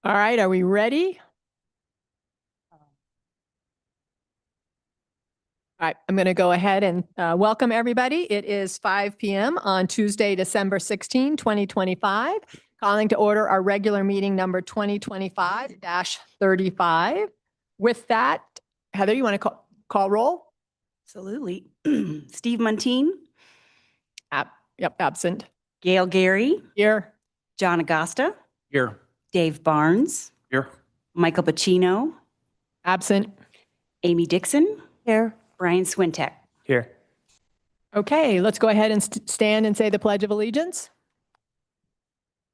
All right, are we ready? All right, I'm going to go ahead and welcome everybody. It is 5 p.m. on Tuesday, December 16, 2025. Calling to order our regular meeting number 2025-35. With that, Heather, you want to call roll? Absolutely. Steve Muntean. Yep, absent. Gail Gary. Here. John Agosta. Here. Dave Barnes. Here. Michael Pacino. Absent. Amy Dixon. Here. Brian Swintek. Here. Okay, let's go ahead and stand and say the Pledge of Allegiance.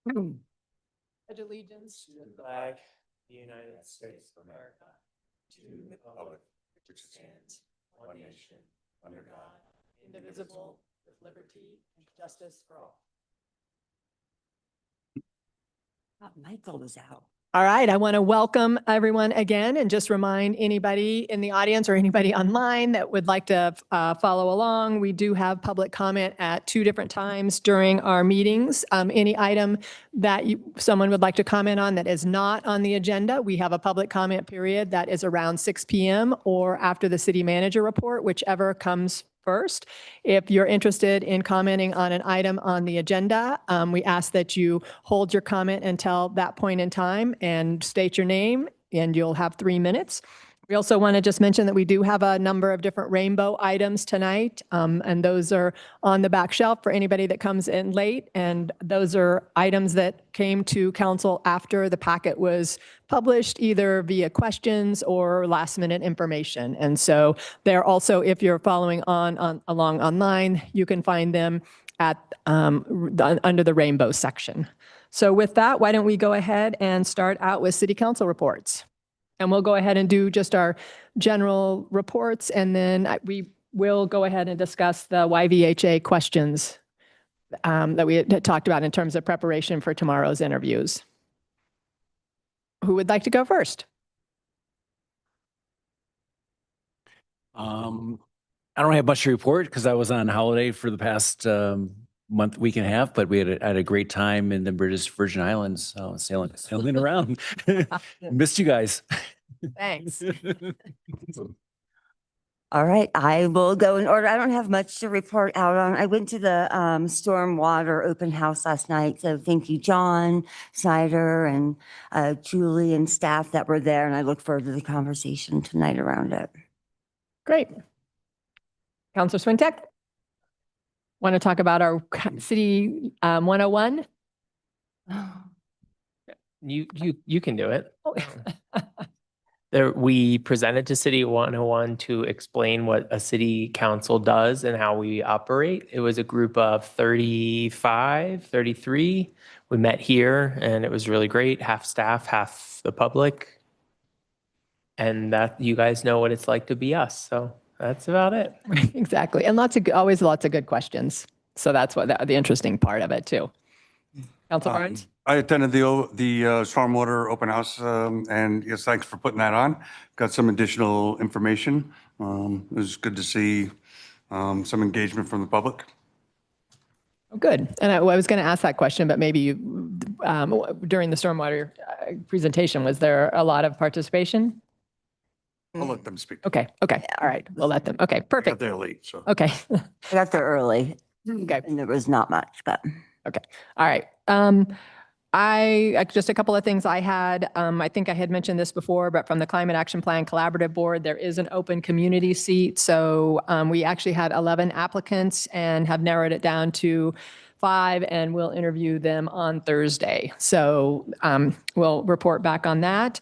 Pledge allegiance To the flag, the United States of America, to the republic which stands one nation under God, indivisible, with liberty and justice for all. Michael was out. All right, I want to welcome everyone again and just remind anybody in the audience or anybody online that would like to follow along. We do have public comment at 2 different times during our meetings. Any item that someone would like to comment on that is not on the agenda, we have a public comment period that is around 6 p.m. or after the city manager report, whichever comes first. If you're interested in commenting on an item on the agenda, we ask that you hold your comment until that point in time and state your name, and you'll have 3 minutes. We also want to just mention that we do have a number of different rainbow items tonight, and those are on the back shelf for anybody that comes in late. And those are items that came to council after the packet was published, either via questions or last minute information. And so they're also, if you're following along online, you can find them at under the rainbow section. So with that, why don't we go ahead and start out with city council reports? And we'll go ahead and do just our general reports, and then we will go ahead and discuss the YVHA questions that we had talked about in terms of preparation for tomorrow's interviews. Who would like to go first? I don't have much to report because I was on holiday for the past week and a half, but we had a great time in the British Virgin Islands, sailing around. Missed you guys. Thanks. All right, I will go in order. I don't have much to report out on. I went to the stormwater open house last night. So thank you, John Snyder and Julie and staff that were there. And I look forward to the conversation tonight around it. Great. Councilor Swintek, want to talk about our city 101? You can do it. Oh. We presented to City 101 to explain what a city council does and how we operate. It was a group of 35, 33. We met here and it was really great. Half staff, half the public. And that you guys know what it's like to be us. So that's about it. Exactly. And always lots of good questions. So that's what the interesting part of it too. Councilor Barnes? I attended the stormwater open house, and yes, thanks for putting that on. Got some additional information. It was good to see some engagement from the public. Oh, good. And I was going to ask that question, but maybe you, during the stormwater presentation, was there a lot of participation? I'll let them speak. Okay. Okay. All right. We'll let them. Okay. I got Perfect. there late, so. Okay. I got there early Okay. and there was not much, but. All right. Just a couple of things I had. I think I had mentioned this before, but from the Climate Action Plan Collaborative Board, there is an open community seat. So we actually had 11 applicants and have narrowed it down to 5, and we'll interview them on Thursday. So we'll report back on that.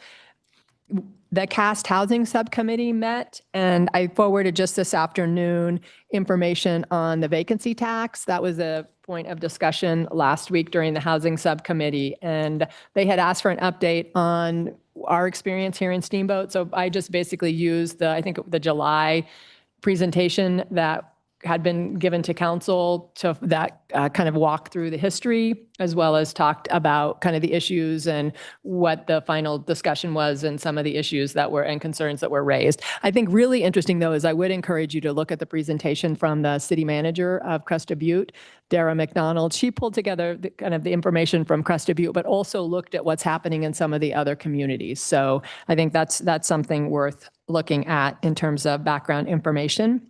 The CAST Housing Subcommittee met, and I forwarded just this afternoon information on the vacancy tax. That was a point of discussion last week during the Housing Subcommittee, and they had asked for an update on our experience here in Steamboat. So I just basically used the July presentation that had been given to council to that kind of walk through the history, as well as talked about kind of the issues and what the final discussion was and some of the issues that were and concerns that were raised. I think really interesting, though, is I would encourage you to look at the presentation from the city manager of Crested Butte, Dara McDonald. She pulled together the, kind of the information from Crested Butte, but also looked at what's happening in some of the other communities. So I think that's something worth looking at in terms of background information.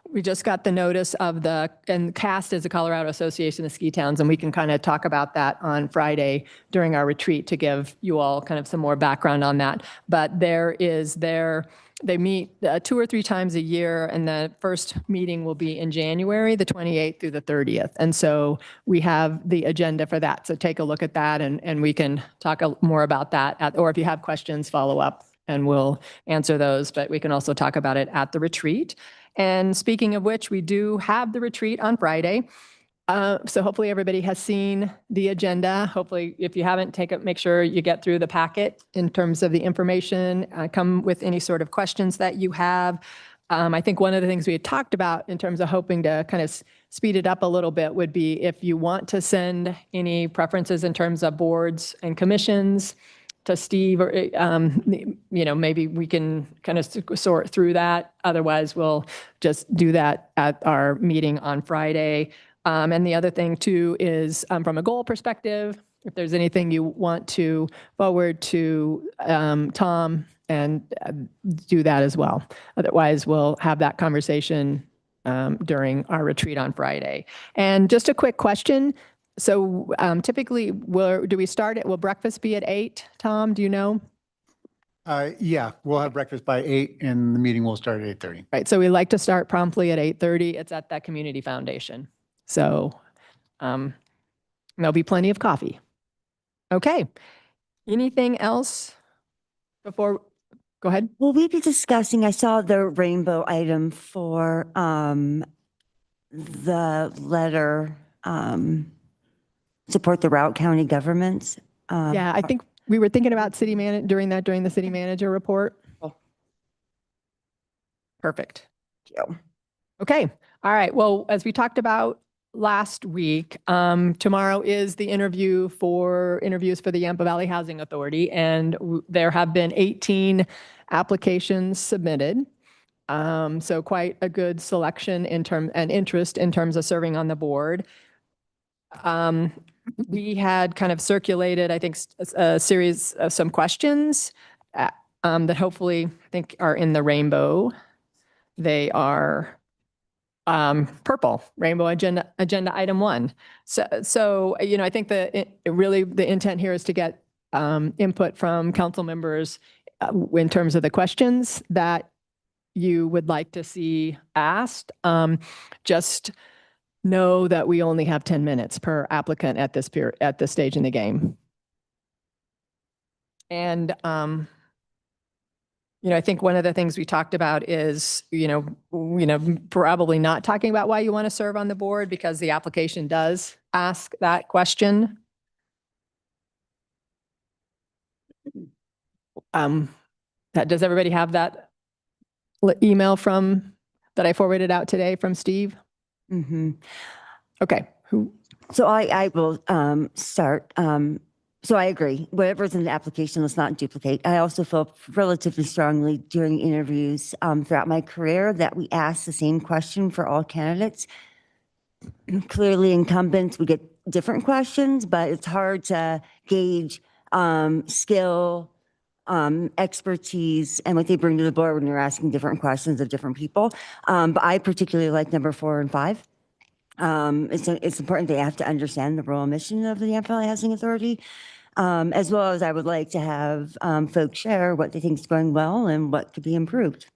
We just got the notice of and CAST is the Colorado Association of Ski Towns, and we can kind of talk about that on Friday during our retreat to give you all kind of some more background on that. But they meet 2 or 3 times a year, and the first meeting will be in January, the 28th through the 30th. And so we have the agenda for that. So take a look at that, and we can talk more about that. Or if you have questions, follow up, and we'll answer those. But we can also talk about it at the retreat. And speaking of which, we do have the retreat on Friday. So hopefully everybody has seen the agenda. Hopefully, if you haven't, make sure you get through the packet in terms of the information. Come with any sort of questions that you have. I think one of the things we had talked about in terms of hoping to kind of speed it up a little bit would be if you want to send any preferences in terms of boards and commissions to Steve, or, maybe we can kind of sort through that. Otherwise, we'll just do that at our meeting on Friday. And the other thing too is from a goal perspective, if there's anything you want to forward to Tom, and do that as well. Otherwise, we'll have that conversation during our retreat on Friday. And just a quick question. So typically, will breakfast be at 8, Tom, do you know? Yeah, we'll have breakfast by 8 and the meeting will start at 8:30. Right, so we like to start promptly at 8:30. It's at that community foundation. So there'll be plenty of coffee. Okay. Anything else before, go ahead. Will we be discussing, I saw the rainbow item for the letter, support the Routt County governments. Yeah, I think we were thinking about during the city manager report. Oh. Perfect. Thank you. Okay. All right. Well, as we talked about last week, tomorrow is the interviews for the Yampa Valley Housing Authority, and there have been 18 applications submitted. So quite a good selection and interest in terms of serving on the board. We had kind of circulated, I think, a series of some questions that hopefully I think are in the rainbow. They are purple, rainbow agenda item 1. So I think the intent here is to get input from council members in terms of the questions that you would like to see asked. Just know that we only have 10 minutes per applicant at this stage in the game. And I think one of the things we talked about is, probably not talking about why you want to serve on the board, because the application does ask that question. Does everybody have that email that I forwarded out today from Steve? Mm-hmm. Okay. So I will start. So I agree. Whatever's in the application, let's not duplicate. I also feel relatively strongly during interviews throughout my career that we ask the same question for all candidates. Clearly, incumbents, we get different questions, but it's hard to gauge skill, expertise, and what they bring to the board when you're asking different questions of different people. But I particularly like number 4 and 5. It's important they have to understand the role and mission of the Yampa Valley Housing Authority, as well as I would like to have folks share what they think is going well and what could be improved.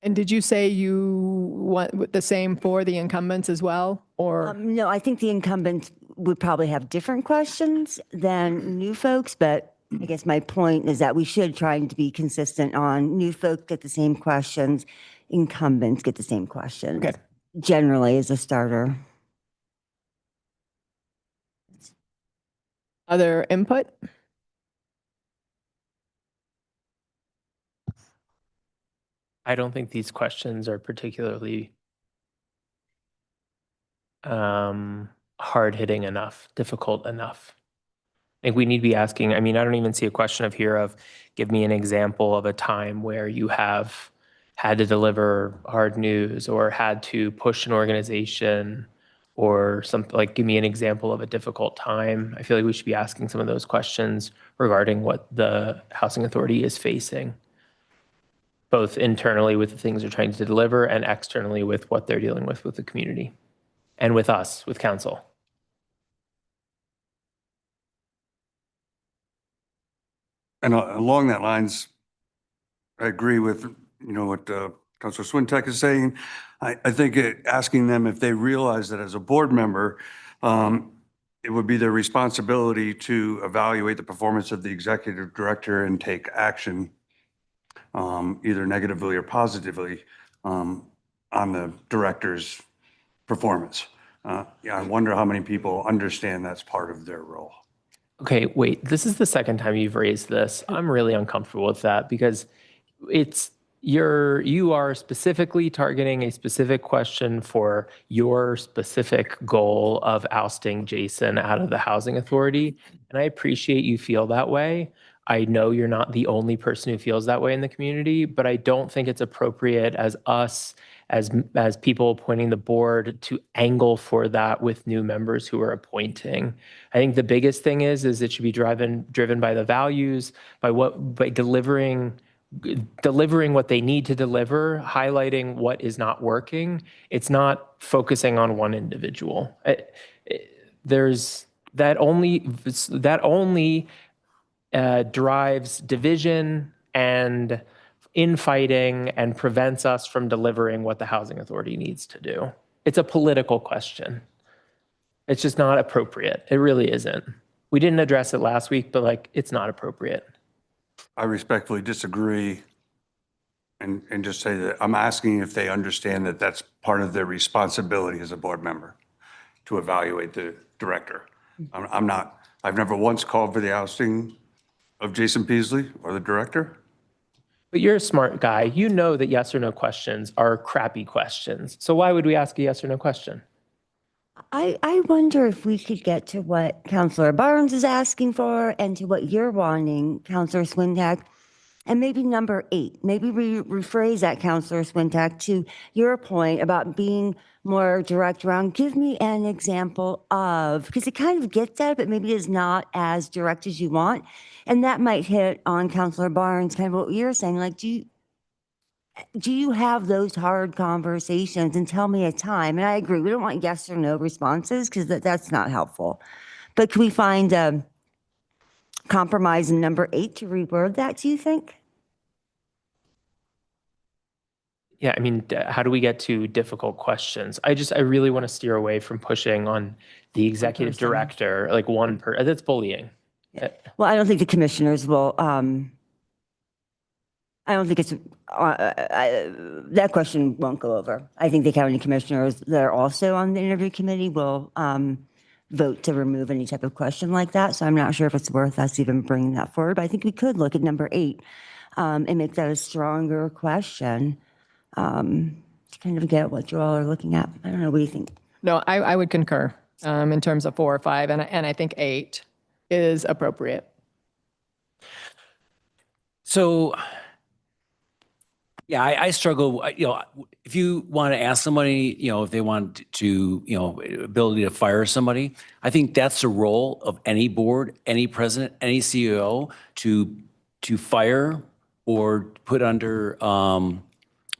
And did you say you want the same for the incumbents as well, or? No, I think the incumbents would probably have different questions than new folks, but I guess my point is that we should try to be consistent on new folks get the same questions, incumbents get the same questions. Okay. Generally as a starter. Other input? I don't think these questions are particularly hard-hitting enough, difficult enough. I think we need to be asking, I mean, I don't even see a question of here of, give me an example of a time where you have had to deliver hard news or had to push an organization or something, like, give me an example of a difficult time. I feel like we should be asking some of those questions regarding what the housing authority is facing, both internally with the things they're trying to deliver and externally with what they're dealing with the community and with us, with council. And along that lines, I agree with, what Councilor Swintek is saying. I think asking them if they realize that as a board member, it would be their responsibility to evaluate the performance of the executive director and take action, either negatively or positively, on the director's performance. Yeah, I wonder how many people understand that's part of their role. Okay, wait, this is the second time you've raised this. I'm really uncomfortable with that because you are specifically targeting a specific question for your specific goal of ousting Jason out of the housing authority. And I appreciate you feel that way. I know you're not the only person who feels that way in the community, but I don't think it's appropriate as us, as people appointing the board, to angle for that with new members who are appointing. I think the biggest thing is it should be driven by the values, by delivering what they need to deliver, highlighting what is not working. It's not focusing on one individual. There's that only drives division and infighting and prevents us from delivering what the housing authority needs to do. It's a political question. It's just not appropriate. It really isn't. We didn't address it last week, but it's not appropriate. I respectfully disagree and just say that I'm asking if they understand that that's part of their responsibility as a board member to evaluate the director. I've never once called for the ousting of Jason Peasley or the director. But you're a smart guy. You know that yes or no questions are crappy questions. So why would we ask a yes or no question? I wonder if we could get to what Counselor Barnes is asking for and to what you're wanting, Counselor Swintek, and maybe number 8. Maybe we rephrase that, Counselor Swintek, to your point about being more direct around, give me an example of, because it kind of gets at it, but maybe is not as direct as you want. And that might hit on Counselor Barnes, kind of what you're saying, like, do you have those hard conversations and tell me a time? And I agree, we don't want yes or no responses because that's not helpful. But can we find a compromise in number 8 to reword that, do you think? Yeah, I mean, how do we get to difficult questions? I really want to steer away from pushing on the executive director, like one person. That's bullying. Well, I don't think the commissioners will, I don't think it's, that question won't go over. I think the county commissioners that are also on the interview committee will vote to remove any type of question like that. So I'm not sure if it's worth us even bringing that forward, but I think we could look at number 8 and make that a stronger question to kind of get what you all are looking at. I don't know, what do you think? No, I would concur in terms of 4 or 5, and I think 8 is appropriate. So, yeah, I struggle, if you want to ask somebody, if they want to, ability to fire somebody, I think that's the role of any board, any president, any CEO to fire or put under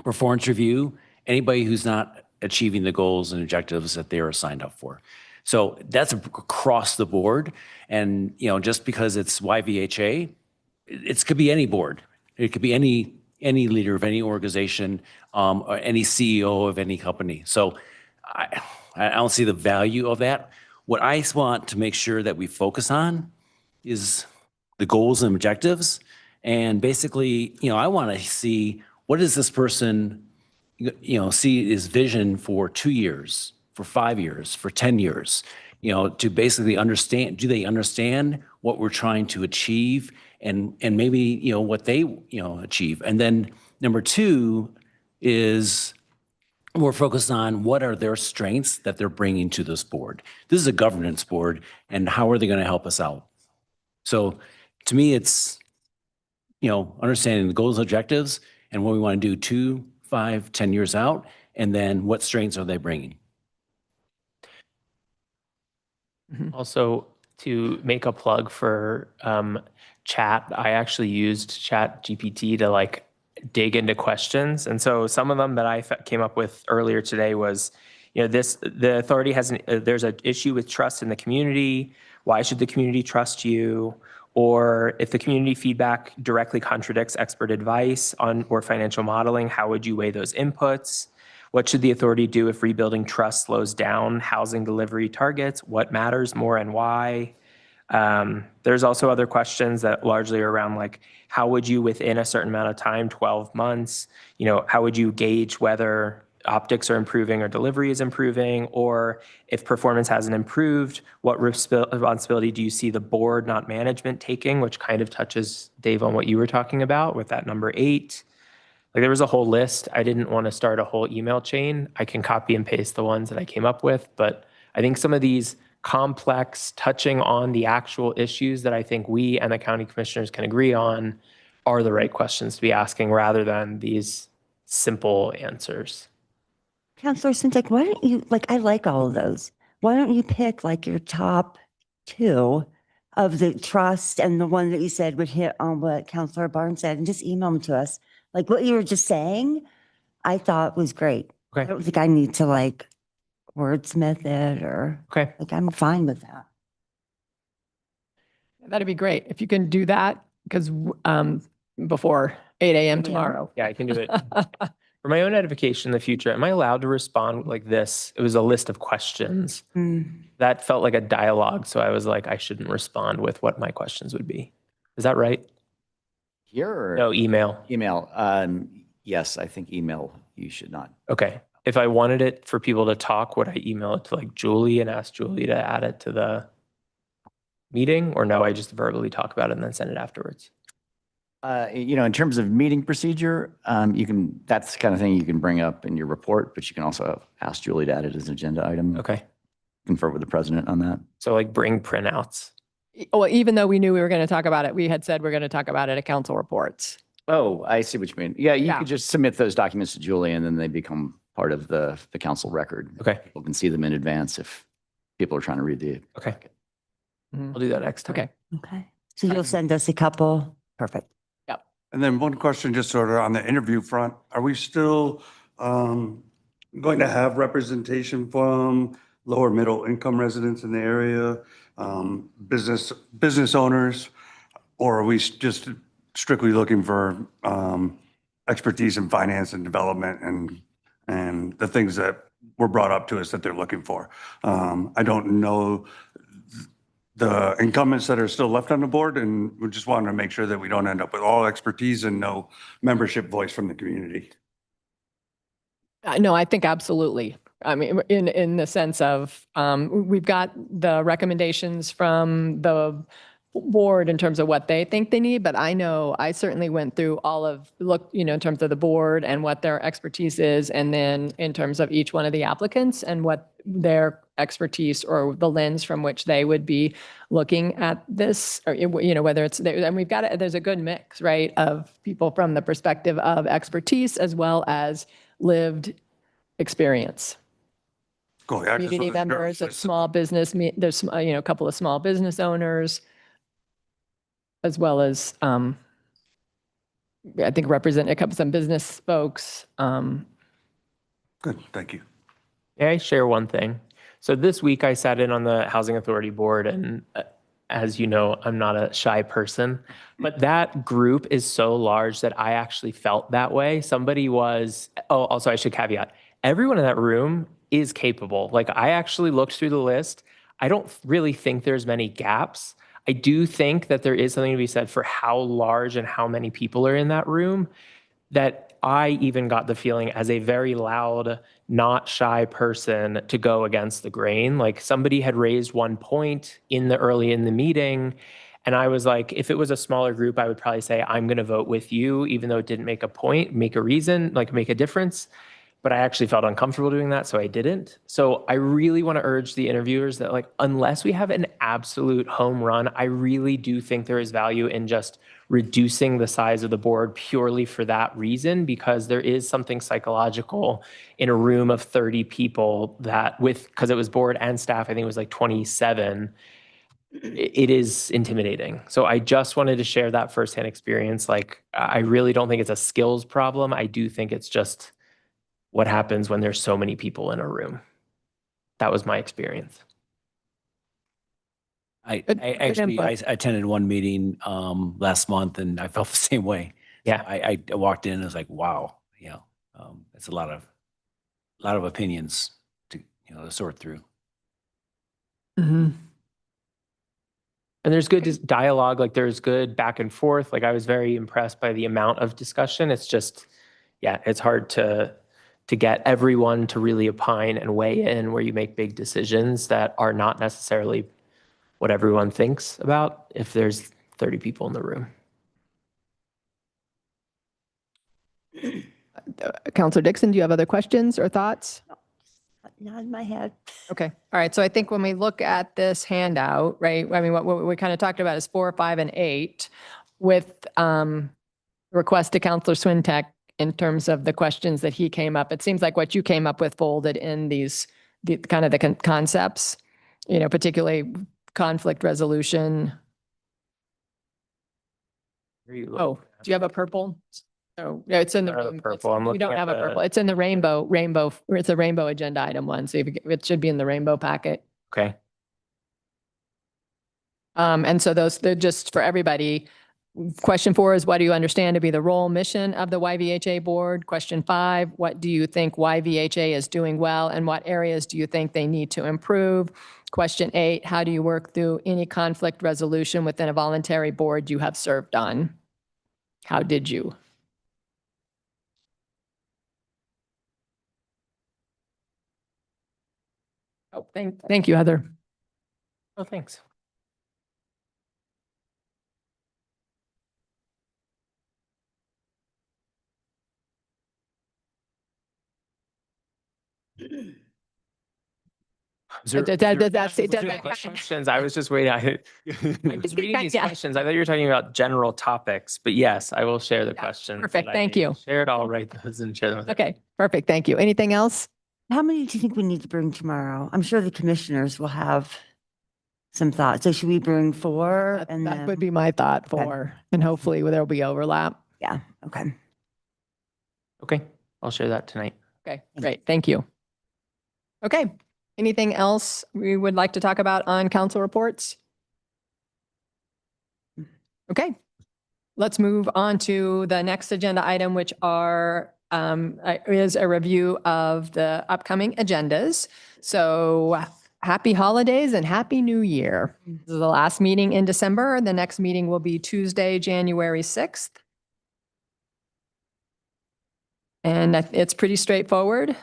performance review anybody who's not achieving the goals and objectives that they are signed up for. So that's across the board. And, just because it's YVHA, it could be any board. It could be any leader of any organization, or any CEO of any company. So I don't see the value of that. What I want to make sure that we focus on is the goals and objectives. And basically, I want to see, what does this person, see his vision for 2 years, for 5 years, for 10 years, to basically understand, do they understand what we're trying to achieve and maybe, what they, achieve? And then Number two is we're focused on what are their strengths that they're bringing to this board. This is a governance board, and how are they going to help us out? So to me, it's, understanding the goals, objectives, and what we want to do 2, 5, 10 years out, and then what strengths are they bringing? Also, to make a plug for chat, I actually used Chat GPT to like dig into questions. And so some of them that I came up with earlier today was, the authority there's an issue with trust in the community. Why should the community trust you? Or if the community feedback directly contradicts expert advice on or financial modeling, how would you weigh those inputs? What should the authority do if rebuilding trust slows down housing delivery targets? What matters more and why? There's also other questions that largely are around like, how would you within a certain amount of time, 12 months, how would you gauge whether optics are improving or delivery is improving? Or if performance hasn't improved, what responsibility do you see the board, not management, taking, which kind of touches, Dave, on what you were talking about with that number 8. Like there was a whole list. I didn't want to start a whole email chain. I can copy and paste the ones that I came up with, but I think some of these complex, touching on the actual issues that I think we and the county commissioners can agree on are the right questions to be asking rather than these simple answers. Counselor Swintek, why don't you, I like all of those. Why don't you pick like your top 2 of the trust and the one that you said would hit on what Counselor Barnes said and just email them to us? Like what you were just saying, I thought was great. Okay. I don't think I need to wordsmith it or Okay. I'm fine with that. That'd be great if you can do that, because before 8 a.m. tomorrow. Yeah, I can do it. For my own edification in the future, am I allowed to respond like this? It was a list of questions. That felt like a dialogue, so I was like, I shouldn't respond with what my questions would be. Is that right? Here or? No, email. Email. Yes, I think email you should not. Okay. If I wanted it for people to talk, would I email it to like Julie and ask Julie to add it to the meeting? Or no, I just verbally talk about it and then send it afterwards? In terms of meeting procedure, that's the kind of thing you can bring up in your report, but you can also ask Julie to add it as an agenda item. Okay. Confer with the president on that. So like bring printouts. Well, even though we knew we were going to talk about it, we had said we're going to talk about it at council reports. Oh, I see what you mean. Yeah, you Yeah. could just submit those documents to Julie and then they become part of the council record. Okay. People can see them in advance if people are trying to read the. Okay. Mhm. I'll do that next time. Okay. Okay. So you'll send us a couple. Perfect. And then one question, just sort of on the interview front, are we still going to have representation from lower middle income residents in the area, business owners, or are we just strictly looking for expertise in finance and development and the things that were brought up to us that they're looking for? I don't know the incumbents that are still left on the board, and we just wanted to make sure that we don't end up with all expertise and no membership voice from the community. No, I think absolutely. I mean, in the sense of, we've got the recommendations from the board in terms of what they think they need, but I know I certainly went through all of, in terms of the board and what their expertise is, and then in terms of each one of the applicants and what their expertise or the lens from which they would be looking at this, or, whether it's, and there's a good mix, right, of people from the perspective of expertise as well as lived experience. Cool. Yeah, I just Community wasn't sure. members of small business, there's, a couple of small business owners, as well as, I think represent a couple, some business folks. Good, thank you. May I share one thing? So this week I sat in on the Housing Authority Board, and as you know, I'm not a shy person, but that group is so large that I actually felt that way. Also I should caveat, everyone in that room is capable. Like I actually looked through the list. I don't really think there's many gaps. I do think that there is something to be said for how large and how many people are in that room, that I even got the feeling as a very loud, not shy person to go against the grain. Like somebody had raised one point early in the meeting, And I was like, if it was a smaller group, I would probably say, I'm going to vote with you, even though it didn't make a point, make a reason, like make a difference. But I actually felt uncomfortable doing that, so I didn't. So I really want to urge the interviewers that, like, unless we have an absolute home run, I really do think there is value in just reducing the size of the board purely for that reason, because there is something psychological in a room of 30 people that because it was board and staff, I think it was like 27, it is intimidating. So I just wanted to share that firsthand experience. Like, I really don't think it's a skills problem. I do think it's just what happens when there's so many people in a room. That was my experience. I Good actually, I input. attended one meeting last month and I felt the same way. Yeah. I walked in and was like, wow, it's a lot of opinions to sort through. Mhm. And there's good dialogue, like there's good back and forth. Like I was very impressed by the amount of discussion. It's just, yeah, it's hard to get everyone to really opine and weigh in where you make big decisions that are not necessarily what everyone thinks about if there's 30 people in the room. Counselor Dixon, do you have other questions or thoughts? Not in my head. Okay. All right. So I think when we look at this handout, right, I mean, what we kind of talked about is 4, 5, and 8 with request to Counselor Swintek in terms of the questions that he came up. It seems like what you came up with folded in the concepts, particularly conflict resolution. Oh, do you have a purple? Oh, yeah, it's in the I don't have a room. purple. I'm You looking don't at have a the- purple. It's in the rainbow, it's a rainbow agenda item 1. So it should be in the rainbow packet. Okay. And so they're just for everybody. Question 4 is, what do you understand to be the role mission of the YVHA board? Question 5, what do you think YVHA is doing well and what areas do you think they need to improve? Question 8, how do you work through any conflict resolution within a voluntary board you have served on? How did you? Oh, thank you, Heather. Oh, thanks. Is there- That- is that- there that's- answers to that- the that- question? Questions. I was just waiting. I was reading these Yeah. questions. I thought you were talking about general topics, but yes, I will share the questions. perfect. that Thank I you. Shared. I'll write those and share them. with Okay, perfect. Thank you. Anything else? How many do you think we need to bring tomorrow? I'm sure the commissioners will have some thoughts. So should we bring 4 That and that would then? be my thought Okay. for, and hopefully there'll be overlap. Yeah, okay. Okay, I'll share that tonight. Okay, great. Thank you. Okay, anything else we would like to talk about on council reports? Okay, let's move on to the next agenda item, which is a review of the upcoming agendas. So happy holidays and happy new year. This is the last meeting in December. The next meeting will be Tuesday, January 6th. And it's pretty straightforward.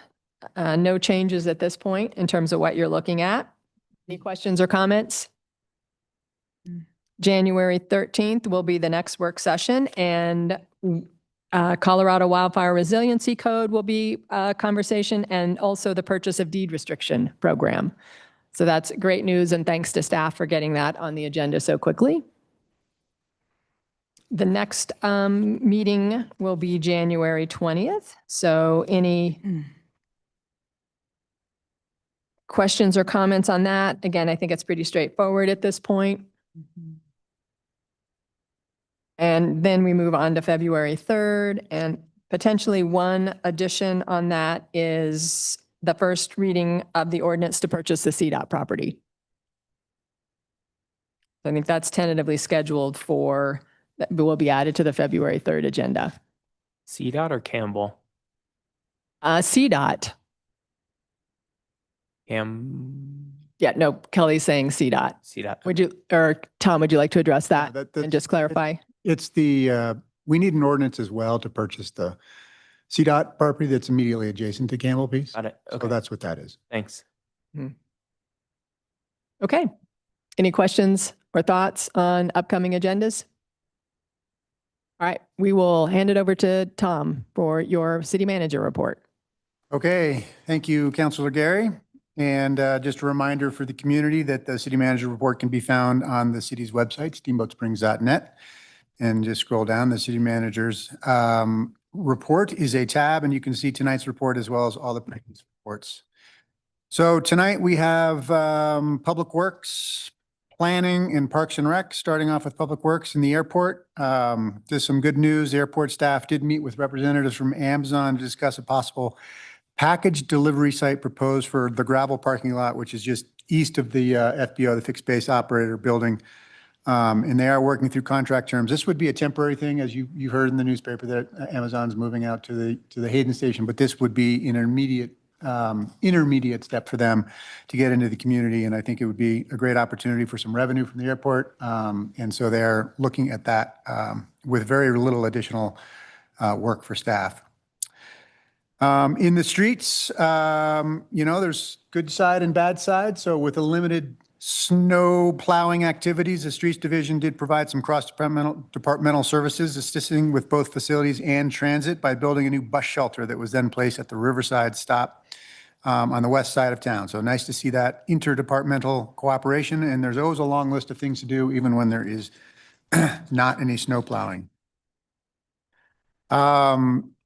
No changes at this point in terms of what you're looking at. Any questions or comments? January 13th will be the next work session, and Colorado Wildfire Resiliency Code will be a conversation, and also the purchase of deed restriction program. So that's great news, and thanks to staff for getting that on the agenda so quickly. The next meeting will be January 20th. So any questions or comments on that? Again, I think it's pretty straightforward at this point. And then we move on to February 3rd, and potentially one addition on that is the first reading of the ordinance to purchase the CDOT property. I think that's tentatively scheduled that will be added to the February 3rd agenda. CDOT or Campbell? CDOT. Yeah, no, Kelly's saying CDOT. CDOT. Tom, would you like to address that that- and just clarify? It's we need an ordinance as well to purchase the CDOT property that's immediately adjacent to Campbell Peace. Got it. So Okay, that's what that is. thanks. Okay. Any questions or or thoughts on upcoming agendas? All right, we will hand it over to Tom for your city manager report. Okay, thank you, Councilor Gary. And just a reminder for the community that the city manager report can be found on the city's website, steamboatsprings.net. And just scroll down, the city manager's report is a tab, and you can see tonight's report as well as all the previous reports. So tonight we have Public Works, Planning, and Parks and Rec. Starting off with Public Works in the airport. There's some good news. The airport staff did meet with representatives from Amazon to discuss a possible package delivery site proposed for the gravel parking lot, which is just east of the FBO, the Fixed Base Operator Building. And they are working through contract terms. This would be a temporary thing, as you heard in the newspaper that Amazon's moving out to the Hayden Station, but this would be an intermediate step for them to get into the community. And I think it would be a great opportunity for some revenue from the airport. And so they're looking at that with very little additional work for staff. In the streets, there's good side and bad side. So with a limited snow plowing activities, the Streets Division did provide some cross-departmental services, assisting with both facilities and transit by building a new bus shelter that was then placed at the Riverside stop on the west side of town. So nice to see that interdepartmental cooperation, and there's always a long list of things to do, even when there is not any snow plowing.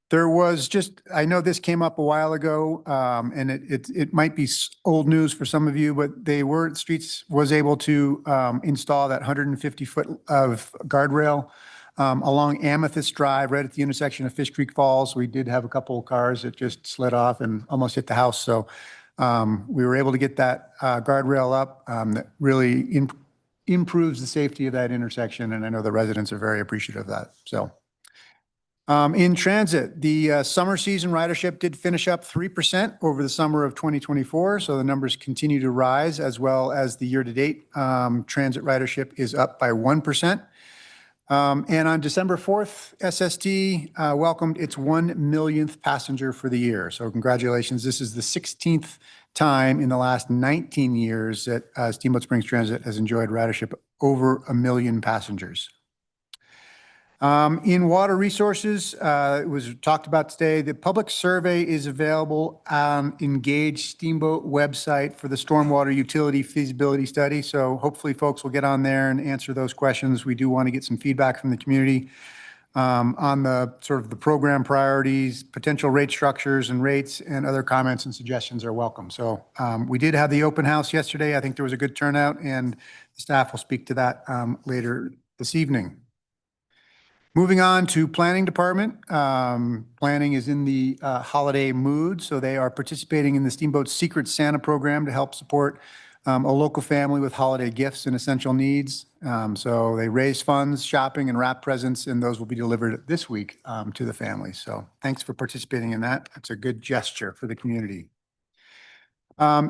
There was I know this came up a while ago, and it might be old news for some of you, but Streets was able to install that 150-foot of guardrail along Amethyst Drive, right at the intersection of Fish Creek Falls. We did have a couple of cars that just slid off and almost hit the house. So we were able to get that guardrail up. That really improves the safety of that intersection, and I know the residents are very appreciative of that. So. In transit, the summer season ridership did finish up 3% over the summer of 2024. So the numbers continue to rise, as well as the year-to-date transit ridership is up by 1%. And on December 4th, SST welcomed its 1 millionth passenger for the year. So congratulations. This is the 16th time in the last 19 years that Steamboat Springs Transit has enjoyed ridership over 1 million passengers. In water resources, it was talked about today, the public survey is available on Engage Steamboat website for the stormwater utility feasibility study. So hopefully folks will get on there and answer those questions. We do want to get some feedback from the community on the sort of the program priorities, potential rate structures and rates, and other comments and suggestions are welcome. So we did have the open house yesterday. I think there was a good turnout, and the staff will speak to that later this evening. Moving on to Planning Department. Planning is in the holiday mood, so they are participating in the Steamboat Secret Santa program to help support a local family with holiday gifts and essential needs. So they raise funds, shopping, and wrap presents, and those will be delivered this week to the family. So thanks for participating in that. That's a good gesture for the community.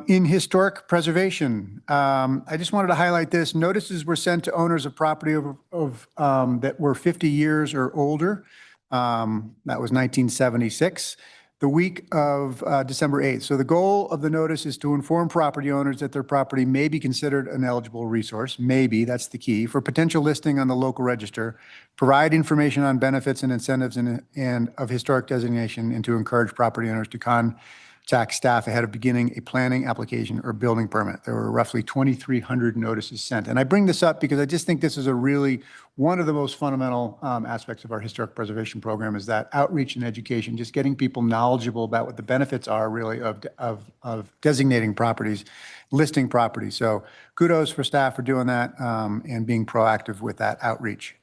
In historic preservation, I just wanted to highlight this. Notices were sent to owners of property that were 50 years or older. That was 1976, the week of December 8th. So the goal of the notice is to inform property owners that their property may be considered an eligible resource. Maybe, that's the key, for potential listing on the local register, provide information on benefits and incentives and of historic designation, and to encourage property owners to contact staff ahead of beginning a planning application or building permit. There were roughly 2,300 notices sent. And I bring this up because I just think this is one of the most fundamental aspects of our historic preservation program, is that outreach and education, just getting people knowledgeable about what the benefits are really of designating properties, listing properties. So kudos for staff for doing that and being proactive with that outreach.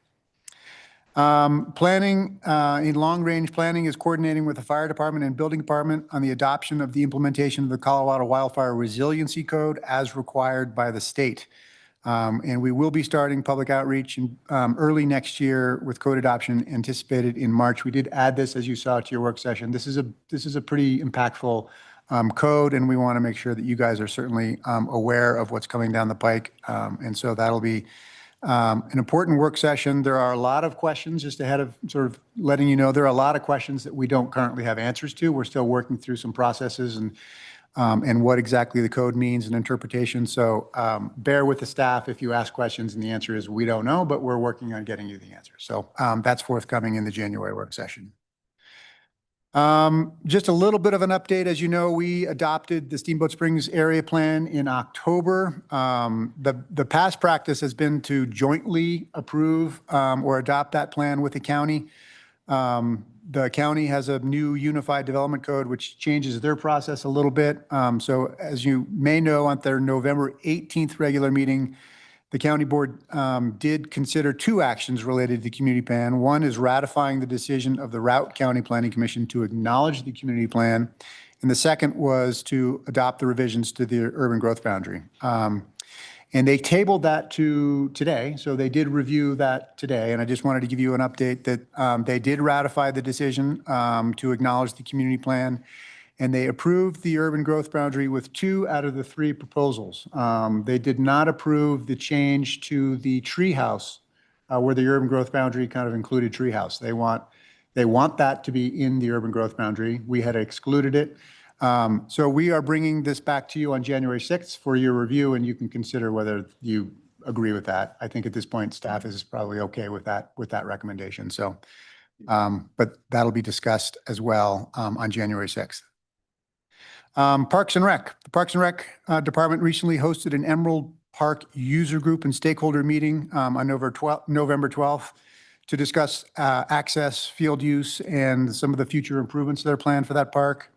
Planning, in long-range planning, is coordinating with the fire department and building department on the adoption of the implementation of the Colorado Wildfire Resiliency Code as required by the state. And we will be starting public outreach in, early next year with code adoption anticipated in March. We did add this, as you saw, to your work session. This is a pretty impactful code, and we want to make sure that you guys are certainly aware of what's coming down the pike. And so that'll be an important work session. There are a lot of questions, just ahead of sort of letting you know, there are a lot of questions that we don't currently have answers to. We're still working through some processes and and what exactly the code means and interpretation. So bear with the staff if you ask questions and the answer is we don't know, but we're working on getting you the answer. So that's forthcoming in the January work session. Just a little bit of an update. As you know, we adopted the Steamboat Springs area plan in October. The past practice has been to jointly approve or adopt that plan with the county. The county has a new unified development code, which changes their process a little bit. So as you may know, on their November 18th regular meeting, the county board did consider two actions related to the community plan. One is ratifying the decision of the Routt County Planning Commission to acknowledge the community plan. And the second was to adopt the revisions to the urban growth boundary. And they tabled that to today. So they did review that today. And I just wanted to give you an update that they did ratify the decision to acknowledge the community plan. And they approved the urban growth boundary with 2 out of the 3 proposals. They did not approve the change to the treehouse where the urban growth boundary kind of included treehouse. They want that to be in the urban growth boundary. We had excluded it. So we are bringing this back to you on January 6th for your review, and you can consider whether you agree with that. I think at this point, staff is probably okay with that recommendation. So, but that'll be discussed as well on January 6th. Parks and Rec. The Parks and Rec Department recently hosted an Emerald Park user group and stakeholder meeting on November 12th to discuss access, field use, and some of the future improvements that are planned for that park.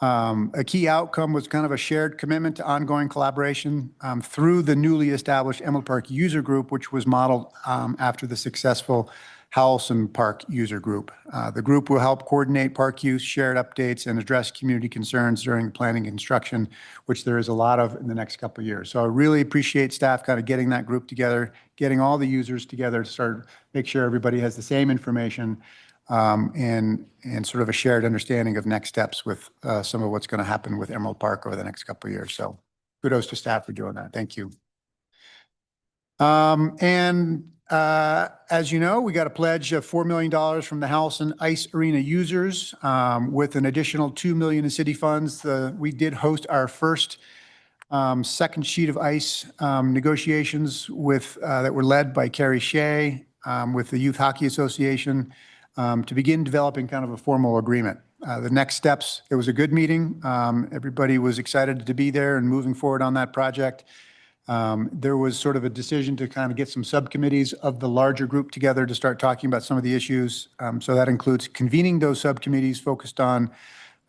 A key outcome was kind of a shared commitment to ongoing collaboration through the newly established Emerald Park user group, which was modeled after the successful Howelson Park user group. The group will help coordinate park use, shared updates, and address community concerns during planning and construction, which there is a lot of in the next couple of years. So I really appreciate staff kind of getting that group together, getting all the users together to start make sure everybody has the same information and sort of a shared understanding of next steps with some of what's going to happen with Emerald Park over the next couple of years. So kudos to staff for doing that. Thank you. As you know, we got a pledge of $4 million from the Howelson Ice Arena users with an additional $2 million in city funds. We did host our first second sheet of ice negotiations with that were led by Carrie Shea with the Youth Hockey Association to begin developing kind of a formal agreement. The next steps, it was a good meeting. Everybody was excited to be there and moving forward on that project. There was sort of a decision to kind of get some subcommittees of the larger group together to start talking about some of the issues. So that includes convening those subcommittees focused on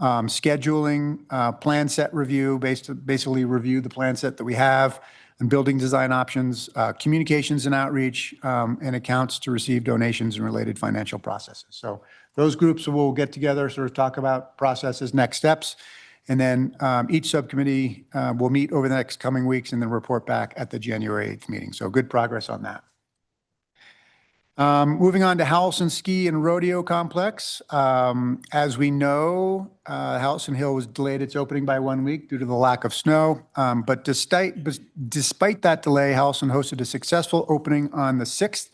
scheduling, plan set review, basically review the plan set that we have, and building design options, communications and outreach, and accounts to receive donations and related financial processes. So those groups will get together, sort of talk about processes, next steps. And then each subcommittee will meet over the next coming weeks and then report back at the January 8th meeting. So good progress on that. Moving on to Howelson Ski and Rodeo Complex. As we know, Howelson Hill was delayed its opening by 1 week due to the lack of snow. But despite that delay, Howelson hosted a successful opening on the 6th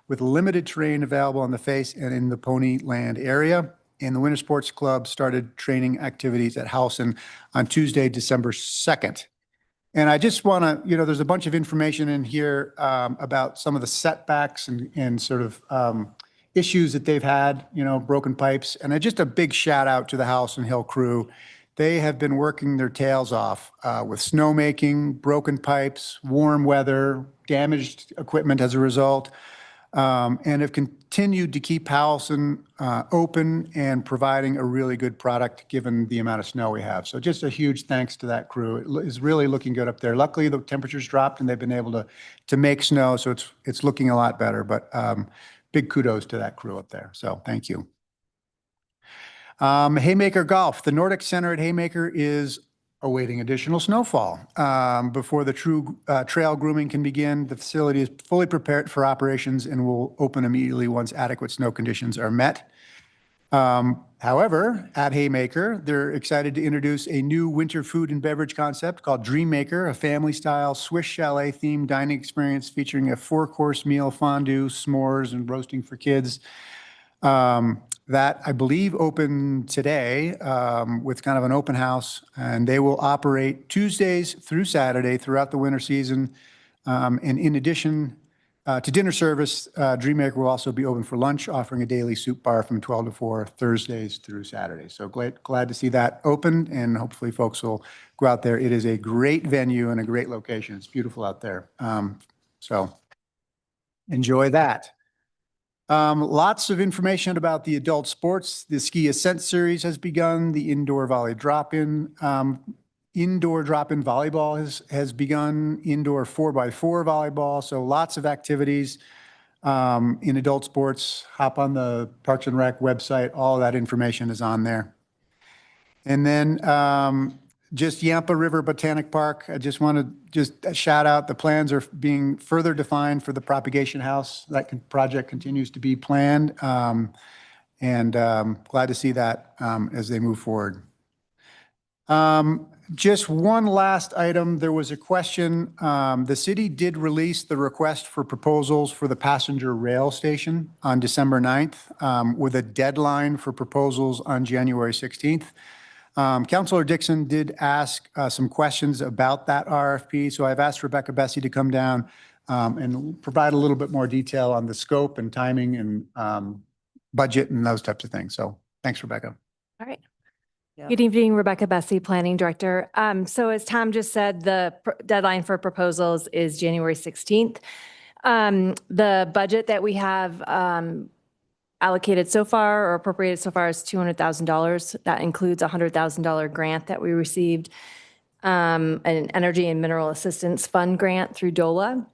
with limited terrain available on the face and in the Ponyland area. And the Winter Sports Club started training activities at Howelson on Tuesday, December 2nd. And I just want to, there's a bunch of information in here about some of the setbacks and sort of issues that they've had, broken pipes. And just a big shout out to the Howelson Hill crew. They have been working their tails off with snowmaking, broken pipes, warm weather, damaged equipment as a result. And have continued to keep Howelson open and providing a really good product given the amount of snow we have. So just a huge thanks to that crew. It is really looking good up there. Luckily, the temperatures dropped and they've been able to make snow, so it's looking a lot better. But big kudos to that crew up there. So thank you. Haymaker Golf. The Nordic Center at Haymaker is awaiting additional snowfall before the true trail grooming can begin. The facility is fully prepared for operations and will open immediately once adequate snow conditions are met. However, at Haymaker, they're excited to introduce a new winter food and beverage concept called Dream Maker, a family-style Swiss chalet themed dining experience featuring a 4-course meal, fondue, s'mores, and roasting for kids. That, I believe, opened today with kind of an open house, and they will operate Tuesdays through Saturday throughout the winter season. And in addition to dinner service, Dreammaker will also be open for lunch, offering a daily soup bar from 12 to 4, Thursdays through Saturdays. So glad to see that opened, and hopefully folks will go out there. It is a great venue and a great location. It's beautiful out there. So enjoy that. Lots of information about the adult sports. The Ski Ascent Series has begun. The indoor drop-in volleyball has begun. Indoor 4x4 volleyball. So lots of activities in adult sports. Hop on the Parks and Rec website. All that information is on there. And then just Yampa River Botanic Park. I just want to shout out, the plans are being further defined for the propagation house. That project continues to be planned, and glad to see that as they move forward. Just one last item. There was a question. The city did release the request for proposals for the passenger rail station on December 9th with a deadline for proposals on January 16th. Councilor Dixon did ask some questions about that RFP, so I've asked Rebecca Bessie to come down and provide a little bit more detail on the scope and timing and budget and those types of things. So thanks, Rebecca. All right. Yeah. Good evening, Rebecca Bessie, Planning Director. So as Tom just said, the deadline for proposals is January 16th. The budget that we have allocated so far or appropriated so far is $200,000. That includes a $100,000 grant that we received, an Energy and Mineral Assistance Fund grant through DOLA.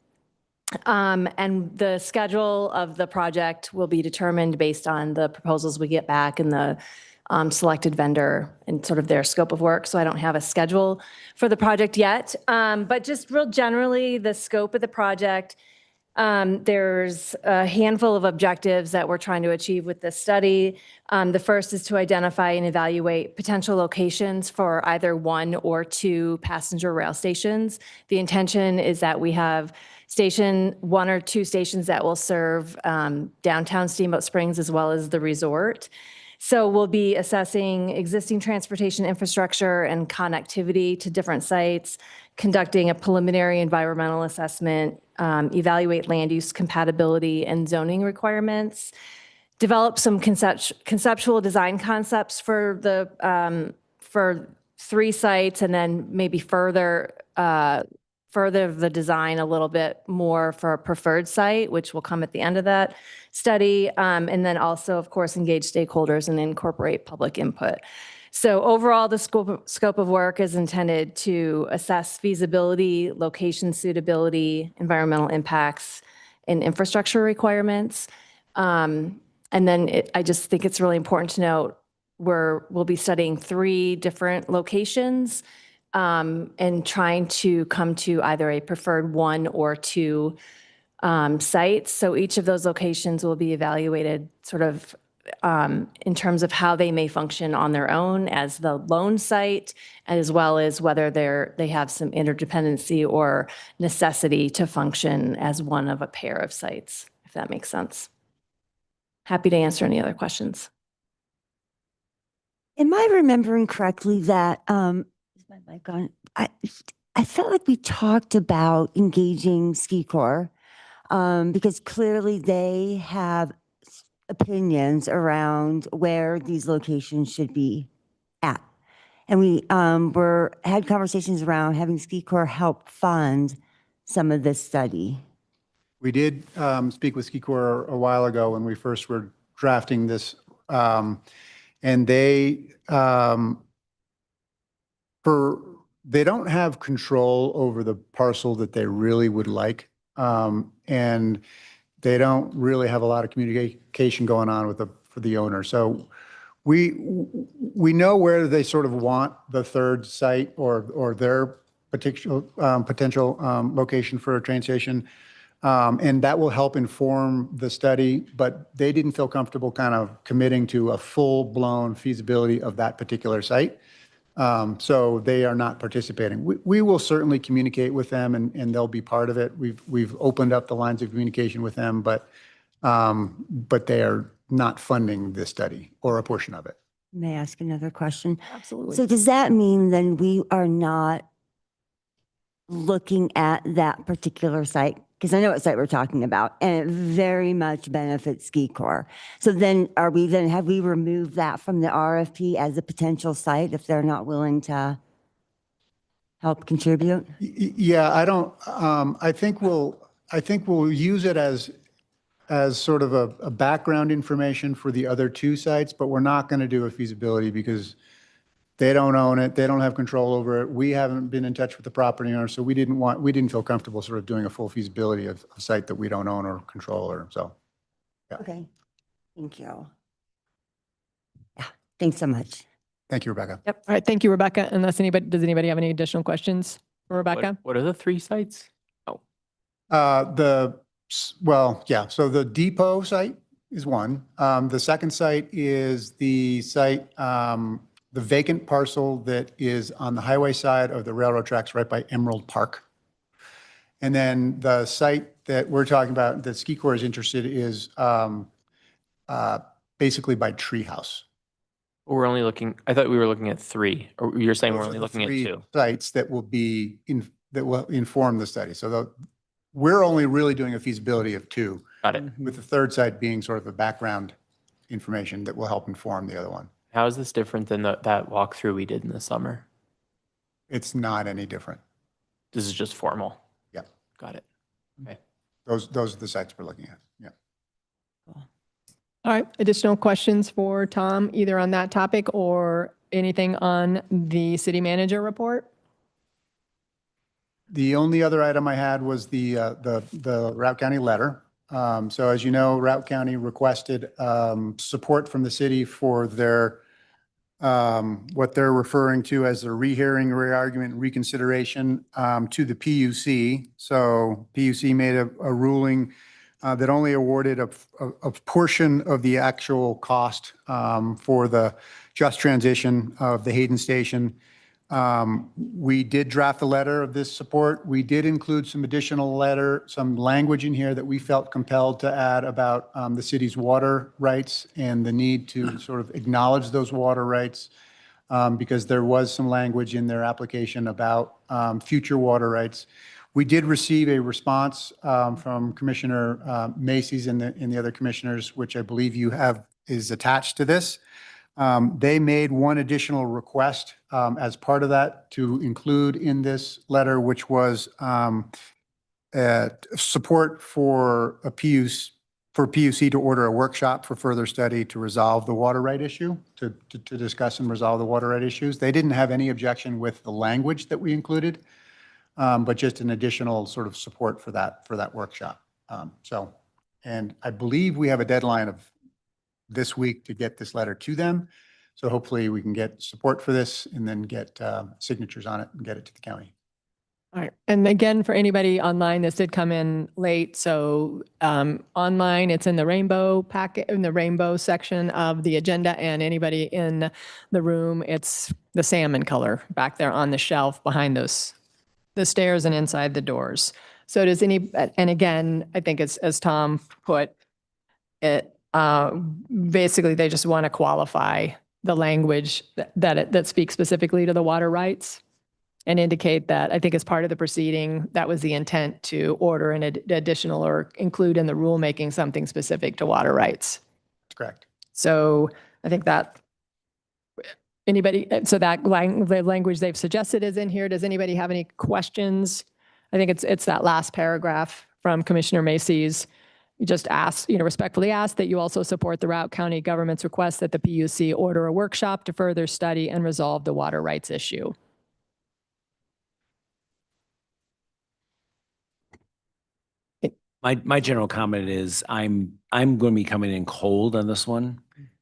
And the schedule of the project will be determined based on the proposals we get back and the selected vendor and sort of their scope of work. So I don't have a schedule for the project yet. But just real generally, the scope of the project, there's a handful of objectives that we're trying to achieve with this study. The first is to identify and evaluate potential locations for either 1 or 2 passenger rail stations. The intention is that we have 1 or 2 stations that will serve downtown Steamboat Springs as well as the resort. So we'll be assessing existing transportation infrastructure and connectivity to different sites, conducting a preliminary environmental assessment, evaluate land use compatibility and zoning requirements, develop some conceptual design concepts for 3 sites, and then maybe further the design a little bit more for a preferred site, which will come at the end of that study. And then also, of course, engage stakeholders and incorporate public input. So overall, the scope of work is intended to assess feasibility, location suitability, environmental impacts, and infrastructure requirements. And then I just think it's really important to note we'll be studying 3 different locations and trying to come to either a preferred 1 or 2 sites. So each of those locations will be evaluated sort of in terms of how they may function on their own as the lone site, as well as whether they have some interdependency or necessity to function as one of a pair of sites, if that makes sense. Happy to answer any other questions. Am I remembering correctly that, is my mic on? I felt like we talked about engaging Ski Corps because clearly they have opinions around where these locations should be at. And we had conversations around having Ski Corps help fund some of this study. We did speak with Ski Corps a while ago when we first were drafting this, and they don't have control over the parcel that they really would like, and they don't really have a lot of communication going on for the owner. So we know where they sort of want the 3rd site or their potential location for a train station. And that will help inform the study, but they didn't feel comfortable kind of committing to a full-blown feasibility of that particular site. So they are not participating. We will certainly communicate with them and they'll be part of it. We've opened up the lines of communication with them, but they are not funding this study or a portion of it. May I ask another question? Absolutely. So does that mean then we are not looking at that particular site? Because I know what site we're talking about, and it very much benefits Ski Corps. So then have we removed that from the RFP as a potential site if they're not willing to help contribute? Yeah, I think we'll use it as sort of a background information for the other two sites, but we're not going to do a feasibility because they don't own it. They don't have control over it. We haven't been in touch with the property owner, so we didn't feel comfortable sort of doing a full feasibility of a site that we don't own or control, or so. Okay, thank you. Yeah, thanks so much. Thank you, Rebecca. Yep. All right. Thank you, Rebecca. Does anybody have any additional questions for Rebecca? What are the 3 sites? So the depot site is one. The second site is the site, the vacant parcel that is on the highway side of the railroad tracks right by Emerald Park. And then the site that we're talking about that Ski Corps is interested is basically by Treehouse. We're only looking, I thought we were looking at 3, or you're saying we're Those are only the looking at 3 2. sites that will be that will inform the study. So we're only really doing a feasibility of 2, Got it. with the third site being sort of a background information that will help inform the other one. How is this different than that walkthrough we did in the summer? It's not any different. This is just formal. Yeah. Got it. Okay. Those are the sites we're looking at. Yeah. All right. Additional questions for Tom, either on that topic or anything on the city manager report? The only other item I had was the Routt County letter. So as you know, Routt County requested support from the city for their what they're referring to as their rehearing, reargument, and reconsideration to the PUC. So PUC made a ruling that only awarded a portion of the actual cost for the just transition of the Hayden Station. We did draft a letter of this support. We did include some some language in here that we felt compelled to add about the city's water rights and the need to sort of acknowledge those water rights because there was some language in their application about future water rights. We did receive a response from Commissioner Macy's and the other commissioners, which I believe you have is attached to this. They made one additional request as part of that to include in this letter, which was support for PUC to order a workshop for further study to resolve the water right issue, to discuss and resolve the water right issues. They didn't have any objection with the language that we included, but just an additional sort of support for that workshop. And I believe we have a deadline of this week to get this letter to them. So hopefully we can get support for this and then get signatures on it and get it to the county. All right. And again, for anybody online, this did come in late. So online, it's in the rainbow packet, in the rainbow section of the agenda. And anybody in the room, it's the salmon color back there on the shelf behind the stairs and inside the doors. So does and again, I think it's, as Tom put it, basically they just want to qualify the language that speaks specifically to the water rights and indicate that I think as part of the proceeding, that was the intent to order an additional or include in the rulemaking something specific to water rights. That's correct. So I think that so that the language they've suggested is in here. Does anybody have any questions? I think it's that last paragraph from Commissioner Macy's. You just respectfully ask that you also support the Routt County government's request that the PUC order a workshop to further study and resolve the water rights issue. My general comment is I'm going to be coming in cold on this one.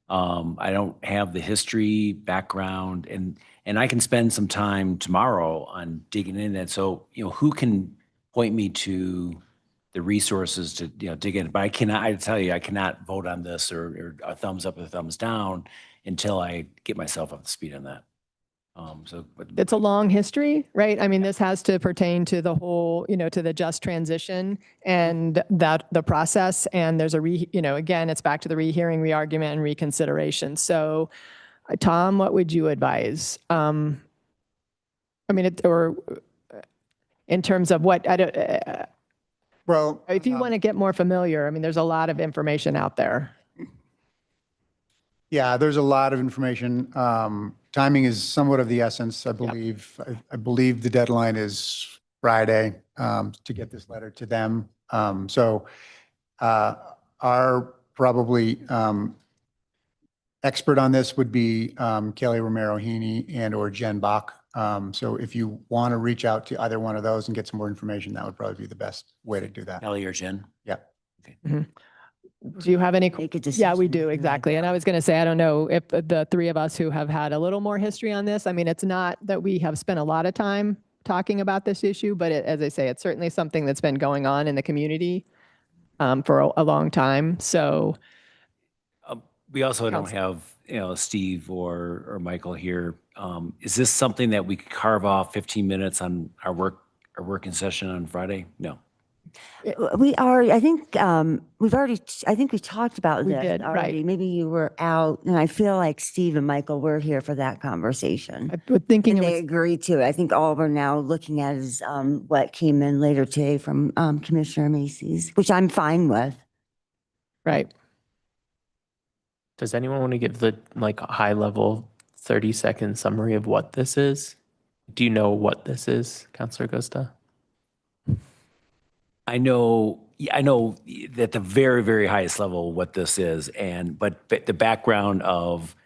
I don't have the history background and I can spend some time tomorrow on digging in it. So, who can point me to the resources to, dig in? But I tell you, I cannot vote on this or a thumbs up or thumbs down until I get myself up to speed on that. But It's a long history, right? I mean, this has to pertain to the whole, to the just transition and that the process. And there's again, it's back to the rehearing, re-argument, and reconsideration. So, Tom, what would you advise? Or in terms of what, Well, if you want to get more familiar, I mean, there's a lot of information out there. yeah, there's a lot of information. Timing is somewhat of the essence, I believe. I believe the deadline is Friday to get this letter to them. So our probably expert on this would be Kelly Romero-Heaney and/or Jen Bach. So if you want to reach out to either one of those and get some more information, that would probably be the best way to do that. Kelly or Jen? Yeah. Do you have any? Make a Yeah, we decision. do, exactly. And I was going to say, I don't know if the three of us who have had a little more history on this, I mean, it's not that we have spent a lot of time talking about this issue, but as I say, it's certainly something that's been going on in the community for a long time. So, We also don't Counsel. have, Steve or Michael here. Is this something that we could carve off 15 minutes on our working session on Friday? No. We are, I think, I think we talked about We this did, right. already. Maybe you were out, and I feel like Steve and Michael were here for that conversation. I was thinking And it they was, agreed to it. I think all we're now looking at is what came in later today from Commissioner Macy's, which I'm fine with. right. Does anyone want to give the high level 30-second summary of what this is? Do you know what this is, Councilor Costa? I know at the very, very highest level what this is, but the background of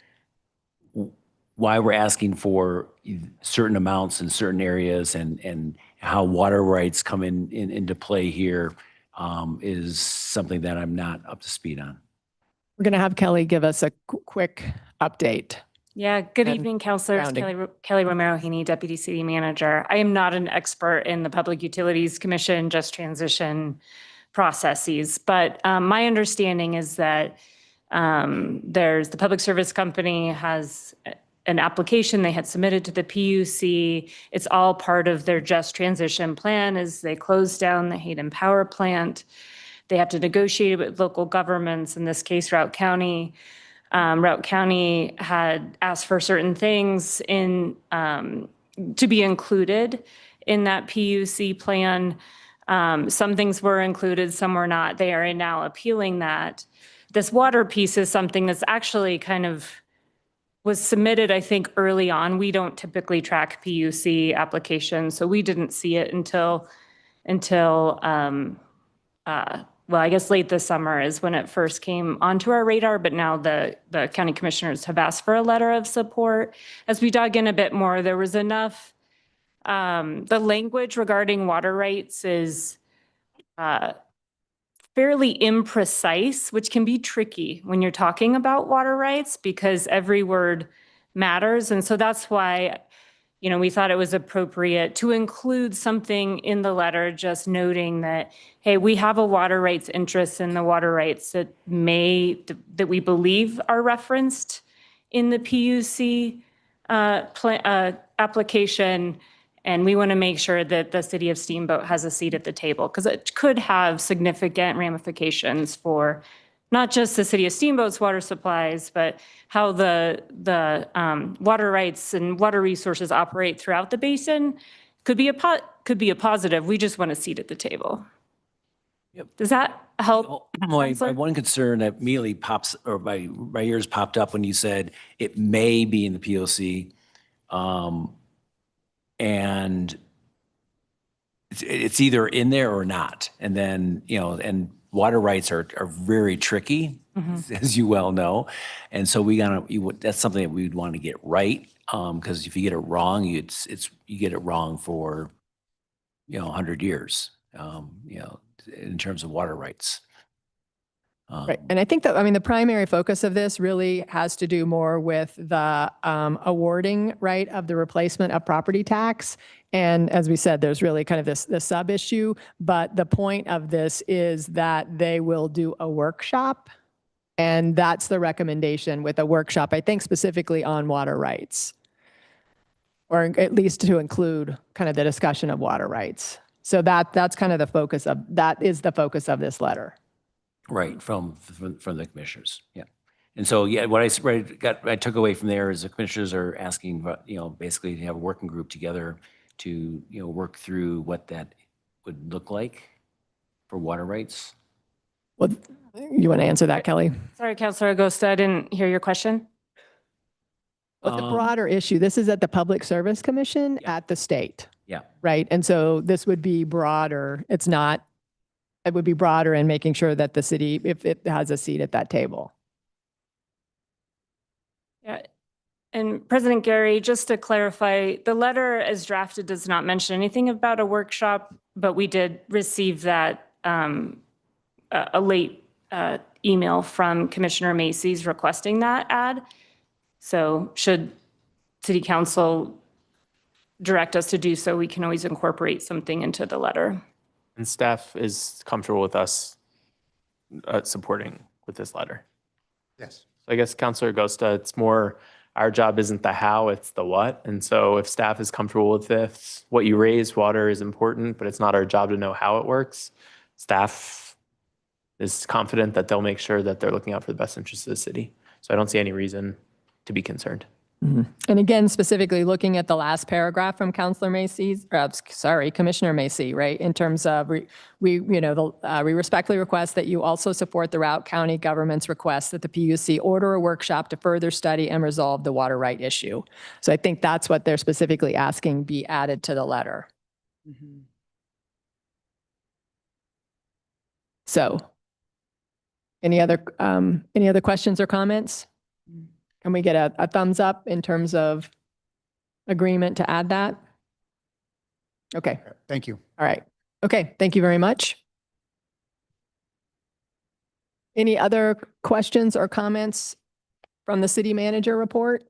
why we're asking for certain amounts in certain areas and how water rights come into play here is something that I'm not up to speed on. We're going to have Kelly give us a quick update. Yeah, good And evening, councilors. grounding. Kelly Romero-Heaney, Deputy City Manager. I am not an expert in the Public Utilities Commission just transition processes, but my understanding is that there's the Public Service Company has an application they had submitted to the PUC. It's all part of their just transition plan as they close down the Hayden Power Plant. They have to negotiate with local governments, in this case, Routt County. Routt County had asked for certain things to be included in that PUC plan. Some things were included, some were not. They are now appealing that. This water piece is something that's actually kind of was submitted, I think, early on. We don't typically track PUC applications, so we didn't see it until well, I guess late this summer is when it first came onto our radar, but now the county commissioners have asked for a letter of support. As we dug in a bit more, there was enough, the language regarding water rights is fairly imprecise, which can be tricky when you're talking about water rights because every word matters. And so that's why we thought it was appropriate to include something in the letter, just noting that, hey, we have a water rights interest in the water rights that we believe are referenced in the PUC application. And we want to make sure that the city of Steamboat has a seat at the table because it could have significant ramifications for not just the city of Steamboat's water supplies, but how the water rights and water resources operate throughout the basin could be a positive. We just want a seat at the table. Yep. Does that help? My Counselor? one concern that immediately pops, or my ears popped up when you said it may be in the POC. And it's either in there or not. And then, and water rights are very tricky, as you well know. And so that's something that we'd want to get right. Because if you get it wrong, you get it wrong for, 100 years, in terms of water rights. Right. And I think that, the primary focus of this really has to do more with the awarding, right, of the replacement of property tax. And as we said, there's really kind of this sub issue. But the point of this is that they will do a workshop. And that's the recommendation with a workshop, I think specifically on water rights. or at least to include kind of the discussion of water rights. So that's kind of the focus of, that is the focus of this letter. Right, from the commissioners, yeah. And so, yeah, what I took away from there is the commissioners are asking, basically to have a working group together to, work through what that would look like for water rights. Well, you want to answer that, Kelly? Sorry, Councilor Agosta, I didn't hear your question. Well, it's a broader issue. This is at the Public Service Commission at the state. Yeah. Right. And so this would be broader. It would be broader in making sure that the city, if it has a seat at that table. Yeah. And President Gary, just to clarify, the letter as drafted does not mention anything about a workshop, but we did receive that a late email from Commissioner Macy's requesting that add. So should City Council direct us to do so, we can always incorporate something into the letter. And staff is comfortable with us supporting with this letter. Yes. So I guess Councilor Agosta, it's more, our job isn't the how, it's the what. And so if staff is comfortable with this, what you raised, water is important, but it's not our job to know how it works. Staff is confident that they'll make sure that they're looking out for the best interests of the city. So I don't see any reason to be concerned. And again, specifically looking at the last paragraph from Councilor Macy's, Commissioner Macy, right? In terms of we respectfully request that you also support the Routt County government's request that the PUC order a workshop to further study and resolve the water right issue. So I think that's what they're specifically asking be added to the letter. So any other questions or comments? Can we get a thumbs up in terms of agreement to add that? Okay. Thank you. All right. Okay. Thank you very much. Any other questions or comments from the city manager report?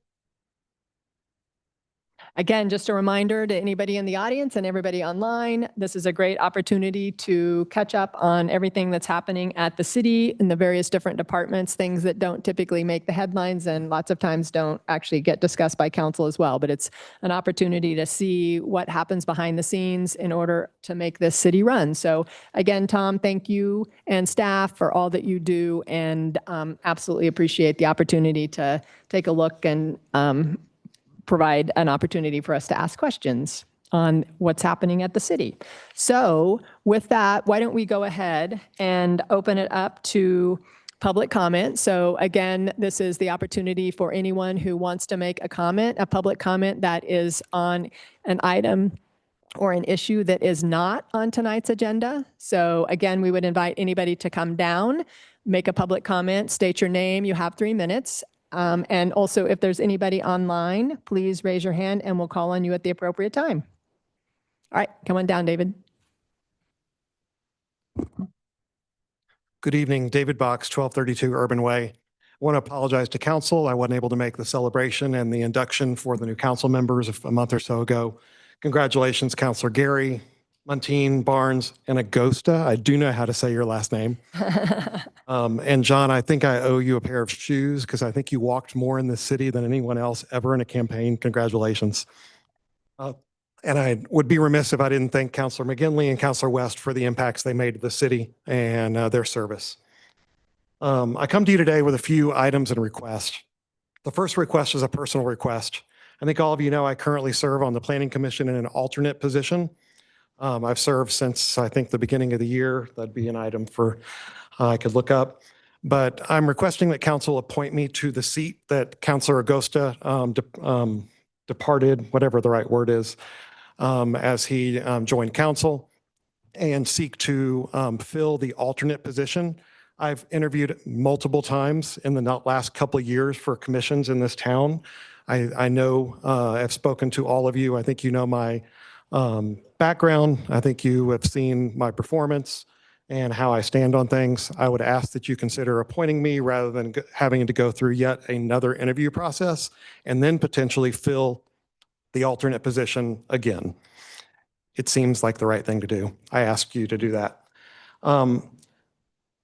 Again, just a reminder to anybody in the audience and everybody online, this is a great opportunity to catch up on everything that's happening at the city in the various different departments, things that don't typically make the headlines and lots of times don't actually get discussed by council as well. But it's an opportunity to see what happens behind the scenes in order to make this city run. So again, Tom, thank you and staff for all that you do, and absolutely appreciate the opportunity to take a look and provide an opportunity for us to ask questions on what's happening at the city. So with that, why don't we go ahead and open it up to public comment. So again, this is the opportunity for anyone who wants to make a comment, a public comment that is on an item or an issue that is not on tonight's agenda. So again, we would invite anybody to come down, make a public comment, state your name. You have 3 minutes. And also, if there's anybody online, please raise your hand and we'll call on you at the appropriate time. All right, come on down, David. Good evening, David Box, 1232 Urban Way. I want to apologize to council. I wasn't able to make the celebration and the induction for the new council members a month or so ago. Congratulations, Councilor Gary, Muntean, Barnes, and Agosta. I do know how to say your last name. And John, I think I owe you a pair of shoes because I think you walked more in this city than anyone else ever in a campaign. Congratulations. And I would be remiss if I didn't thank Councilor McGinley and Councilor West for the impacts they made to the city and their service. I come to you today with a few items and requests. The first request is a personal request. I think all of you know I currently serve on the Planning Commission in an alternate position. I've served since, I think, the beginning of the year. That'd be an item for I could look up. But I'm requesting that council appoint me to the seat that Councilor Agosta departed, whatever the right word is, as he joined council, and seek to fill the alternate position. I've interviewed multiple times in the last couple of years for commissions in this town. I know, I've spoken to all of you. I think you know my background. I think you have seen my performance and how I stand on things. I would ask that you consider appointing me rather than having to go through yet another interview process and then potentially fill the alternate position again. It seems like the right thing to do. I ask you to do that.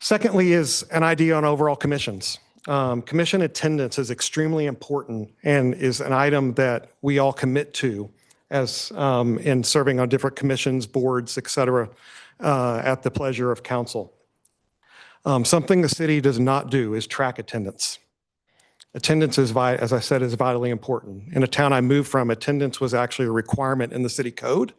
Secondly is an idea on overall commissions. Commission attendance is extremely important and is an item that we all commit to as in serving on different commissions, boards, et cetera, at the pleasure of council. Something the city does not do is track attendance. Attendance is, as I said, is vitally important. In a town I moved from, attendance was actually a requirement in the city code.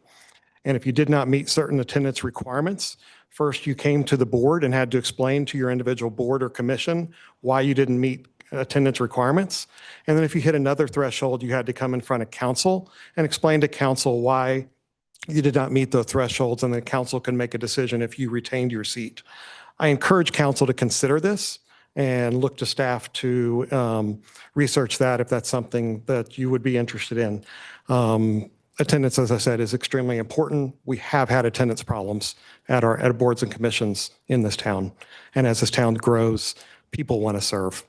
And if you did not meet certain attendance requirements, first you came to the board and had to explain to your individual board or commission why you didn't meet attendance requirements. And then if you hit another threshold, you had to come in front of council and explain to council why you did not meet those thresholds, and then council can make a decision if you retained your seat. I encourage council to consider this and look to staff to research that if that's something that you would be interested in. Attendance, as I said, is extremely important. We have had attendance problems at our boards and commissions in this town. And as this town grows, people want to serve.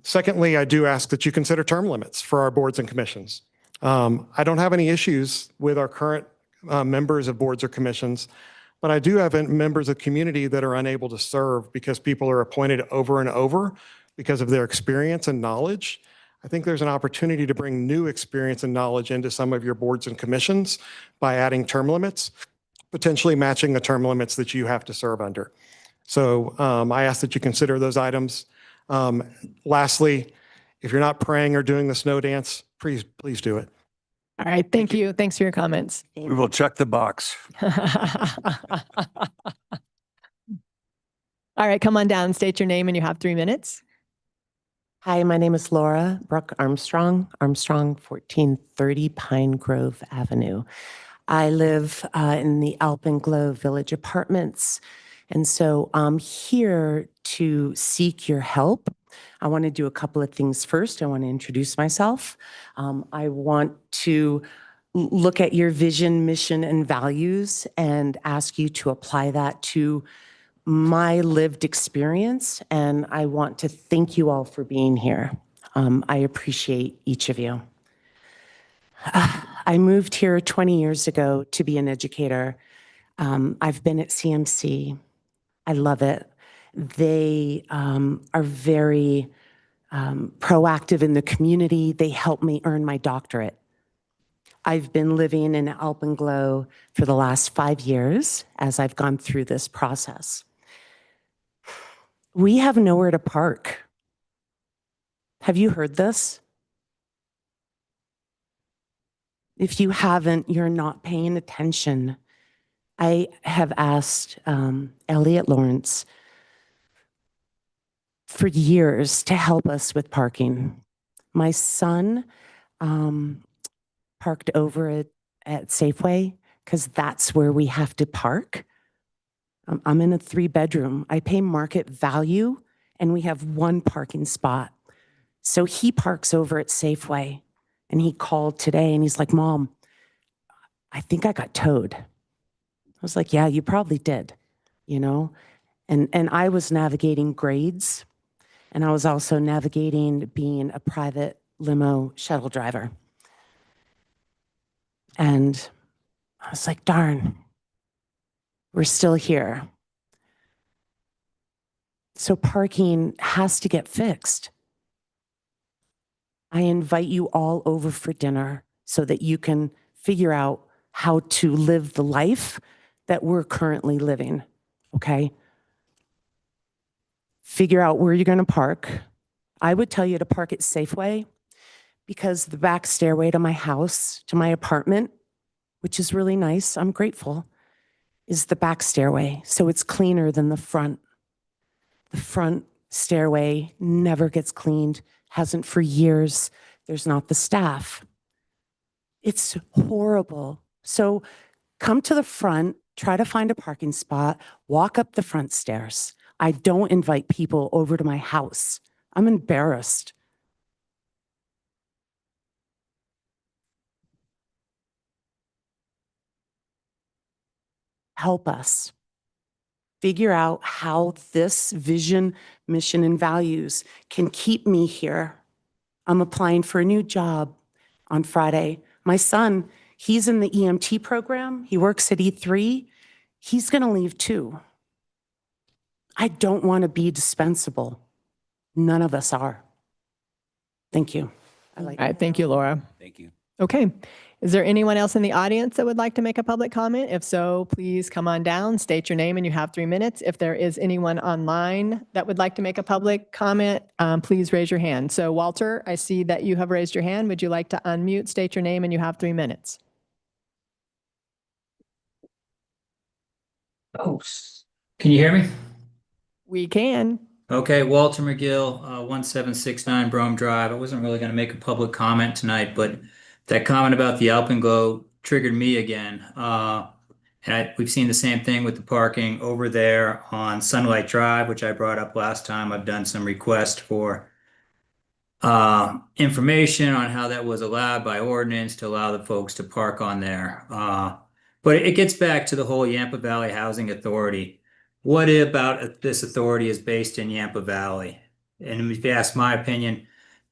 Secondly, I do ask that you consider term limits for our boards and commissions. I don't have any issues with our current members of boards or commissions, but I do have members of community that are unable to serve because people are appointed over and over because of their experience and knowledge. I think there's an opportunity to bring new experience and knowledge into some of your boards and commissions by adding term limits, potentially matching the term limits that you have to serve under. So I ask that you consider those items. Lastly, if you're not praying or doing the snow dance, please do it. All right. Thank you. Thanks for your comments. We will check the box. All right. Come on down. State your name and you have 3 minutes. Hi, my name is Laura Brooke Armstrong, 1430 Pine Grove Avenue. I live in the Alpenglow Village Apartments, and so I'm here to seek your help. I want to do a couple of things first. I want to introduce myself. I want to look at your vision, mission, and values and ask you to apply that to my lived experience, and I want to thank you all for being here. I appreciate each of you. I moved here 20 years ago to be an educator. I've been at CMC. I love it. They are very proactive in the community. They helped me earn my doctorate. I've been living in Alpenglow for the last 5 years as I've gone through this process. We have nowhere to park. Have you heard this? If you haven't, you're not paying attention. I have asked Elliott Lawrence for years to help us with parking. My son parked over at Safeway because that's where we have to park. I'm in a 3-bedroom. I pay market value and we have 1 parking spot. So he parks over at Safeway and he called today and he's like, Mom, I think I got towed. I was like, yeah, you probably did, you know? And I was navigating grades and I was also navigating being a private limo shuttle driver. And I was like, darn. We're still here. So parking has to get fixed. I invite you all over for dinner so that you can figure out how to live the life that we're currently living, okay? Figure out where you're going to park. I would tell you to park at Safeway because the back stairway to my house, to my apartment, which is really nice, I'm grateful, is the back stairway, so it's cleaner than the front. The front stairway never gets cleaned, hasn't for years. There's not the staff. It's horrible. So come to the front, try to find a parking spot, walk up the front stairs. I don't invite people over to my house. I'm embarrassed. Help us figure out how this vision, mission, and values can keep me here. I'm applying for a new job on Friday. My son, he's in the EMT program. He works at E3. He's going to leave too. I don't want to be dispensable. None of us are. Thank you. I like All right, thank you, Laura. Thank you. Okay. Is there anyone else in the audience that would like to make a public comment? If so, please come on down, state your name, and you have 3 minutes. If there is anyone online that would like to make a public comment, please raise your hand. So Walter, I see that you have raised your hand. Would you like to unmute, state your name, and you have 3 minutes? Oh, can you hear me? We can. Okay, Walter McGill, 1769 Brome Drive. I wasn't really going to make a public comment tonight, but that comment about the Alpenglow triggered me again. We've seen the same thing with the parking over there on Sunlight Drive, which I brought up last time. I've done some requests for information on how that was allowed by ordinance to allow the folks to park on there. But it gets back to the whole Yampa Valley Housing Authority. What about this authority is based in Yampa Valley? And if you ask my opinion,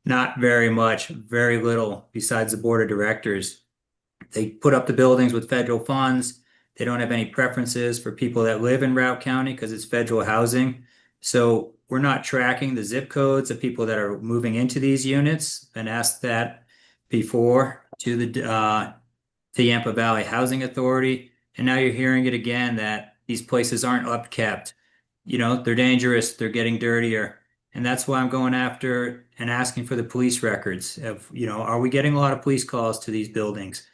not very much, very little besides the board of directors. They put up the buildings with federal funds. They don't have any preferences for people that live in Routt County because it's federal housing. So we're not tracking the zip codes of people that are moving into these units. Been asked that before to the Yampa Valley Housing Authority. And now you're hearing it again that these places aren't upkept. You know, they're dangerous, they're getting dirtier. And that's why I'm going after and asking for the police records of, you know, are we getting a lot of police calls to these buildings?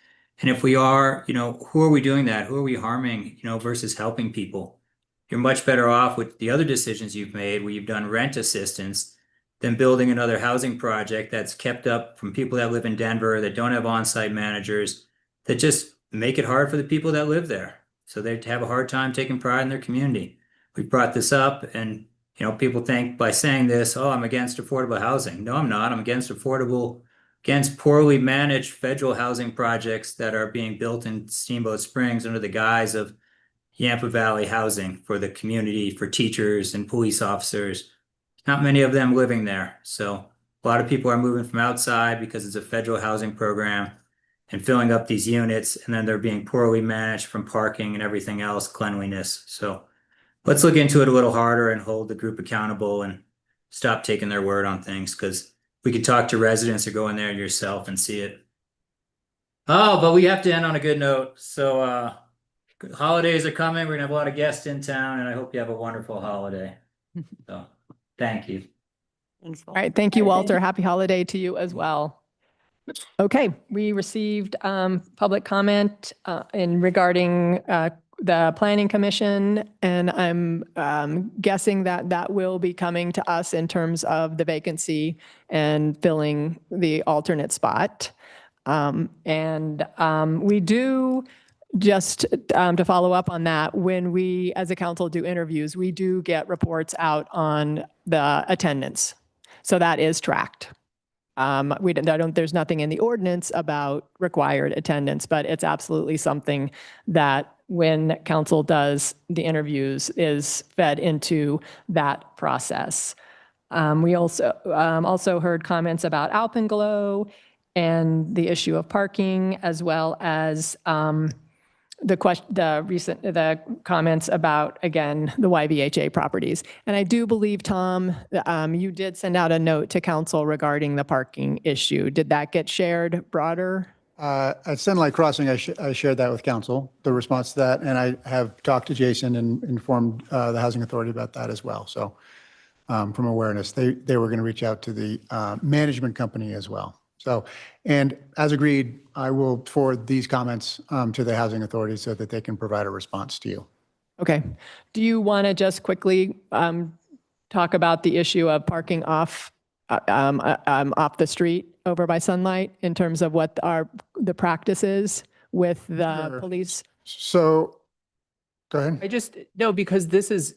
And if we are, you know, who are we doing that? Who are we harming, you know, versus helping people? You're much better off with the other decisions you've made where you've done rent assistance than building another housing project that's kept up from people that live in Denver, that don't have on-site managers, that just make it hard for the people that live there. So they have a hard time taking pride in their community. We brought this up and, you know, people think by saying this, oh, I'm against affordable housing. No, I'm not. I'm against poorly managed federal housing projects that are being built in Steamboat Springs under the guise of Yampa Valley housing for the community, for teachers and police officers. Not many of them living there. So a lot of people are moving from outside because it's a federal housing program and filling up these units, and then they're being poorly managed from parking and everything else, cleanliness. So let's look into it a little harder and hold the group accountable and stop taking their word on things, because we could talk to residents or go in there yourself and see it. Oh, but we have to end on a good note. So holidays are coming. We're gonna have a lot of guests in town, and I hope you have a wonderful holiday. So thank you. Thanks, All right. Thank you, Walter. Happy holiday to you as well. Okay. We received public comment regarding the Planning Commission, and I'm guessing that that will be coming to us in terms of the vacancy and filling the alternate spot. We do, just to follow up on that, when we as a council do interviews, we do get reports out on the attendance. So that is tracked. There's nothing in the ordinance about required attendance, but it's absolutely something that when council does the interviews is fed into that process. We also heard comments about Alpenglow and the issue of parking, as well as the comments about, again, the YVHA properties. And I do believe, Tom, you did send out a note to council regarding the parking issue. Did that get shared broader? At Sunlight Crossing, I shared that with council, the response to that, and I have talked to Jason and informed the Housing Authority about that as well. So from awareness, they were going to reach out to the management company as well. So, and as agreed, I will forward these comments to the Housing Authority so that they can provide a response to you. Okay. Do you want to just quickly talk about the issue of parking off the street over by Sunlight in terms of what the practice is with the Sure. police? So, go ahead. No, because this is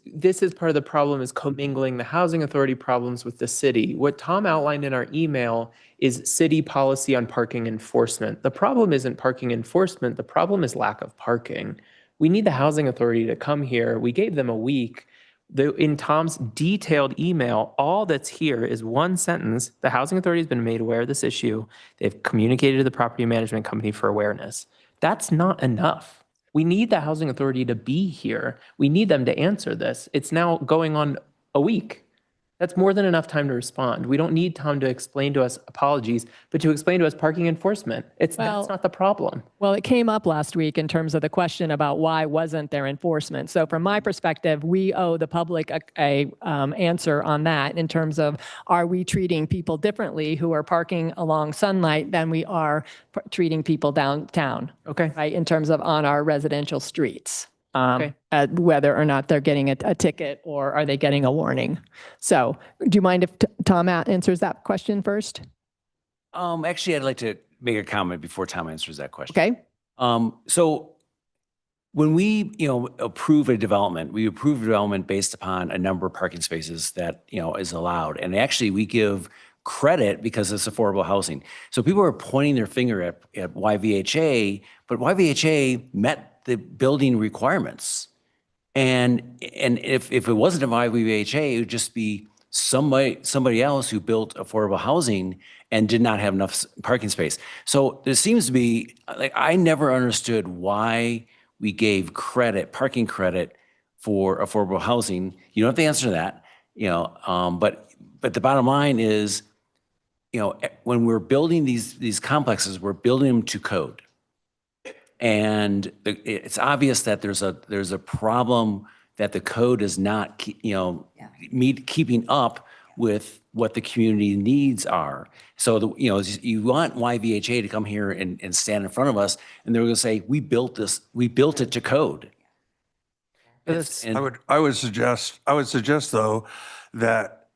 part of the problem, is commingling the housing authority problems with the city. What Tom outlined in our email is city policy on parking enforcement. The problem isn't parking enforcement. The problem is lack of parking. We need the housing authority to come here. We gave them a week. In Tom's detailed email, all that's here is one sentence. The housing authority has been made aware of this issue. They've communicated to the property management company for awareness. That's not enough. We need the housing authority to be here. We need them to answer this. It's now going on a week. That's more than enough time to respond. We don't need Tom to explain to us apologies, but to explain to us parking enforcement. That's not the problem. Well, it came up last week in terms of the question about why wasn't there enforcement. So from my perspective, we owe the public a answer on that in terms of, are we treating people differently who are parking along Sunlight than we are treating people downtown? Okay. Right, in terms of on our residential streets. Okay. Whether or not they're getting a ticket or are they getting a warning. So do you mind if Tom answers that question first? Actually, I'd like to make a comment before Tom answers that question. Okay. So when we, approve a development, we approve development based upon a number of parking spaces that, is allowed. And actually we give credit because it's affordable housing. So people are pointing their finger at YVHA, but YVHA met the building requirements. And if it wasn't a YVHA, it would just be somebody else who built affordable housing and did not have enough parking space. So there seems to be, I never understood why we gave parking credit for affordable housing. You don't have to answer that, but the bottom line is, when we're building these complexes, we're building them to code. And it's obvious that there's a problem that the code is not, keeping up with what the community needs are. So, you want YVHA to come here and stand in front of us, and they're going to say, we built it to code. I would suggest though, that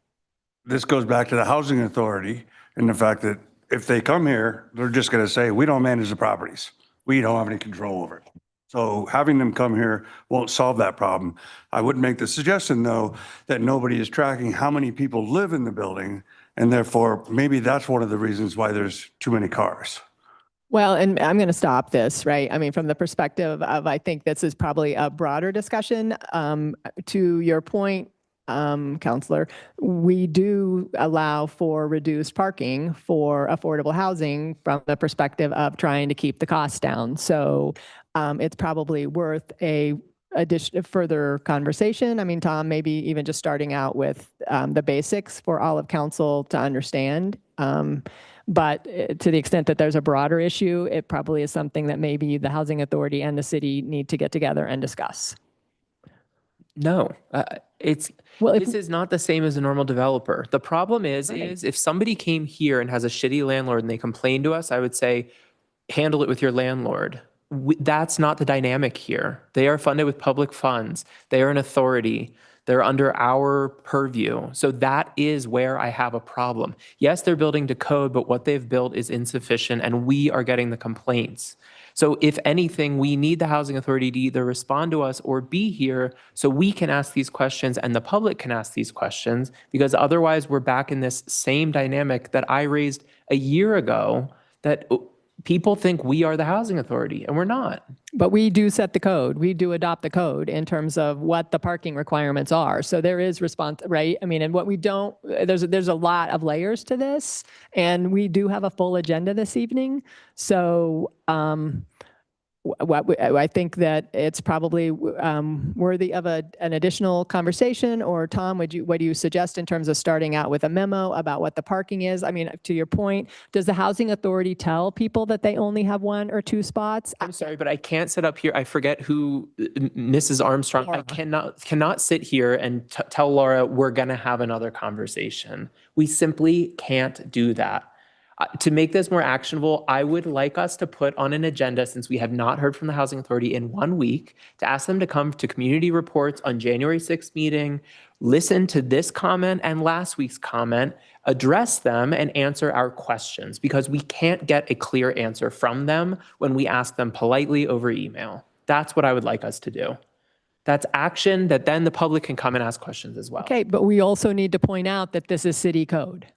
this goes back to the housing authority and the fact that if they come here, they're just going to say, we don't manage the properties. We don't have any control over it. So having them come here won't solve that problem. I would make the suggestion though, that nobody is tracking how many people live in the building. And therefore maybe that's one of the reasons why there's too many cars. Well, and I'm going to stop this, right? I mean, from the perspective of, I think this is probably a broader discussion. To your point, Counselor, we do allow for reduced parking for affordable housing from the perspective of trying to keep the costs down. So it's probably worth a further conversation. I mean, Tom, maybe even just starting out with the basics for all of council to understand. But to the extent that there's a broader issue, it probably is something that maybe the housing authority and the city need to get together and discuss. No, this is not the same as a normal developer. The problem is if somebody came here and has a shitty landlord and they complain to us, I would say, handle it with your landlord. That's not the dynamic here. They are funded with public funds. They are an authority. They're under our purview. So that is where I have a problem. Yes, they're building to code, but what they've built is insufficient and we are getting the complaints. So if anything, we need the housing authority to either respond to us or be here so we can ask these questions and the public can ask these questions, because otherwise we're back in this same dynamic that I raised a year ago, that people think we are the housing authority and we're not. But we do set the code. We do adopt the code in terms of what the parking requirements are. So there is response, right? I mean, and what we don't, there's a lot of layers to this, and we do have a full agenda this evening. So I think that it's probably worthy of an additional conversation. Or Tom, what do you suggest in terms of starting out with a memo about what the parking is? I mean, to your point, does the housing authority tell people that they only have 1 or 2 spots? I'm sorry, but I can't sit up here. I forget who, Mrs. Armstrong. I cannot sit here and tell Laura we're going to have another conversation. We simply can't do that. To make this more actionable, I would like us to put on an agenda, since we have not heard from the Housing Authority in 1 week, to ask them to come to community reports on January 6th meeting, listen to this comment and last week's comment, address them and answer our questions, because we can't get a clear answer from them when we ask them politely over email. That's what I would like us to do. That's action that then the public can come and ask questions as well. Okay, but we also need to point out that this is city code.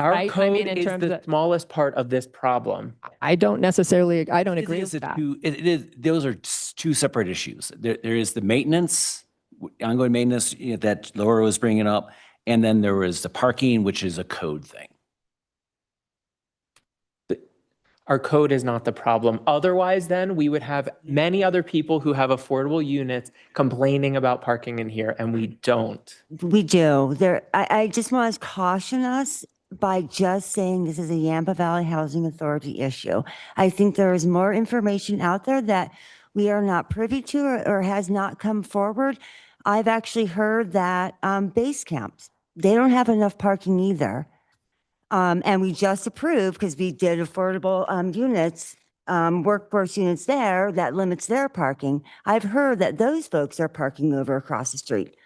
Our right? code I mean, in is terms the of, smallest part of this problem. I don't agree with that. Those are 2 separate issues. There is the maintenance, ongoing maintenance that Laura was bringing up, and then there was the parking, which is a code thing. Our code is not the problem. Otherwise, then we would have many other people who have affordable units complaining about parking in here, and we don't. We do. I just want to caution us by just saying this is a Yampa Valley Housing Authority issue. I think there is more information out there that we are not privy to or has not come forward. I've actually heard that base camps, they don't have enough parking either. And we just approved, because we did affordable units, workforce units there that limits their parking. I've heard that those folks are parking over across the street.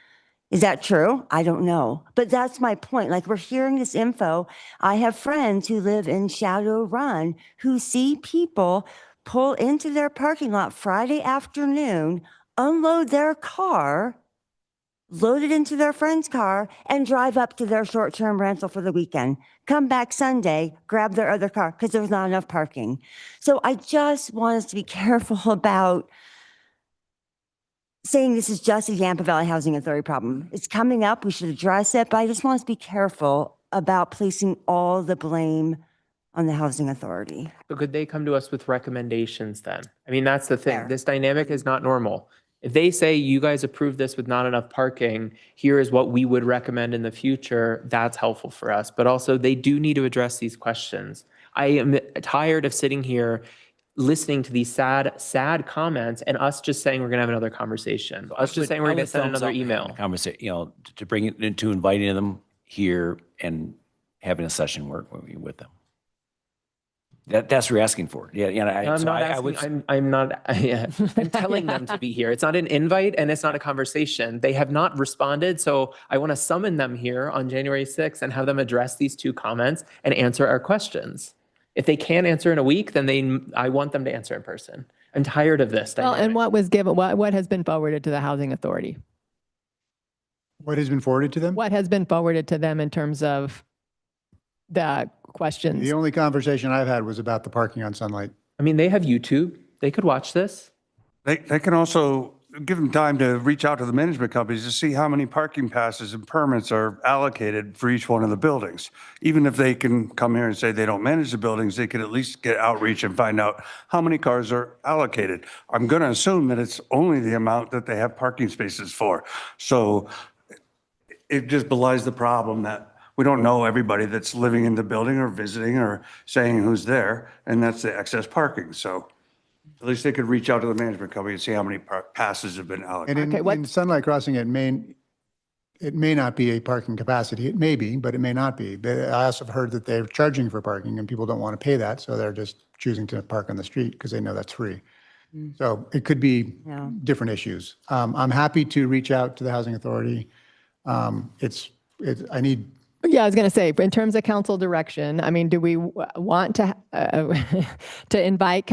Is that true? I don't know. But that's my point. Like, we're hearing this info. I have friends who live in Shadow Run who see people pull into their parking lot Friday afternoon, unload their car, load it into their friend's car, and drive up to their short-term rental for the weekend. Come back Sunday, grab their other car because there's not enough parking. So I just want us to be careful about saying this is just a Yampa Valley Housing Authority problem. It's coming up. We should address it, but I just want us to be careful about placing all the blame on the Housing Authority. But could they come to us with recommendations then? I mean, that's the thing. Fair. This dynamic is not normal. If they say you guys approved this with not enough parking, here is what we would recommend in the future, that's helpful for us. But also they do need to address these questions. I am tired of sitting here listening to these sad comments and us just saying we're going to have another conversation. Us just saying we're going to send another email. Conversation, to bring it into inviting them here and having a session work with them. That's what you're asking for. Yeah. I'm not asking, I'm telling them to be here. It's not an invite and it's not a conversation. They have not responded. So I want to summon them here on January 6th and have them address these two comments and answer our questions. If they can't answer in a week, then I want them to answer in person. I'm tired of this. Well, and dynamic. what has been forwarded to the Housing Authority? What has been forwarded to them? What has been forwarded to them in terms of the questions? The only conversation I've had was about the parking on Sunlight. I mean, they have YouTube. They could watch this. They can also give them time to reach out to the management companies to see how many parking passes and permits are allocated for each one of the buildings. Even if they can come here and say they don't manage the buildings, they could at least get outreach and find out how many cars are allocated. I'm going to assume that it's only the amount that they have parking spaces for. So it just belies the problem that we don't know everybody that's living in the building or visiting or saying who's there, and that's the excess parking. So at least they could reach out to the management company and see how many passes have been allocated. And in Sunlight Crossing, it may not be a parking capacity. It may be, but it may not be. But I also have heard that they're charging for parking and people don't want to pay that. So they're just choosing to park on the street because they know that's free. So it could be different issues. I'm happy to reach out to the Housing Authority. I need. Yeah, I was going to say, in terms of council direction, I mean, do we want to invite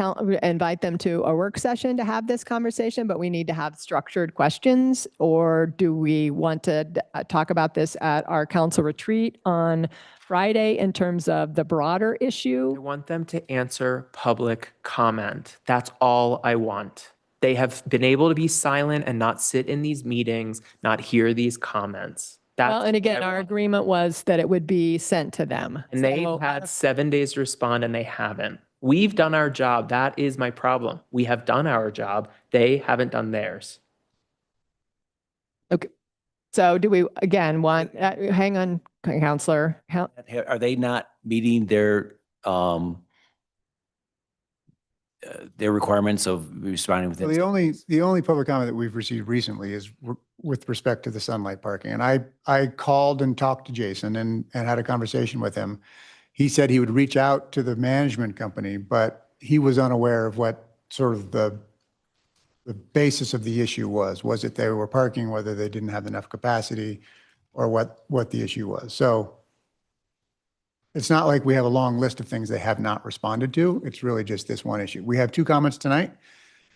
them to a work session to have this conversation, but we need to have structured questions? Or do we want to talk about this at our council retreat on Friday in terms of the broader issue? I want them to answer public comment. That's all I want. They have been able to be silent and not sit in these meetings, not hear these comments. Well, and again, our agreement was that it would be sent to them. And they've had 7 days to respond and they haven't. We've done our job. That is my problem. We have done our job. They haven't done theirs. Okay. So do we, again, want, hang on, Counselor. Are they not meeting their requirements of responding within? Well, the only public comment that we've received recently is with respect to the Sunlight parking. And I called and talked to Jason and had a conversation with him. He said he would reach out to the management company, but he was unaware of what sort of the basis of the issue was. Was it they were parking, whether they didn't have enough capacity, or what the issue was. So it's not like we have a long list of things they have not responded to. It's really just this one issue. We have 2 comments tonight.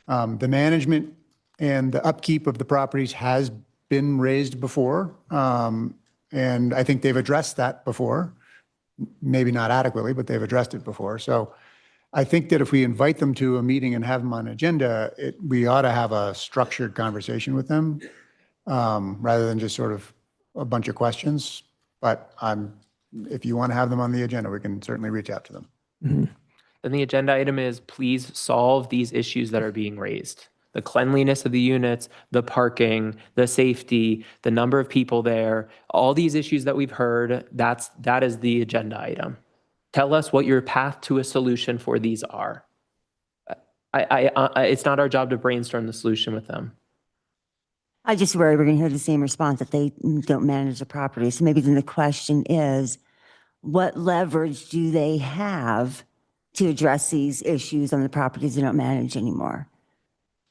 The management and the upkeep of the properties has been raised before. And I think they've addressed that before. Maybe not adequately, but they've addressed it before. So I think that if we invite them to a meeting and have them on agenda, we ought to have a structured conversation with them rather than just sort of a bunch of questions. But if you want to have them on the agenda, we can certainly reach out to them. then the agenda item is please solve these issues that are being raised. The cleanliness of the units, the parking, the safety, the number of people there, all these issues that we've heard, that is the agenda item. Tell us what your path to a solution for these are. It's not our job to brainstorm the solution with them. I just worry we're going to hear the same response that they don't manage the property. So maybe then the question is, what leverage do they have to address these issues on the properties they don't manage anymore?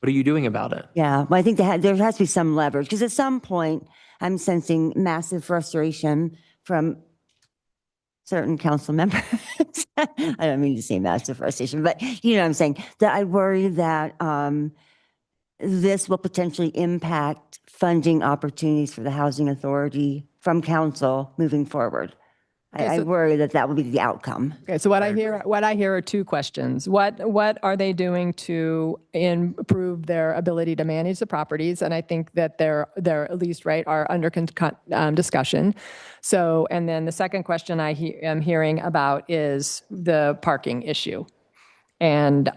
What are you doing about it? Yeah, well, I think there has to be some leverage because at some point I'm sensing massive frustration from certain council members. I don't mean to say massive frustration, but you know what I'm saying, that I worry that this will potentially impact funding opportunities for the housing authority from council moving forward. I worry that will be the outcome. Okay, so what I hear are two questions. What are they doing to improve their ability to manage the properties? And I think that they're at least are under discussion. So, and then the second question I am hearing about is the parking issue, and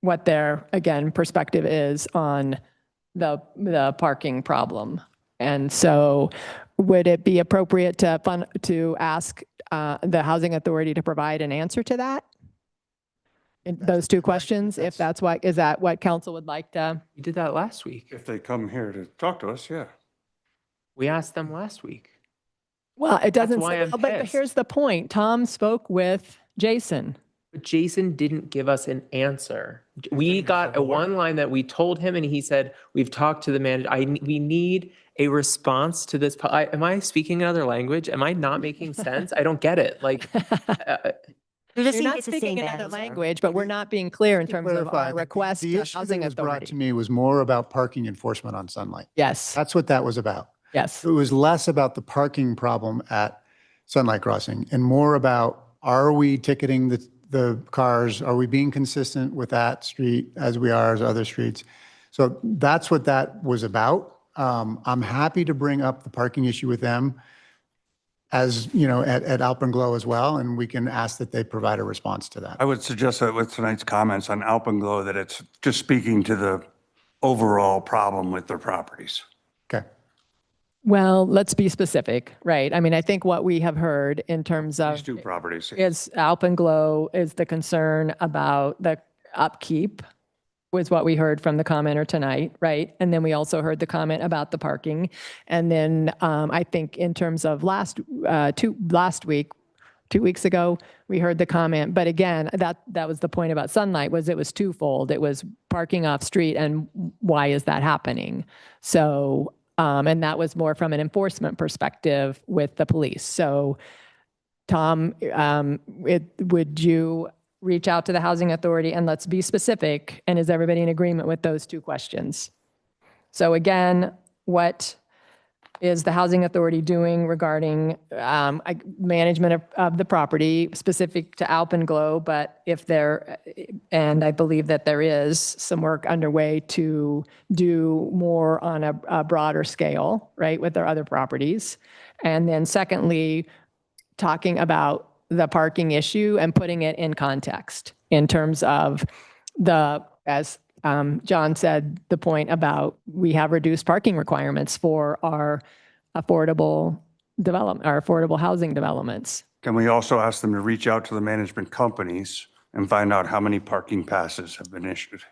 what their perspective is on the parking problem. And so, would it be appropriate to ask the housing authority to provide an answer to that? In those two questions, if is that what council would like to? We did that last week. If they come here to talk to us, yeah. We asked them last week. Well, it doesn't why say, I'm but pissed. here's the point. Tom spoke with Jason. But Jason didn't give us an answer. We got a one line that we told him, and he said, we've talked to the manager. We need a response to this. Am I speaking another language? Am I not making sense? I don't get it. Like, You're not speaking another language, but we're not being clear in terms of our request The to issue housing that was brought authority. to me was more about parking enforcement on Sunlight. Yes, That's what that was about. yes. It was less about the parking problem at Sunlight Crossing and more about, are we ticketing the cars? Are we being consistent with that street as we are as other streets? So that's what that was about. I'm happy to bring up the parking issue with them as, you know, at Alpenglow as well, and we can ask that they provide a response to that. I would suggest that with tonight's comments on Alpenglow, that it's just speaking to the overall problem with their properties. Okay. Well, let's be specific, right? I mean, I think what we have heard in terms of These two properties. is Alpenglow is the concern about the upkeep, was what we heard from the commenter tonight, right? And then we also heard the comment about the parking. And then I think in terms of last week, 2 weeks ago, we heard the comment. But again, that was the point about Sunlight, was it was twofold. It was parking off street and why is that happening? So, and that was more from an enforcement perspective with the police. So Tom, would you reach out to the housing authority and let's be specific? And is everybody in agreement with those two questions? So again, what is the housing authority doing regarding management of the property specific to Alpenglow? But if there, and I believe that there is some work underway to do more on a broader scale, right, with their other properties. And then secondly, talking about the parking issue and putting it in context in terms of as John said, the point about we have reduced parking requirements for our affordable housing developments. Can we also ask them to reach out to the management companies and find out how many parking passes have been issued?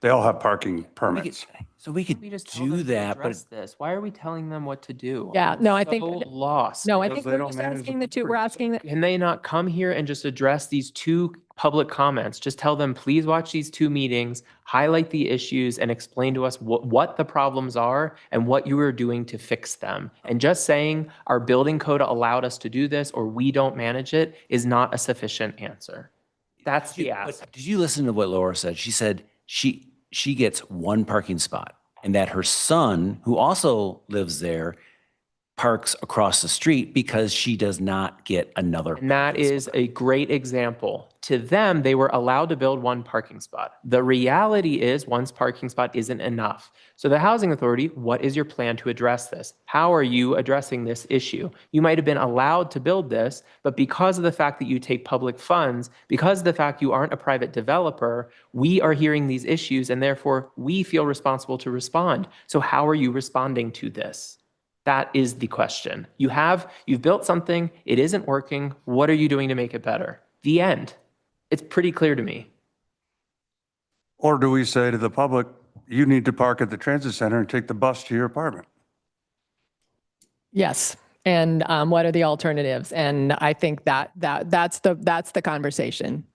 They all have parking permits. So we could We just tell do them to that, but address this. Why are we telling them what to do? Yeah, no, I think- So lost. No, I Because think they we're don't just manage asking the the two, we're asking that. Can they not come here and just address these two public comments? Just tell them, please watch these two meetings, highlight the issues, and explain to us what the problems are and what you are doing to fix them. And just saying our building code allowed us to do this or we don't manage it is not a sufficient answer. That's the ask. But did you listen to what Laura said? She said she gets one parking spot and that her son, who also lives there, parks across the street because she does not get another. And that is a great example. to them, they were allowed to build one parking spot. The reality is one parking spot isn't enough. So the housing authority, what is your plan to address this? How are you addressing this issue? You might have been allowed to build this, but because of the fact that you take public funds, because of the fact you aren't a private developer, we are hearing these issues and therefore we feel responsible to respond. So how are you responding to this? That is the question. You've built something, it isn't working. What are you doing to make it better? The end. It's pretty clear to me. Or do we say to the public, you need to park at the transit center and take the bus to your apartment? Yes. And what are the alternatives? And I think that's the conversation.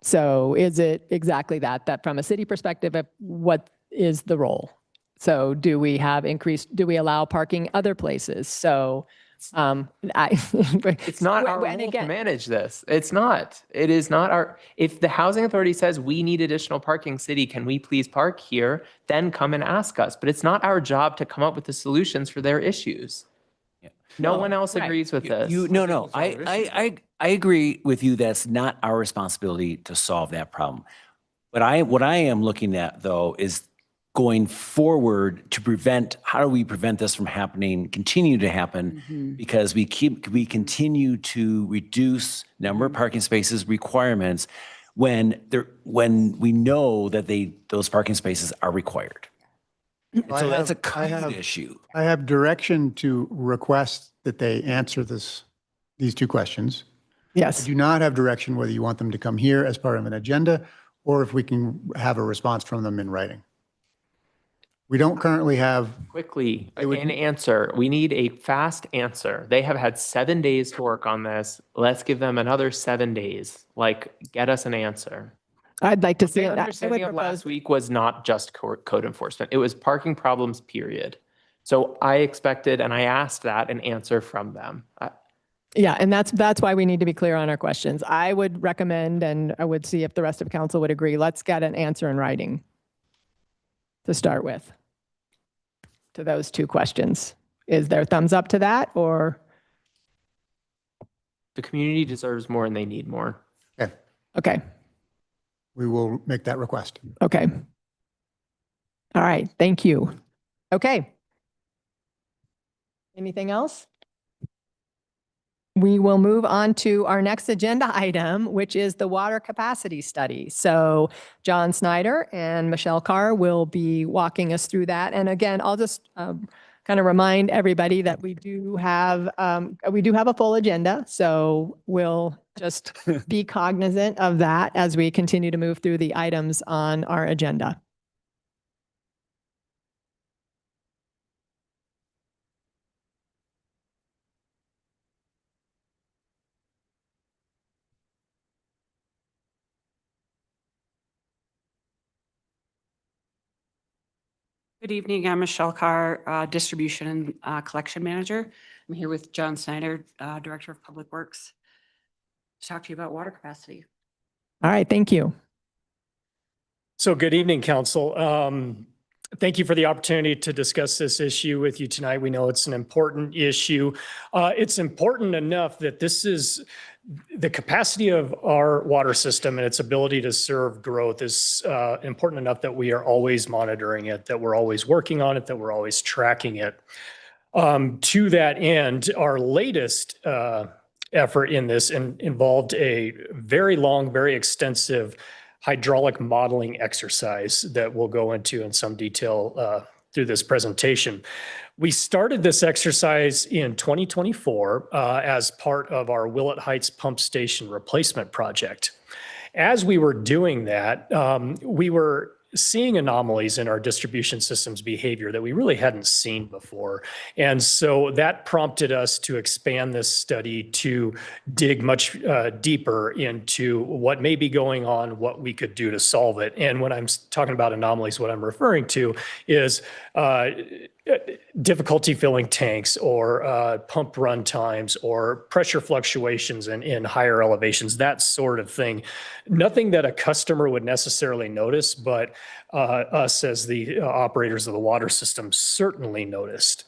So is it exactly that from a city perspective, what is the role? So do we allow parking other places? So It's not our role to manage this. It is not our, if the housing authority says we need additional parking, city, can we please park here? Then come and ask us. But it's not our job to come up with the solutions for their issues. No one else agrees with this. No. I agree with you. That's not our responsibility to solve that problem. But what I am looking at though is going forward to how do we prevent this from continue to happen? Because we continue to reduce number of parking spaces requirements when we know that those parking spaces are required. So that's a code issue. I have direction to request that they answer these two questions. Yes. I do not have direction whether you want them to come here as part of an agenda or if we can have a response from them in writing. We don't currently have. Quickly, an answer. We need a fast answer. They have had 7 days to work on this. Let's give them another 7 days. Get us an answer. I'd like to see The it. understanding of last week was not just code enforcement. It was parking problems, period. So I expected, and I asked an answer from them. Yeah, and that's why we need to be clear on our questions. I would recommend, and I would see if the rest of council would agree, let's get an answer in writing to start with, to those two questions. Is there thumbs up to that, or? The community deserves more and they need more. Okay. We will make that request. Okay. All right, thank you. Okay. Anything else? We will move on to our next agenda item, which is the water capacity study. So John Snyder and Michelle Carr will be walking us through that. And again, I'll just kind of remind everybody that we do have a full agenda. So we'll just be cognizant of that as we continue to move through the items on our agenda. Good evening. I'm Michelle Carr, Distribution and Collection Manager. I'm here with John Snyder, Director of Public Works, to talk to you about water capacity. All right, thank you. So good evening, Council. Thank you for the opportunity to discuss this issue with you tonight. We know it's an important issue. It's important enough that this is the capacity of our water system and its ability to serve growth is important enough that we are always monitoring it, that we're always working on it, that we're always tracking it. To that end, our latest effort in this involved a very long, very extensive hydraulic modeling exercise that we'll go into in some detail through this presentation. We started this exercise in 2024 as part of our Willett Heights Pump Station Replacement Project. As we were doing that, we were seeing anomalies in our distribution system's behavior that we really hadn't seen before. And so that prompted us to expand this study to dig much deeper into what may be going on, what we could do to solve it. And when I'm talking about anomalies, what I'm referring to is difficulty filling tanks or pump run times or pressure fluctuations in higher elevations, that sort of thing. Nothing that a customer would necessarily notice, but us as the operators of the water system certainly noticed.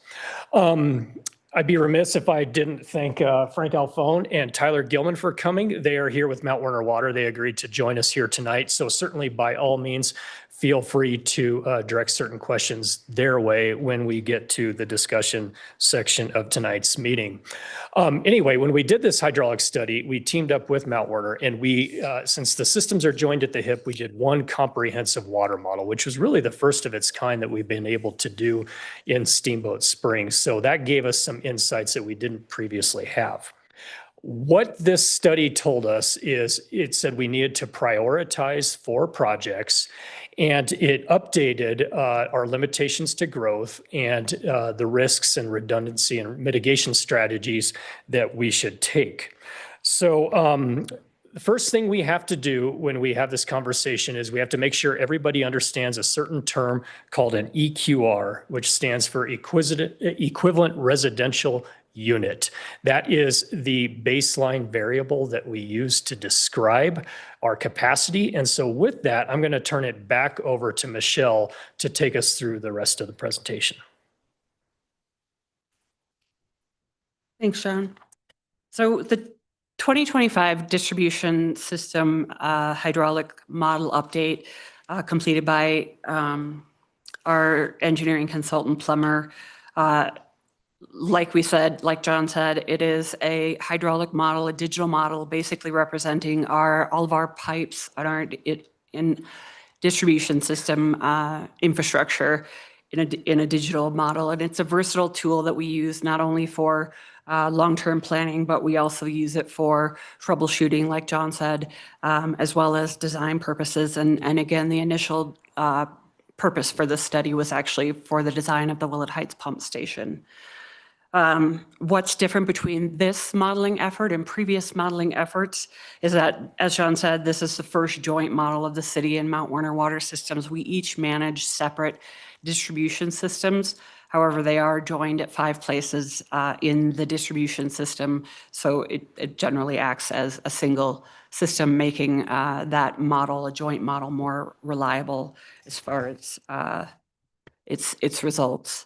I'd be remiss if I didn't thank Frank Alfone and Tyler Gilman for coming. They are here with Mount Werner Water. They agreed to join us here tonight. So certainly by all means, feel free to direct certain questions their way when we get to the discussion section of tonight's meeting. Anyway, when we did this hydraulic study, we teamed up with Mount Werner, and we, since the systems are joined at the hip, we did one comprehensive water model, which was really the first of its kind that we've been able to do in Steamboat Springs. So that gave us some insights that we didn't previously have. What this study told us is it said we needed to prioritize 4 projects, and it updated our limitations to growth and the risks and redundancy and mitigation strategies that we should take. So the first thing we have to do when we have this conversation is we have to make sure everybody understands a certain term called an EQR, which stands for equivalent residential unit. That is the baseline variable that we use to describe our capacity. And so with that, I'm going to turn it back over to Michelle to take us through the rest of the presentation. Thanks, John. So the 2025 distribution system hydraulic model update completed by our engineering consultant Plummer. Like we said, like John said, it is a hydraulic model, a digital model, basically representing all of our pipes and our in distribution system infrastructure in a digital model. And it's a versatile tool that we use not only for long-term planning, but we also use it for troubleshooting, like John said, as well as design purposes. And again, the initial purpose for this study was actually for the design of the Willett Heights pump station. What's different between this modeling effort and previous modeling efforts is that, as John said, this is the first joint model of the city and Mount Werner Water Systems. We each manage separate distribution systems. However, they are joined at 5 places in the distribution system. So it generally acts as a single system, making that model, a joint model, more reliable as far as its results.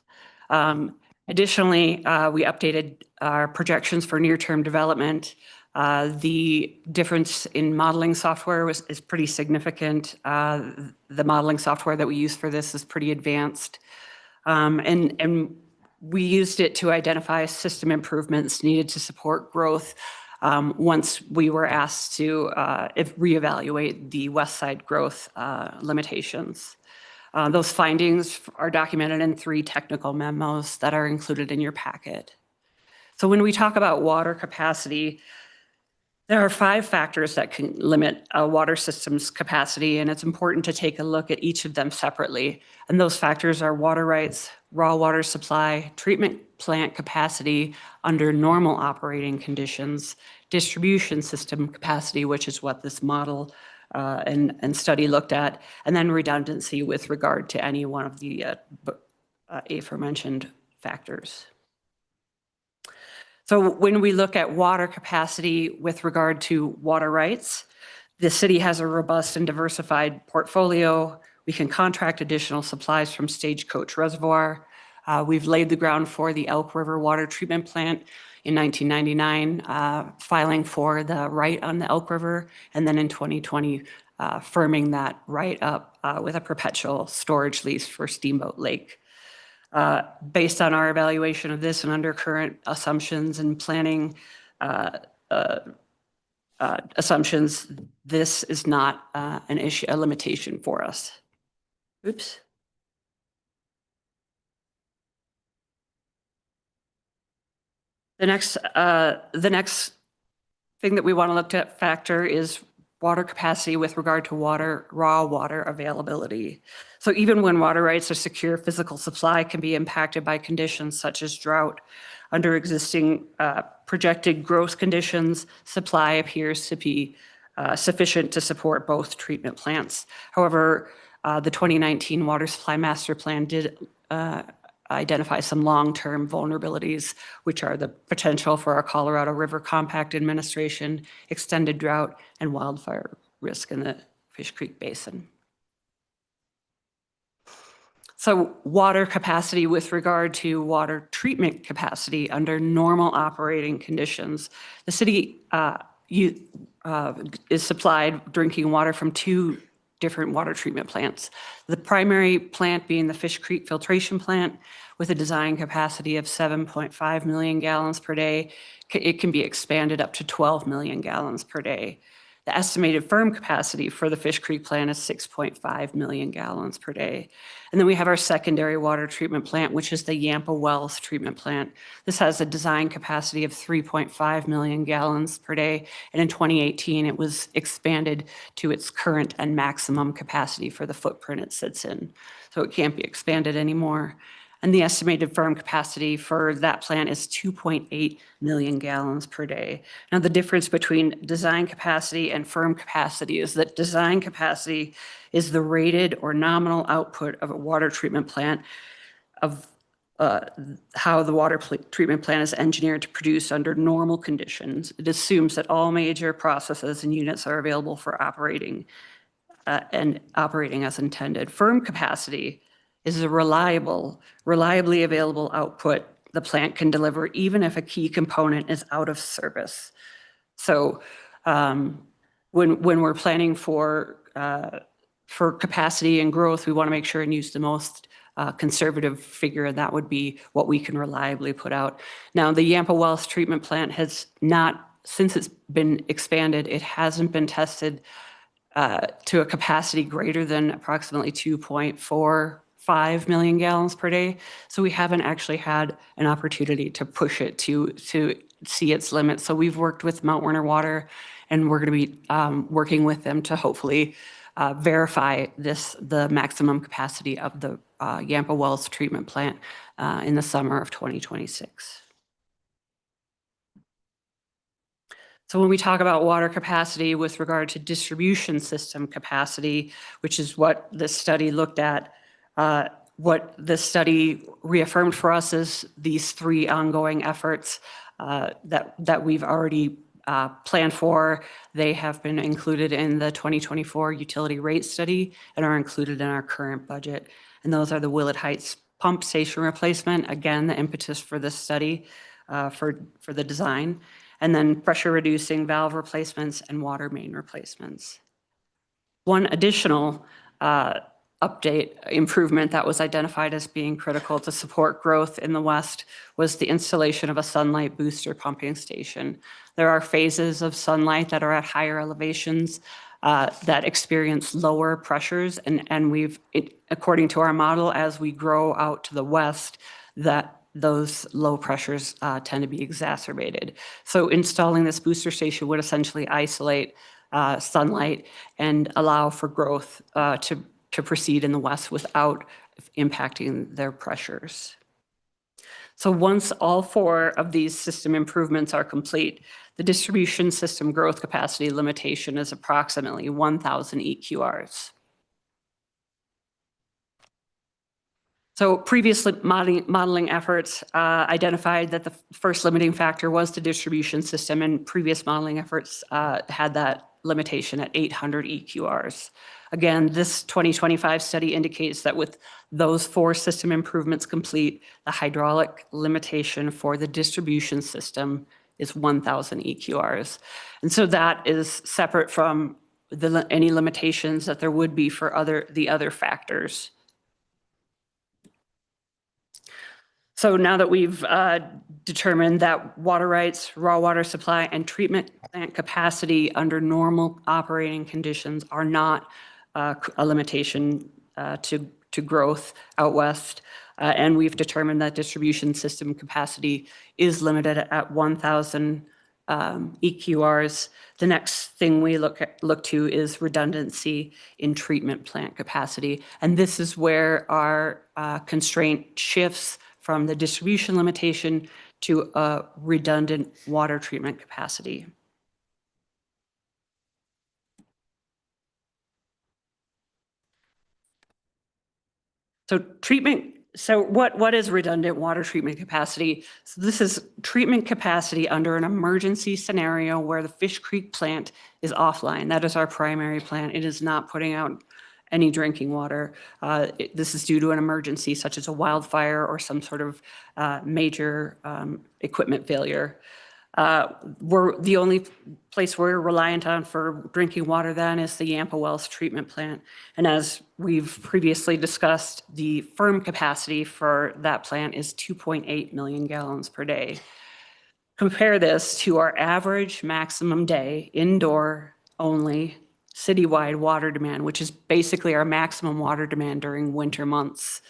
Additionally, we updated our projections for near-term development. The difference in modeling software is pretty significant. The modeling software that we use for this is pretty advanced. And we used it to identify system improvements needed to support growth once we were asked to reevaluate the west side growth limitations. Those findings are documented in 3 technical memos that are included in your packet. So when we talk about water capacity, there are 5 factors that can limit a water system's capacity, and it's important to take a look at each of them separately. And those factors are water rights, raw water supply, treatment plant capacity under normal operating conditions, distribution system capacity, which is what this model and study looked at, and then redundancy with regard to any one of the aforementioned factors. So when we look at water capacity with regard to water rights, the city has a robust and diversified portfolio. We can contract additional supplies from Stagecoach Reservoir. We've laid the ground for the Elk River Water Treatment Plant in 1999, filing for the right on the Elk River, and then in 2020, firming that right up with a perpetual storage lease for Steamboat Lake. Based on our evaluation of this and under current assumptions and planning assumptions, this is not an issue, a limitation for us. Oops. The next thing that we want to look at factor is water capacity with regard to raw water availability. So even when water rights are secure, physical supply can be impacted by conditions such as drought. Under existing projected growth conditions, supply appears to be sufficient to support both treatment plants. However, the 2019 Water Supply Master Plan did identify some long-term vulnerabilities, which are the potential for our Colorado River Compact administration, extended drought, and wildfire risk in the Fish Creek Basin. So water capacity with regard to water treatment capacity under normal operating conditions. The city is supplied drinking water from 2 different water treatment plants. The primary plant being the Fish Creek Filtration Plant with a design capacity of 7.5 million gallons per day. It can be expanded up to 12 million gallons per day. The estimated firm capacity for the Fish Creek plant is 6.5 million gallons per day. And then we have our secondary water treatment plant, which is the Yampa Wells treatment plant. This has a design capacity of 3.5 million gallons per day. And in 2018, it was expanded to its current and maximum capacity for the footprint it sits in. So it can't be expanded anymore. And the estimated firm capacity for that plant is 2.8 million gallons per day. Now, the difference between design capacity and firm capacity is that design capacity is the rated or nominal output of a water treatment plant of how the water treatment plant is engineered to produce under normal conditions. It assumes that all major processes and units are available for operating and operating as intended. Firm capacity is a reliably available output the plant can deliver even if a key component is out of service. So when we're planning for capacity and growth, we want to make sure and use the most conservative figure, and that would be what we can reliably put out. Now, the Yampa Wells treatment plant has not, since it's been expanded, it hasn't been tested to a capacity greater than approximately 2.45 million gallons per day. So we haven't actually had an opportunity to push it to see its limits. So we've worked with Mount Werner Water, and we're going to be working with them to hopefully verify the maximum capacity of the Yampa Wells treatment plant in the summer of 2026. So when we talk about water capacity with regard to distribution system capacity, which is what this study looked at, what this study reaffirmed for us is these 3 ongoing efforts that we've already planned for. They have been included in the 2024 utility rate study and are included in our current budget. And those are the Willett Heights pump station replacement, again, the impetus for this study for the design, and then pressure reducing valve replacements and water main replacements. One additional update improvement that was identified as being critical to support growth in the West was the installation of a sunlight booster pumping station. There are phases of sunlight that are at higher elevations that experience lower pressures, and according to our model, as we grow out to the west, that those low pressures tend to be exacerbated. So installing this booster station would essentially isolate sunlight and allow for growth to proceed in the west without impacting their pressures. So once all 4 of these system improvements are complete, the distribution system growth capacity limitation is approximately 1,000 EQRs. So previous modeling efforts identified that the first limiting factor was the distribution system, and previous modeling efforts had that limitation at 800 EQRs. Again, this 2025 study indicates that with those 4 system improvements complete, the hydraulic limitation for the distribution system is 1,000 EQRs. And so that is separate from any limitations that there would be for the other factors. So now that we've determined that water rights, raw water supply, and treatment plant capacity under normal operating conditions are not a limitation to growth out west, and we've determined that distribution system capacity is limited at 1,000 EQRs. The next thing we look to is redundancy in treatment plant capacity, and this is where our constraint shifts from the distribution limitation to a redundant water treatment capacity. So what is redundant water treatment capacity? So this is treatment capacity under an emergency scenario where the Fish Creek plant is offline. That is our primary plant. It is not putting out any drinking water. This is due to an emergency such as a wildfire or some sort of major equipment failure. We're the only place we're reliant on for drinking water then is the Yampa Wells treatment plant. And as we've previously discussed, the firm capacity for that plant is 2.8 million gallons per day. Compare this to our average maximum day indoor only citywide water demand, which is basically our maximum water demand during winter months.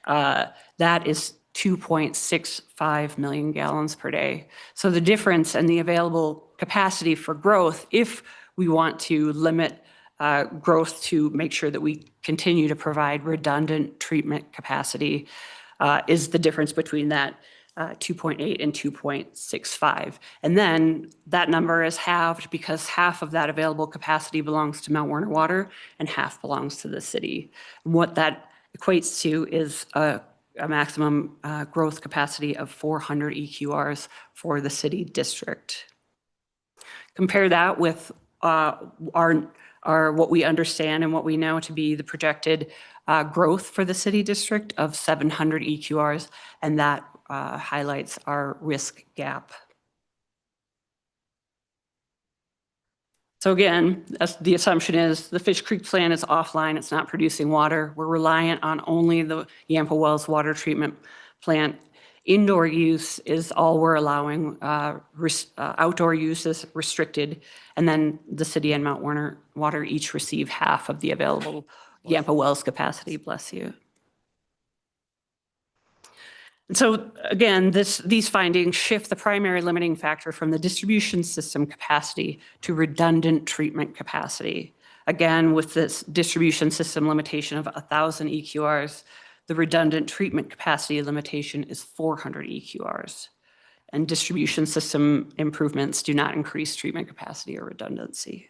That is 2.65 million gallons per day. So the difference in the available capacity for growth, if we want to limit growth to make sure that we continue to provide redundant treatment capacity, is the difference between that 2.8 and 2.65. And then that number is halved because half of that available capacity belongs to Mount Werner Water and half belongs to the city. And what that equates to is a maximum growth capacity of 400 EQRs for the city district. Compare that with our what we understand and what we know to be the projected growth for the city district of 700 EQRs, and that highlights our risk gap. So again, the assumption is the Fish Creek plant is offline, it's not producing water. We're reliant on only the Yampa Wells water treatment plant. Indoor use is all we're allowing. Outdoor use is restricted. And then the city and Mount Werner Water each receive half of the available Yampa Wells capacity. Bless you. And so again, these findings shift the primary limiting factor from the distribution system capacity to redundant treatment capacity. Again, with this distribution system limitation of 1,000 EQRs, the redundant treatment capacity limitation is 400 EQRs. And distribution system improvements do not increase treatment capacity or redundancy.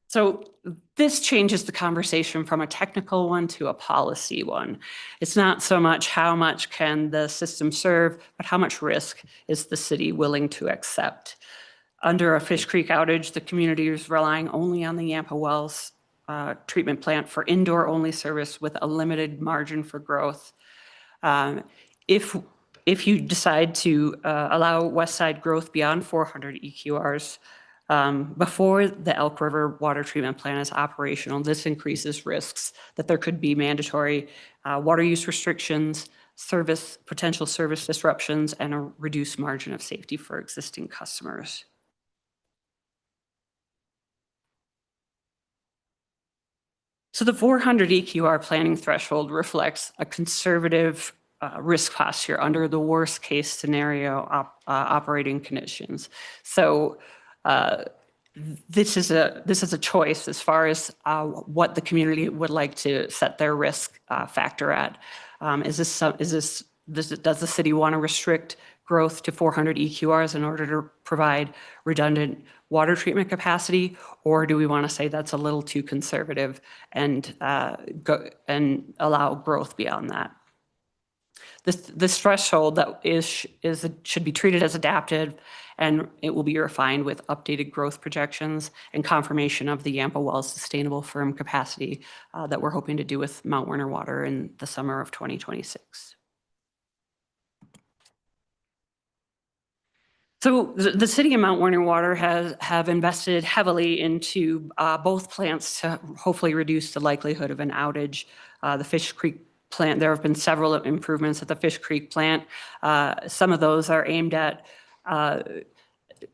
So this changes the conversation from a technical one to a policy one. It's not so much how much can the system serve, but how much risk is the city willing to accept. Under a Fish Creek outage, the community is relying only on the Yampa Wells treatment plant for indoor only service with a limited margin for growth. If you decide to allow West Side growth beyond 400 EQRs, before the Elk River water treatment plant is operational, this increases risks that there could be mandatory water use restrictions, potential service disruptions, and a reduced margin of safety for existing customers. So the 400 EQR planning threshold reflects a conservative risk posture under the worst case scenario operating conditions. So this is a choice as far as what the community would like to set their risk factor at. Does the city want to restrict growth to 400 EQRs in order to provide redundant water treatment capacity, or do we want to say that's a little too conservative and allow growth beyond that? This threshold that should be treated as adaptive, and it will be refined with updated growth projections and confirmation of the Yampa Wells sustainable firm capacity that we're hoping to do with Mount Werner Water in the summer of 2026. So the city and Mount Werner Water have invested heavily into both plants to hopefully reduce the likelihood of an outage. The Fish Creek plant, there have been several improvements at the Fish Creek plant. Some of those are aimed at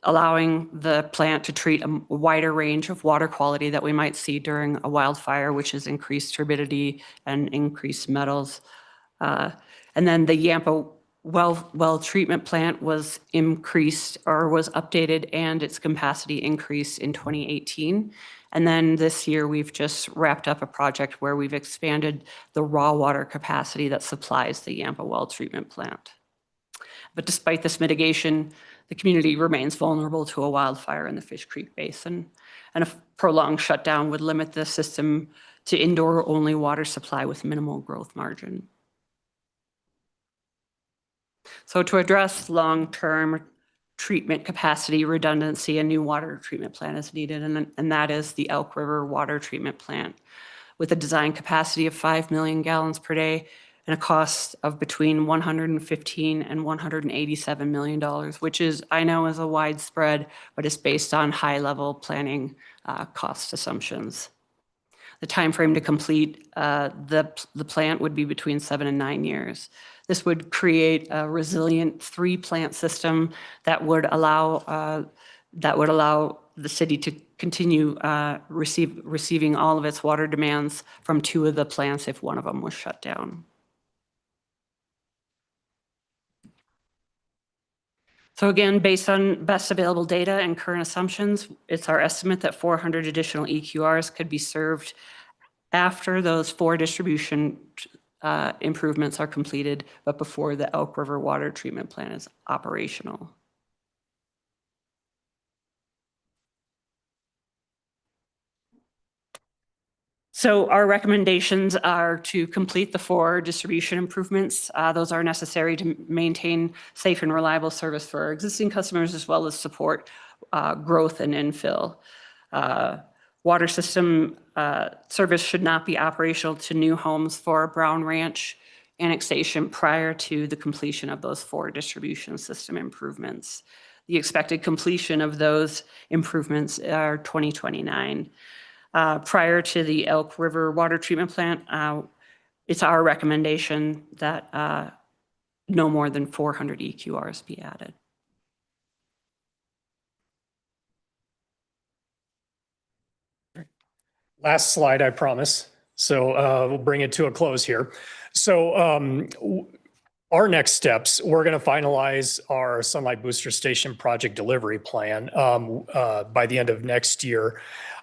allowing the plant to treat a wider range of water quality that we might see during a wildfire, which is increased turbidity and increased metals. And then the Yampa well treatment plant was increased or was updated, and its capacity increased in 2018. And then this year, we've just wrapped up a project where we've expanded the raw water capacity that supplies the Yampa well treatment plant. But despite this mitigation, the community remains vulnerable to a wildfire in the Fish Creek Basin, and a prolonged shutdown would limit the system to indoor-only water supply with minimal growth margin. So to address long-term treatment capacity, redundancy, a new water treatment plant is needed, and that is the Elk River Water Treatment Plant, with a design capacity of 5 million gallons per day and a cost of between $115 and $187 million, which is, I know, is a widespread, but it's based on high-level planning cost assumptions. The timeframe to complete the plant would be between 7 and 9 years. This would create a resilient 3-plant system that would allow the city to continue receiving all of its water demands from 2 of the plants if one of them was shut down. So again, based on best available data and current assumptions, it's our estimate that 400 additional EQRs could be served after those 4 distribution improvements are completed, but before the Elk River Water Treatment Plant is operational. So our recommendations are to complete the 4 distribution improvements. Those are necessary to maintain safe and reliable service for our existing customers, as well as support growth and infill. Water system service should not be operational to new homes for Brown Ranch annexation prior to the completion of those 4 distribution system improvements. The expected completion of those improvements are 2029. Prior to the Elk River Water Treatment Plant, it's our recommendation that no more than 400 EQRs be added. Last slide, I promise. So we'll bring it to a close here. So our next steps, we're going to finalize our Sunlight Booster Station project delivery plan by the end of next year.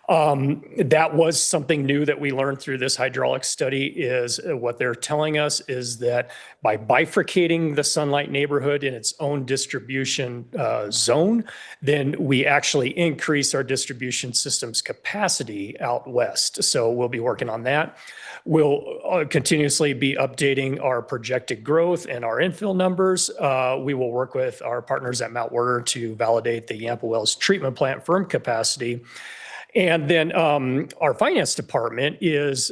That was something new that we learned through this hydraulic study. Is what they're telling us is that by bifurcating the Sunlight neighborhood in its own distribution zone, then we actually increase our distribution system's capacity out west. So we'll be working on that. We'll continuously be updating our projected growth and our infill numbers. We will work with our partners at Mount Werner to validate the Yampa Wells treatment plant firm capacity. And then our finance department is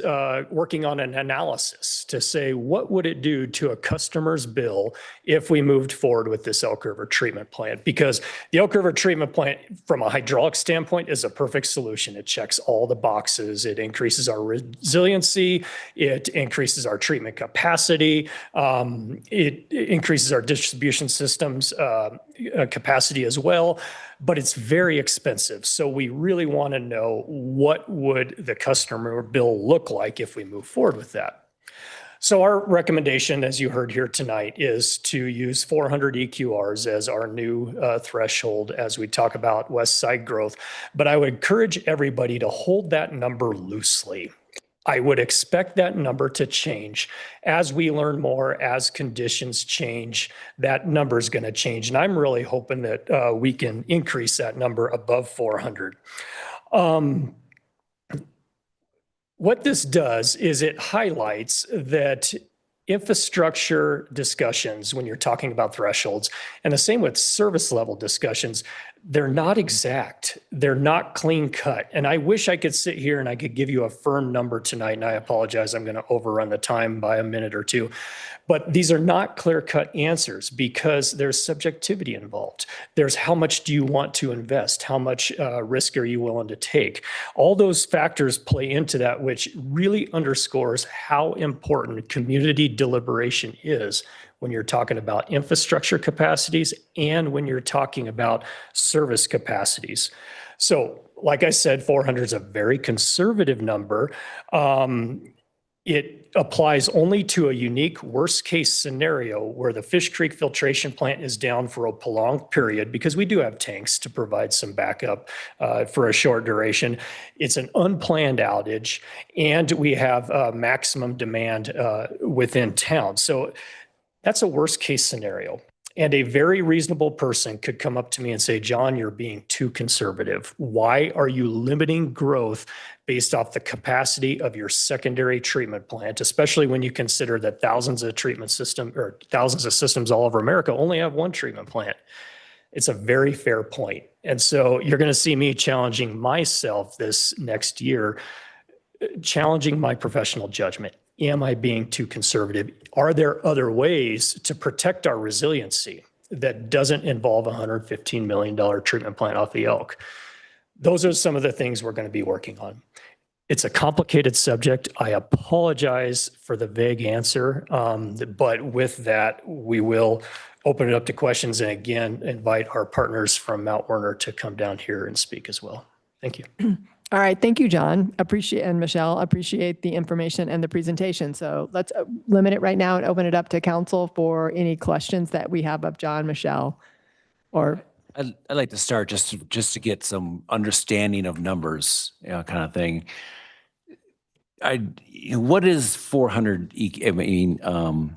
working on an analysis to say, what would it do to a customer's bill if we moved forward with this Elk River treatment plant? Because the Elk River treatment plant, from a hydraulic standpoint, is a perfect solution. It checks all the boxes. It increases our resiliency. It increases our treatment capacity. It increases our distribution systems capacity as well. But it's very expensive. So we really want to know, what would the customer bill look like if we move forward with that? So our recommendation, as you heard here tonight, is to use 400 EQRs as our new threshold as we talk about West Side growth. But I would encourage everybody to hold that number loosely. I would expect that number to change as we learn more, as conditions change. That number is going to change. And I'm really hoping that we can increase that number above 400. What this does is it highlights that infrastructure discussions, when you're talking about thresholds, and the same with service level discussions, they're not exact. They're not clean cut. And I wish I could sit here and I could give you a firm number tonight. And I apologize, I'm going to overrun the time by a minute or two. But these are not clear-cut answers because there's subjectivity involved. There's how much do you want to invest? How much risk are you willing to take? All those factors play into that, which really underscores how important community deliberation is when you're talking about infrastructure capacities and when you're talking about service capacities. So, like I said, 400 is a very conservative number. It applies only to a unique worst case scenario where the Fish Creek filtration plant is down for a prolonged period, because we do have tanks to provide some backup for a short duration. It's an unplanned outage, and we have maximum demand within town. So that's a worst case scenario. And a very reasonable person could come up to me and say, John, you're being too conservative. Why are you limiting growth based off the capacity of your secondary treatment plant, especially when you consider that thousands of systems all over America only have one treatment plant? It's a very fair point. And so you're going to see me challenging myself this next year, challenging my professional judgment. Am I being too conservative? Are there other ways to protect our resiliency that doesn't involve a $115 million treatment plant off the Elk? Those are some of the things we're going to be working on. It's a complicated subject. I apologize for the vague answer, but with that, we will open it up to questions and again, invite our partners from Mount Werner to come down here and speak as well. Thank you. All right. Thank you, John. And Michelle, appreciate the information and the presentation. So let's limit it right now and open it up to council for any questions that we have of John, Michelle, or I'd like to start just to get some understanding of numbers, kind of thing. What is 400 EQRs?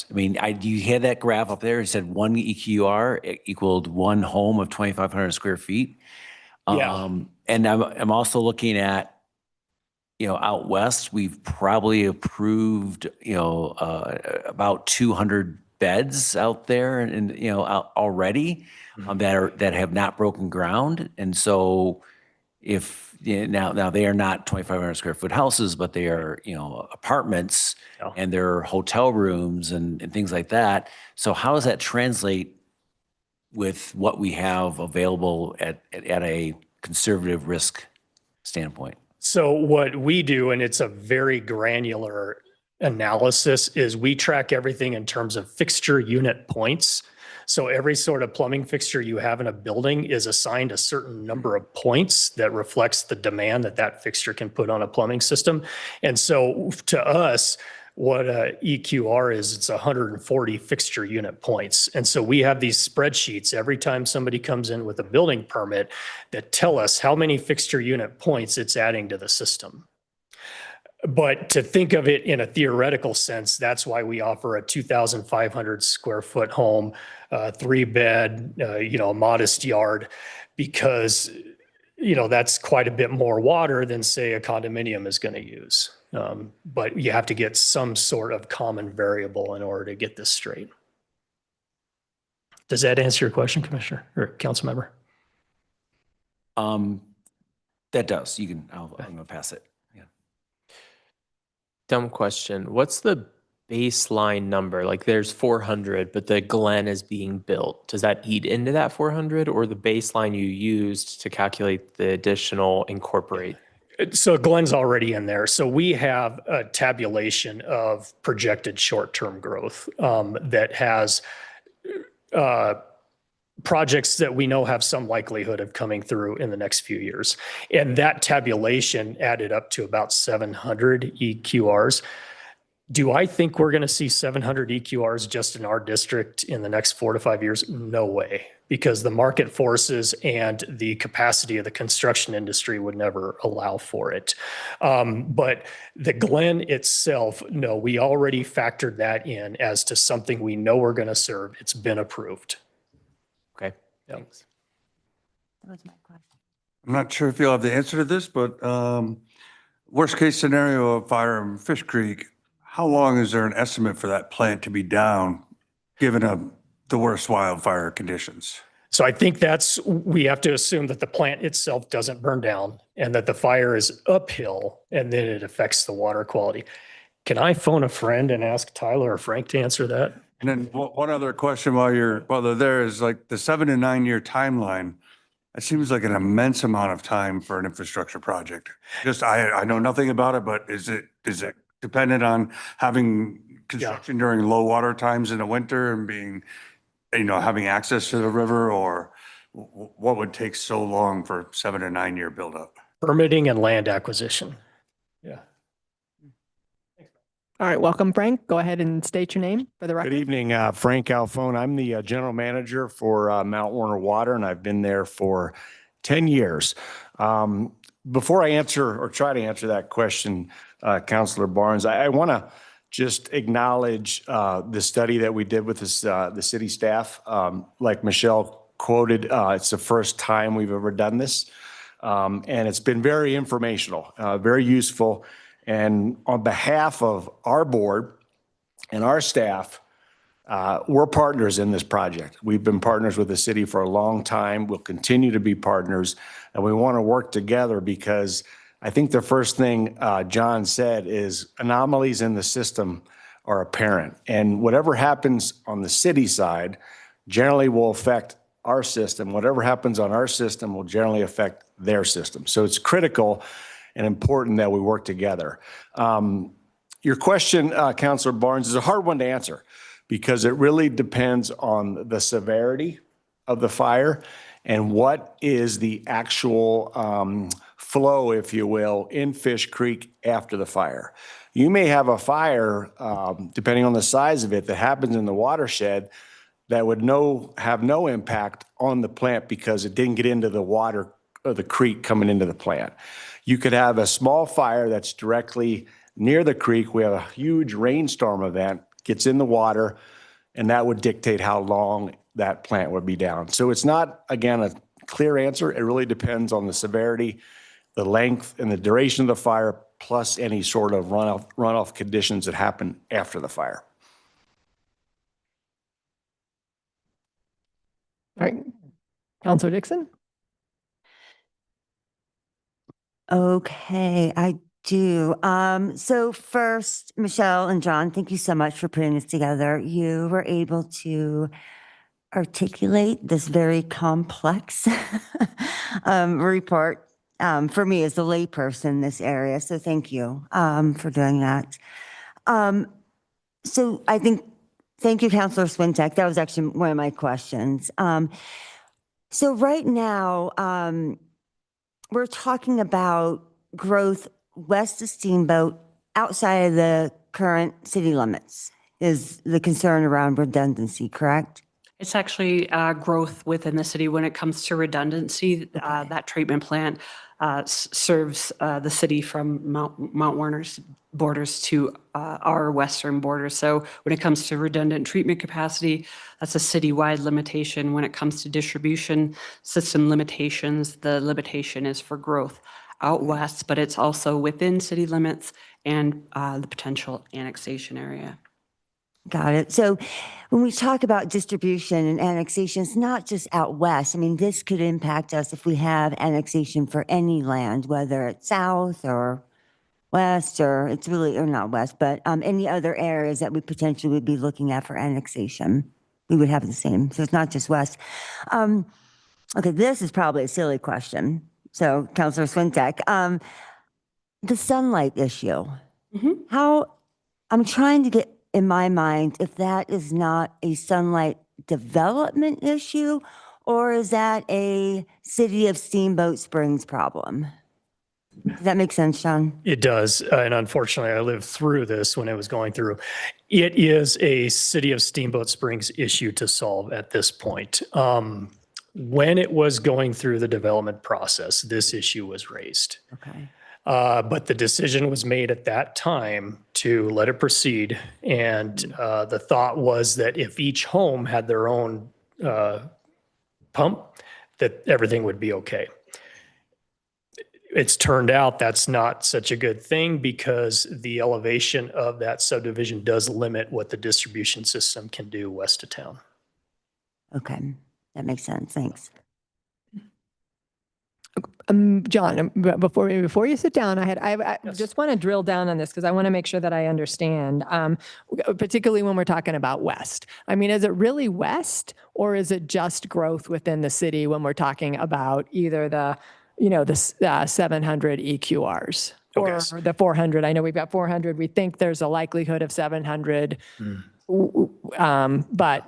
I mean, do you have that graph up there? It said one EQR equaled one home of 2,500 square feet. Yeah. And I'm also looking at, out west, we've probably approved, about 200 beds out there and already that have not broken ground. And so if now they are not 2,500 square foot houses, but they are, apartments and they're hotel rooms and things like that. So how does that translate with what we have available at a conservative risk standpoint? So what we do, and it's a very granular analysis, is we track everything in terms of fixture unit points. So every sort of plumbing fixture you have in a building is assigned a certain number of points that reflects the demand that fixture can put on a plumbing system. And so to us, what a EQR is, it's 140 fixture unit points. And so we have these spreadsheets every time somebody comes in with a building permit that tell us how many fixture unit points it's adding to the system. But to think of it in a theoretical sense, that's why we offer a 2,500 square foot home, 3-bed, a modest yard, because, that's quite a bit more water than, say, a condominium is going to use. But you have to get some sort of common variable in order to get this straight. Does that answer your question, Commissioner or Council Member? That does. I'm going to pass it. Dumb question. What's the baseline number? Like there's 400, but the Glen is being built. Does that eat into that 400 or the baseline you used to calculate the additional incorporate? So Glen's already in there. So we have a tabulation of projected short-term growth that has projects that we know have some likelihood of coming through in the next few years. And that tabulation added up to about 700 EQRs. Do I think we're going to see 700 EQRs just in our district in the next 4 to 5 years? No way, because the market forces and the capacity of the construction industry would never allow for it. But the Glen itself, no, we already factored that in as to something we know we're going to serve. It's been approved. Okay, thanks. That was my question. I'm not sure if you'll have the answer to this, but worst case scenario of fire in Fish Creek, how long is there an estimate for that plant to be down, given the worst wildfire conditions? So I think we have to assume that the plant itself doesn't burn down and that the fire is uphill and then it affects the water quality. Can I phone a friend and ask Tyler or Frank to answer that? And then one other question while they're there is like the 7 to 9 year timeline. It seems like an immense amount of time for an infrastructure project. I know nothing about it, but is it dependent on having construction during low water times in the winter and being, having access to the river, or what would take so long for 7 to 9 year buildup? Permitting and land acquisition. Yeah. all right. Welcome, Frank. Go ahead and state your name for the record. Good evening, Frank Alfone. I'm the general manager for Mount Werner Water, and I've been there for 10 years. Before I answer or try to answer that question, Councilor Barnes, I want to just acknowledge the study that we did with the city staff. Like Michelle quoted, it's the first time we've ever done this. And it's been very informational, very useful. And on behalf of our board and our staff, we're partners in this project. We've been partners with the city for a long time. We'll continue to be partners, and we want to work together because I think the first thing John said is anomalies in the system are apparent. And whatever happens on the city side generally will affect our system. Whatever happens on our system will generally affect their system. So it's critical and important that we work together. Your question, Councilor Barnes, is a hard one to answer because it really depends on the severity of the fire and what is the actual flow, if you will, in Fish Creek after the fire. You may have a fire, depending on the size of it, that happens in the watershed that would have no impact on the plant because it didn't get into the water or the creek coming into the plant. You could have a small fire that's directly near the creek. We have a huge rainstorm event, gets in the water, and that would dictate how long that plant would be down. So it's not, again, a clear answer. It really depends on the severity, the length, and the duration of the fire, plus any sort of runoff conditions that happen after the fire. All right. Counselor Dixon? Okay, I do. So first, Michelle and John, thank you so much for putting this together. You were able to articulate this very complex report for me as a layperson in this area. So thank you for doing that. So I think, thank you, Councilor Swintek. That was actually one of my questions. So right now, we're talking about growth west of Steamboat outside of the current city limits is the concern around redundancy, correct? It's actually growth within the city when it comes to redundancy. That treatment plant serves the city from Mount Warner's borders to our western border. So when it comes to redundant treatment capacity, that's a citywide limitation. When it comes to distribution system limitations, the limitation is for growth out west, but it's also within city limits and the potential annexation area. Got it. So when we talk about distribution and annexation, it's not just out west. I mean, this could impact us if we have annexation for any land, whether it's south or west, or it's really, or not west, but any other areas that we potentially would be looking at for annexation. We would have the same. So it's not just west. Okay, this is probably a silly question. So Councilor Swintek, the sunlight issue. How, I'm trying to get in my mind if that is not a sunlight development issue, or is that a City of Steamboat Springs problem? Does that make sense, Sean? It does. And unfortunately, I lived through this when it was going through. It is a City of Steamboat Springs issue to solve at this point. When it was going through the development process, this issue was raised. Okay. But the decision was made at that time to let it proceed. And the thought was that if each home had their own pump, that everything would be okay. It's turned out that's not such a good thing because the elevation of that subdivision does limit what the distribution system can do west of town. Okay, that makes sense. Thanks. John, before you sit down, I just want to drill down on this because I want to make sure that I understand, particularly when we're talking about west. I mean, is it really west or is it just growth within the city when we're talking about either the 700 EQRs or the 400? I know we've got 400. We think there's a likelihood of 700, but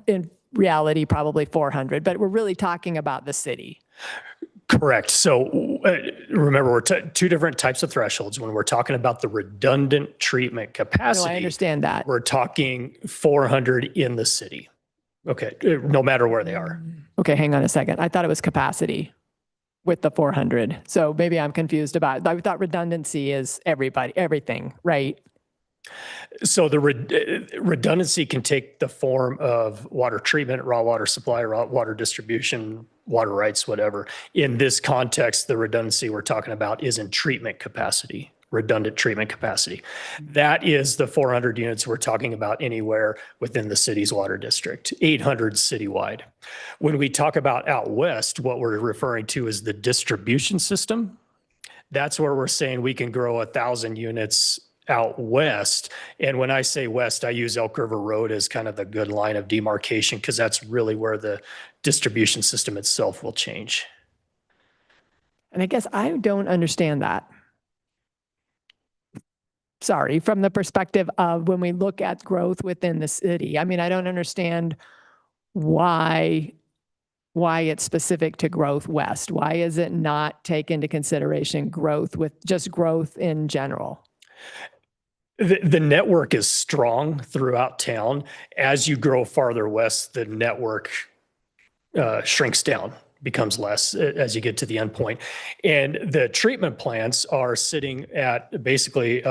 in reality, probably 400. But we're really talking about the city. Correct. So remember, we're two different types of thresholds. When we're talking about the redundant treatment capacity, No, I understand that. We're talking 400 in the city. Okay, no matter where they are. Okay, hang on a second. I thought it was capacity with the 400. So maybe I'm confused about, I thought redundancy is everything, right? So the redundancy can take the form of water treatment, raw water supply, raw water distribution, water rights, whatever. In this context, the redundancy we're talking about is in treatment capacity. redundant treatment capacity. That is the 400 units we're talking about anywhere within the city's water district, 800 citywide. When we talk about out west, what we're referring to is the distribution system. That's where we're saying we can grow 1,000 units out west. And when I say west, I use Elk River Road as kind of the good line of demarcation because that's really where the distribution system itself will change. And I guess I don't understand that. Sorry, from the perspective of when we look at growth within the city. I mean, I don't understand why it's specific to growth west. Why is it not take into consideration growth with just growth in general? The network is strong throughout town. As you grow farther west, the network shrinks down, becomes less as you get to the end point. And the treatment plants are sitting at basically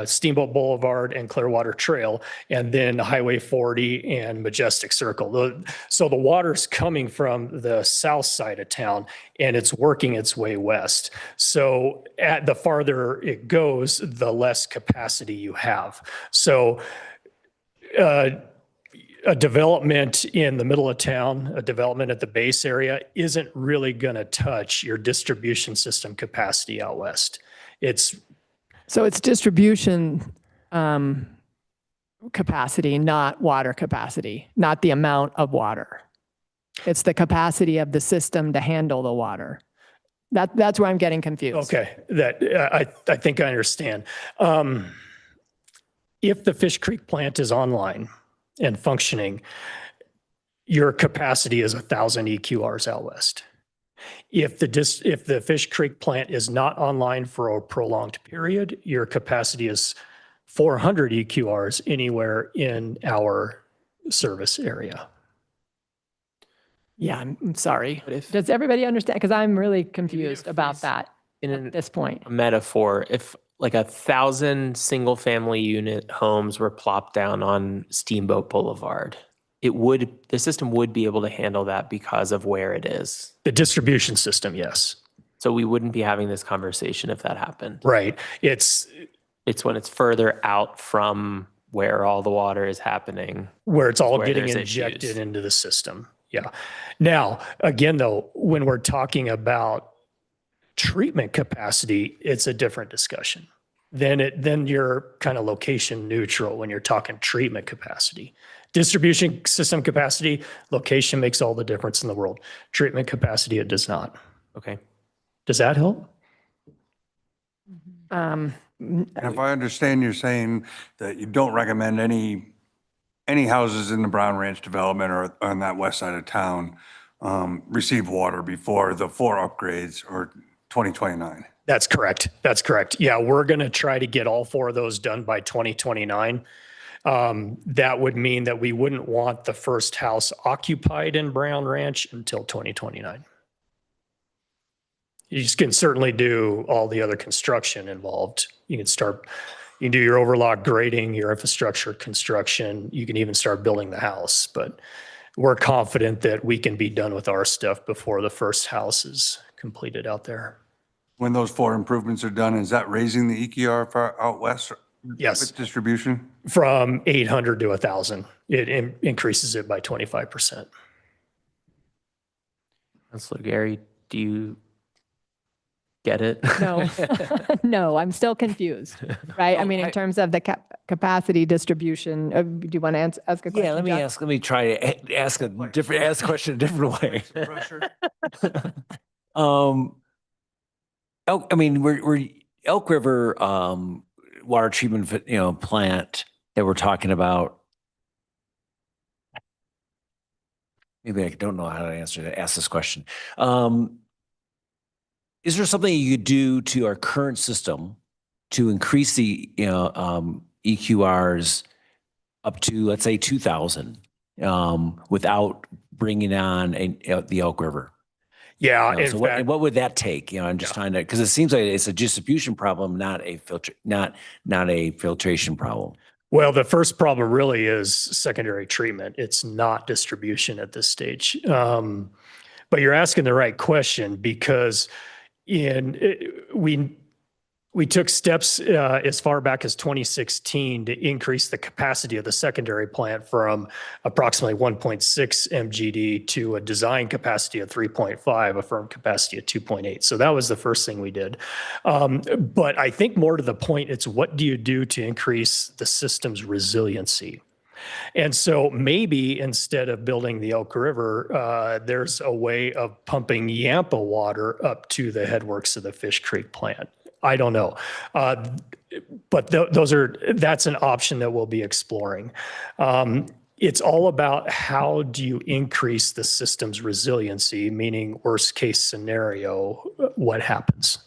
Steamboat Boulevard and Clearwater Trail, and then Highway 40 and Majestic Circle. So the water's coming from the south side of town and it's working its way west. So at the farther it goes, the less capacity you have. So a development in the middle of town, a development at the base area isn't really going to touch your distribution system capacity out west. So it's distribution capacity, not water capacity, not the amount of water. It's the capacity of the system to handle the water. That's where I'm getting confused. Okay, I think I understand. If the Fish Creek plant is online and functioning, your capacity is 1,000 EQRs out west. If the Fish Creek plant is not online for a prolonged period, your capacity is 400 EQRs anywhere in our service area. Yeah, I'm sorry. Does everybody understand? Because I'm really confused about that at this point. A metaphor, if like 1,000 single family unit homes were plopped down on Steamboat Boulevard, the system would be able to handle that because of where it is. The distribution system, yes. So we wouldn't be having this conversation if that happened. Right. It's when it's further out from where all the water is happening. Where it's all where getting there's injected issues. into the system. Yeah. Now, again, though, when we're talking about treatment capacity, it's a different discussion. Then you're kind of location neutral when you're talking treatment capacity. Distribution system capacity, location makes all the difference in the world. Treatment capacity, it does not. Okay. Does that help? And if I understand, you're saying that you don't recommend any houses in the Brown Ranch development or on that west side of town receive water before the 4 upgrades or 2029. That's correct. That's correct. Yeah, we're going to try to get all 4 of those done by 2029. That would mean that we wouldn't want the first house occupied in Brown Ranch until 2029. You can certainly do all the other construction involved. You can do your overlock grading, your infrastructure construction. You can even start building the house, but we're confident that we can be done with our stuff before the first house is completed out there. When those 4 improvements are done, is that raising the EQR for out west? Yes. With distribution? From 800 to 1,000. It increases it by 25%. Councilor Gary, do you get it? No, no, I'm still confused, right? I mean, in terms of the capacity distribution, do you want to ask a question? Yeah, Jeff? let me try to ask the question a different way. We're Elk River water treatment plant that we're talking about. Maybe I don't know how to ask this question. Is there something you could do to our current system to increase the EQRs up to, let's say, 2,000 without bringing on the Elk River? Yeah. So what would that take? I'm just trying to, because it seems like it's a distribution problem, not a filtration problem. Well, the first problem really is secondary treatment. It's not distribution at this stage. But you're asking the right question because we We took steps as far back as 2016 to increase the capacity of the secondary plant from approximately 1.6 MGD to a design capacity of 3.5, a firm capacity of 2.8. So that was the first thing we did. But I think more to the point, it's what do you do to increase the system's resiliency? And so maybe instead of building the Elk River, there's a way of pumping Yampa water up to the headworks of the Fish Creek plant. I don't know. But that's an option that we'll be exploring. It's all about how do you increase the system's resiliency, meaning worst case scenario, what happens?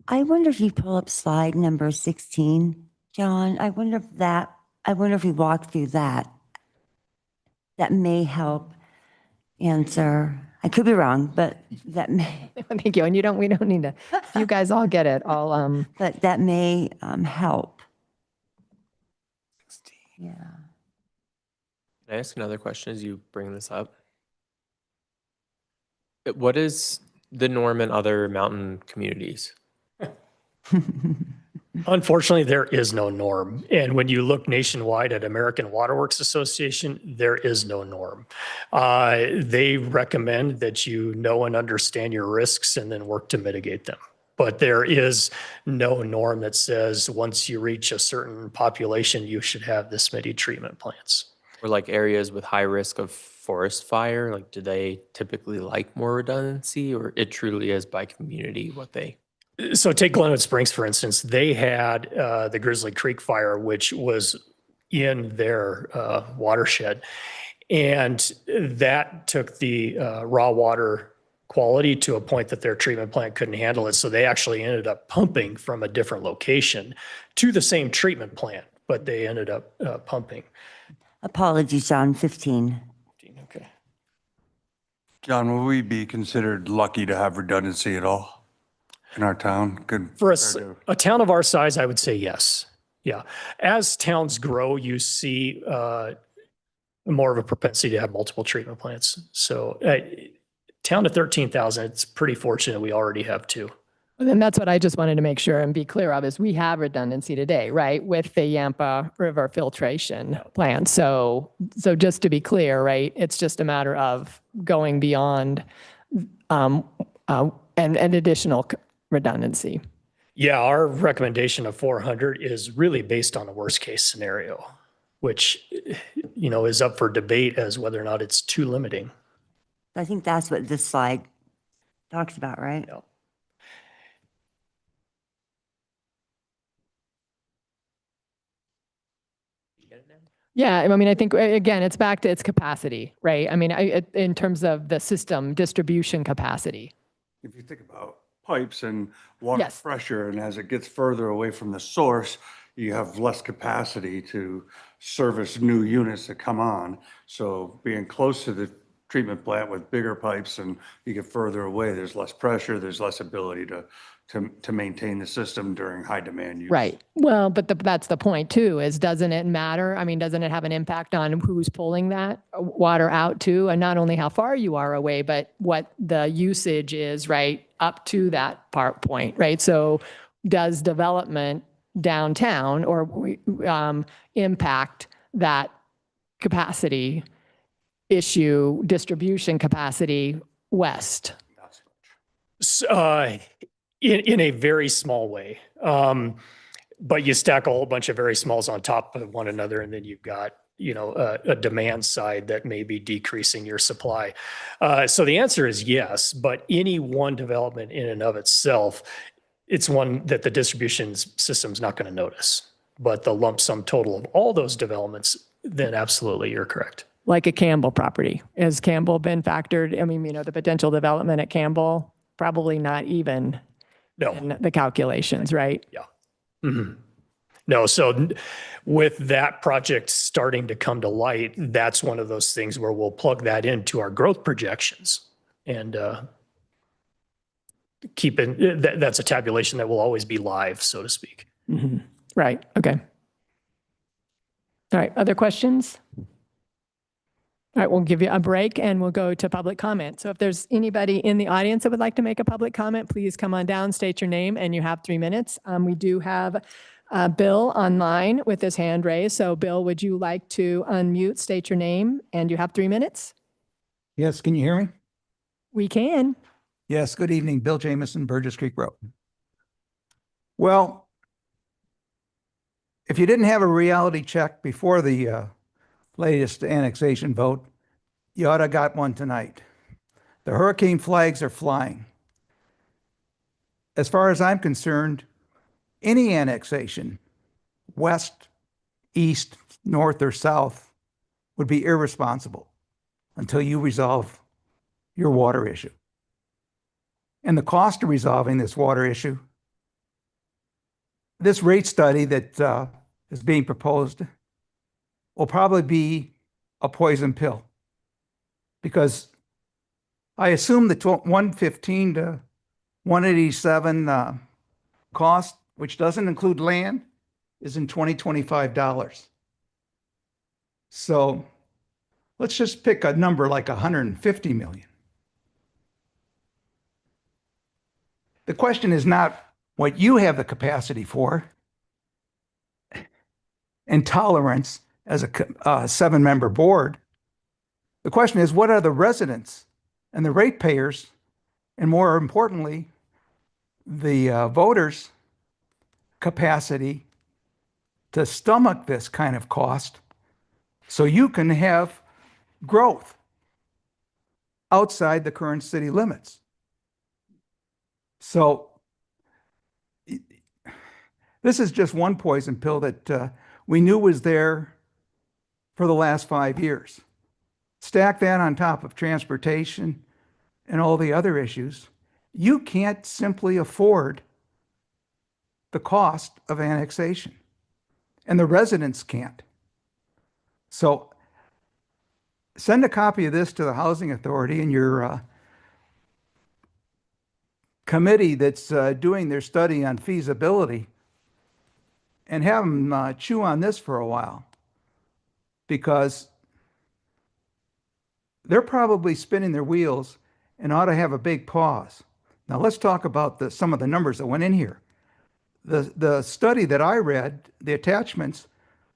I wonder if you pull up slide number 16, John. I wonder if we walk through that. That may help answer. I could be wrong, but that may. Thank you. And we don't need to, you guys all get it. But that may help. Yeah. Can I ask another question as you bring this up? What is the norm in other mountain communities? Unfortunately, there is no norm. And when you look nationwide at American Waterworks Association, there is no norm. They recommend that you know and understand your risks and then work to mitigate them. But there is no norm that says once you reach a certain population, you should have this many treatment plants. Or like areas with high risk of forest fire, like do they typically like more redundancy, or it truly is by community what they? So take Glenwood Springs, for instance. They had the Grizzly Creek fire, which was in their watershed. And that took the raw water quality to a point that their treatment plant couldn't handle it. So they actually ended up pumping from a different location to the same treatment plant, but they ended up pumping. Apologies, John, 15. Okay. John, will we be considered lucky to have redundancy at all in our town? For a town of our size, I would say yes. Yeah. As towns grow, you see more of a propensity to have multiple treatment plants. So town of 13,000, it's pretty fortunate we already have two. And that's what I just wanted to make sure and be clear of is we have redundancy today, right? With the Yampa River filtration plant. So just to be clear, right? It's just a matter of going beyond and additional redundancy. Yeah, our recommendation of 400 is really based on a worst case scenario, which, is up for debate as whether or not it's too limiting. I think that's what this slide talks about, right? Yeah. Yeah, I mean, I think, again, it's back to its capacity, right? I mean, in terms of the system distribution capacity. If you think about pipes and water pressure, and as it gets further away from the source, you have less capacity to service new units that come on. So being close to the treatment plant with bigger pipes and you get further away, there's less pressure, there's less ability to maintain the system during high demand use. Right. Well, but that's the point too, is doesn't it matter? I mean, doesn't it have an impact on who's pulling that water out to? And not only how far you are away, but what the usage is, right, up to that point, right? So does development downtown or impact that capacity issue, distribution capacity west? In a very small way. But you stack a whole bunch of very smalls on top of one another, and then you've got, a demand side that may be decreasing your supply. So the answer is yes, but any one development in and of itself, it's one that the distribution system's not going to notice. But the lump sum total of all those developments, then absolutely, you're correct. Like a Campbell property. Has Campbell been factored? I mean, the potential development at Campbell, probably not even in the calculations, right? Yeah. Mm-hmm. No, so with that project starting to come to light, that's one of those things where we'll plug that into our growth projections and that's a tabulation that will always be live, so to speak. Mm-hmm. Right. Okay. All right. Other questions? All right, we'll give you a break and we'll go to public comment. So if there's anybody in the audience that would like to make a public comment, please come on down, state your name, and you have 3 minutes. We do have Bill online with his hand raised. So Bill, would you like to unmute, state your name, and you have 3 minutes? Yes, can you hear me? We can. Yes, good evening. Bill Jamison, Burgess Creek Road. Well, if you didn't have a reality check before the latest annexation vote, you ought to got one tonight. The hurricane flags are flying. As far as I'm concerned, any annexation, west, east, north, or south, would be irresponsible until you resolve your water issue. And the cost of resolving this water issue, this rate study that is being proposed will probably be a poison pill. Because I assume the 115 to 187 cost, which doesn't include land, is in $20-25. So let's just pick a number like 150 million. The question is not what you have the capacity for and tolerance as a 7-member board. The question is, what are the residents and the ratepayers, and more importantly, the voters' capacity to stomach this kind of cost so you can have growth outside the current city limits. So this is just one poison pill that we knew was there for the last 5 years. Stack that on top of transportation and all the other issues. You can't simply afford the cost of annexation, and the residents can't. So send a copy of this to the Housing Authority and your committee that's doing their study on feasibility, and have them chew on this for a while, because they're probably spinning their wheels and ought to have a big pause. Now let's talk about some of the numbers that went in here. The study that I read, the attachments,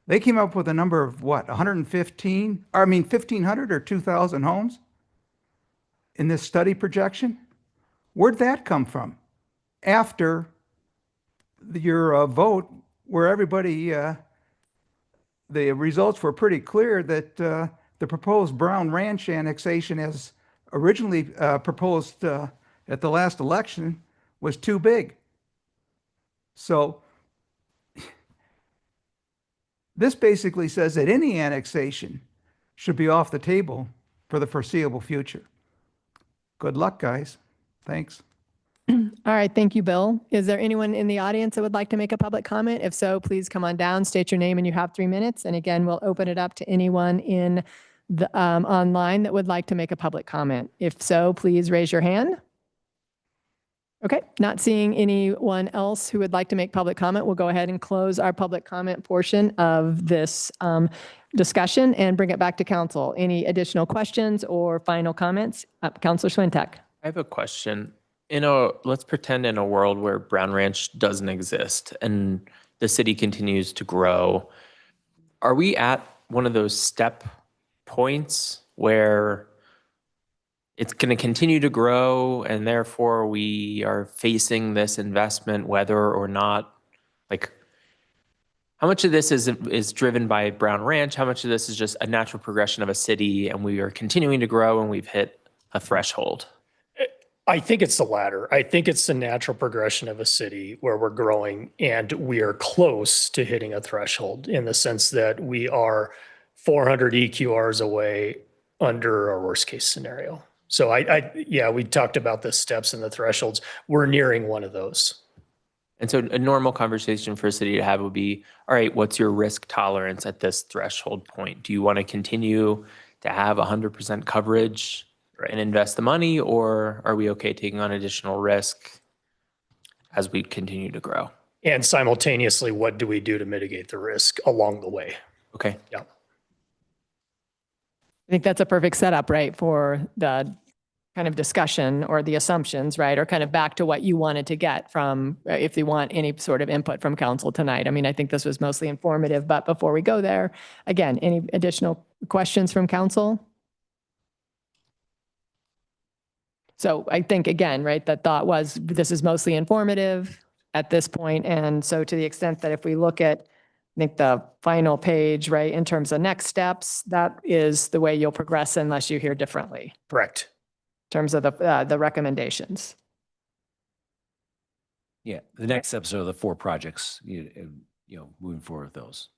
they came up with a number of what, 1,500 or 2,000 homes in this study projection? Where'd that come from? After your vote, where everybody, the results were pretty clear that the proposed Brown Ranch annexation, as originally proposed at the last election, was too big. So this basically says that any annexation should be off the table for the foreseeable future. Good luck, guys. Thanks. All right, thank you, Bill. Is there anyone in the audience that would like to make a public comment? If so, please come on down, state your name, and you have 3 minutes. And again, we'll open it up to anyone in the online that would like to make a public comment. If so, please raise your hand. Okay, not seeing anyone else who would like to make public comment, we'll go ahead and close our public comment portion of this discussion and bring it back to council. Any additional questions or final comments? Councilor Swintek. I have a question. Let's pretend in a world where Brown Ranch doesn't exist and the city continues to grow. Are we at one of those step points where it's going to continue to grow and therefore we are facing this investment whether or not? Like, how much of this is driven by Brown Ranch? How much of this is just a natural progression of a city and we are continuing to grow and we've hit a threshold? I think it's the latter. I think it's the natural progression of a city where we're growing and we are close to hitting a threshold, in the sense that we are 400 EQRs away under our worst case scenario. So yeah, we talked about the steps and the thresholds. We're nearing one of those. And so a normal conversation for a city to have would be, all right, what's your risk tolerance at this threshold point? Do you want to continue to have 100% coverage and invest the money, or are we okay taking on additional risk as we continue to grow? And simultaneously, what do we do to mitigate the risk along the way? Okay. Yeah. I think that's a perfect setup, right, for the kind of discussion or the assumptions, right? Or kind of back to what you wanted to get from, if you want any sort of input from council tonight. I mean, I think this was mostly informative, but before we go there, again, any additional questions from council? So I think, again, right, the thought was this is mostly informative at this point. And so to the extent that if we look at, I think the final page, right, in terms of next steps, that is the way you'll progress unless you hear differently Correct. in terms of the recommendations. Yeah, the next steps are the 4 projects, moving forward with those,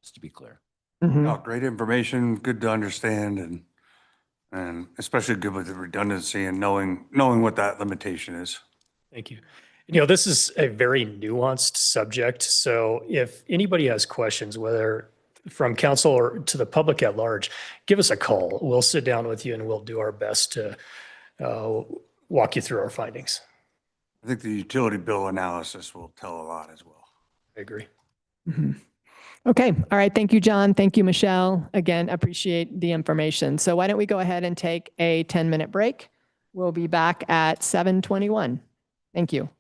just to be clear. Oh, great information, good to understand, and especially good with the redundancy and knowing what that limitation is. Thank you. This is a very nuanced subject. So if anybody has questions, whether from council or to the public at large, give us a call. We'll sit down with you and we'll do our best to walk you through our findings. I think the utility bill analysis will tell a lot as well. I agree. Okay. All right. Thank you, John. Thank you, Michelle. Again, appreciate the information. So why don't we go ahead and take a 10-minute break? We'll be back at 7:21. Thank you.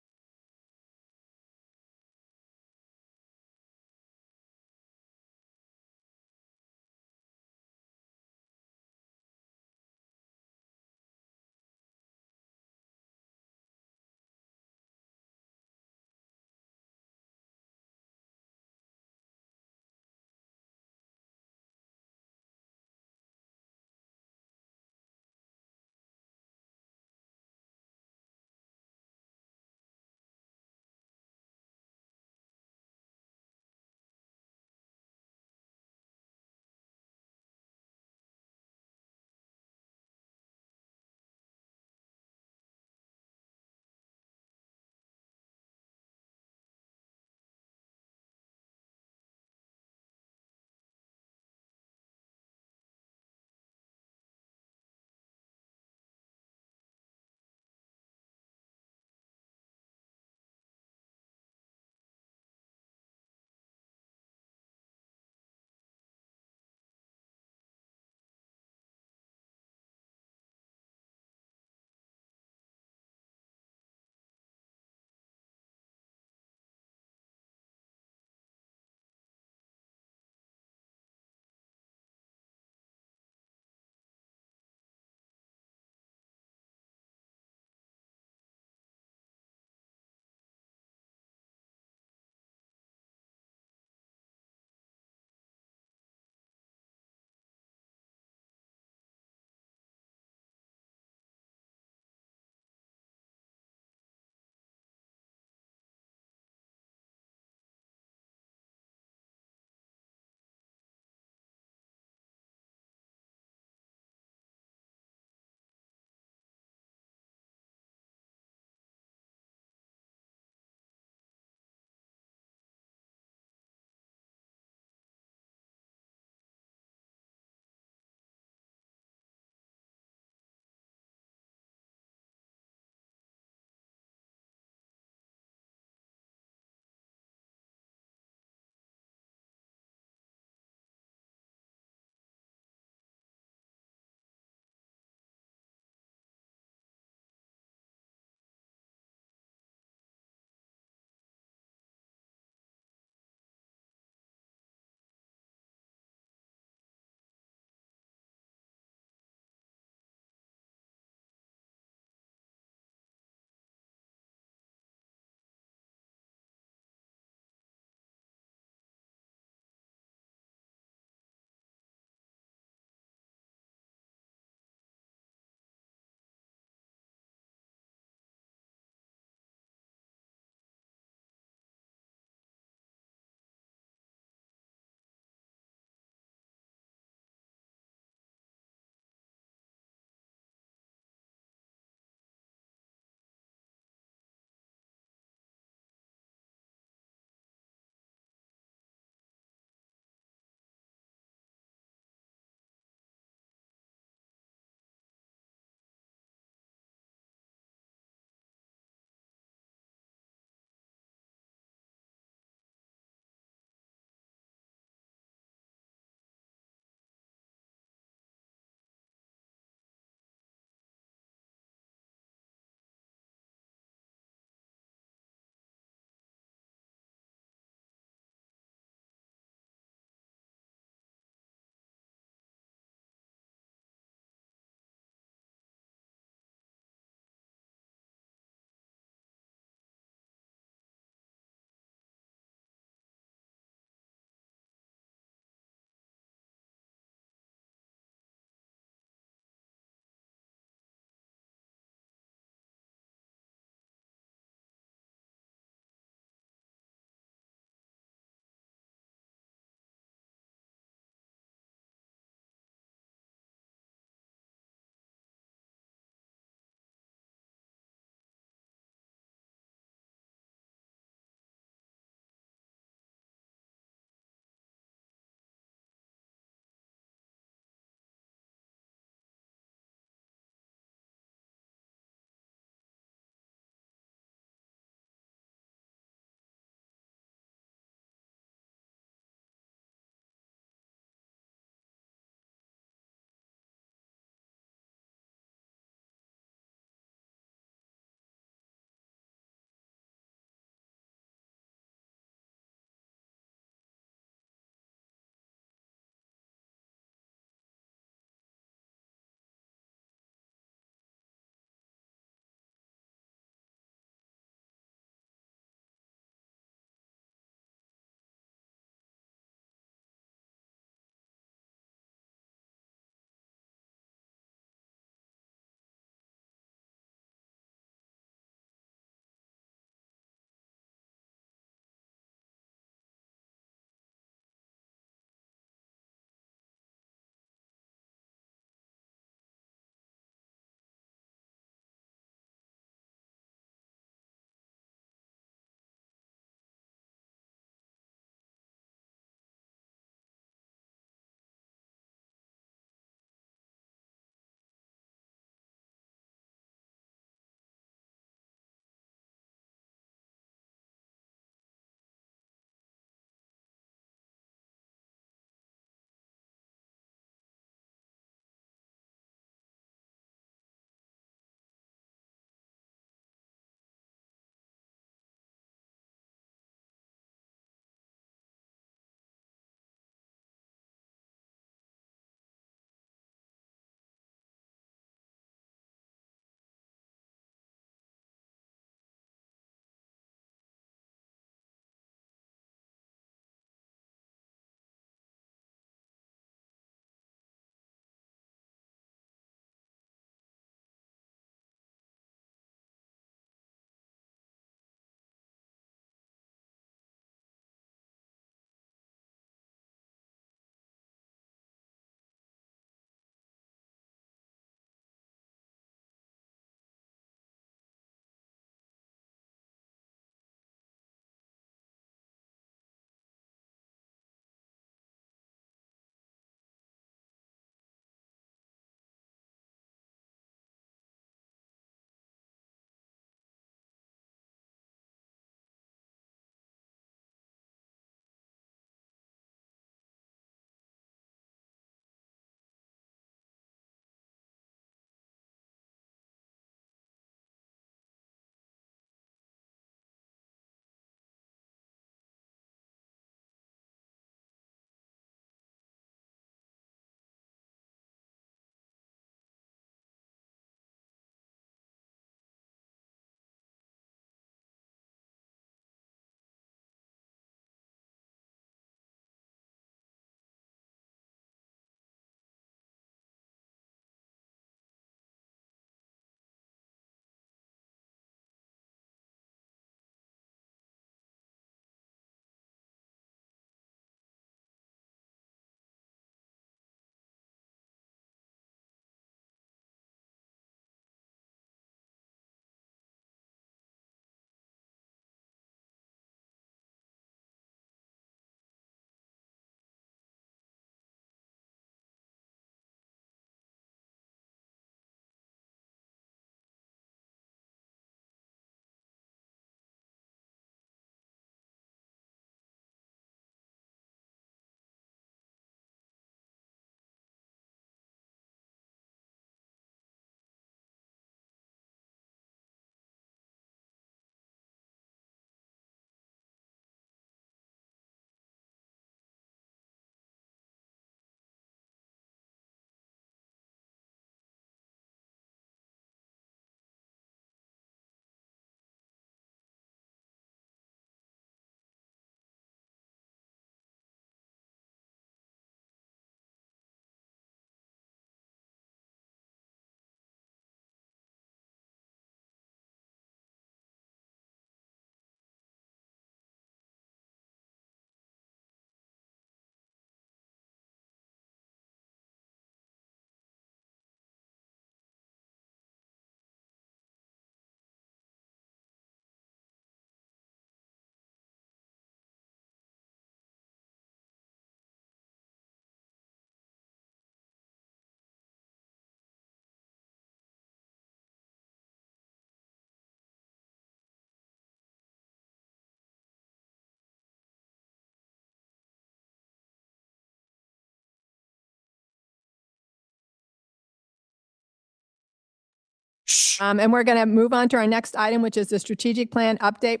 And we're going to move on to our next item, which is the strategic plan update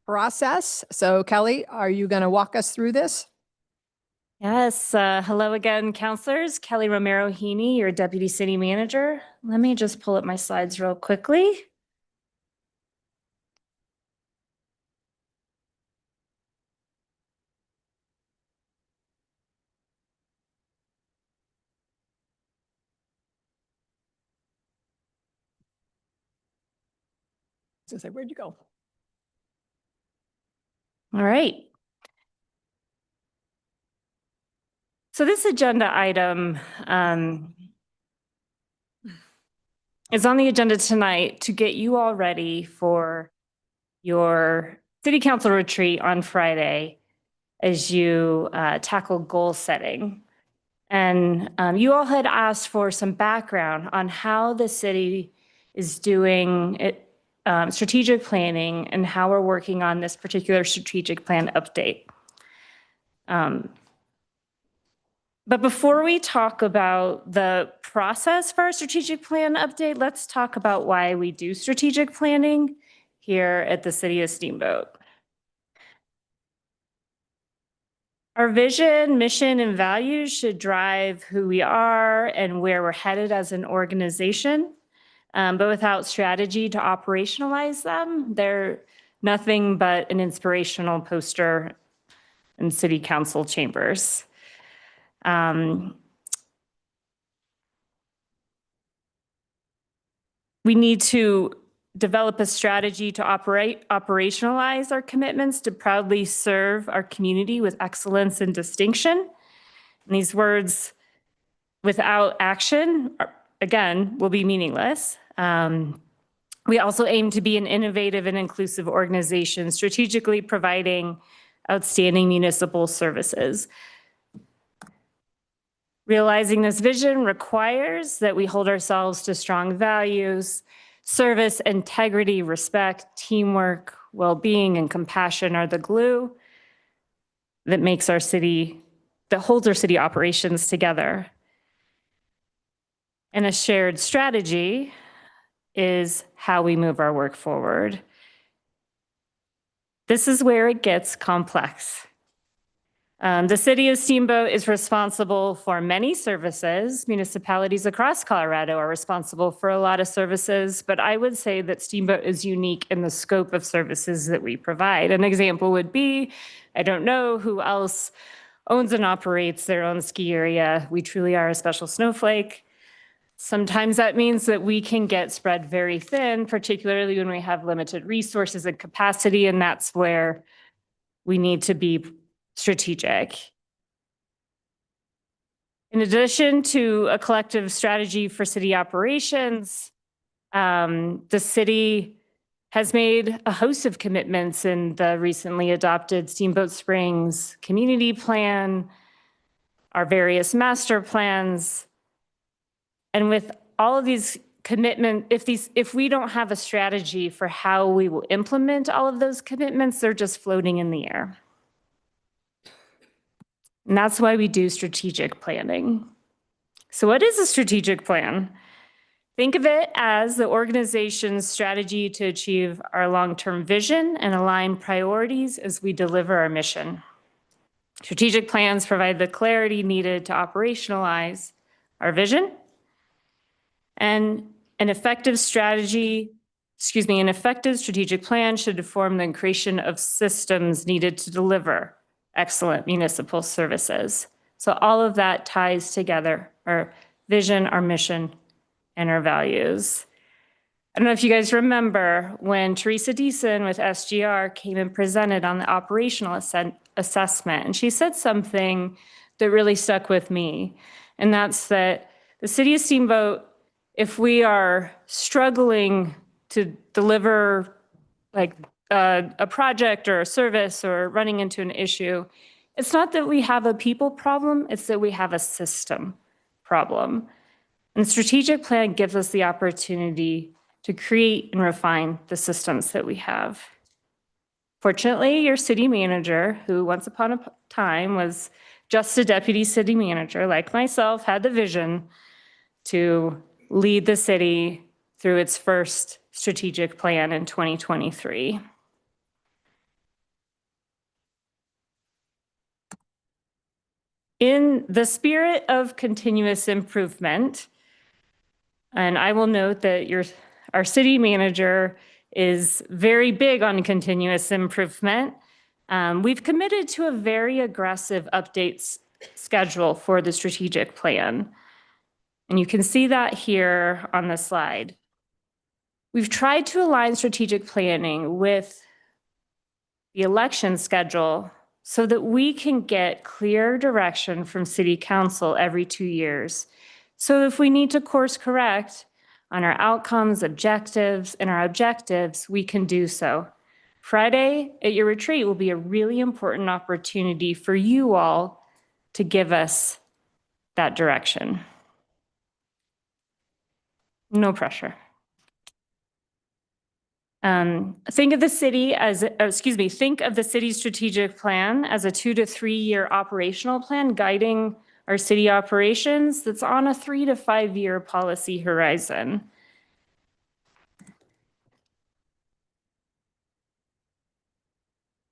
process. So Kelly, are you going to walk us through this? Yes. Hello again, counselors. Kelly Romero Heaney, your deputy city manager. Let me just pull up my slides real quickly. So say, where'd you go? All right. So this agenda item is on the agenda tonight to get you all ready for your city council retreat on Friday as you tackle goal setting. And you all had asked for some background on how the city is doing it, strategic planning and how we're working on this particular strategic plan update. But before we talk about the process for our strategic plan update, let's talk about why we do strategic planning here at the City of Steamboat. Our vision, mission, and values should drive who we are and where we're headed as an organization. But without strategy to operationalize them, they're nothing but an inspirational poster in city council chambers. We need to develop a strategy to operationalize our commitments to proudly serve our community with excellence and distinction. And these words, without action, again, will be meaningless. We also aim to be an innovative and inclusive organization, strategically providing outstanding municipal services. Realizing this vision requires that we hold ourselves to strong values. Service, integrity, respect, teamwork, well-being, and compassion are the glue that makes our city, that holds our city operations together. And a shared strategy is how we move our work forward. This is where it gets complex. The City of Steamboat is responsible for many services. Municipalities across Colorado are responsible for a lot of services, but I would say that Steamboat is unique in the scope of services that we provide. An example would be, I don't know who else owns and operates their own ski area. We truly are a special snowflake. Sometimes that means that we can get spread very thin, particularly when we have limited resources and capacity, and that's where we need to be strategic. In addition to a collective strategy for city operations, the city has made a host of commitments in the recently adopted Steamboat Springs Community Plan, our various master plans. And with all of these commitments, if we don't have a strategy for how we will implement all of those commitments, they're just floating in the air. And that's why we do strategic planning. So what is a strategic plan? Think of it as the organization's strategy to achieve our long-term vision and align priorities as we deliver our mission. Strategic plans provide the clarity needed to operationalize our vision. And an effective strategic plan should inform the creation of systems needed to deliver excellent municipal services. So all of that ties together, our vision, our mission, and our values. I don't know if you guys remember when Teresa Deason with SGR came and presented on the operational assessment, and she said something that really stuck with me, and that's that the City of Steamboat, if we are struggling to deliver like a project or a service or running into an issue, it's not that we have a people problem, it's that we have a system problem. And the strategic plan gives us the opportunity to create and refine the systems that we have. Fortunately, your city manager, who once upon a time was just a deputy city manager like myself, had the vision to lead the city through its first strategic plan in 2023. In the spirit of continuous improvement, and I will note that our city manager is very big on continuous improvement, we've committed to a very aggressive updates schedule for the strategic plan. And you can see that here on the slide. We've tried to align strategic planning with the election schedule so that we can get clear direction from City Council every 2 years. So if we need to course correct on our outcomes, objectives, and our objectives, we can do so. Friday at your retreat will be a really important opportunity for you all to give us that direction. No pressure. Think of the city's strategic plan as a 2 to 3 year operational plan guiding our city operations that's on a 3 to 5 year policy horizon.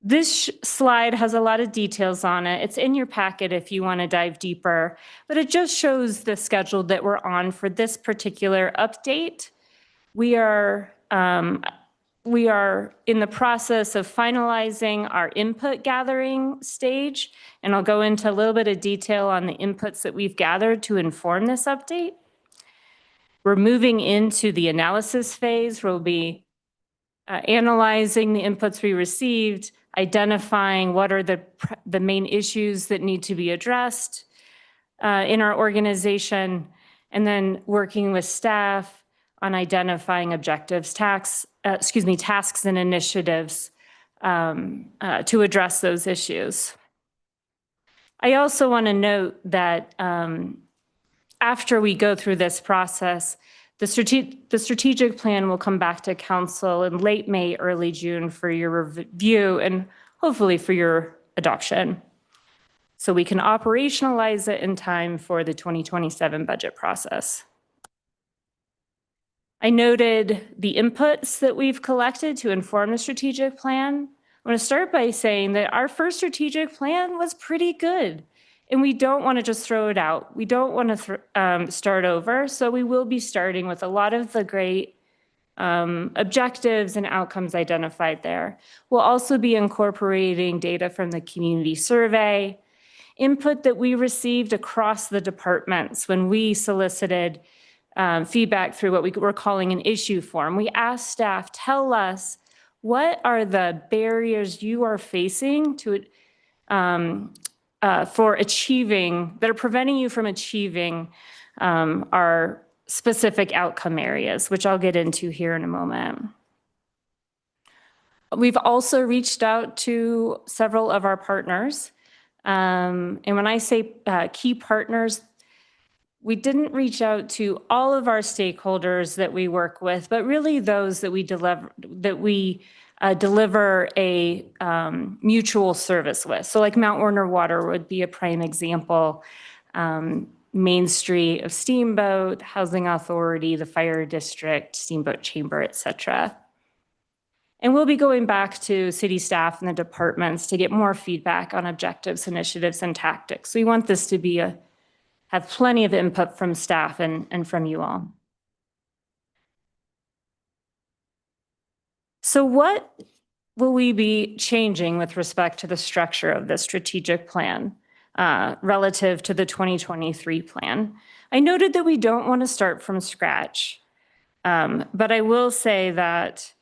This slide has a lot of details on it. It's in your packet if you want to dive deeper, but it just shows the schedule that we're on for this particular update. We are in the process of finalizing our input gathering stage, and I'll go into a little bit of detail on the inputs that we've gathered to inform this update. We're moving into the analysis phase where we'll be analyzing the inputs we received, identifying what are the main issues that need to be addressed in our organization, and then working with staff on identifying objectives, tasks and initiatives to address those issues. I also want to note that after we go through this process, the strategic plan will come back to council in late May, early June for your review and hopefully for your adoption. So we can operationalize it in time for the 2027 budget process. I noted the inputs that we've collected to inform the strategic plan. I want to start by saying that our first strategic plan was pretty good, and we don't want to just throw it out. We don't want to start over, so we will be starting with a lot of the great objectives and outcomes identified there. We'll also be incorporating data from the community survey, input that we received across the departments when we solicited feedback through what we were calling an issue form. We asked staff, tell us what are the barriers you are facing to for achieving, that are preventing you from achieving our specific outcome areas, which I'll get into here in a moment. We've also reached out to several of our partners. And when I say key partners, we didn't reach out to all of our stakeholders that we work with, but really those that we deliver a mutual service with. So like Mount Warner Water would be a prime example, Main Street of Steamboat, Housing Authority, the Fire District, Steamboat Chamber, et cetera. And we'll be going back to city staff and the departments to get more feedback on objectives, initiatives, and tactics. So we want this to have plenty of input from staff and from you all. So what will we be changing with respect to the structure of the strategic plan relative to the 2023 plan? I noted that we don't want to start from scratch, but I will say that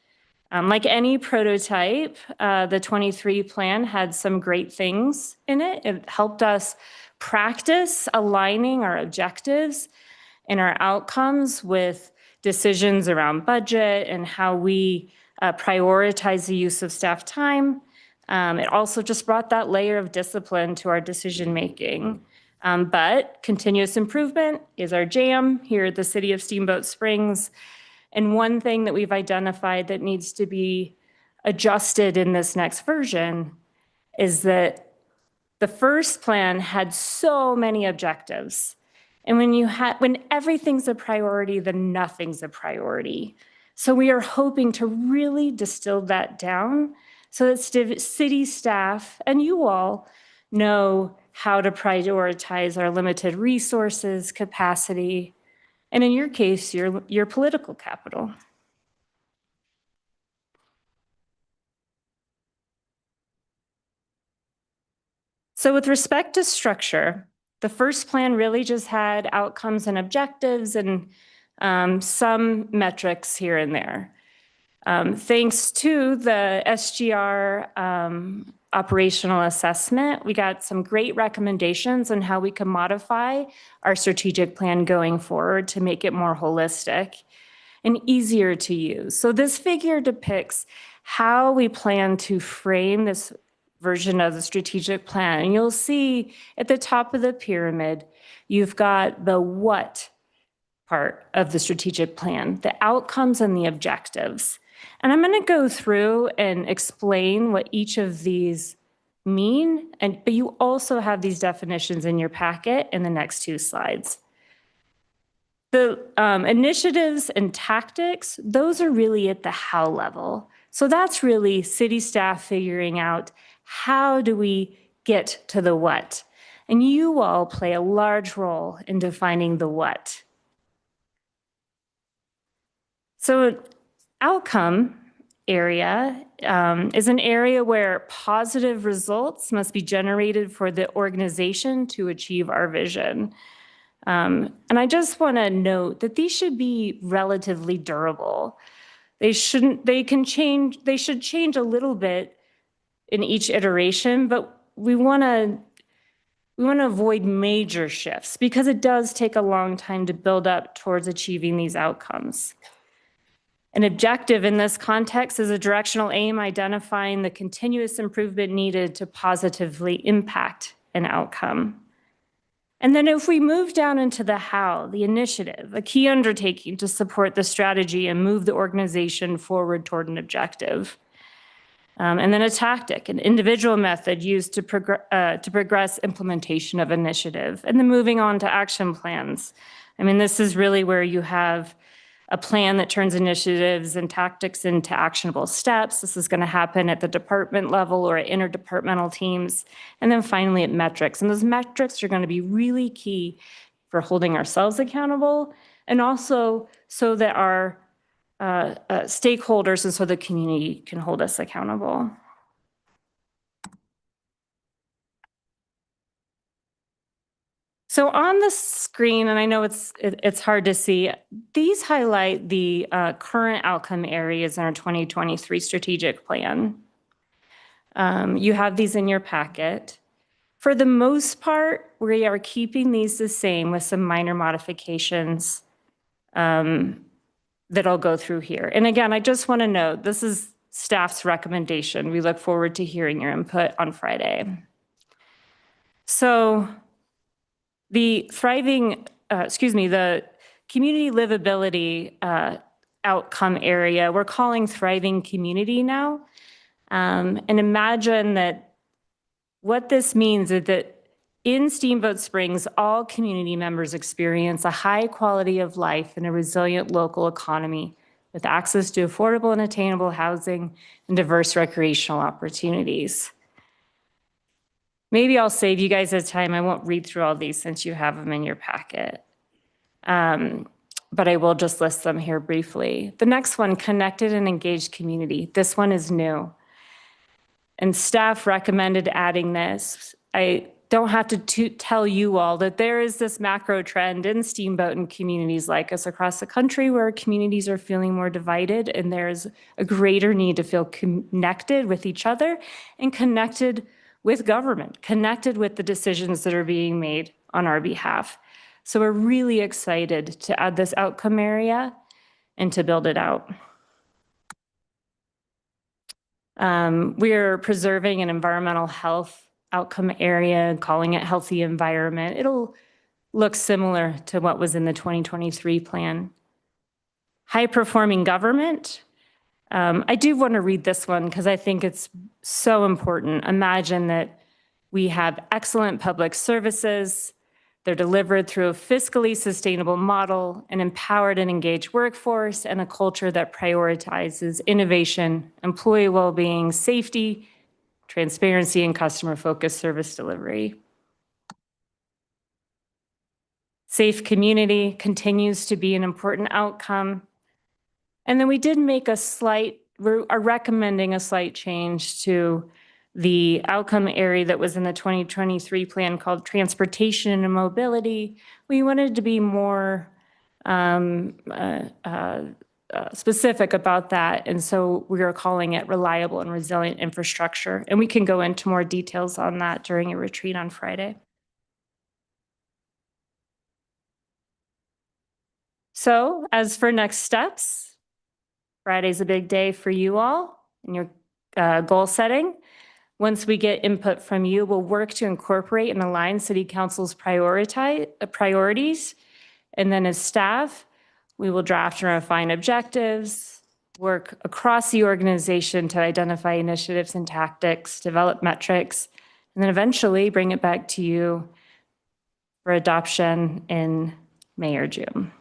like any prototype, the 23 plan had some great things in it. It helped us practice aligning our objectives and our outcomes with decisions around budget and how we prioritize the use of staff time. It also just brought that layer of discipline to our decision making. But continuous improvement is our jam here at the City of Steamboat Springs. And one thing that we've identified that needs to be adjusted in this next version is that the first plan had so many objectives And when everything's a priority, then nothing's a priority. So we are hoping to really distill that down so that city staff and you all know how to prioritize our limited resources, capacity, and in your case, your political capital. So with respect to structure, the first plan really just had outcomes and objectives and some metrics here and there. Thanks to the SGR operational assessment, we got some great recommendations on how we can modify our strategic plan going forward to make it more holistic and easier to use. So this figure depicts how we plan to frame this version of the strategic plan. And you'll see at the top of the pyramid, you've got the what part of the strategic plan, the outcomes and the objectives. And I'm going to go through and explain what each of these mean, but you also have these definitions in your packet in the next 2 slides. The initiatives and tactics, those are really at the how level. So that's really city staff figuring out how do we get to the what? And you all play a large role in defining the what. So outcome area is an area where positive results must be generated for the organization to achieve our vision. And I just want to note that these should be relatively durable. They should change a little bit in each iteration, but we want to avoid major shifts because it does take a long time to build up towards achieving these outcomes. An objective in this context is a directional aim identifying the continuous improvement needed to positively impact an outcome. And then if we move down into the how, the initiative, a key undertaking to support the strategy and move the organization forward toward an objective. And then a tactic, an individual method used to progress implementation of initiative. And then moving on to action plans. I mean, this is really where you have a plan that turns initiatives and tactics into actionable steps. This is going to happen at the department level or at interdepartmental teams. And then finally at metrics. And those metrics are going to be really key for holding ourselves accountable and also so that our stakeholders and so the community can hold us accountable. So on the screen, and I know it's hard to see, these highlight the current outcome areas in our 2023 strategic plan. You have these in your packet. For the most part, we are keeping these the same with some minor modifications that I'll go through here. And again, I just want to note, this is staff's recommendation. We look forward to hearing your input on Friday. So the the community livability outcome area, we're calling Thriving Community now. And imagine that what this means is that in Steamboat Springs, all community members experience a high quality of life and a resilient local economy with access to affordable and attainable housing and diverse recreational opportunities. Maybe I'll save you guys the time. I won't read through all these since you have them in your packet. But I will just list them here briefly. The next one, connected and engaged community. This one is new. And staff recommended adding this. I don't have to tell you all that there is this macro trend in Steamboat and communities like us across the country where communities are feeling more divided and there's a greater need to feel connected with each other and connected with government, connected with the decisions that are being made on our behalf. So we're really excited to add this outcome area and to build it out. We're preserving an environmental health outcome area, calling it healthy environment. It'll look similar to what was in the 2023 plan. High performing government. I do want to read this one because I think it's so important. Imagine that we have excellent public services, They're delivered through a fiscally sustainable model, an empowered and engaged workforce, and a culture that prioritizes innovation, employee well-being, safety, transparency, and customer-focused service delivery. Safe community continues to be an important outcome. And then we did make we are recommending a slight change to the outcome area that was in the 2023 plan called transportation and mobility. We wanted to be more specific about that. And so we are calling it reliable and resilient infrastructure. And we can go into more details on that during a retreat on Friday. So as for next steps, Friday's a big day for you all in your goal setting. Once we get input from you, we'll work to incorporate and align City Council's priorities. And then as staff, we will draft and refine objectives, work across the organization to identify initiatives and tactics, develop metrics, and then eventually bring it back to you for adoption in May or June.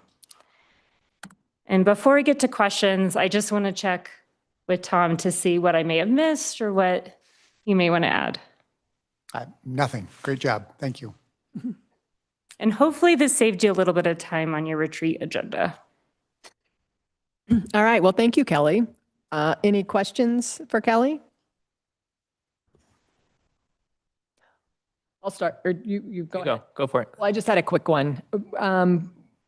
And before we get to questions, I just want to check with Tom to see what I may have missed or what you may want to add. Nothing. Great job. Thank you. And hopefully this saved you a little bit of time on your retreat agenda. All right. Well, thank you, Kelly. Any questions for Kelly? I'll start. Or you go ahead. Go for it. Well, I just had a quick one.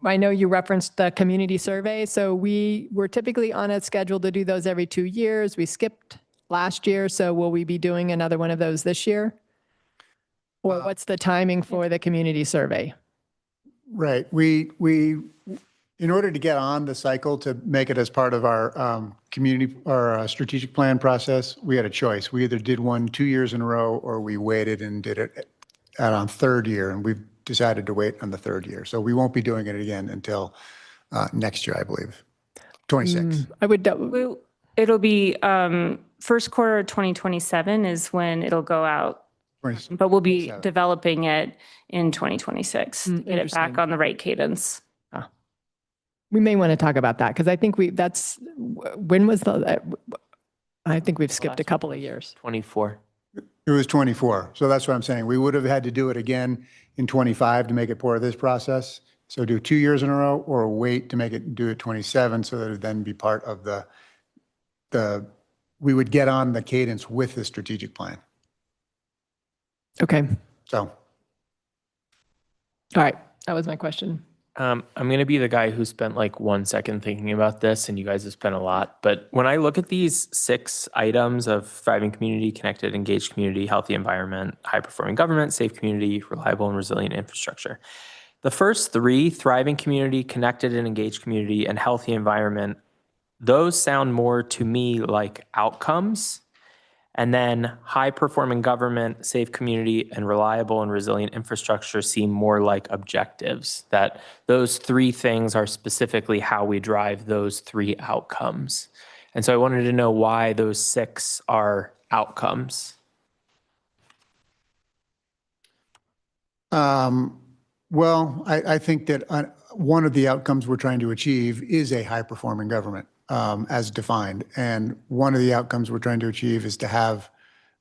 I know you referenced the community survey. So we were typically on a schedule to do those every 2 years. We skipped last year. So will we be doing another one of those this year? Or what's the timing for the community survey? Right. We in order to get on the cycle to make it as part of our community or strategic plan process, we had a choice. We either did one 2 years in a row or we waited and did it on third year. And we've decided to wait on the third year. So we won't be doing it again until next year, I believe, 26. I would. It'll be first quarter of 2027 is when it'll go out. But we'll be developing it in 2026 to get it back on the right cadence. We may want to talk about that because I think when was I think we've skipped a couple of years. 24. It was 24. So that's what I'm saying. We would have had to do it again in 25 to make it part of this process. So do 2 years in a row or wait to make it do it 27 so that it would then be part of we would get on the cadence with the strategic plan. Okay. So. All right. That was my question. I'm going to be the guy who spent like 1 second thinking about this, and you guys have spent a lot. But when I look at these 6 items of thriving community, connected, engaged community, healthy environment, high-performing government, safe community, reliable and resilient infrastructure, the first 3, thriving community, connected and engaged community, and healthy environment, those sound more to me like outcomes. And then high-performing government, safe community, and reliable and resilient infrastructure seem more like objectives, that those 3 things are specifically how we drive those 3 outcomes. And so I wanted to know why those 6 are outcomes. Well, I think that one of the outcomes we're trying to achieve is a high-performing government. As defined. And one of the outcomes we're trying to achieve is to have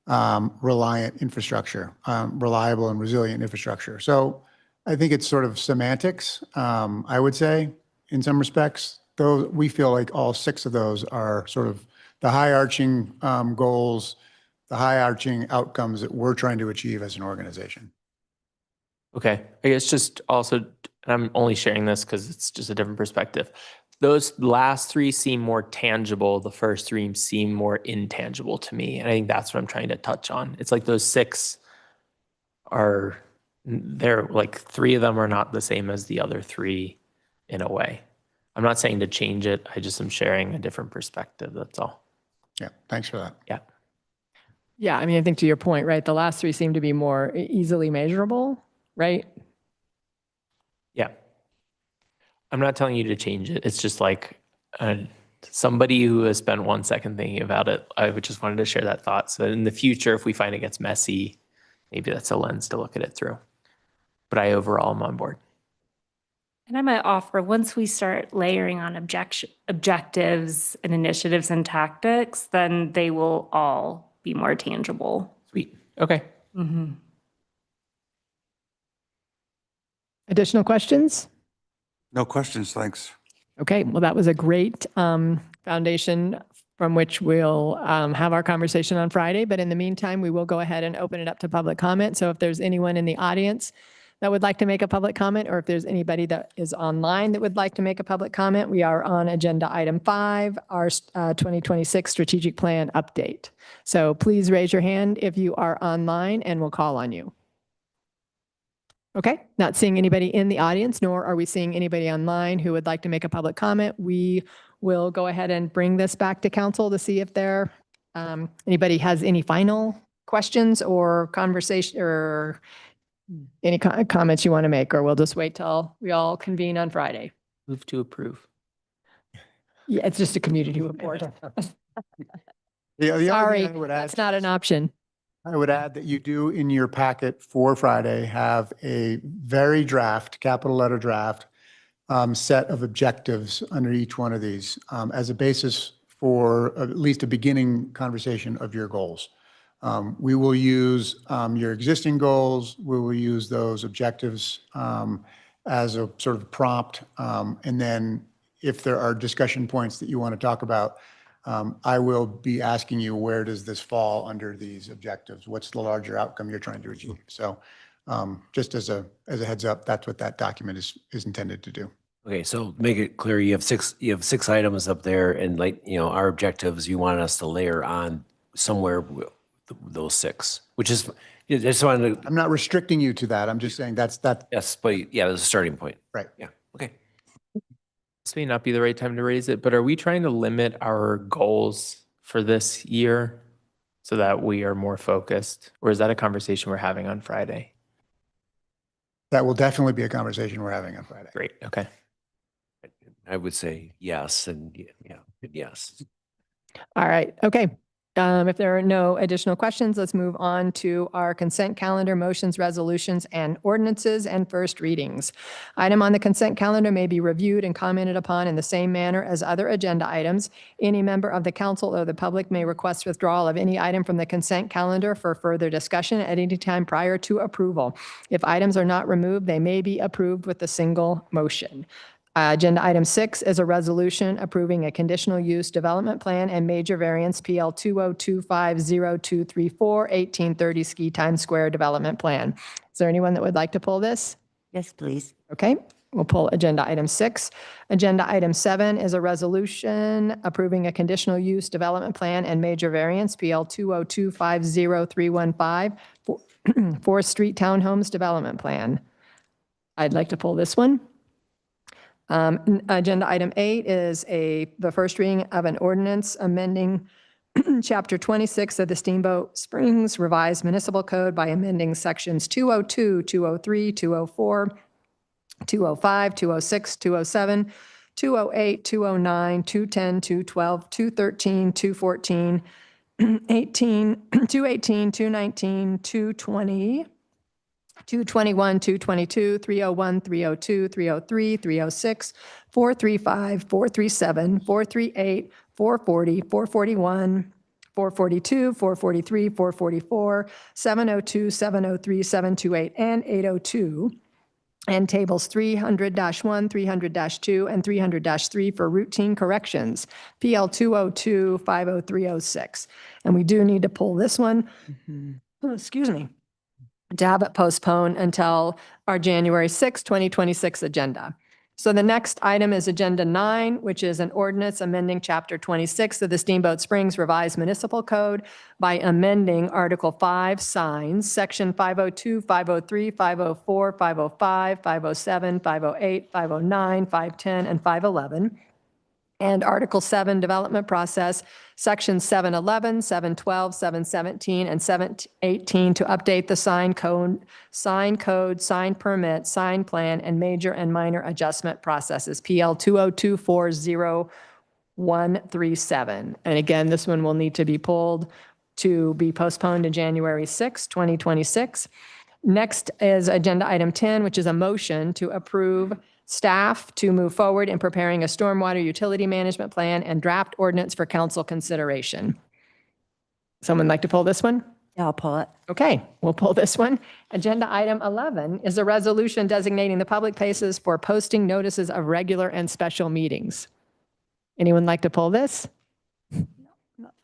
reliant infrastructure, reliable and resilient infrastructure. So I think it's sort of semantics, I would say, in some respects. Though we feel like all 6 of those are sort of the high-arching goals, the high-arching outcomes that we're trying to achieve as an organization. Okay. I guess just also, and I'm only sharing this because it's just a different perspective. Those last 3 seem more tangible. The first 3 seem more intangible to me. And I think that's what I'm trying to touch on. It's like those 6 they're like 3 of them are not the same as the other 3 in a way. I'm not saying to change it. I just am sharing a different perspective. That's all. Yeah. Thanks for that. Yeah. Yeah. I mean, I think to your point, right? The last 3 seem to be more easily measurable, right? Yeah. I'm not telling you to change it. It's just like somebody who has spent 1 second thinking about it. I just wanted to share that thought. So in the future, if we find it gets messy, maybe that's a lens to look at it through. but I overall am on board. And I might offer, once we start layering on objectives and initiatives and tactics, then they will all be more tangible. Sweet. Okay. Mhm. Additional questions? No questions, thanks. Okay, well, that was a great foundation from which we'll have our conversation on Friday. But in the meantime, we will go ahead and open it up to public comment. So if there's anyone in the audience that would like to make a public comment, or if there's anybody that is online that would like to make a public comment, we are on agenda item 5, our 2026 strategic plan update. So please raise your hand if you are online and we'll call on you. Okay, not seeing anybody in the audience, nor are we seeing anybody online who would like to make a public comment. We will go ahead and bring this back to council to see if there anybody has any final questions or conversation or any comments you want to make, or we'll just wait till we all convene on Friday. Move to approve. Yeah, it's just a community report. The other Sorry, thing I would add, that's not an option. I would add that you do in your packet for Friday have a very draft, capital letter draft, set of objectives under each one of these as a basis for at least a beginning conversation of your goals. We will use your existing goals. We will use those objectives as a sort of prompt. And then if there are discussion points that you want to talk about, I will be asking you, where does this fall under these objectives? What's the larger outcome you're trying to achieve? So just as a heads up, that's what that document is intended to do. Okay, so make it clear, you have six items up there, and our objectives, you want us to layer on somewhere those 6, which is, I just wanted to. I'm not restricting you to that. I'm just saying that's that. Yes, but yeah, there's a starting point. Right. Yeah, okay. This may not be the right time to raise it, but are we trying to limit our goals for this year so that we are more focused? Or is that a conversation we're having on Friday? That will definitely be a conversation we're having on Friday. Great, okay. I would say yes, and yes. All right, okay. If there are no additional questions, let's move on to our consent calendar, motions, resolutions, and ordinances and first readings. Item on the consent calendar may be reviewed and commented upon in the same manner as other agenda items. Any member of the council or the public may request withdrawal of any item from the consent calendar for further discussion at any time prior to approval. If items are not removed, they may be approved with a single motion. Agenda item 6 is a resolution approving a conditional use development plan and major variance PL 20250234 1830 Ski Times Square Development Plan. Is there anyone that would like to pull this? Yes, please. Okay, we'll pull agenda item 6. Agenda item 7 is a resolution approving a conditional use development plan and major variance PL 20250315 Fourth Street Townhomes Development Plan. I'd like to pull this one. Agenda item 8 is the first reading of an ordinance amending Chapter 26 of the Steamboat Springs Revised Municipal Code by amending sections 202, 203, 204, 205, 206, 207, 208, 209, 210, 212, 213, 214, 218, 219, 220, 221, 222, 301, 302, 303, 306, 435, 437, 438, 440, 441, 442, 443, 444, 702, 703, 728, and 802, and tables 300-1, 300-2, and 300-3 for routine corrections, PL 202-50306. And we do need to pull this one, excuse me, to have it postponed until our January 6, 2026 agenda. So the next item is Agenda 9, which is an ordinance amending Chapter 26 of the Steamboat Springs Revised Municipal Code by amending Article 5 signs, Section 502, 503, 504, 505, 507, 508, 509, 510, and 511. And Article 7 Development Process, Sections 711, 712, 717, and 718 to update the sign code, sign permit, sign plan, and major and minor adjustment processes, PL 20240-137. And again, this one will need to be pulled to be postponed to January 6, 2026. Next is agenda item 10, which is a motion to approve staff to move forward in preparing a stormwater utility management plan and draft ordinance for council consideration. Someone like to pull this one? Yeah, I'll pull it. Okay, we'll pull this one. Agenda item 11 is a resolution designating the public places for posting notices of regular and special meetings. Anyone like to pull this?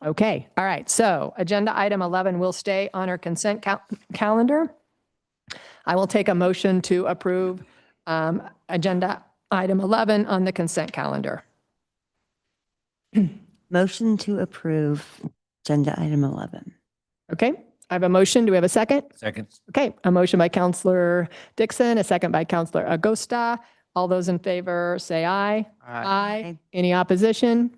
Okay, all right. So agenda item 11 will stay on our consent calendar. I will take a motion to approve agenda item 11 on the consent calendar. Motion to approve agenda item 11. Okay, I have a motion. Do we have a second? Second. Okay, a motion by Counselor Dixon, a second by Counselor Agosta. All those in favor say aye. Aye. Any opposition?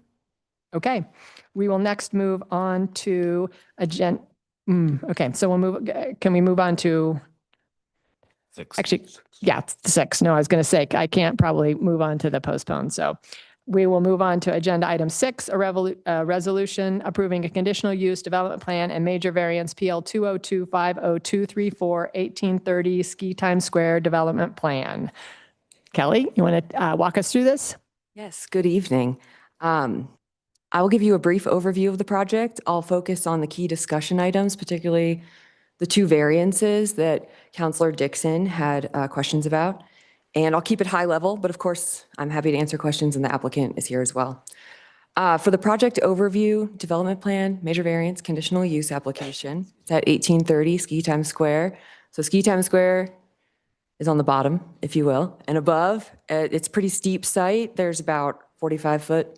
Okay, we will next move on to agenda. Okay, so we'll move, can we move on to? 6. Actually, yeah, it's 6. No, I was going to say, I can't probably move on to the postpone. So we will move on to agenda item 6, a resolution approving a conditional use development plan and major variance PL 2025024 1830 Ski Times Square Development Plan. Kelly, you want to walk us through this? Yes, good evening. I will give you a brief overview of the project. I'll focus on the key discussion items, particularly the 2 variances that Councilor Dixon had questions about. And I'll keep it high level, but of course, I'm happy to answer questions and the applicant is here as well. For the project overview, development plan, major variance, conditional use application, it's at 1830 Ski Times Square. So Ski Times Square is on the bottom, if you will, and above, it's pretty steep site. There's about 45-foot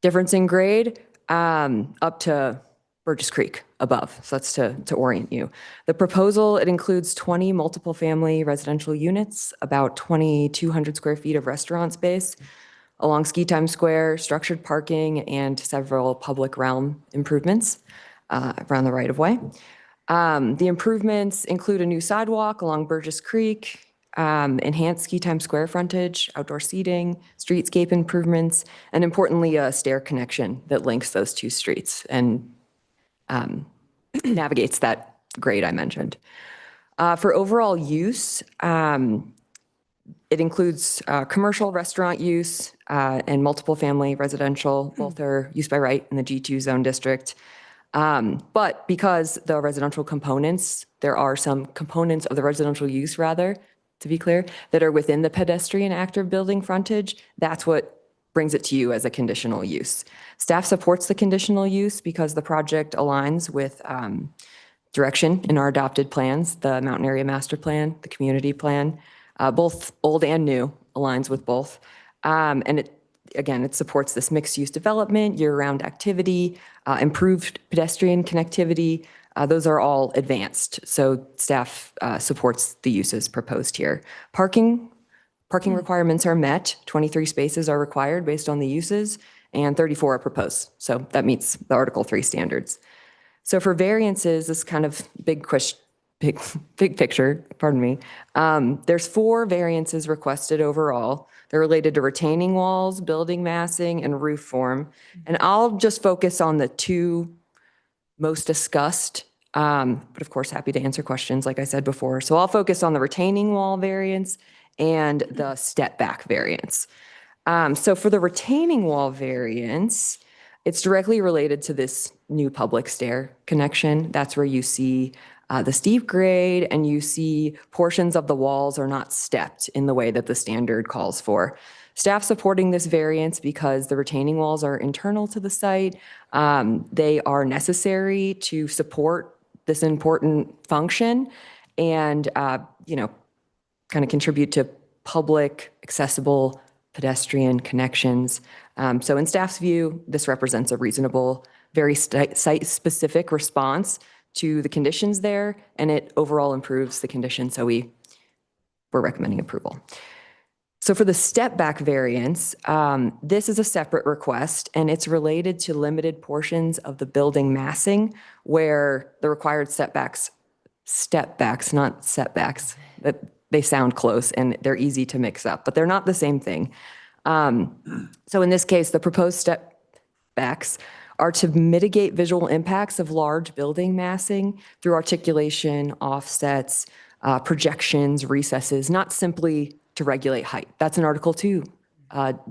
difference in grade up to Burgess Creek above. So that's to orient you. The proposal, it includes 20 multiple family residential units, about 2,200 square feet of restaurant space along Ski Times Square, structured parking, and several public realm improvements around the right of way. The improvements include a new sidewalk along Burgess Creek, enhanced Ski Times Square frontage, outdoor seating, streetscape improvements, and importantly, a stair connection that links those 2 streets and navigates that grade I mentioned. For overall use, it includes commercial restaurant use and multiple family residential, both are use by right in the G2 zone district. But because the residential components, there are some components of the residential use rather, to be clear, that are within the pedestrian active building frontage, that's what brings it to you as a conditional use. Staff supports the conditional use because the project aligns with direction in our adopted plans, the Mountain Area Master Plan, the Community Plan, both old and new aligns with both. And it supports this mixed-use development, year-round activity, improved pedestrian connectivity. Those are all advanced, so staff supports the uses proposed here. Parking requirements are met. 23 spaces are required based on the uses, and 34 are proposed. So that meets the Article 3 standards. So for variances, this kind of big picture, pardon me. There's 4 variances requested overall. They're related to retaining walls, building massing, and roof form. And I'll just focus on the 2 most discussed, but of course, happy to answer questions like I said before. So I'll focus on the retaining wall variance and the step back variance. So for the retaining wall variance, it's directly related to this new public stair connection. That's where you see the steep grade and you see portions of the walls are not stepped in the way that the standard calls for. Staff supporting this variance because the retaining walls are internal to the site. They are necessary to support this important function and, kind of contribute to public, accessible pedestrian connections. So in staff's view, this represents a reasonable, very site-specific response to the conditions there, and it overall improves the condition, so we're recommending approval. So for the step back variance, this is a separate request, and it's related to limited portions of the building massing where the required step backs, not setbacks, that they sound close and they're easy to mix up, but they're not the same thing. So in this case, the proposed step backs are to mitigate visual impacts of large building massing through articulation, offsets, projections, recesses, not simply to regulate height. That's in Article 2,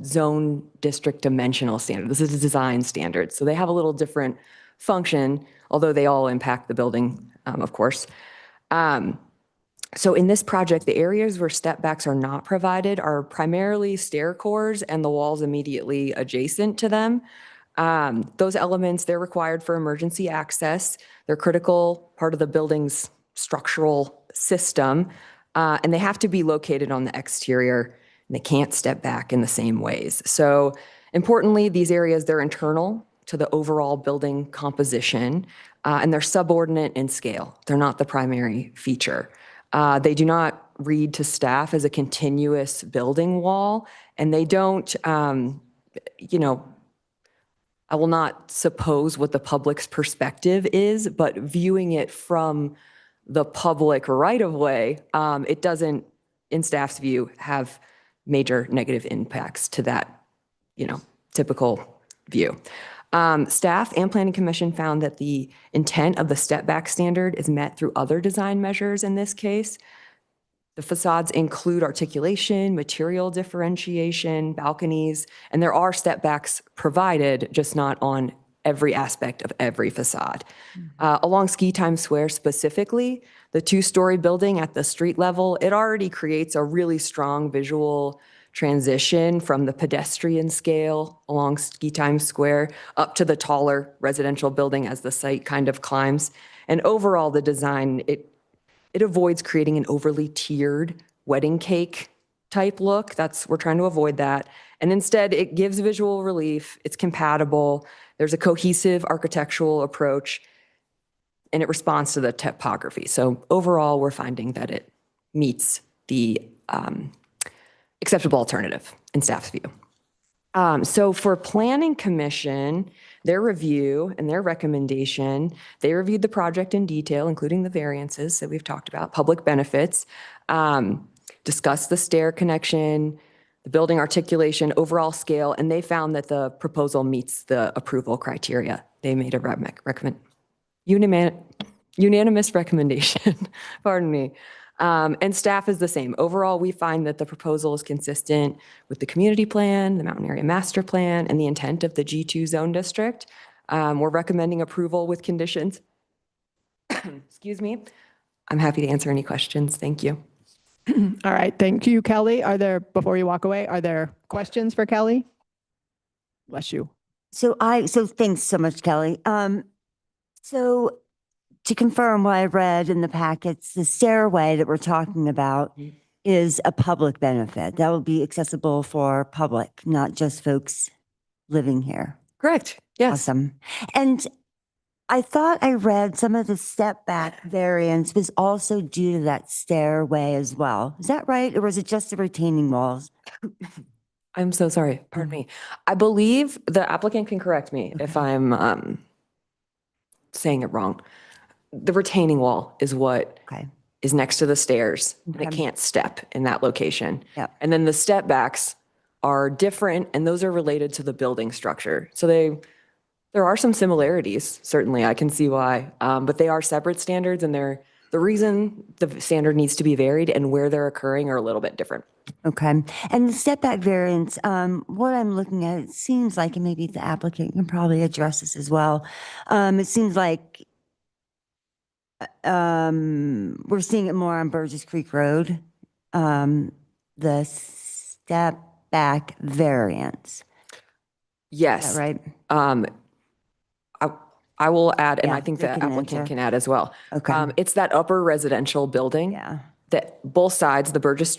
zone district dimensional standard. This is a design standard. So they have a little different function, although they all impact the building, of course. So in this project, the areas where step backs are not provided are primarily stair cores and the walls immediately adjacent to them. Those elements, they're required for emergency access. They're critical part of the building's structural system, and they have to be located on the exterior, and they can't step back in the same ways. So importantly, these areas, they're internal to the overall building composition, and they're subordinate in scale. They're not the primary feature. They do not read to staff as a continuous building wall, and they don't, I will not suppose what the public's perspective is, but viewing it from the public right-of-way, it doesn't, in staff's view, have major negative impacts to that, typical view. Staff and Planning Commission found that the intent of the step back standard is met through other design measures in this case. The facades include articulation, material differentiation, balconies, and there are step backs provided, just not on every aspect of every facade. Along Ski Time Square specifically, the two-story building at the street level, it already creates a really strong visual transition from the pedestrian scale along Ski Time Square up to the taller residential building as the site kind of climbs. And overall, the design, it avoids creating an overly tiered wedding cake type look. We're trying to avoid that. And instead, it gives visual relief. It's compatible. There's a cohesive architectural approach, and it responds to the topography. So overall, we're finding that it meets the acceptable alternative in staff's view. So for Planning Commission, their review and their recommendation, they reviewed the project in detail, including the variances that we've talked about, public benefits, discussed the stair connection, the building articulation, overall scale, and they found that the proposal meets the approval criteria. They made a unanimous recommendation, pardon me. And staff is the same. Overall, we find that the proposal is consistent with the community plan, the Mountain Area Master Plan, and the intent of the G2 zone district. We're recommending approval with conditions. Excuse me. I'm happy to answer any questions. Thank you. All right. Thank you, Kelly. Before you walk away, are there questions for Kelly? Bless you. So thanks so much, Kelly. So to confirm what I read in the packets, the stairway that we're talking about is a public benefit. That will be accessible for public, not just folks living here. Correct. Yes. Awesome. And I thought I read some of the step back variance was also due to that stairway as well. Is that right? Or was it just the retaining walls? I'm so sorry. Pardon me. I believe the applicant can correct me if I'm saying it wrong. The retaining wall is what is next to the stairs, and it can't step in that location. Yep. And then the step backs are different, and those are related to the building structure. So there are some similarities, certainly, I can see why, but they are separate standards, and the reason the standard needs to be varied and where they're occurring are a little bit different. Okay. And the step back variance, what I'm looking at, it seems like, and maybe the applicant can probably address this as well. It seems like we're seeing it more on Burgess Creek Road, the step back variance. Yes. Is that right? I will add, and Yeah, I think you the can applicant answer. can add as well. Okay. It's that upper residential building. Yeah. That both sides, the Burgess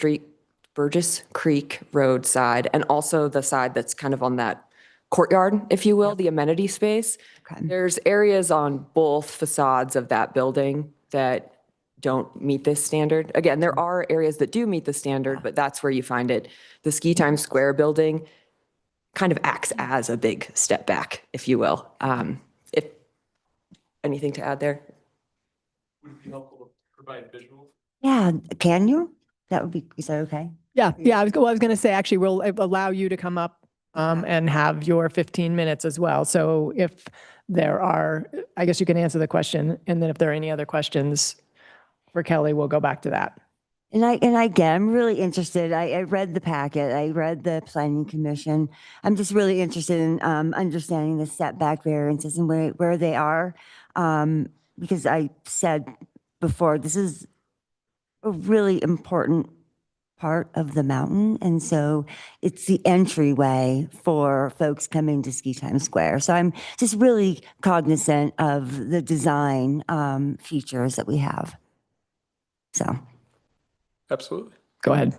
Creek Road side, and also the side that's kind of on that courtyard, if you will, the amenity space. Okay. There's areas on both facades of that building that don't meet this standard. Again, there are areas that do meet the standard, but that's where you find it. The Ski Time Square building kind of acts as a big step back, if you will. If anything to add there? Would it be helpful to provide visuals? Yeah. Can you? Is that okay? Yeah. I was going to say, actually, we'll allow you to come up and have your 15 minutes as well. So if there are, I guess you can answer the question, and then if there are any other questions, for Kelly, we'll go back to that. And again, I'm really interested. I read the packet. I read the planning commission. I'm just really interested in understanding the setback variances and where they are. Because I said before, this is a really important part of the mountain. And so it's the entryway for folks coming to Ski Time Square. So I'm just really cognizant of the design features that we have. So. Absolutely. Go ahead.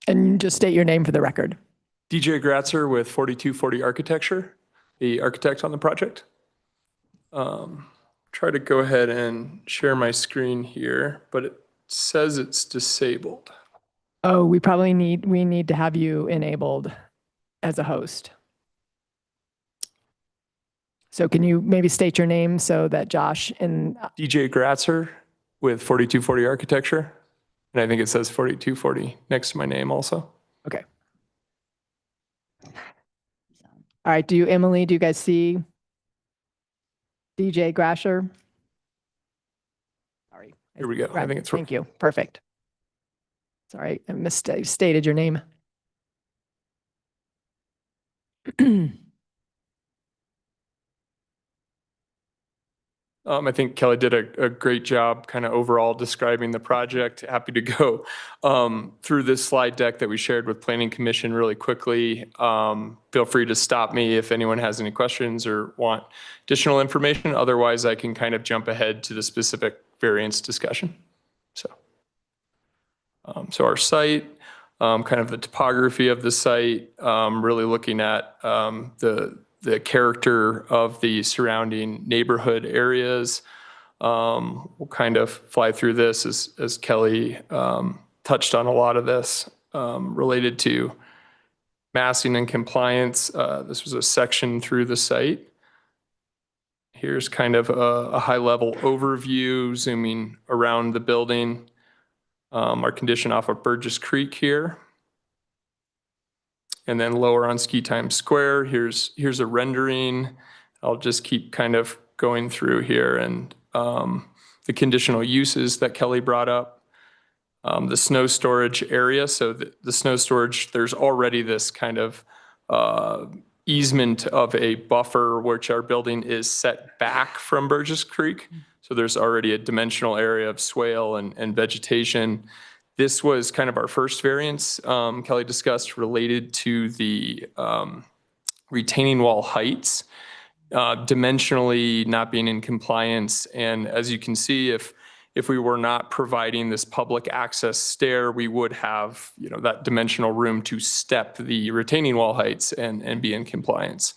And just state your name for the record. DJ Gratzer with 4240 Architecture, the architect on the project. Try to go ahead and share my screen here, but it says it's disabled. Oh, we need to have you enabled as a host. So can you maybe state your name so that Josh and DJ Gratzer with 4240 Architecture. And I think it says 4240 next to my name also. Okay. All right. Emily, do you guys see DJ Grasher? Sorry. Here we go. I think it's Thank you. Perfect. Sorry, I misstated your name. I think Kelly did a great job kind of overall describing the project. Happy to go through this slide deck that we shared with Planning Commission really quickly. Feel free to stop me if anyone has any questions or want additional information. Otherwise, I can kind of jump ahead to the specific variance discussion. So our site, kind of the topography of the site, really looking at the character of the surrounding neighborhood areas. We'll kind of fly through this as Kelly touched on a lot of this related to massing and compliance. This was a section through the site. Here's kind of a high-level overview, zooming around the building. Our condition off of Burgess Creek here. And then lower on Ski Time Square, here's a rendering. I'll just keep kind of going through here and the conditional uses that Kelly brought up. The snow storage area. So the snow storage, there's already this kind of easement of a buffer which our building is set back from Burgess Creek. So there's already a dimensional area of swale and vegetation. This was kind of our first variance Kelly discussed related to the retaining wall heights, dimensionally not being in compliance. And as you can see, if we were not providing this public access stair, we would have, that dimensional room to step the retaining wall heights and be in compliance.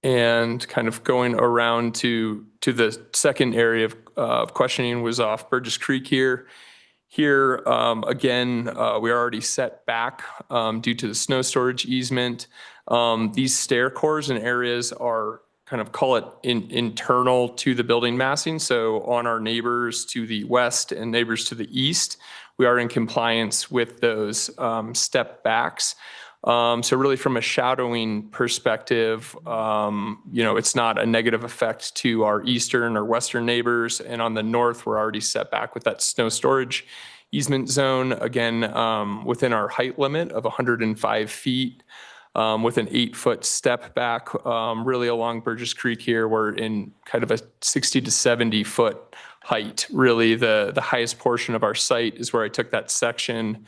And kind of going around to the second area of questioning was off Burgess Creek here. Here, again, we are already set back due to the snow storage easement. These stair cores and areas are kind of, call it internal to the building massing. So on our neighbors to the west and neighbors to the east, we are in compliance with those step backs. So really from a shadowing perspective, it's not a negative effect to our eastern or western neighbors. And on the north, we're already set back with that snow storage easement zone, again, within our height limit of 105 feet, with an 8-foot step back, really along Burgess Creek here, we're in kind of a 60 to 70 foot height. Really the highest portion of our site is where I took that section,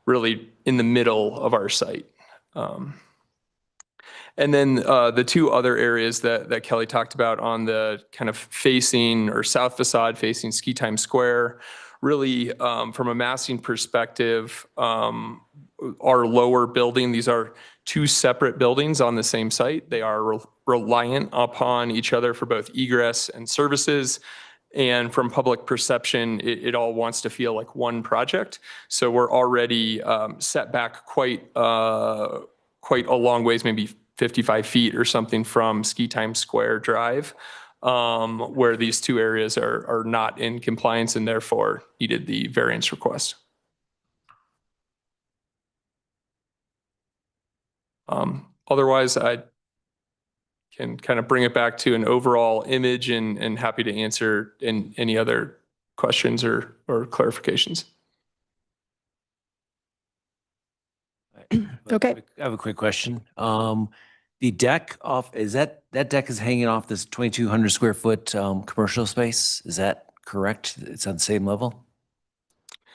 really in the middle of our site. And then the two other areas that Kelly talked about on the kind of facing or south facade facing Ski Time Square, really from a massing perspective, our lower building, these are two separate buildings on the same site. They are reliant upon each other for both egress and services. And from public perception, it all wants to feel like one project. So we're already set back quite a long ways, maybe 55 feet or something from Ski Time Square Drive, where these two areas are not in compliance and therefore needed the variance request. Otherwise, I can kind of bring it back to an overall image and happy to answer any other questions or clarifications. Okay. I have a quick question. The deck that deck is hanging off this 2,200 square foot commercial space? Is that correct? It's on the same level?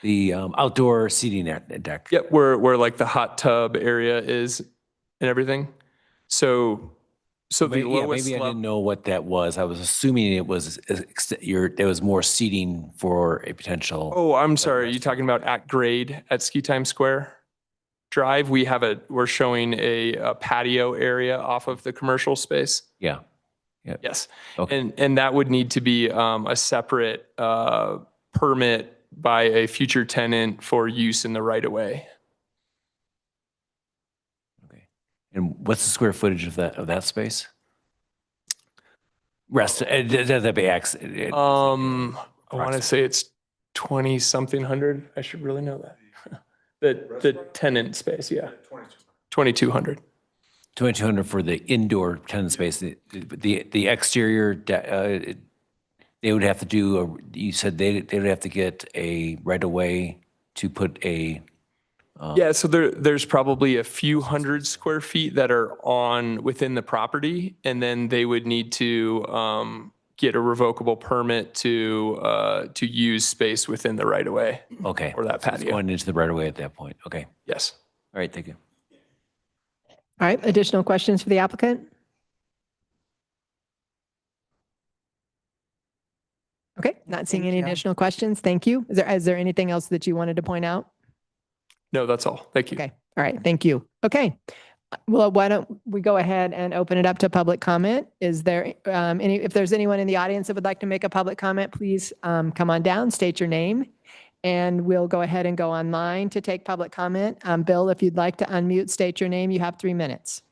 The outdoor seating deck? Yep, where like the hot tub area is and everything. So the Maybe, yeah, lowest maybe I level. didn't know what that was. I was assuming it was there was more seating for a potential. Oh, I'm sorry. Are you talking about at grade at Ski Time Square Drive? We're showing a patio area off of the commercial space. Yeah. Yeah. Yes. Okay. And that would need to be a separate permit by a future tenant for use in the right of way. And what's the square footage of that space? Does that be I want to say it's 20 something hundred. I should really know that. The tenant space, yeah. 2,200. 2,200 for the indoor tenant space. The exterior, they would have to do, you said they would have to get a right of way to put a. Yeah, so there's probably a few hundred square feet that are within the property, and then they would need to get a revocable permit to use space within the right of way. Okay. Or that So it's patio. going into the right of way at that point. Okay. Yes. All right. Thank you. All right, additional questions for the applicant? Okay, not seeing any additional questions. Thank you. Is there anything else that you wanted to point out? No, that's all. Thank you. Okay, all right, thank you. Okay, well, why don't we go ahead and open it up to public comment? Is there if there's anyone in the audience that would like to make a public comment, please come on down, state your name, and we'll go ahead and go online to take public comment. Bill, if you'd like to unmute, state your name, you have 3 minutes.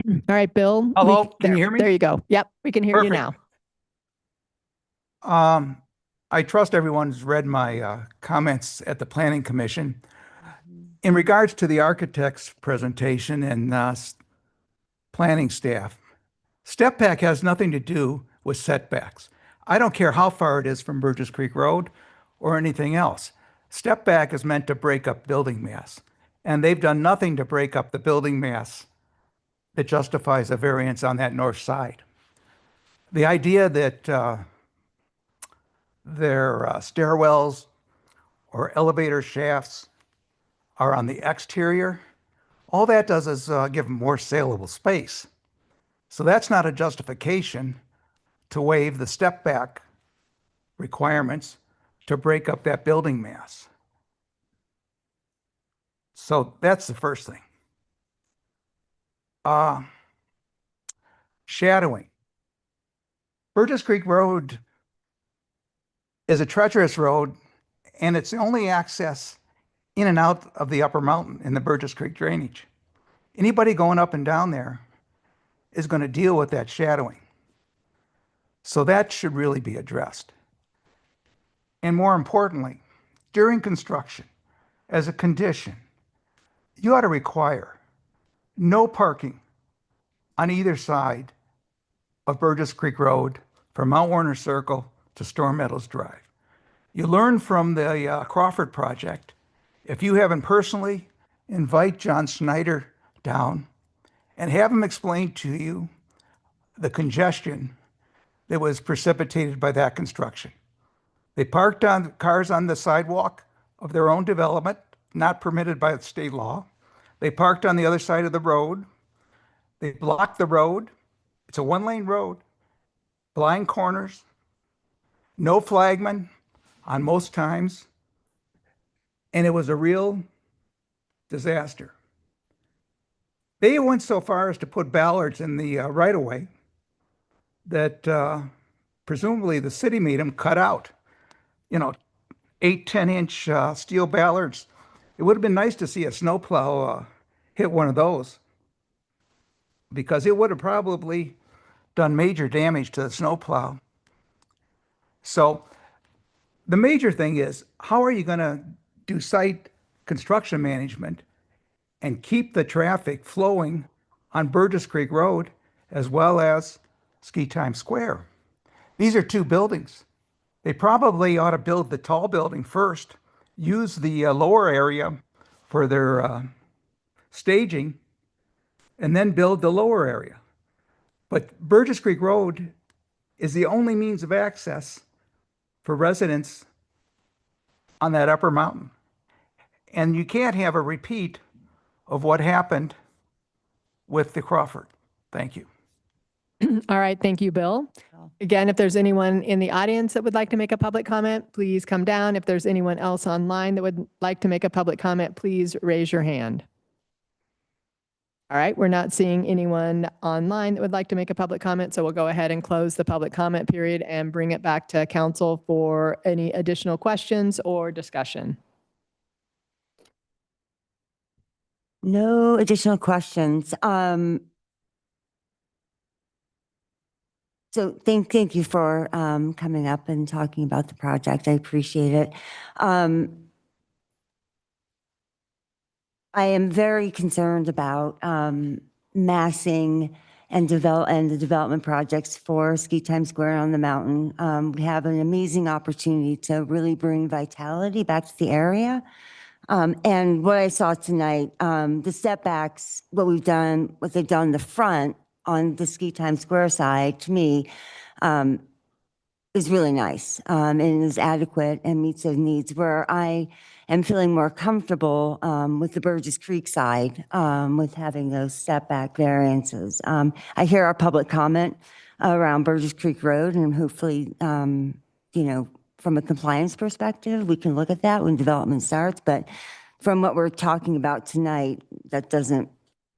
All right, Bill. Hello, can you hear me? There you go. Yep, we can hear you now. I trust everyone's read my comments at the Planning Commission. In regards to the architect's presentation and planning staff, step back has nothing to do with setbacks. I don't care how far it is from Burgess Creek Road or anything else. Step back is meant to break up building mass, and they've done nothing to break up the building mass that justifies a variance on that north side. The idea that their stairwells or elevator shafts are on the exterior, all that does is give them more saleable space. So that's not a justification to waive the step back requirements to break up that building mass. So that's the first thing. Shadowing. Burgess Creek Road is a treacherous road, and it's the only access in and out of the upper mountain in the Burgess Creek drainage. Anybody going up and down there is going to deal with that shadowing. So that should really be addressed. And more importantly, during construction, as a condition, you ought to require no parking on either side of Burgess Creek Road from Mount Warner Circle to Storm Meadows Drive. You learn from the Crawford project. If you haven't personally, invite John Snyder down and have him explain to you the congestion that was precipitated by that construction. They parked cars on the sidewalk of their own development, not permitted by state law. They parked on the other side of the road. They blocked the road. It's a one-lane road, blind corners, no flagman on most times, and it was a real disaster. They went so far as to put ballards in the right-of-way that presumably the city made them cut out. 8, 10-inch steel ballards. It would have been nice to see a snowplow hit one of those, because it would have probably done major damage to the snowplow. So the major thing is, how are you going to do site construction management and keep the traffic flowing on Burgess Creek Road as well as Ski Time Square. These are two buildings. They probably ought to build the tall building first, use the lower area for their staging, and then build the lower area. But Burgess Creek Road is the only means of access for residents on that upper mountain. And you can't have a repeat of what happened with the Crawford. Thank you. All right, thank you, Bill. Again, if there's anyone in the audience that would like to make a public comment, please come down. If there's anyone else online that would like to make a public comment, please raise your hand. All right, we're not seeing anyone online that would like to make a public comment, so we'll go ahead and close the public comment period and bring it back to council for any additional questions or discussion. No additional questions. So thank you for coming up and talking about the project. I appreciate it. I am very concerned about massing and the development projects for Ski Time Square on the mountain. We have an amazing opportunity to really bring vitality back to the area. And what I saw tonight, the setbacks, what they've done in the front on the Ski Time Square side, to me, is really nice and is adequate and meets those needs. Where I am feeling more comfortable with the Burgess Creek side, with having those setback variances. I hear our public comment around Burgess Creek Road, and hopefully, from a compliance perspective, we can look at that when development starts. But from what we're talking about tonight, that doesn't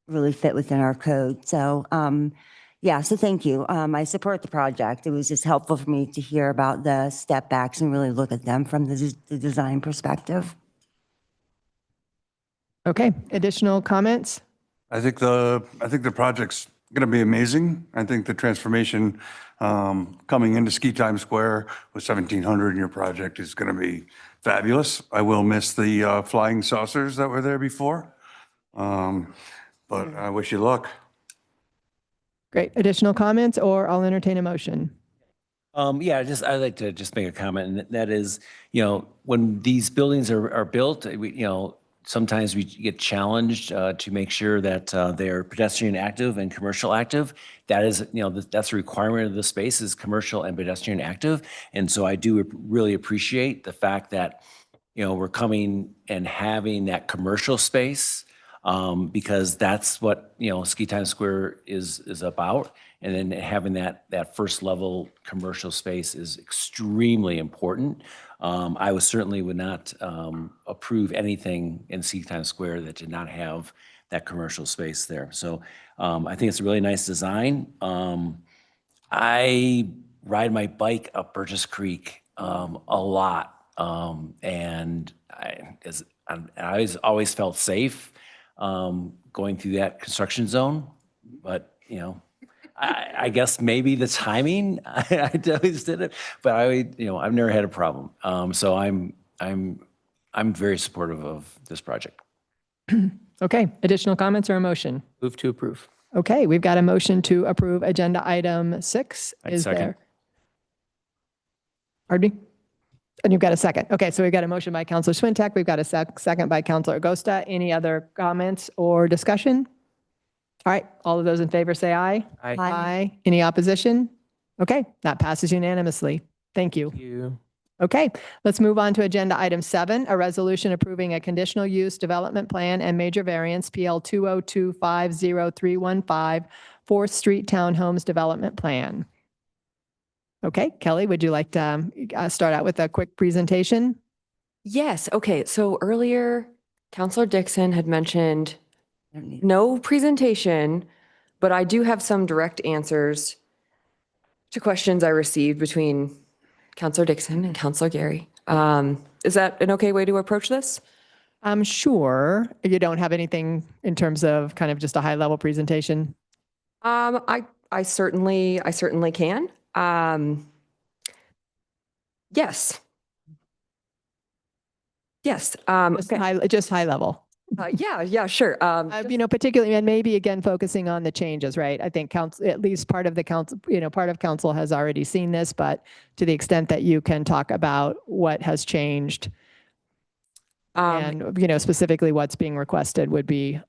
really fit within our code. So, so thank you. I support the project. It was just helpful for me to hear about the step backs and really look at them from the design perspective. Okay, additional comments? I think the project's going to be amazing. I think the transformation coming into Ski Time Square with 1,700 in your project is going to be fabulous. I will miss the flying saucers that were there before, but I wish you luck. Great. Additional comments, or I'll entertain a motion. I'd like to just make a comment, and that is, when these buildings are built, sometimes we get challenged to make sure that they're pedestrian active and commercial active. That is, that's a requirement of the space, is commercial and pedestrian active. And so I do really appreciate the fact that, we're coming and having that commercial space, because that's what, Ski Time Square is about. And then having that first level commercial space is extremely important. I certainly would not approve anything in Ski Time Square that did not have that commercial space there. So I think it's a really nice design. I ride my bike up Burgess Creek a lot, and I always felt safe going through that construction zone. But I guess maybe the timing, I always did it, but I've never had a problem. So I'm very supportive of this project. Okay, additional comments or a motion? Move to approve. Okay, we've got a motion to approve agenda item 6. Is second. there? Pardon me? And you've got a second. Okay, so we've got a motion by Councilor Swintek. We've got a second by Councilor Agosta. Any other comments or discussion? All right, all of those in favor say aye. Aye. Aye. Any opposition? Okay, that passes unanimously. Thank you. Thank you. Okay, let's move on to agenda item 7, a resolution approving a conditional use development plan and major variance PL 202500315 4th Street Townhomes Development Plan. Okay, Kelly, would you like to start out with a quick presentation? Yes. Okay. So earlier, Councilor Dixon had mentioned no presentation, but I do have some direct answers to questions I received between Councilor Dixon and Councilor Gary. Is that an okay way to approach this? I'm sure you don't have anything in terms of kind of just a high level presentation. I certainly can. Yes. Yes. Just high level. Yeah, sure. Particularly, and maybe again, focusing on the changes, right? I think council, at least part of the council, part of council has already seen this, but to the extent that you can talk about what has changed and, specifically what's being requested would be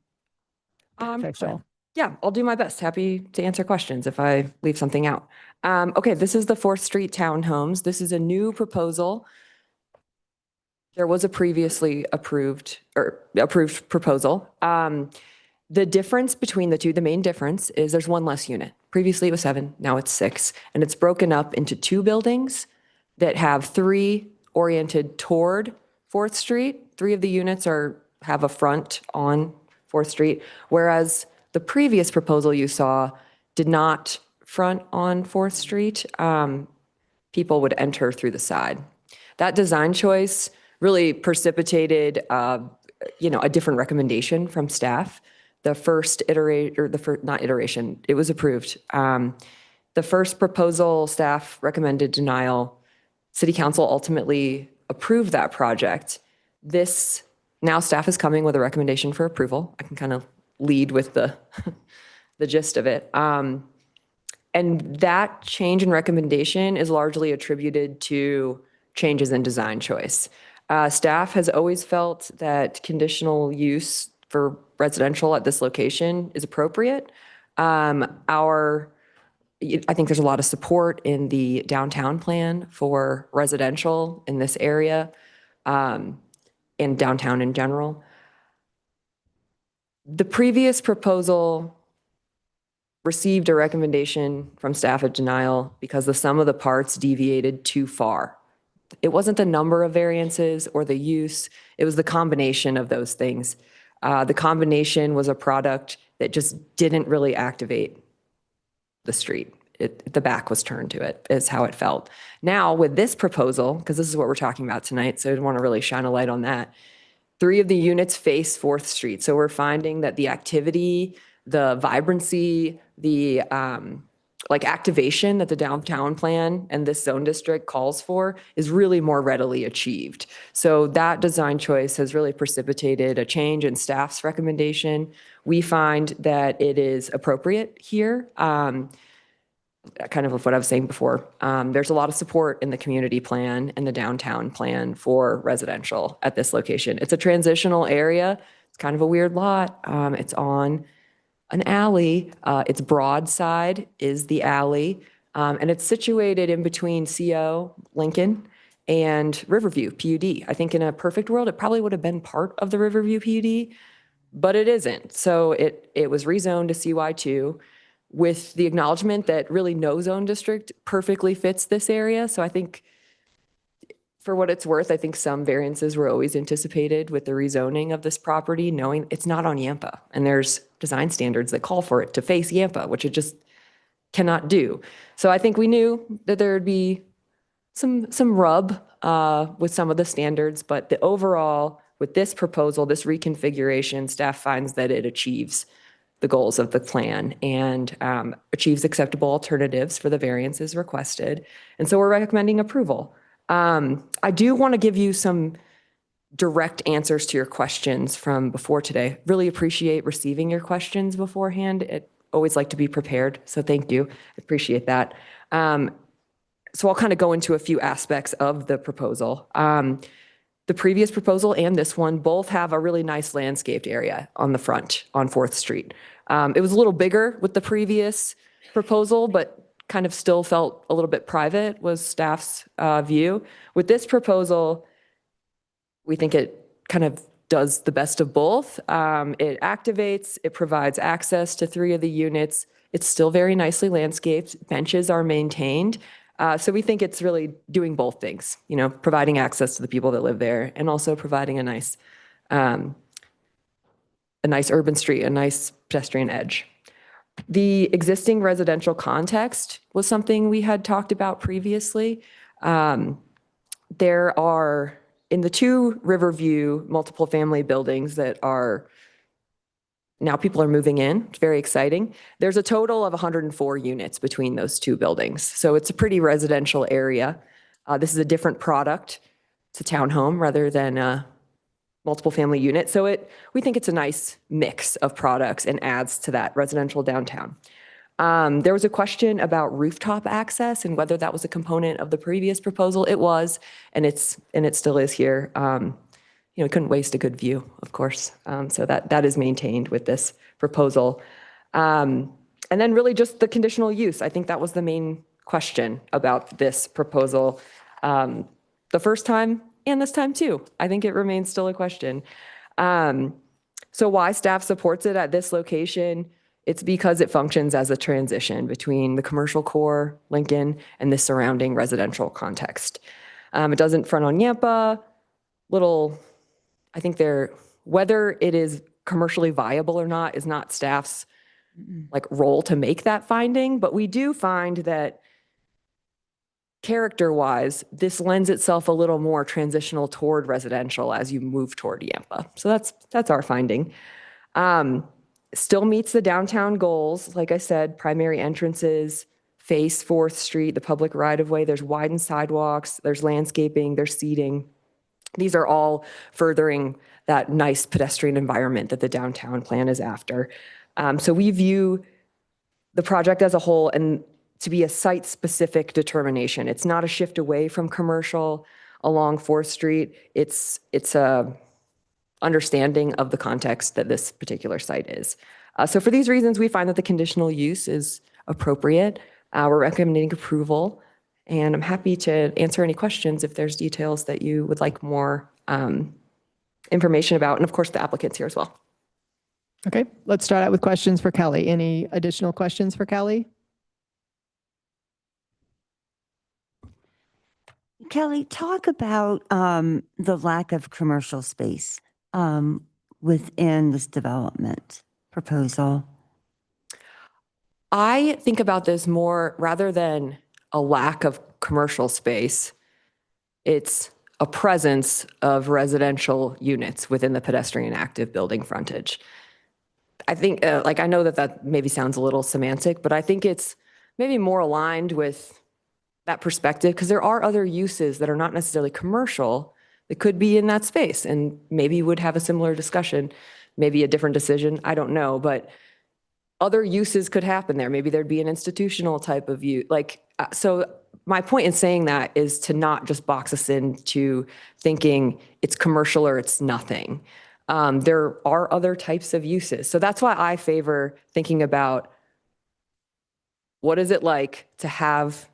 beneficial. Yeah, I'll do my best. Happy to answer questions if I leave something out. Okay, this is the 4th Street Townhomes. This is a new proposal. There was a previously approved proposal. The difference between the two, the main difference is there's one less unit. Previously it was 7, now it's 6. And it's broken up into 2 buildings that have 3 oriented toward 4th Street. 3 of the units have a front on 4th Street, whereas the previous proposal you saw did not front on 4th Street. People would enter through the side. That design choice really precipitated, a different recommendation from staff. The first not iteration, it was approved. The first proposal, staff recommended denial. City Council ultimately approved that project. Now staff is coming with a recommendation for approval. I can kind of lead with the gist of it. And that change in recommendation is largely attributed to changes in design choice. Staff has always felt that conditional use for residential at this location is appropriate. I think there's a lot of support in the downtown plan for residential in this area, and downtown in general. The previous proposal received a recommendation from staff of denial because the sum of the parts deviated too far. It wasn't the number of variances or the use, it was the combination of those things. The combination was a product that just didn't really activate the street. The back was turned to it, is how it felt. Now with this proposal, because this is what we're talking about tonight, so I want to really shine a light on that. 3 of the units face 4th Street. So we're finding that the activity, the vibrancy, the activation that the downtown plan and this zone district calls for is really more readily achieved. So that design choice has really precipitated a change in staff's recommendation. We find that it is appropriate here. Kind of what I was saying before. There's a lot of support in the community plan and the downtown plan for residential at this location. It's a transitional area. It's kind of a weird lot. It's on an alley. Its broad side is the alley, and it's situated in between CO, Lincoln, and Riverview, PUD. I think in a perfect world, it probably would have been part of the Riverview PUD, but it isn't. So it was rezoned to CY2 with the acknowledgement that really no zone district perfectly fits this area. So I think for what it's worth, I think some variances were always anticipated with the rezoning of this property, knowing it's not on Yampa. And there's design standards that call for it to face Yampa, which it just cannot do. So I think we knew that there would be some rub with some of the standards, but the overall, with this proposal, this reconfiguration, staff finds that it achieves the goals of the plan and achieves acceptable alternatives for the variances requested. And so we're recommending approval. I do want to give you some direct answers to your questions from before today. Really appreciate receiving your questions beforehand. I always like to be prepared, so thank you. I appreciate that. So I'll kind of go into a few aspects of the proposal. The previous proposal and this one both have a really nice landscaped area on the front on 4th Street. It was a little bigger with the previous proposal, but kind of still felt a little bit private was staff's view. With this proposal, we think it kind of does the best of both. It activates, it provides access to 3 of the units. It's still very nicely landscaped. Benches are maintained. So we think it's really doing both things, providing access to the people that live there and also providing a nice urban street, a nice pedestrian edge. The existing residential context was something we had talked about previously. There are, in the 2 Riverview multiple family buildings that are now people are moving in. It's very exciting. There's a total of 104 units between those 2 buildings. So it's a pretty residential area. This is a different product. It's a townhome rather than a multiple family units. So we think it's a nice mix of products and adds to that residential downtown. There was a question about rooftop access and whether that was a component of the previous proposal. It was, and it still is here. Couldn't waste a good view, of course. So that is maintained with this proposal. And then really just the conditional use. I think that was the main question about this proposal. The first time and this time too. I think it remains still a question. So why staff supports it at this location? It's because it functions as a transition between the commercial core, Lincoln, and the surrounding residential context. It doesn't front on Yampa. I think whether it is commercially viable or not is not staff's role to make that finding, but we do find that character-wise, this lends itself a little more transitional toward residential as you move toward Yampa. So that's our finding. Still meets the downtown goals. Like I said, primary entrances face 4th Street, the public right-of-way. There's widened sidewalks, there's landscaping, there's seating. These are all furthering that nice pedestrian environment that the downtown plan is after. So we view the project as a whole and to be a site-specific determination. It's not a shift away from commercial along 4th Street. It's a understanding of the context that this particular site is. So for these reasons, we find that the conditional use is appropriate. We're recommending approval, and I'm happy to answer any questions if there's details that you would like more information about, and of course the applicants here as well. Okay, let's start out with questions for Kelly. Any additional questions for Kelly? Kelly, talk about the lack of commercial space within this development proposal. I think about this more rather than a lack of commercial space. It's a presence of residential units within the pedestrian active building frontage. I think, I know that maybe sounds a little semantic, but I think it's maybe more aligned with that perspective because there are other uses that are not necessarily commercial that could be in that space and maybe would have a similar discussion, maybe a different decision. I don't know, but other uses could happen there. Maybe there'd be an institutional type of use. So my point in saying that is to not just box us into thinking it's commercial or it's nothing. There are other types of uses. So that's why I favor thinking about what is it like to have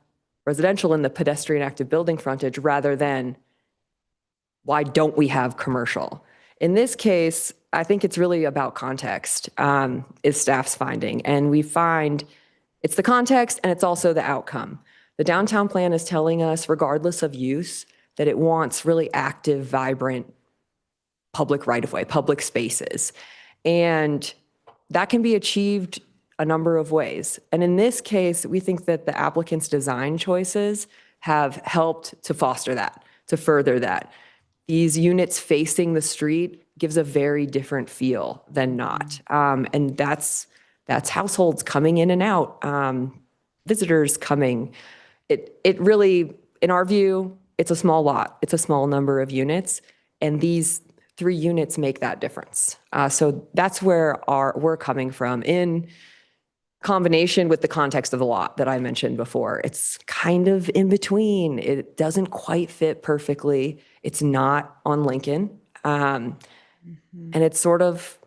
residential in the pedestrian active building frontage rather than why don't we have commercial? In this case, I think it's really about context, is staff's finding. And we find it's the context and it's also the outcome. The downtown plan is telling us, regardless of use, that it wants really active, vibrant public right-of-way, public spaces. And that can be achieved a number of ways. And in this case, we think that the applicant's design choices have helped to foster that, to further that. These units facing the street gives a very different feel than not. And that's households coming in and out, visitors coming. It really, in our view, it's a small lot. It's a small number of units. And these 3 units make that difference. So that's where we're coming from in combination with the context of the lot that I mentioned before. It's kind of in between. It doesn't quite fit perfectly. It's not on Lincoln. And it's sort of,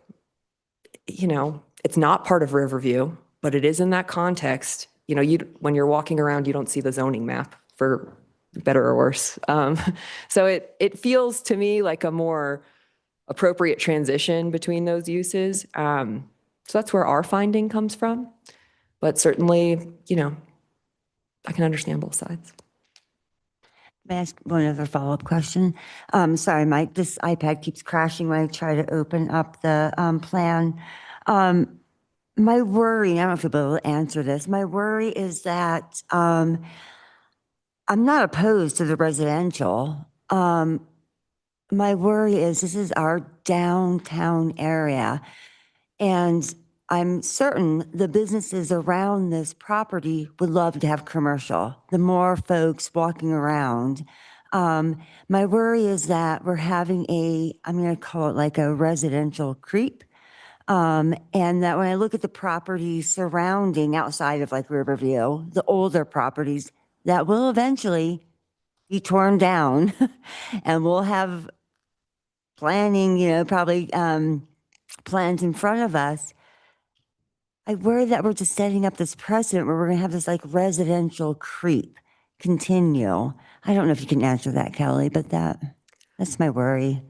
it's not part of Riverview, but it is in that context. When you're walking around, you don't see the zoning map, for better or worse. So it feels to me like a more appropriate transition between those uses. So that's where our finding comes from. But certainly, I can understand both sides. May I ask one other follow-up question? Sorry, Mike, this iPad keeps crashing when I try to open up the plan. My worry, I don't know if you'll be able to answer this, my worry is that I'm not opposed to the residential. My worry is this is our downtown area, and I'm certain the businesses around this property would love to have commercial. The more folks walking around, My worry is that we're having I'm going to call it like a residential creep. And that when I look at the properties surrounding outside of like Riverview, the older properties that will eventually be torn down and we'll have planning, probably plans in front of us. I worry that we're just setting up this precedent where we're going to have this like residential creep continue. I don't know if you can answer that, Kelly, but that's my worry.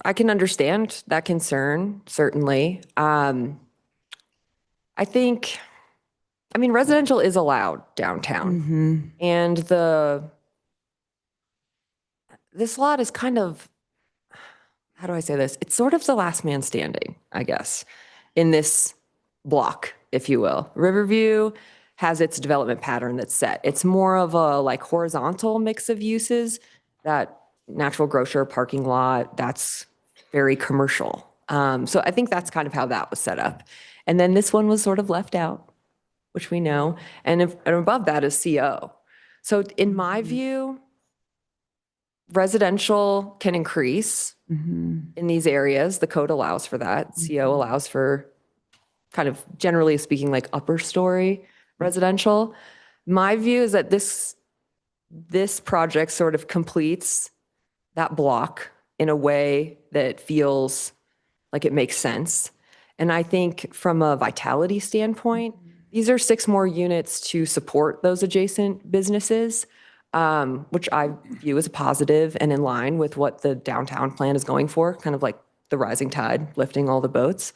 I can understand that concern, certainly. I mean, residential is allowed downtown. And this lot is kind of, how do I say this? It's sort of the last man standing, I guess, in this block, if you will. Riverview has its development pattern that's set. It's more of a like horizontal mix of uses. That natural grocer parking lot, that's very commercial. So I think that's kind of how that was set up. And then this one was sort of left out, which we know. And above that is CO. So in my view, residential can increase in these areas. The code allows for that. CO allows for kind of generally speaking, like upper story residential. My view is that this project sort of completes that block in a way that feels like it makes sense. And I think from a vitality standpoint, these are 6 more units to support those adjacent businesses, which I view as a positive and in line with what the downtown plan is going for, kind of like the rising tide lifting all the boats.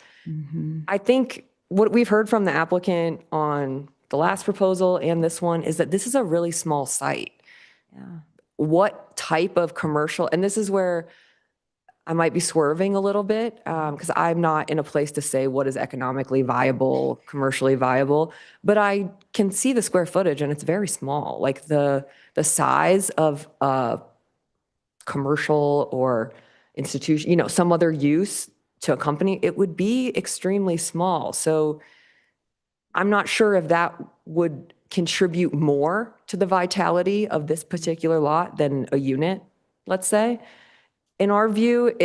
I think what we've heard from the applicant on the last proposal and this one is that this is a really small site. What type of commercial, and this is where I might be swerving a little bit because I'm not in a place to say what is economically viable, commercially viable, but I can see the square footage and it's very small. Like the size of a commercial or institution, some other use to a company, it would be extremely small. So I'm not sure if that would contribute more to the vitality of this particular lot than a unit, let's say. In our view,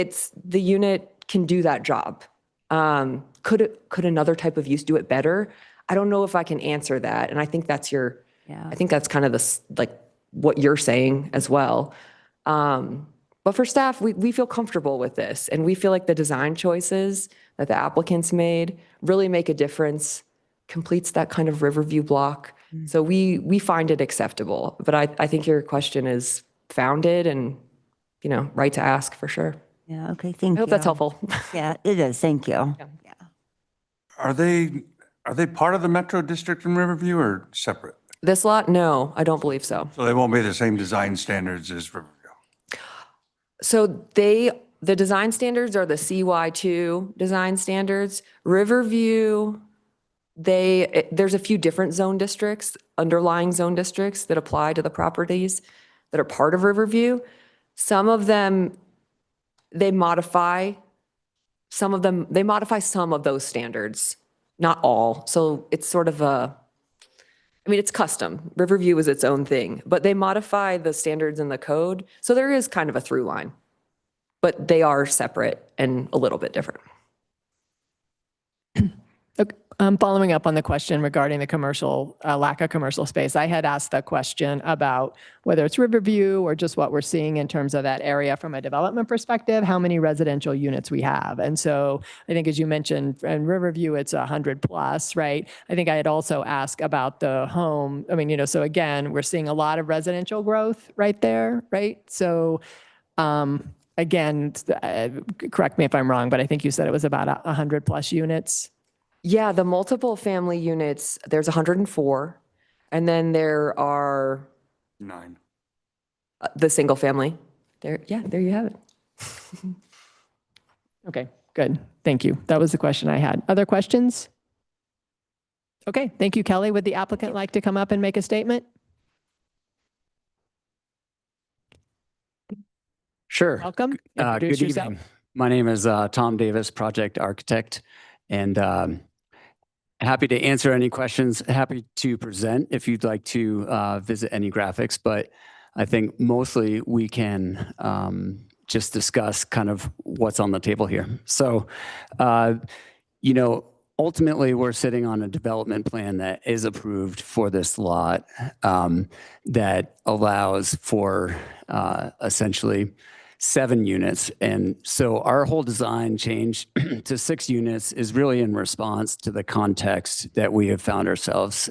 the unit can do that job. Could another type of use do it better? I don't know if I can answer that. And I think that's I think that's kind of what you're saying as well. But for staff, we feel comfortable with this and we feel like the design choices that the applicants made really make a difference, completes that kind of Riverview block. So we find it acceptable, but I think your question is founded and, right to ask for sure. Yeah, okay, thank you. I hope that's helpful. Yeah, it is, thank you. Yeah. Are they part of the Metro District in Riverview or separate? This lot, no, I don't believe so. So they won't be the same design standards as Riverview? So the design standards are the CY2 design standards. Riverview, there's a few different zone districts, underlying zone districts that apply to the properties that are part of Riverview. Some of them, they modify some of those standards, not all. So it's sort of it's custom. Riverview is its own thing, but they modify the standards in the code. So there is kind of a through line, but they are separate and a little bit different. Following up on the question regarding the lack of commercial space, I had asked the question about whether it's Riverview or just what we're seeing in terms of that area from a development perspective, how many residential units we have. And so I think as you mentioned, in Riverview, it's 100 plus, right? I think I had also asked about the home. So again, we're seeing a lot of residential growth right there, right? So again, correct me if I'm wrong, but I think you said it was about 100 plus units. Yeah, the multiple family units, there's 104. And then there are 9. The single family. There you have it. Okay, good. Thank you. That was the question I had. Other questions? Okay, thank you, Kelly. Would the applicant like to come up and make a statement? Sure. Welcome. Good Introduce yourself. evening. My name is Tom Davis, project architect, and happy to answer any questions. Happy to present if you'd like to visit any graphics. But I think mostly we can just discuss kind of what's on the table here. So, you know, ultimately, we're sitting on a development plan that is approved for this lot that allows for essentially 7 units. And so our whole design change to 6 units is really in response to the context that we have found ourselves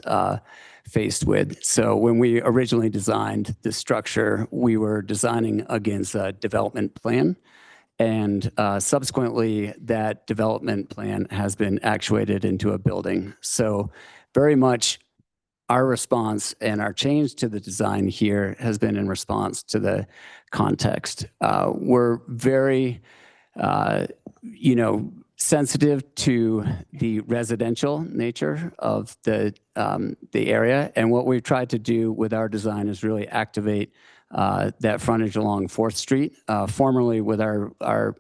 faced with. So when we originally designed the structure, we were designing against a development plan. And subsequently, that development plan has been actuated into a building. So very much our response and our change to the design here has been in response to the context. We're very, you know, sensitive to the residential nature of the area. And what we've tried to do with our design is really activate that frontage along 4th Street. Formerly with our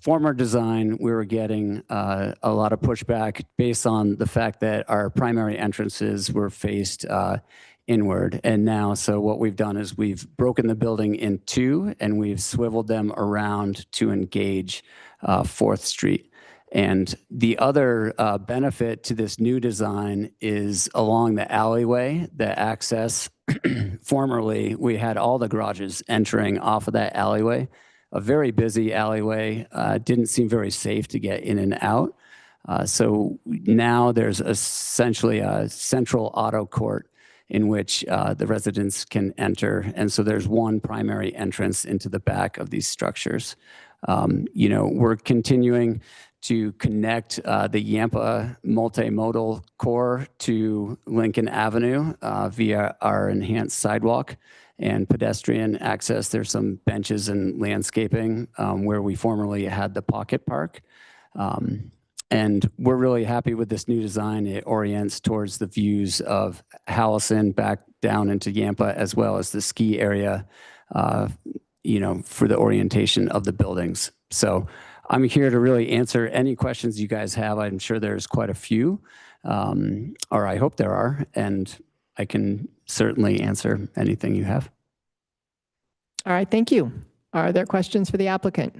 former design, we were getting a lot of pushback based on the fact that our primary entrances were faced inward. And now, so what we've done is we've broken the building in 2 and we've swiveled them around to engage 4th Street. And the other benefit to this new design is along the alleyway, the access. Formerly, we had all the garages entering off of that alleyway, a very busy alleyway, didn't seem very safe to get in and out. So now there's essentially a central auto court in which the residents can enter. And so there's one primary entrance into the back of these structures. You know, we're continuing to connect the Yampa multimodal core to Lincoln Avenue via our enhanced sidewalk and pedestrian access. There's some benches and landscaping where we formerly had the pocket park. And we're really happy with this new design. It orients towards the views of Hallison back down into Yampa, as well as the ski area, you know, for the orientation of the buildings. So I'm here to really answer any questions you guys have. I'm sure there's quite a few, or I hope there are, and I can certainly answer anything you have. All right, thank you. Are there questions for the applicant?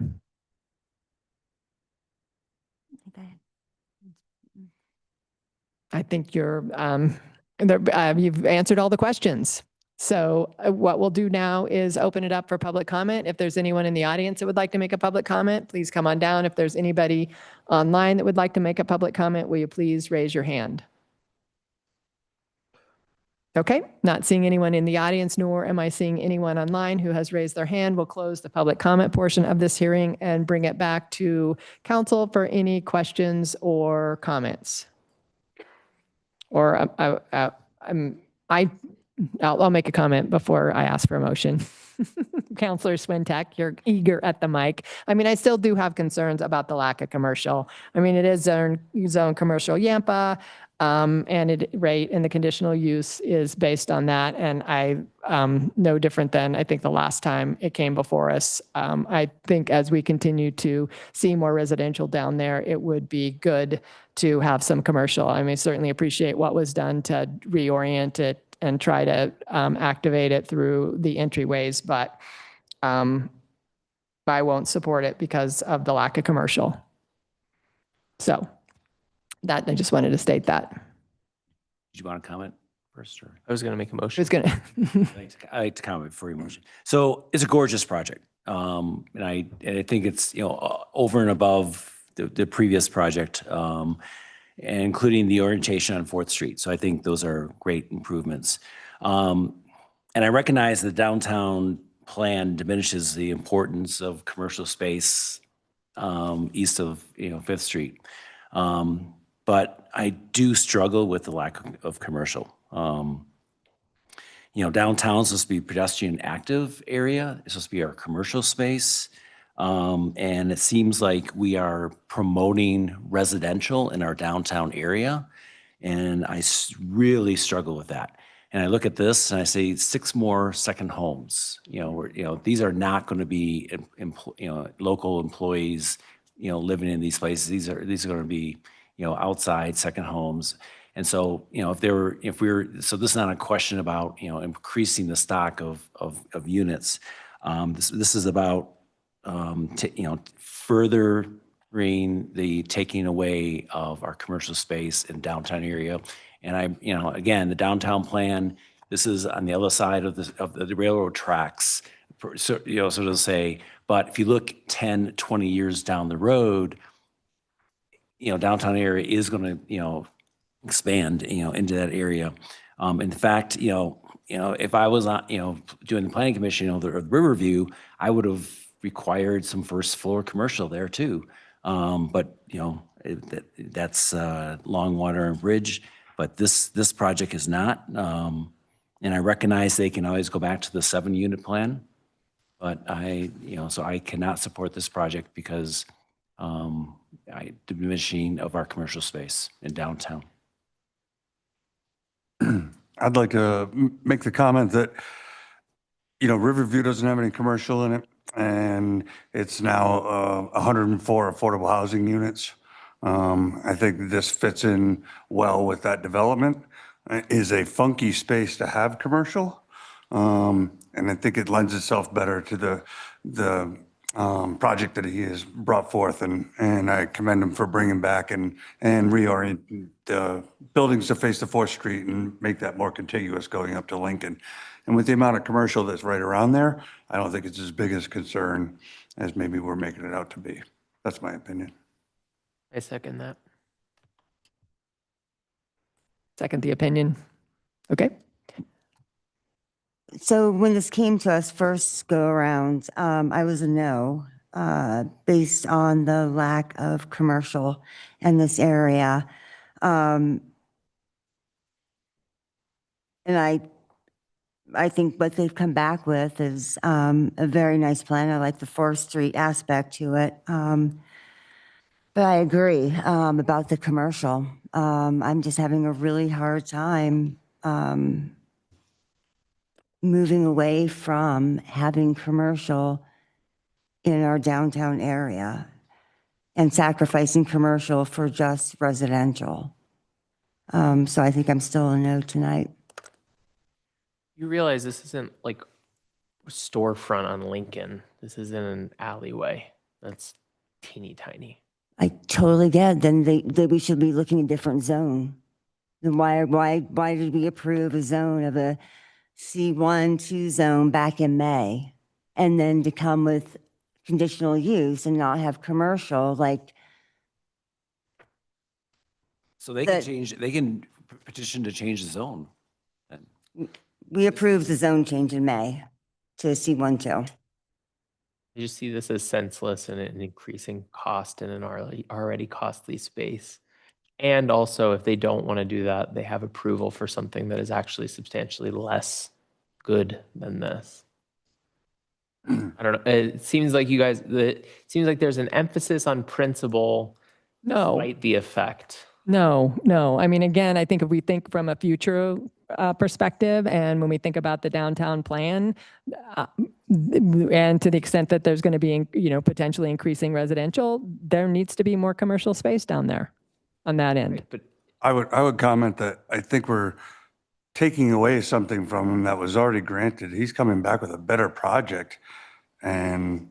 I think you've answered all the questions. So what we'll do now is open it up for public comment. If there's anyone in the audience that would like to make a public comment, please come on down. If there's anybody online that would like to make a public comment, will you please raise your hand? Okay, not seeing anyone in the audience, nor am I seeing anyone online who has raised their hand. We'll close the public comment portion of this hearing and bring it back to council for any questions or comments. Or I'll make a comment before I ask for a motion. Councilor Swintek, you're eager at the mic. I mean, I still do have concerns about the lack of commercial. I mean, it is zone commercial Yampa, and the conditional use is based on that. And no different than I think the last time it came before us. I think as we continue to see more residential down there, it would be good to have some commercial. I mean, certainly appreciate what was done to reorient it and try to activate it through the entryways, but I won't support it because of the lack of commercial. So that I just wanted to state that. Did you want to comment first? Or? I was going to make a motion. Who's going to? I like to comment before your motion. So it's a gorgeous project. And I think it's, you know, over and above the previous project, and including the orientation on 4th Street. So I think those are great improvements. And I recognize the downtown plan diminishes the importance of commercial space east of 5th Street. But I do struggle with the lack of commercial. Downtown is supposed to be a pedestrian active area. It's supposed to be our commercial space. And it seems like we are promoting residential in our downtown area. And I really struggle with that. And I look at this and I say 6 more second homes. These are not going to be local employees living in these places. These are going to be outside second homes. And so, so this is not a question about, increasing the stock of units. This is about, furthering the taking away of our commercial space in downtown area. And again, the downtown plan, this is on the other side of the railroad tracks. So, so to say, but if you look 10, 20 years down the road, downtown area is going to, expand, into that area. In fact, if I was on, doing the planning commission, the Riverview, I would have required some first floor commercial there too. But, that's Longwater and Bridge, but this project is not. And I recognize they can always go back to the 7-unit plan, but so I cannot support this project because diminishing of our commercial space in downtown. I'd like to make the comment that, Riverview doesn't have any commercial in it, and it's now 104 affordable housing units. I think this fits in well with that development. It is a funky space to have commercial, and I think it lends itself better to the project that he has brought forth, and I commend him for bringing back and reorient the buildings to face the 4th Street and make that more contiguous going up to Lincoln. And with the amount of commercial that's right around there, I don't think it's as big a concern as maybe we're making it out to be. That's my opinion. I second that. Second the opinion. Okay. So when this came to us first go around, I was a no, based on the lack of commercial in this area. And I think what they've come back with is a very nice plan. I like the 4th Street aspect to it. But I agree about the commercial. I'm just having a really hard time moving away from having commercial in our downtown area and sacrificing commercial for just residential. So I think I'm still a no tonight. You realize this isn't like a storefront on Lincoln. This is in an alleyway. That's teeny tiny. I totally get it. Then we should be looking at a different zone. Then why did we approve a zone of a C1, 2 zone back in May, and then to come with conditional use and not have commercial, like. So they can petition to change the zone. We approved the zone change in May to C1, 2. I just see this as senseless and an increasing cost in an already costly space. And also, if they don't want to do that, they have approval for something that is actually substantially less good than this. I don't know. It seems like it seems like there's an emphasis on principle. No. Despite the effect. No. I mean, again, I think if we think from a future perspective, and when we think about the downtown plan, and to the extent that there's going to be, potentially increasing residential, there needs to be more commercial space down there on that end. Right, but I would comment that I think we're taking away something from him that was already granted. He's coming back with a better project, and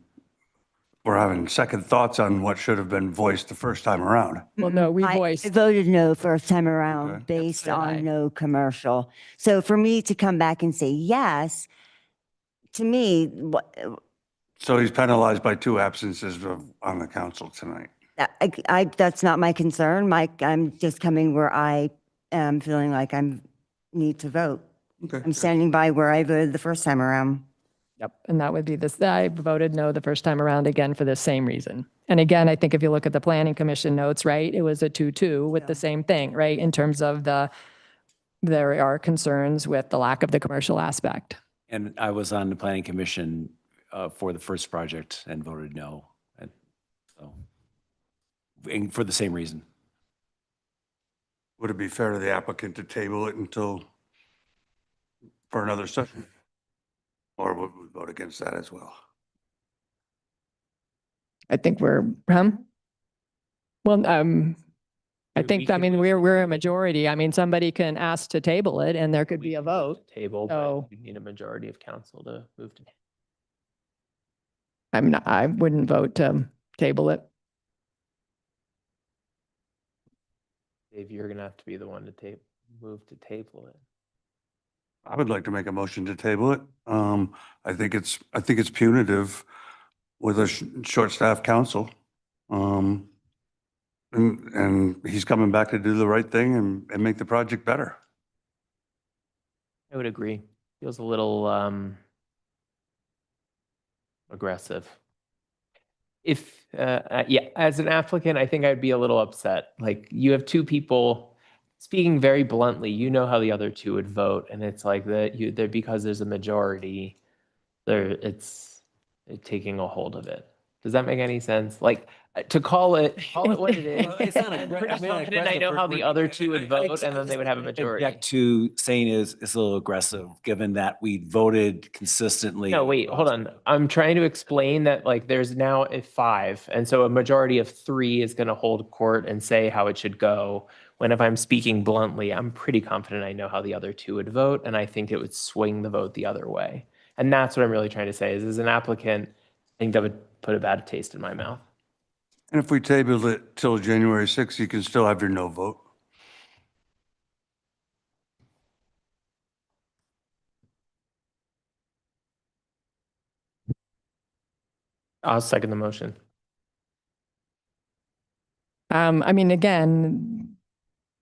we're having second thoughts on what should have been voiced the first time around. Well, no, we I voiced. voted no first time around Okay. based So did I. on no commercial. So for me to come back and say yes, to me, So he's penalized by 2 absences on the council tonight. that's not my concern. I'm just coming where I am feeling like I'm need to vote. Okay. I'm standing by where I voted the first time around. Yep. And that would be this. I voted no the first time around again for the same reason. And again, I think if you look at the planning commission notes, right, it was a 2-2 with the same thing, right? In terms of there are concerns with the lack of the commercial aspect. And I was on the planning commission for the first project and voted no. And for the same reason. Would it be fair to the applicant to table it for another session? Or would we vote against that as well? I think we're, well, I think, I mean, we're a majority. I mean, somebody can ask to table it and there could be a vote. Table, So- but you need a majority of council to move to. I wouldn't vote to table it. Dave, you're gonna have to be the one to move to table it. I would like to make a motion to table it. I think it's punitive with a short-staffed council. And he's coming back to do the right thing and make the project better. I would agree. Feels a little aggressive. If, yeah, as an applicant, I think I'd be a little upset. Like, you have two people, speaking very bluntly, you know how the other two would vote, and it's like that because there's a majority, it's taking a hold of it. Does that make any sense? Like, to call it what it is. It's not I'm aggra- pretty I mean, not confident I know aggressive, how but the other two would vote, and then they would have a majority. Object to saying it's a little aggressive, given that we voted consistently. No, wait, hold on. I'm trying to explain that, like, there's now a 5, and so a majority of 3 is going to hold court and say how it should go. When if I'm speaking bluntly, I'm pretty confident I know how the other 2 would vote, and I think it would swing the vote the other way. And that's what I'm really trying to say is, as an applicant, I think that would put a bad taste in my mouth. And if we tabled it till January 6th, you can still have your no vote. I'll second the motion. I mean, again,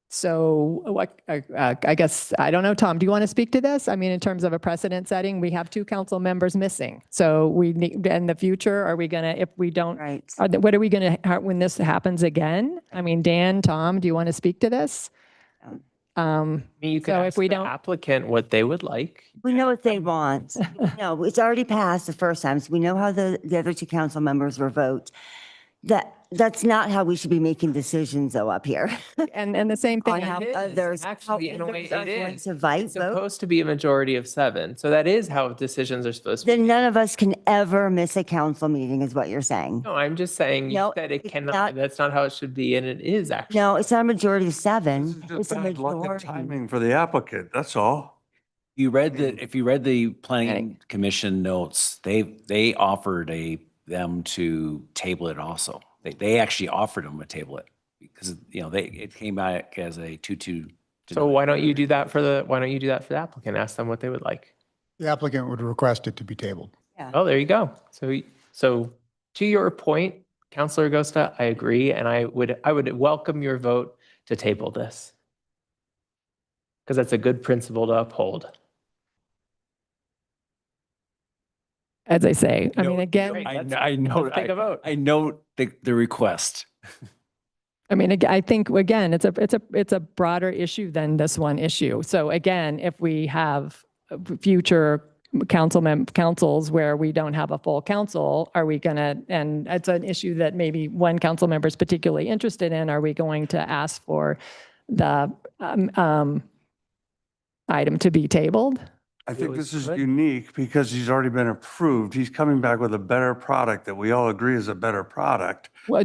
so what, I guess, I don't know, Tom, do you want to speak to this? I mean, in terms of a precedent setting, we have 2 council members missing. So we need, in the future, are we going to, if we don't, Right. what are we going to, when this happens again? I mean, Dan, Tom, do you want to speak to this? I mean, you could So if ask we the don't- applicant what they would like. We know what they want. No, it's already passed the first time, so we know how the other 2 council members will vote. That's not how we should be making decisions though up here. And the same thing. On how It is. others, how Actually, in a way, others are it going is. to vote. It's supposed to be a majority of 7. So that is how decisions are supposed to be. Then none of us can ever miss a council meeting is what you're saying. No, I'm just saying No, that it it's cannot, not- that's not how it should be, and it is actually. No, it's not a majority of 7. This is It's just a bad luck of majority. timing for the applicant, that's all. If you read the planning commission notes, they offered them to table it also. They actually offered them to table it because, you know, it came back as a 2-2. So why don't you do that for the applicant? Ask them what they would like. The applicant would request it to be tabled. Oh, there you go. So to your point, Councilor Gosta, I agree, and I would welcome your vote to table this. Because that's a good principle to uphold. As I say, I No, mean, again, I know. Let's take a vote. I note the request. I mean, I think, again, it's a broader issue than this one issue. So again, if we have future councils where we don't have a full council, are we going to, and it's an issue that maybe one council member is particularly interested in, are we going to ask for the item to be tabled? I think this is unique because he's already been approved. He's coming back with a better product that we all agree is a better product. Well,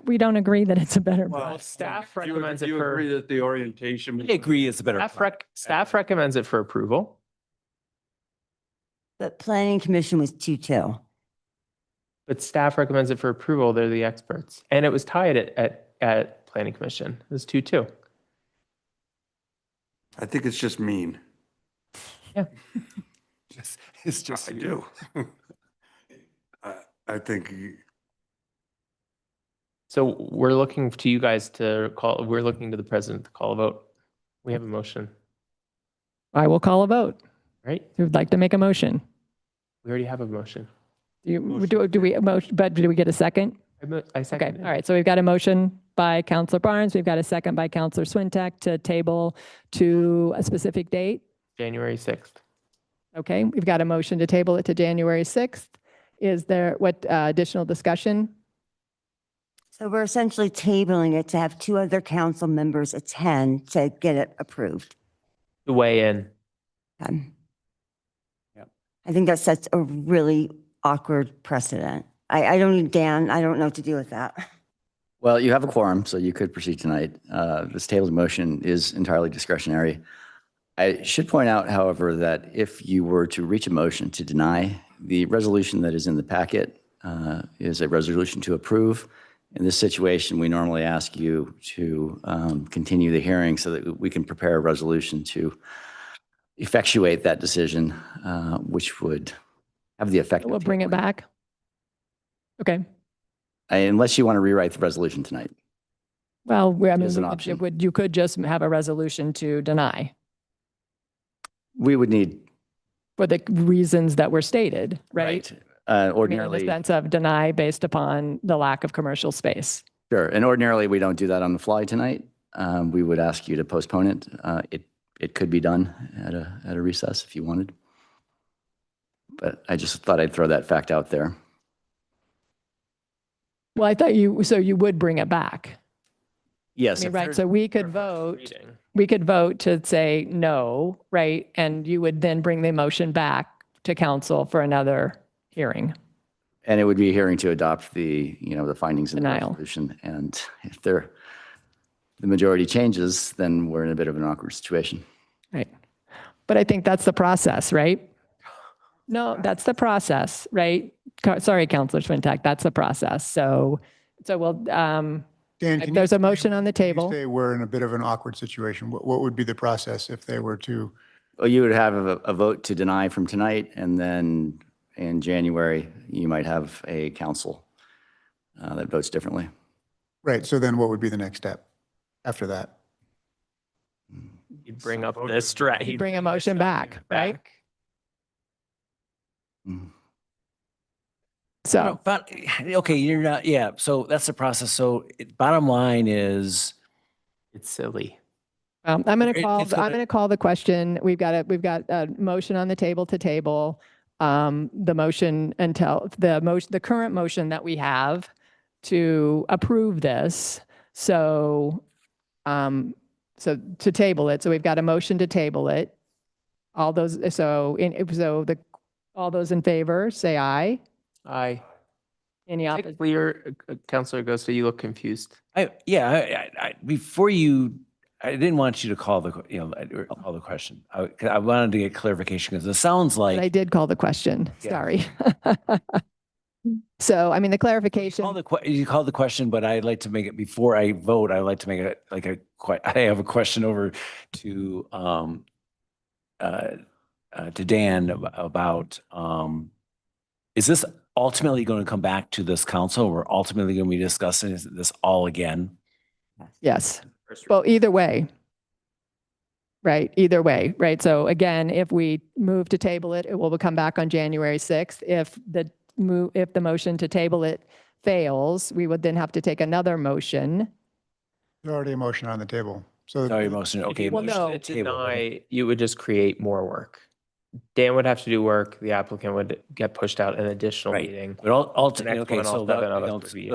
we don't agree that it's a better. Well, staff recommends it You agree for, that the orientation. I agree it's a better. staff recommends it for approval. The planning commission was 2-2. But staff recommends it for approval. They're the experts. And it was tied at planning commission. It was 2-2. I think it's just mean. Yeah. It's just. I do. I think. So we're looking to you guys we're looking to the president to call a vote. We have a motion, I will call a vote. right? Who would like to make a motion? We already have a motion. Do we get a second? I second Okay, it. all right. So we've got a motion by Councilor Barnes. We've got a second by Councilor Swintek to table to a specific date. January 6th. Okay, we've got a motion to table it to January 6th. Is there, what additional discussion? So we're essentially tabling it to have 2 other council members attend to get it approved. To weigh in. I think that sets a really awkward precedent. I don't need Dan, I don't know what to do with that. Well, you have a quorum, so you could proceed tonight. This tabled motion is entirely discretionary. I should point out, however, that if you were to reach a motion to deny, the resolution that is in the packet is a resolution to approve. In this situation, we normally ask you to continue the hearing so that we can prepare a resolution to effectuate that decision, which would have the effect. We'll bring it back. Okay. Unless you want to rewrite the resolution tonight. Well, I mean, Is an we could- option. it would, you could just have a resolution to deny We would need, for the reasons that were stated, right? I mean, in ordinarily, the sense of deny based upon the lack of commercial space. sure, and ordinarily, we don't do that on the fly tonight. We would ask you to postpone it. It could be done at a recess if you wanted. But I just thought I'd throw that fact out there. Well, I thought so you would bring it back. Yes. I mean, if right, there's- so we could vote to say no, right? And you would then bring the motion back to council for another hearing. And it would be a hearing to adopt the findings in the Denial. resolution. And if the majority changes, then we're in a bit of an awkward situation. Right. But I think that's the process, right? No, that's the process, right? Sorry, Councilor Swintek, that's the process. So we'll, Dan, can there's you- a motion on the you table. say we're in a bit of an awkward situation. What would be the process if they were to? Well, you would have a vote to deny from tonight, and then in January, you might have a council that votes differently. Right, so then what would be the next step after that? You'd bring up this draft. You bring a motion back, right? So, But, okay, you're not, yeah, so that's the process. So bottom line is, It's silly. I'm going to It- call, it's I'm gonna- going to call the question. We've got a motion on the table to table. The motion until the current motion that we have to approve this. So, so to table it. So we've got a motion to table it. All those, all those in favor, say aye. Aye. Any opposition? Clear, Councilor Gosta, you look confused. Before you, I didn't want you to call call the question. I wanted to get clarification because it sounds like. I did call the question. Yeah. Sorry. So, I mean, the clarification. You called the question, but I'd like to make it, before I vote, I'd like to make it I have a question over to Dan about, is this ultimately going to come back to this council? We're ultimately going to be discussing this all again? Yes. Well, either way. Right, either way, right? So again, if we move to table it, it will come back on January 6th. If the motion to table it fails, we would then have to take another motion. There's already a motion on the table. So Sorry, motion, okay. Well, motion no. to table, right? Deny, you would just create more work. Dan would have to do work, the applicant would get pushed out an additional Right. meeting. But ultimately, next okay, one, I'll so step in that, on a 3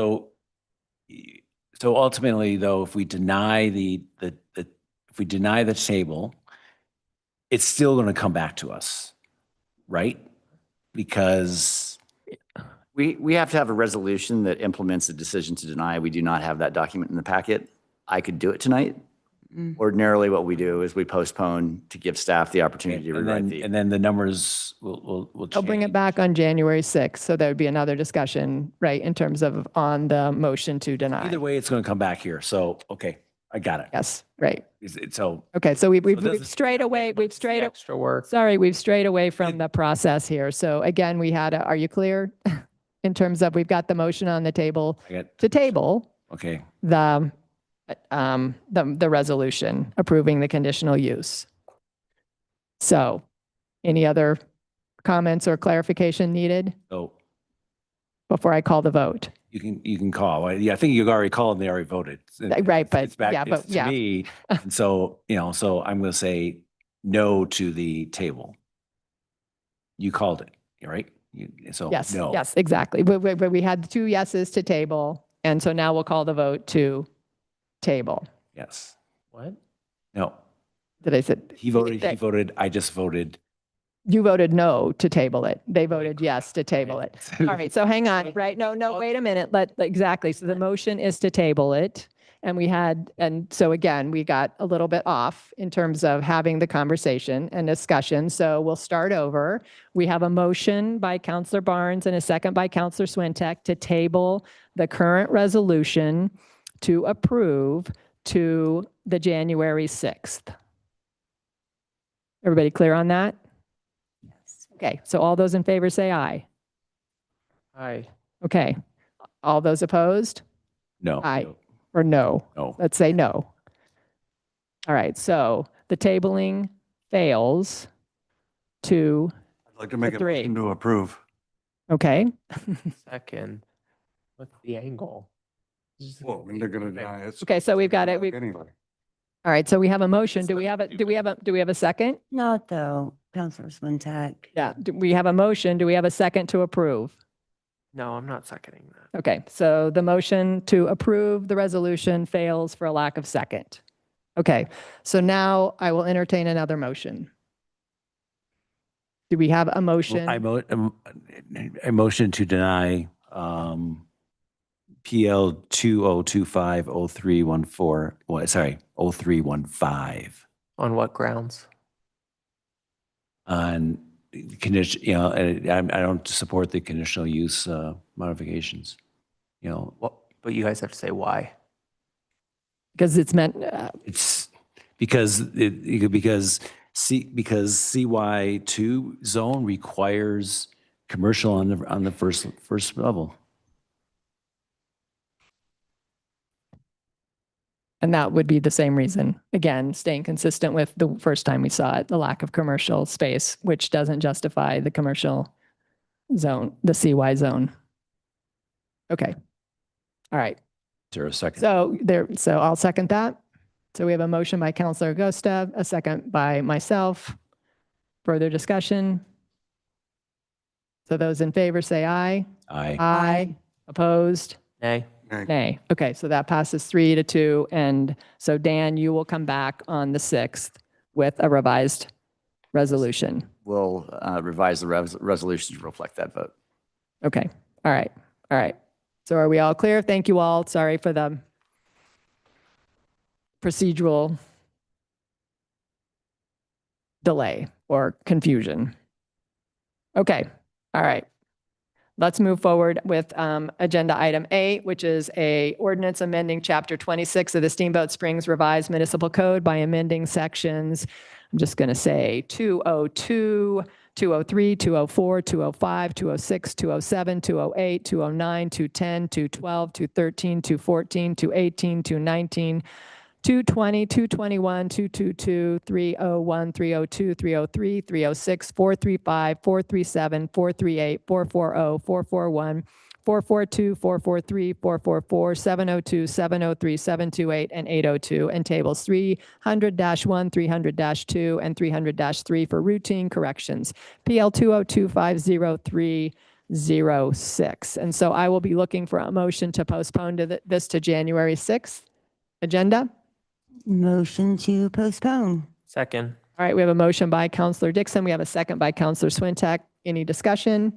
so ultimately though, if we deny if we deny the table, it's still going to come back to us, right? Because We have to have a resolution that implements the decision to deny. We do not have that document in the packet. I could do it tonight. Ordinarily, what we do is we postpone to give staff the opportunity to rewrite the. and then the numbers will I'll bring it back on January 6th. So there would be another discussion, right, in terms of on the motion to deny. Either way, it's going to come back here. So, okay, I got it. Yes, right. So, Okay, so we've does- strayed away, Extra work. sorry, we've strayed away from the process here. So again, we had, are you clear? In terms of, we've got the motion on the table I got, to table okay. the resolution approving the conditional use. So any other comments or clarification needed So before I call the vote? you can call. Yeah, I think you already called and they already voted. Right, but It's back yeah, but to yeah. me. And so, so I'm going to say no to the table. You called it, right? So Yes, no. yes, exactly. We had 2 yeses to table, and so now we'll call the vote to table. Yes. What? No. Did I say? He voted, I just voted You voted no to table it. They voted yes to table it. All right, so hang on, right? No, wait a minute. Exactly. So the motion is to table it. And so again, we got a little bit off in terms of having the conversation and discussion. So we'll start over. We have a motion by Counselor Barnes and a second by Counselor Swintek to table the current resolution to approve to the January 6th. Everybody clear on that? Okay, so all those in favor say aye. Aye. Okay. All those opposed? No. Aye. Or no? No. Let's say no. All right, so the tabling fails to, I'd like to make a three. motion to approve. okay? Second. What's the angle? Well, when they're gonna deny it. Okay, so we've got it. Anyway. All right, so we have a motion. Do we have a second? Not though, Counselor Swintek. Yeah, we have a motion. Do we have a second to approve? No, I'm not seconding that. Okay, so the motion to approve the resolution fails for a lack of second. Okay, so now I will entertain another motion. Do we have a motion? I motion to deny PL 2025-0314, well, sorry, 0315 On what grounds? on condition, I don't support the conditional use modifications. But you guys have to say why. Because it's meant, It's because because CY2 zone requires commercial on the first level. and that would be the same reason. Again, staying consistent with the first time we saw it, the lack of commercial space, which doesn't justify the commercial zone, the CY zone. Okay. All right. Is there a second? So I'll second that. So we have a motion by Counselor Gustav, a second by myself. Further discussion? So those in favor say aye. Aye. Aye. Opposed? Nay. Nay. Okay, so that passes 3-2. And so Dan, you will come back on the 6th with a revised resolution. We'll revise the resolution to reflect that vote. Okay. All right. All right. So are we all clear? Thank you all. Sorry for the procedural delay or confusion. Okay. All right. Let's move forward with agenda item 8, which is a ordinance amending chapter 26 of the Steamboat Springs Revised Municipal Code by amending sections, I'm just going to say 202, 203, 204, 205, 206, 207, 208, 209, 210, 212, 213, 214, 218, 219, 220, 221, 222, 301, 302, 303, 306, 435, 437, 438, 440, 441, 442, 443, 444, 702, 703, 728, and 802, and tables 300-1, 300-2, and 300-3 for routine corrections. PL 202500306. And so I will be looking for a motion to postpone this to January 6th agenda. Motion to postpone. Second. All right, we have a motion by Counselor Dixon. We have a second by Counselor Swintek. Any discussion?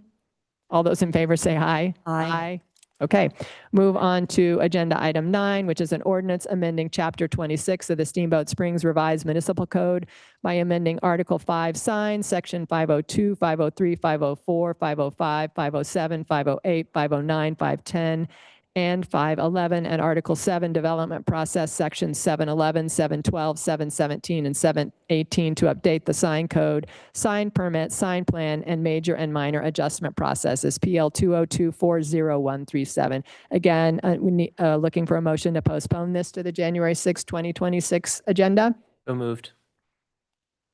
All those in favor say aye. Aye. Okay, move on to agenda item 9, which is an ordinance amending chapter 26 of the Steamboat Springs Revised Municipal Code by amending Article 5 signs, section 502, 503, 504, 505, 507, 508, 509, 510, and 511, and Article 7 Development Process, Sections 711, 712, 717, and 718 to update the sign code, sign permit, sign plan, and major and minor adjustment processes, PL 2024037. Again, we need, looking for a motion to postpone this to the January 6, 2026 agenda. So moved.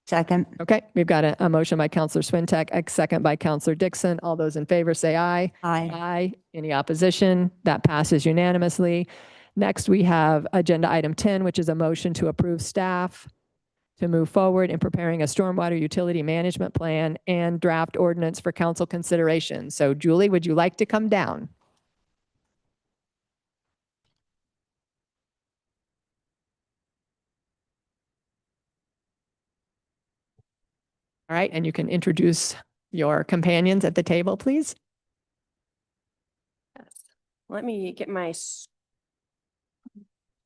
Second. Okay, we've got a motion by Counselor Swintek, a second by Counselor Dixon. All those in favor say aye. Aye. Aye. Any opposition? That passes unanimously. Next, we have agenda item 10, which is a motion to approve staff to move forward in preparing a stormwater utility management plan and draft ordinance for council consideration. So Julie, would you like to come down? All right, and you can introduce your companions at the table, please. Yes. Let me get my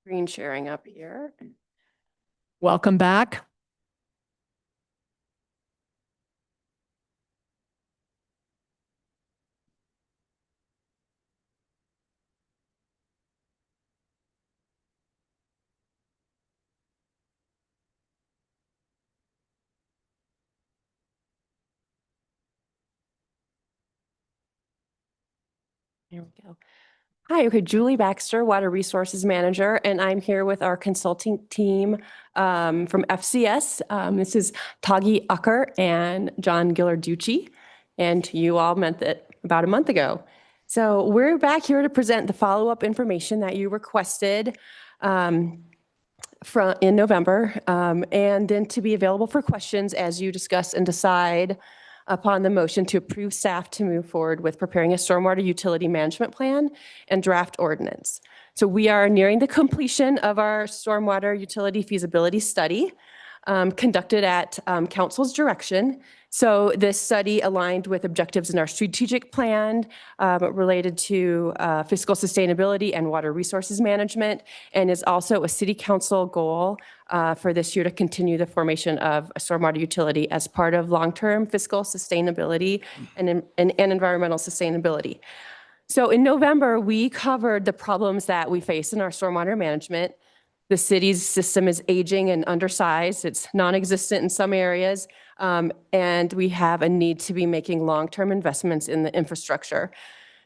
screen sharing up here. Welcome back. Here we go. Hi, okay, Julie Baxter, Water Resources Manager, and I'm here with our consulting team from FCS. This is Tagi Ucker and John Gillarducci, and you all met that about a month ago. So we're back here to present the follow-up information that you requested in November, and then to be available for questions as you discuss and decide upon the motion to approve staff to move forward with preparing a stormwater utility management plan and draft ordinance. So we are nearing the completion of our stormwater utility feasibility study conducted at council's direction. So this study aligned with objectives in our strategic plan related to fiscal sustainability and water resources management, and is also a city council goal for this year to continue the formation of a stormwater utility as part of long-term fiscal sustainability and environmental sustainability. So in November, we covered the problems that we face in our stormwater management. The city's system is aging and undersized. It's non-existent in some areas, and we have a need to be making long-term investments in the infrastructure.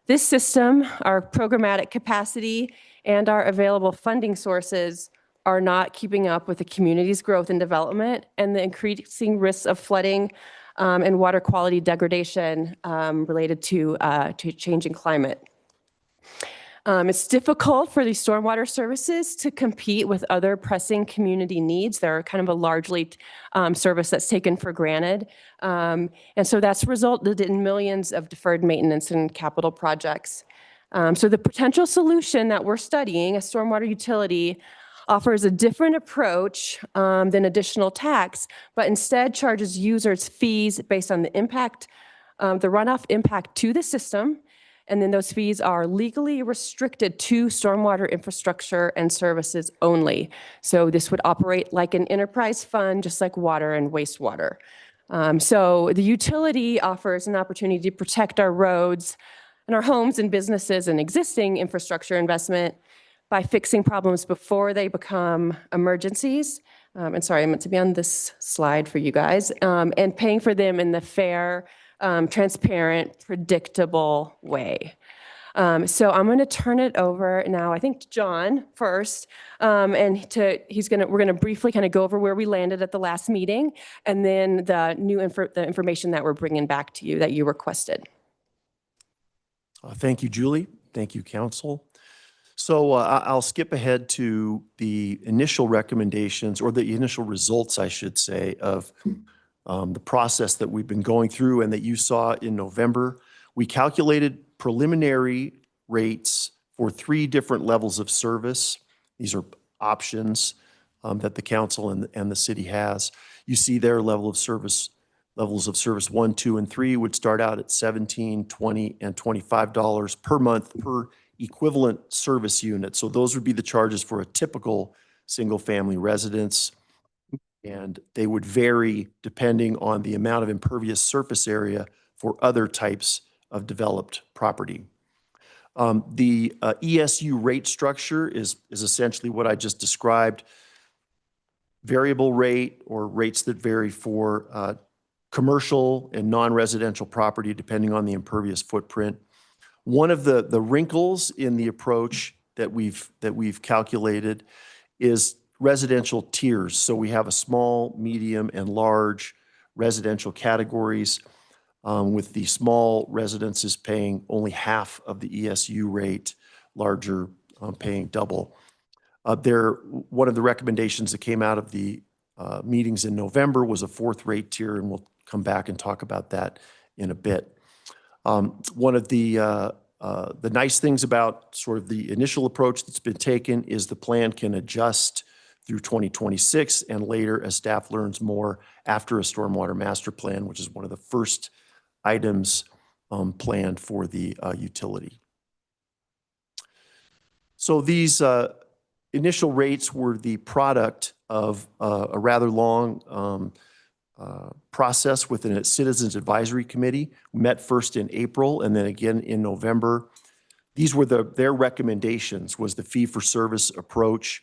This system, our programmatic capacity, and our available funding sources are not keeping up with the community's growth and development and the increasing risks of flooding and water quality degradation related to changing climate. It's difficult for these stormwater services to compete with other pressing community needs. They're kind of a largely service that's taken for granted. And so that's resulted in millions of deferred maintenance and capital projects. So the potential solution that we're studying, a stormwater utility, offers a different approach than additional tax, but instead charges users fees based on the impact, the runoff impact to the system. And then those fees are legally restricted to stormwater infrastructure and services only. So this would operate like an enterprise fund, just like water and wastewater. So the utility offers an opportunity to protect our roads and our homes and businesses and existing infrastructure investment by fixing problems before they become emergencies. And sorry, I meant to be on this slide for you guys, and paying for them in the fair, transparent, predictable way. So I'm going to turn it over now, I think, to John first, and we're going to briefly kind of go over where we landed at the last meeting, and then the information that we're bringing back to you that you requested. Thank you, Julie. Thank you, council. So I'll skip ahead to the initial recommendations, or the initial results, I should say, of the process that we've been going through and that you saw in November. We calculated preliminary rates for 3 different levels of service. These are options that the council and the city has. You see their levels of service 1, 2, and 3 would start out at $17, $20, and $25 per month per equivalent service unit. So those would be the charges for a typical single-family residence. And they would vary depending on the amount of impervious surface area for other types of developed property. The ESU rate structure is essentially what I just described. Variable rate, or rates that vary for commercial and non-residential property depending on the impervious footprint. One of the wrinkles in the approach that we've calculated is residential tiers. So we have a small, medium, and large residential categories, with the small residences paying only half of the ESU rate, larger paying double. One of the recommendations that came out of the meetings in November was a 4th rate tier, and we'll come back and talk about that in a bit. One of the nice things about sort of the initial approach that's been taken is the plan can adjust through 2026 and later as staff learns more after a stormwater master plan, which is one of the first items planned for the utility. So these initial rates were the product of a rather long process within a Citizens Advisory Committee. We met first in April and then again in November. These were their recommendations, was the fee-for-service approach,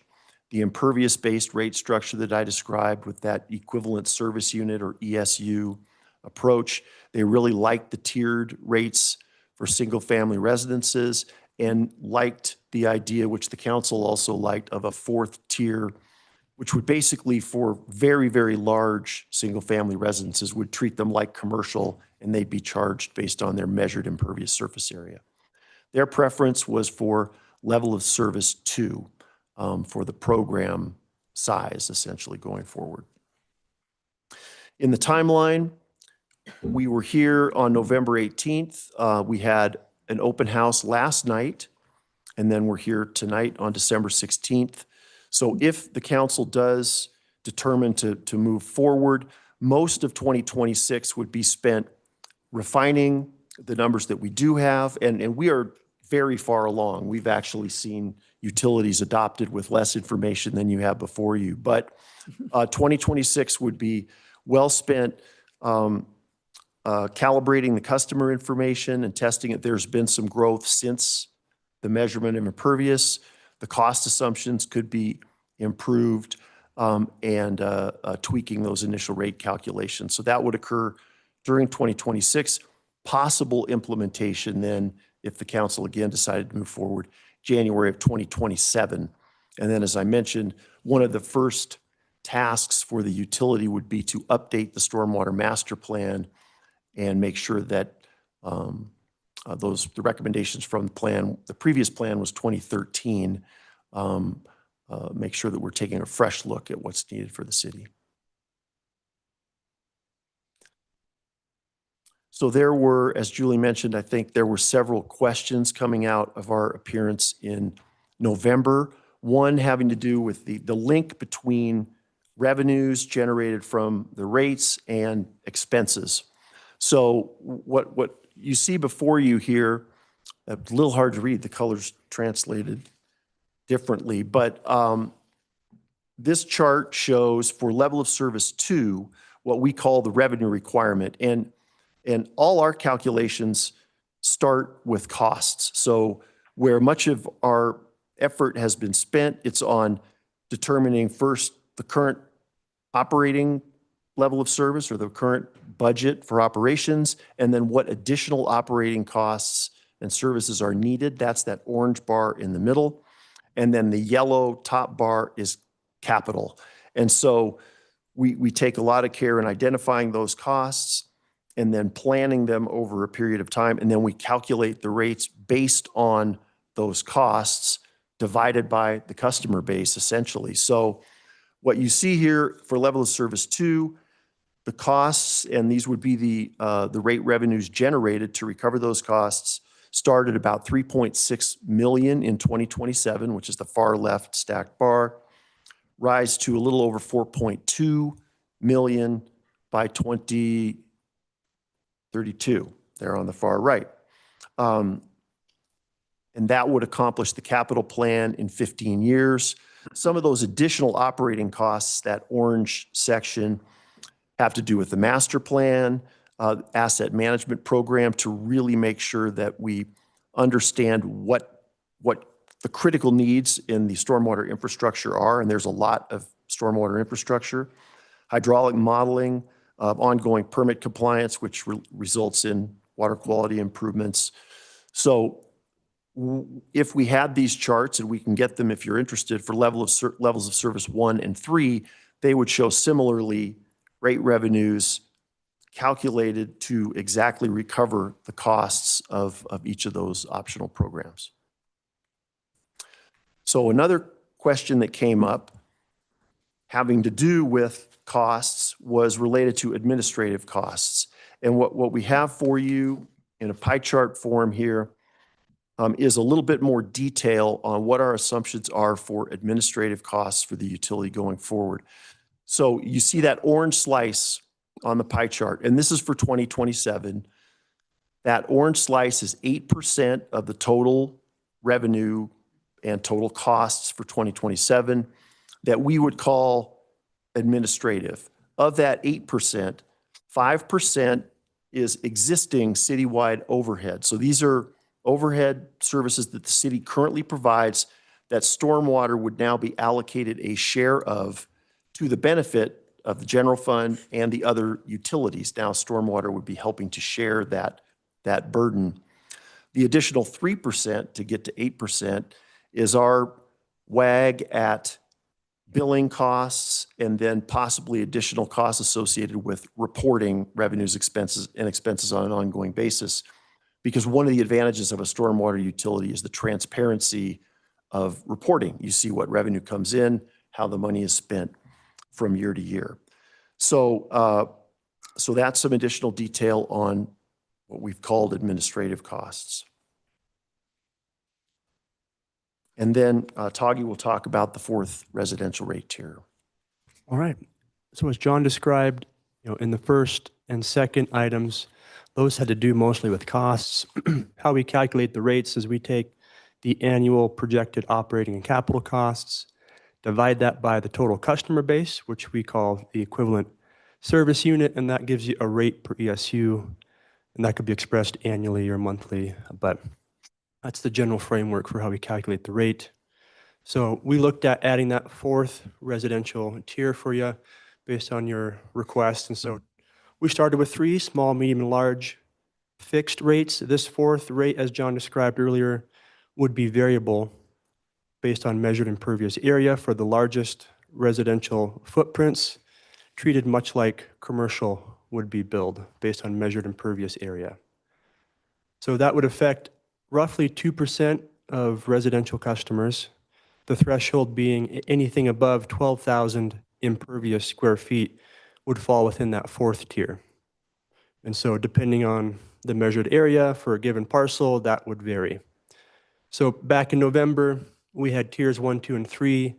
the impervious-based rate structure that I described with that equivalent service unit or ESU approach. They really liked the tiered rates for single-family residences and liked the idea, which the council also liked, of a fourth tier, which would basically, for very, very large single-family residences, would treat them like commercial, and they'd be charged based on their measured impervious surface area. Their preference was for level of service 2 for the program size, essentially, going forward. In the timeline, we were here on November 18th. We had an open house last night, and then we're here tonight on December 16th. So if the council does determine to move forward, most of 2026 would be spent refining the numbers that we do have, and we are very far along. We've actually seen utilities adopted with less information than you have before you. But 2026 would be well spent calibrating the customer information and testing it. There's been some growth since the measurement of impervious. The cost assumptions could be improved and tweaking those initial rate calculations. So that would occur during 2026. Possible implementation then, if the council again decided to move forward, January of 2027. And then, as I mentioned, one of the first tasks for the utility would be to update the stormwater master plan and make sure that the recommendations from the plan, the previous plan was 2013, make sure that we're taking a fresh look at what's needed for the city. So there were, as Julie mentioned, I think there were several questions coming out of our appearance in November. One having to do with the link between revenues generated from the rates and expenses. So what you see before you here, a little hard to read, the colors translated differently, but this chart shows for level of service 2, what we call the revenue requirement. And all our calculations start with costs. So where much of our effort has been spent, it's on determining first the current operating level of service or the current budget for operations, and then what additional operating costs and services are needed. That's that orange bar in the middle. And then the yellow top bar is capital. And so we take a lot of care in identifying those costs and then planning them over a period of time. And then we calculate the rates based on those costs divided by the customer base, essentially. So what you see here for level of service 2, the costs, and these would be the rate revenues generated to recover those costs, start at about 3.6 million in 2027, which is the far left stacked bar, rise to a little over 4.2 million by 2032, there on the far right. And that would accomplish the capital plan in 15 years. Some of those additional operating costs, that orange section, have to do with the master plan, asset management program, to really make sure that we understand what the critical needs in the stormwater infrastructure are, and there's a lot of stormwater infrastructure. Hydraulic modeling, ongoing permit compliance, which results in water quality improvements. So if we had these charts, and we can get them if you're interested, for levels of service 1 and 3, they would show similarly rate revenues calculated to exactly recover the costs of each of those optional programs. So another question that came up having to do with costs was related to administrative costs. And what we have for you in a pie chart form here is a little bit more detail on what our assumptions are for administrative costs for the utility going forward. So you see that orange slice on the pie chart, and this is for 2027. That orange slice is 8% of the total revenue and total costs for 2027 that we would call administrative. Of that 8%, 5% is existing citywide overhead. So these are overhead services that the city currently provides that stormwater would now be allocated a share of to the benefit of the general fund and the other utilities. Now stormwater would be helping to share that burden. The additional 3% to get to 8% is our WAG at billing costs and then possibly additional costs associated with reporting revenues, expenses, and expenses on an ongoing basis. Because one of the advantages of a stormwater utility is the transparency of reporting. You see what revenue comes in, how the money is spent from year to year. So, so that's some additional detail on what we've called administrative costs. And then Toggy will talk about the fourth residential rate tier. All right. So as John described, in the first and second items, those had to do mostly with costs. How we calculate the rates is we take the annual projected operating and capital costs, divide that by the total customer base, which we call the equivalent service unit, and that gives you a rate per ESU, and that could be expressed annually or monthly, but that's the general framework for how we calculate the rate. So we looked at adding that fourth residential tier for you based on your request. And so we started with 3 small, medium, and large fixed rates. This fourth rate, as John described earlier, would be variable based on measured impervious area for the largest residential footprints, treated much like commercial would be billed based on measured impervious area. So that would affect roughly 2% of residential customers, the threshold being anything above 12,000 impervious square feet would fall within that fourth tier. And so depending on the measured area for a given parcel, that would vary. So back in November, we had tiers 1, 2, and 3,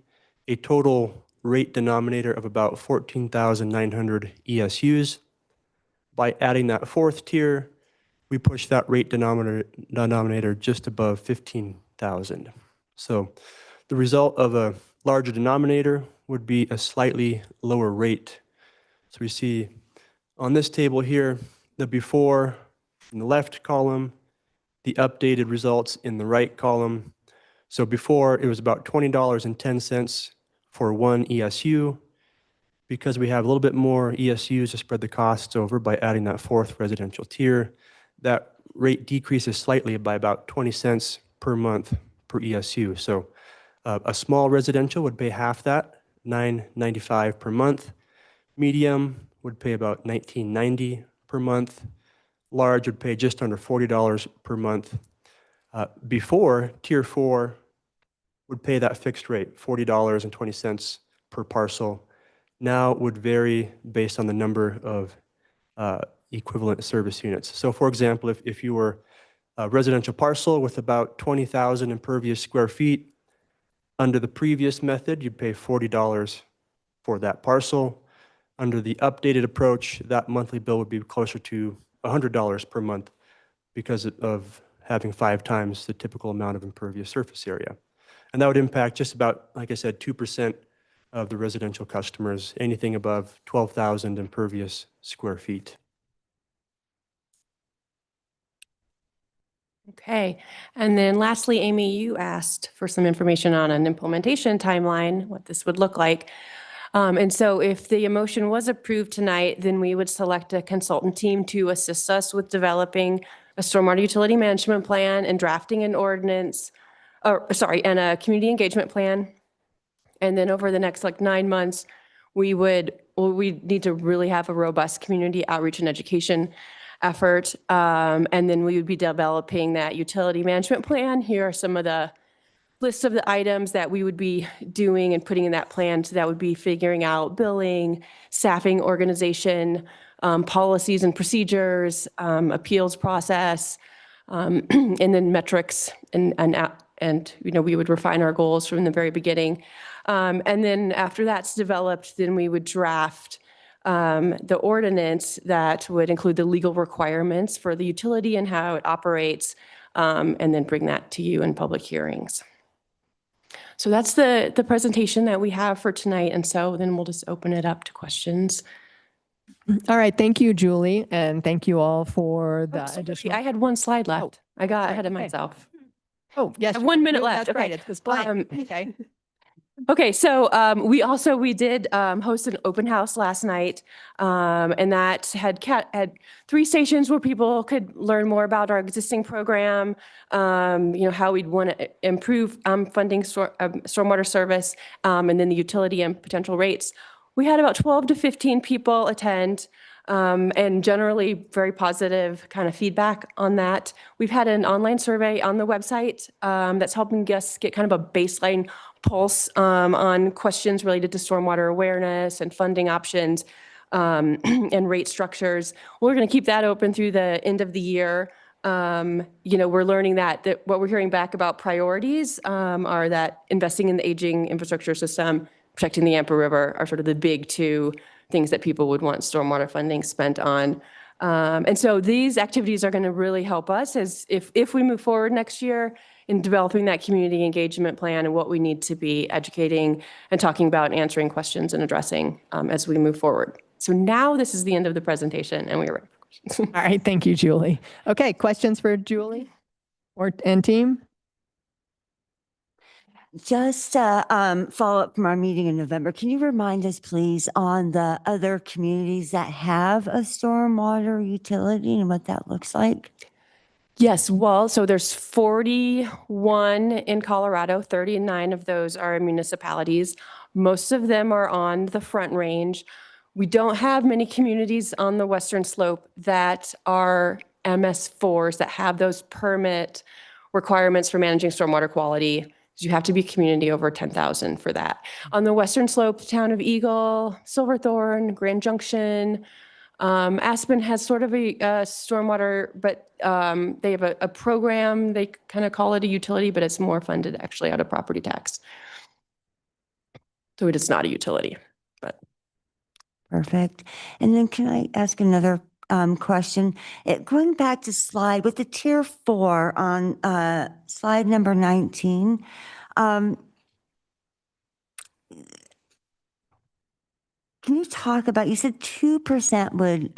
a total rate denominator of about 14,900 ESUs. By adding that fourth tier, we pushed that rate denominator just above 15,000. So the result of a larger denominator would be a slightly lower rate. So we see on this table here, the before in the left column, the updated results in the right column. So before it was about $20.10 for 1 ESU. Because we have a little bit more ESUs to spread the costs over by adding that fourth residential tier, that rate decreases slightly by about 20 cents per month per ESU. So a small residential would pay half that, $9.95 per month. Medium would pay about $19.90 per month. Large would pay just under $40 per month. Before, Tier 4 would pay that fixed rate, $40.20 per parcel. Now it would vary based on the number of equivalent service units. So for example, if you were a residential parcel with about 20,000 impervious square feet, under the previous method, you'd pay $40 for that parcel. Under the updated approach, that monthly bill would be closer to $100 per month because of having 5 times the typical amount of impervious surface area. And that would impact just about, like I said, 2% of the residential customers, anything above 12,000 impervious square feet. Okay. And then lastly, Amy, you asked for some information on an implementation timeline, what this would look like. And so if the motion was approved tonight, then we would select a consultant team to assist us with developing a stormwater utility management plan and drafting an ordinance, and a community engagement plan. And then over the next 9 months, we need to really have a robust community outreach and education effort. And then we would be developing that utility management plan. Here are some of the lists of the items that we would be doing and putting in that plan. So that would be figuring out billing, staffing, organization, policies and procedures, appeals process, and then metrics and we would refine our goals from the very beginning. And then after that's developed, then we would draft the ordinance that would include the legal requirements for the utility and how it operates, and then bring that to you in public hearings. So that's the presentation that we have for tonight. And so then we'll just open it up to questions. All right. Thank you, Julie. And thank you all for the Sorry, additional. I had one slide left. I got sorry. ahead of Okay. myself. Oh, yes. I have 1 minute no, left. That's right. Okay. It's this blank. Um, Okay. Okay, so we did host an open house last night, and that had 3 stations where people could learn more about our existing program, how we'd want to improve funding stormwater service, and then the utility and potential rates. We had about 12 to 15 people attend, and generally very positive kind of feedback on that. We've had an online survey on the website that's helping us get kind of a baseline pulse on questions related to stormwater awareness and funding options and rate structures. We're going to keep that open through the end of the year. We're learning that what we're hearing back about priorities are that investing in the aging infrastructure system, protecting the Yampa River are sort of the big 2 things that people would want stormwater funding spent on. And so these activities are going to really help us as if we move forward next year in developing that community engagement plan and what we need to be educating and talking about and answering questions and addressing as we move forward. So now this is the end of the presentation and we are ready for questions. All right. Thank you, Julie. Okay. Questions for Julie and team? Just follow up from our meeting in November. Can you remind us, please, on the other communities that have a stormwater utility and what that looks like? Yes, well, so there's 41 in Colorado, 39 of those are municipalities. Most of them are on the Front Range. We don't have many communities on the Western Slope that are MS4s that have those permit requirements for managing stormwater quality. You have to be community over 10,000 for that. On the Western Slope, town of Eagle, Silverthorne, Grand Junction, Aspen has sort of a stormwater, but they have a program, they kind of call it a utility, but it's more funded actually out of property tax. So it is not a utility, but. Perfect. And then can I ask another question? Going back to slide with the tier 4 on slide number 19, can you talk about, you said 2% would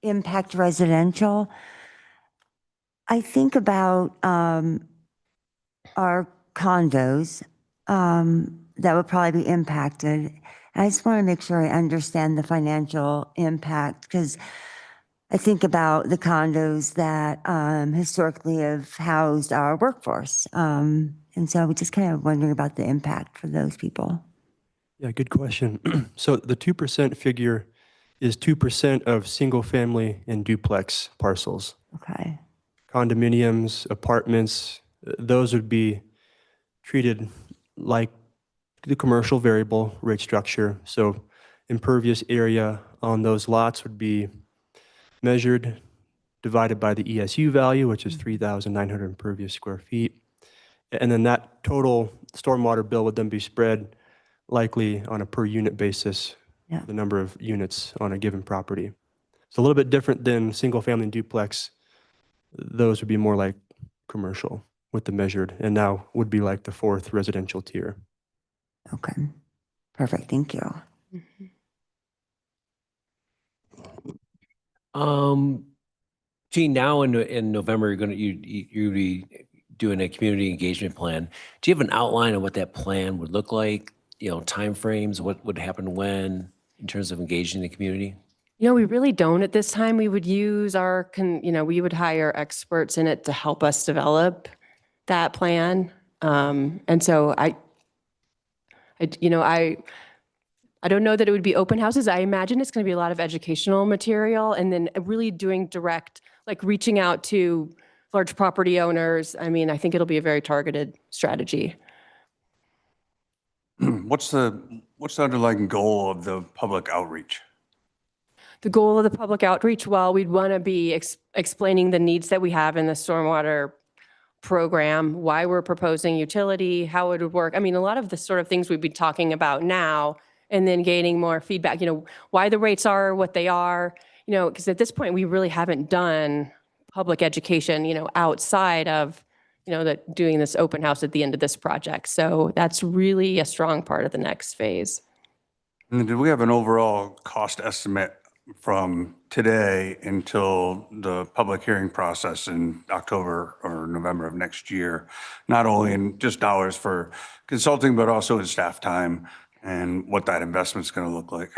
impact residential. I think about our condos that would probably be impacted. I just want to make sure I understand the financial impact because I think about the condos that historically have housed our workforce. And so we're just kind of wondering about the impact for those people. Yeah, good question. So the 2% figure is 2% of single family and duplex parcels. Okay. Condominiums, apartments, those would be treated like the commercial variable rate structure. So impervious area on those lots would be measured, divided by the ESU value, which is 3,900 impervious square feet. And then that total stormwater bill would then be spread likely on a per unit basis, the number of units on a given property. It's a little bit different than single family and duplex. Those would be more like commercial with the measured, and now would be like the 4th residential tier. Okay, perfect. Thank you. Gene, now in November, you'll be doing a community engagement plan. Do you have an outline of what that plan would look like? Timeframes, what would happen when in terms of engaging the community? We really don't at this time. We would use we would hire experts in it to help us develop that plan. And so I don't know that it would be open houses. I imagine it's going to be a lot of educational material and then really doing direct, like reaching out to large property owners. I mean, I think it'll be a very targeted strategy. What's the underlying goal of the public outreach? the goal of the public outreach, well, we'd want to be explaining the needs that we have in the stormwater program, why we're proposing utility, how it would work. I mean, a lot of the sort of things we'd be talking about now, and then gaining more feedback, why the rates are what they are, because at this point, we really haven't done public education, outside of, doing this open house at the end of this project. So that's really a strong part of the next phase. And do we have an overall cost estimate from today until the public hearing process in October or November of next year? Not only in just dollars for consulting, but also in staff time and what that investment's going to look like?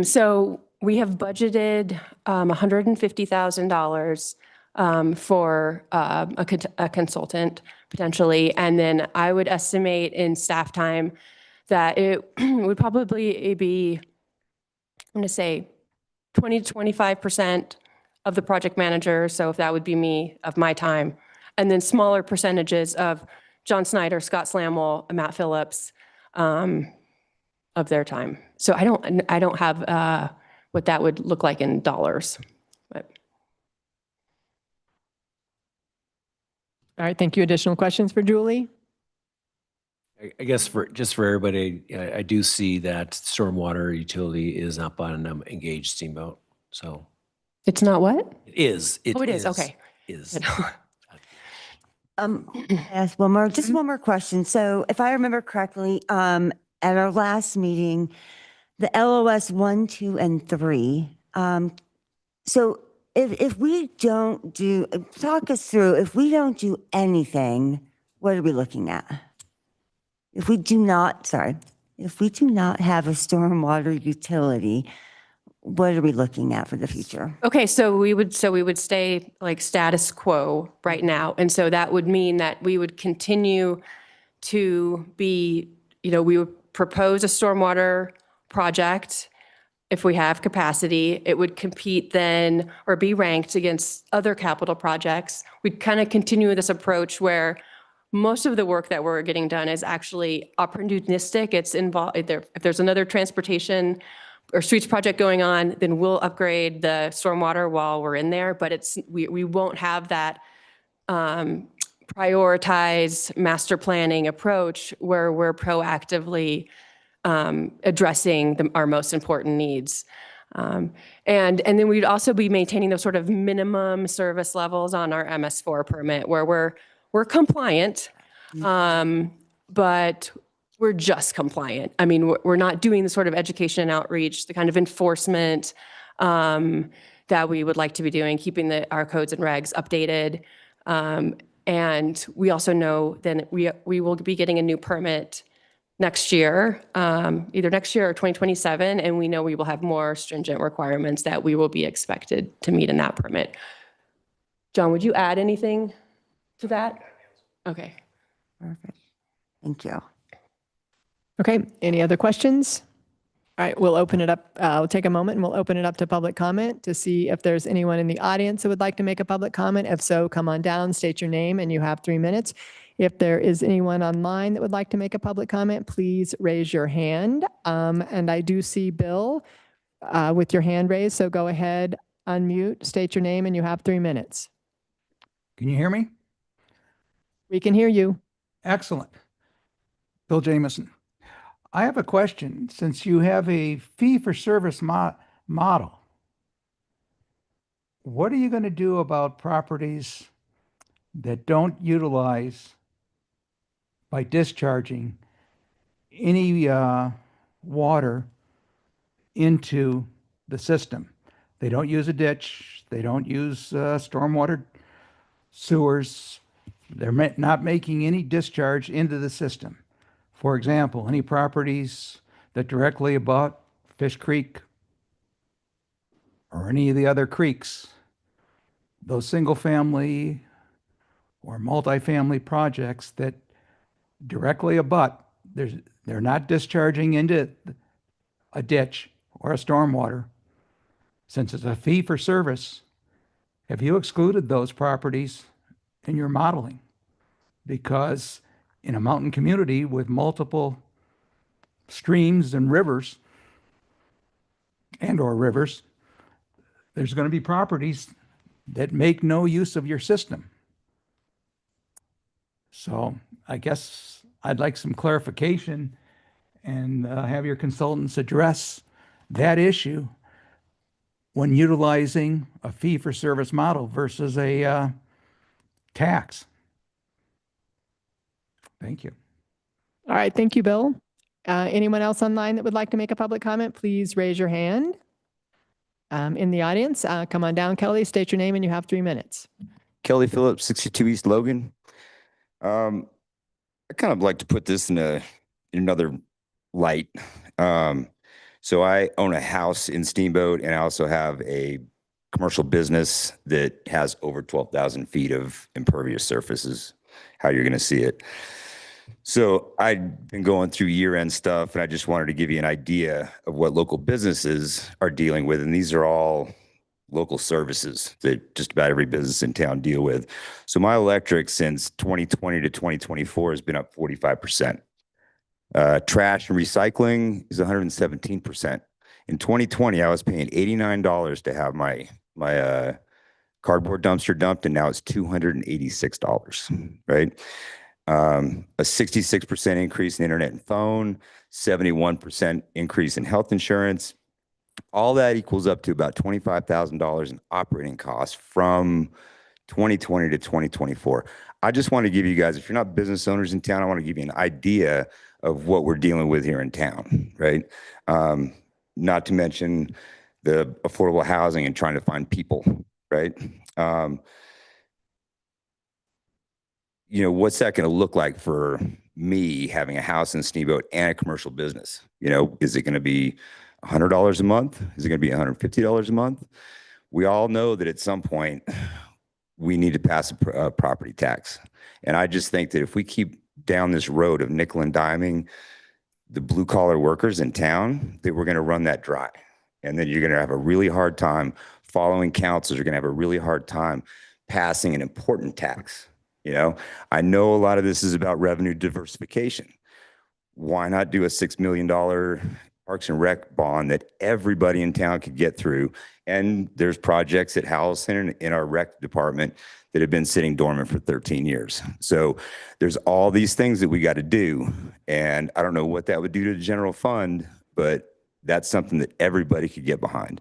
So we have budgeted $150,000 for a consultant potentially. And then I would estimate in staff time that it would probably be, I'm going to say 20 to 25% of the project manager. So if that would be me, of my time, and then smaller percentages of John Snyder, Scott Slammel, and Matt Phillips of their time. So I don't have what that would look like in dollars. But. All right, thank you. Additional questions for Julie? I guess for everybody, I do see that stormwater utility is up on Engaged Steamboat. So it's not what? It is. It is. Okay. Is. Ask just one more question. So if I remember correctly, at our last meeting, the LOS 1, 2, and 3. So if we don't do, talk us through, if we don't do anything, what are we looking at? If we do not have a stormwater utility, what are we looking at for the future? Okay, so we would stay like status quo right now. And so that would mean that we would continue to be, we would propose a stormwater project. If we have capacity, it would compete then or be ranked against other capital projects. We'd kind of continue this approach where most of the work that we're getting done is actually opportunistic. It's involved, if there's another transportation or streets project going on, then we'll upgrade the stormwater while we're in there. But we won't have that prioritized master planning approach where we're proactively addressing our most important needs. And then we'd also be maintaining those sort of minimum service levels on our MS4 permit where we're compliant, but we're just compliant. I mean, we're not doing the sort of education and outreach, the kind of enforcement that we would like to be doing, keeping our codes and regs updated. And we also know then we will be getting a new permit next year, either next year or 2027, and we know we will have more stringent requirements that we will be expected to meet in that permit. John, would you add anything to that? Okay. Perfect. Thank you. Okay, any other questions? All right, we'll open it up. We'll take a moment and we'll open it up to public comment to see if there's anyone in the audience who would like to make a public comment. If so, come on down, state your name, and you have 3 minutes. If there is anyone online that would like to make a public comment, please raise your hand. And I do see Bill with your hand raised, so go ahead, unmute, state your name, and you have 3 minutes. Can you hear me? We can hear you. Excellent. Bill Jamison. I have a question. Since you have a fee-for-service model, what are you going to do about properties that don't utilize by discharging any water into the system? They don't use a ditch. They don't use stormwater sewers. They're not making any discharge into the system. For example, any properties that directly abut Fish Creek or any of the other creeks, those single-family or multifamily projects that directly abut, they're not discharging into a ditch or a stormwater. Since it's a fee for service, have you excluded those properties in your modeling? Because in a mountain community with multiple streams and rivers, and/or rivers, there's going to be properties that make no use of your system. So I guess I'd like some clarification and have your consultants address that issue when utilizing a fee-for-service model versus a tax. Thank you. All right, thank you, Bill. Anyone else online that would like to make a public comment, please raise your hand. In the audience, come on down, Kelly, state your name and you have 3 minutes. Kelly Phillips, 62 East Logan. I kind of like to put this in another light. So I own a house in Steamboat, and I also have a commercial business that has over 12,000 feet of impervious surfaces, how you're going to see it. So I've been going through year-end stuff, and I just wanted to give you an idea of what local businesses are dealing with. And these are all local services that just about every business in town deal with. So my electric since 2020 to 2024 has been up 45%. Trash and recycling is 117%. In 2020, I was paying $89 to have my cardboard dumpster dumped, and now it's $286, right? A 66% increase in internet and phone, 71% increase in health insurance. All that equals up to about $25,000 in operating costs from 2020 to 2024. I just want to give you guys, if you're not business owners in town, I want to give you an idea of what we're dealing with here in town, right? Not to mention the affordable housing and trying to find people, right? You know, what's that going to look like for me having a house in Steamboat and a commercial business? You know, is it going to be $100 a month? Is it going to be $150 a month? We all know that at some point we need to pass a property tax. And I just think that if we keep down this road of nickel and diming the blue collar workers in town, that we're going to run that dry. And then you're going to have a really hard time following councils. You're going to have a really hard time passing an important tax. You know, I know a lot of this is about revenue diversification. Why not do a $6 million Parks and Rec bond that everybody in town could get through? And there's projects at Howell Center in our rec department that have been sitting dormant for 13 years. So there's all these things that we got to do. And I don't know what that would do to the general fund, but that's something that everybody could get behind.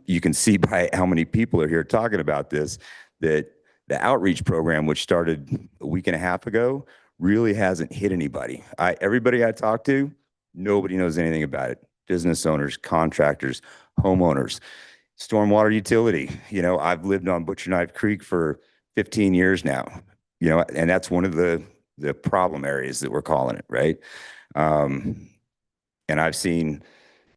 You can see by how many people are here talking about this, that the outreach program, which started a week and a half ago, really hasn't hit anybody. Everybody I talked to, nobody knows anything about it. Business owners, contractors, homeowners, stormwater utility. You know, I've lived on Butcher Knife Creek for 15 years now, you know, and that's one of the problem areas that we're calling it, right? And I've seen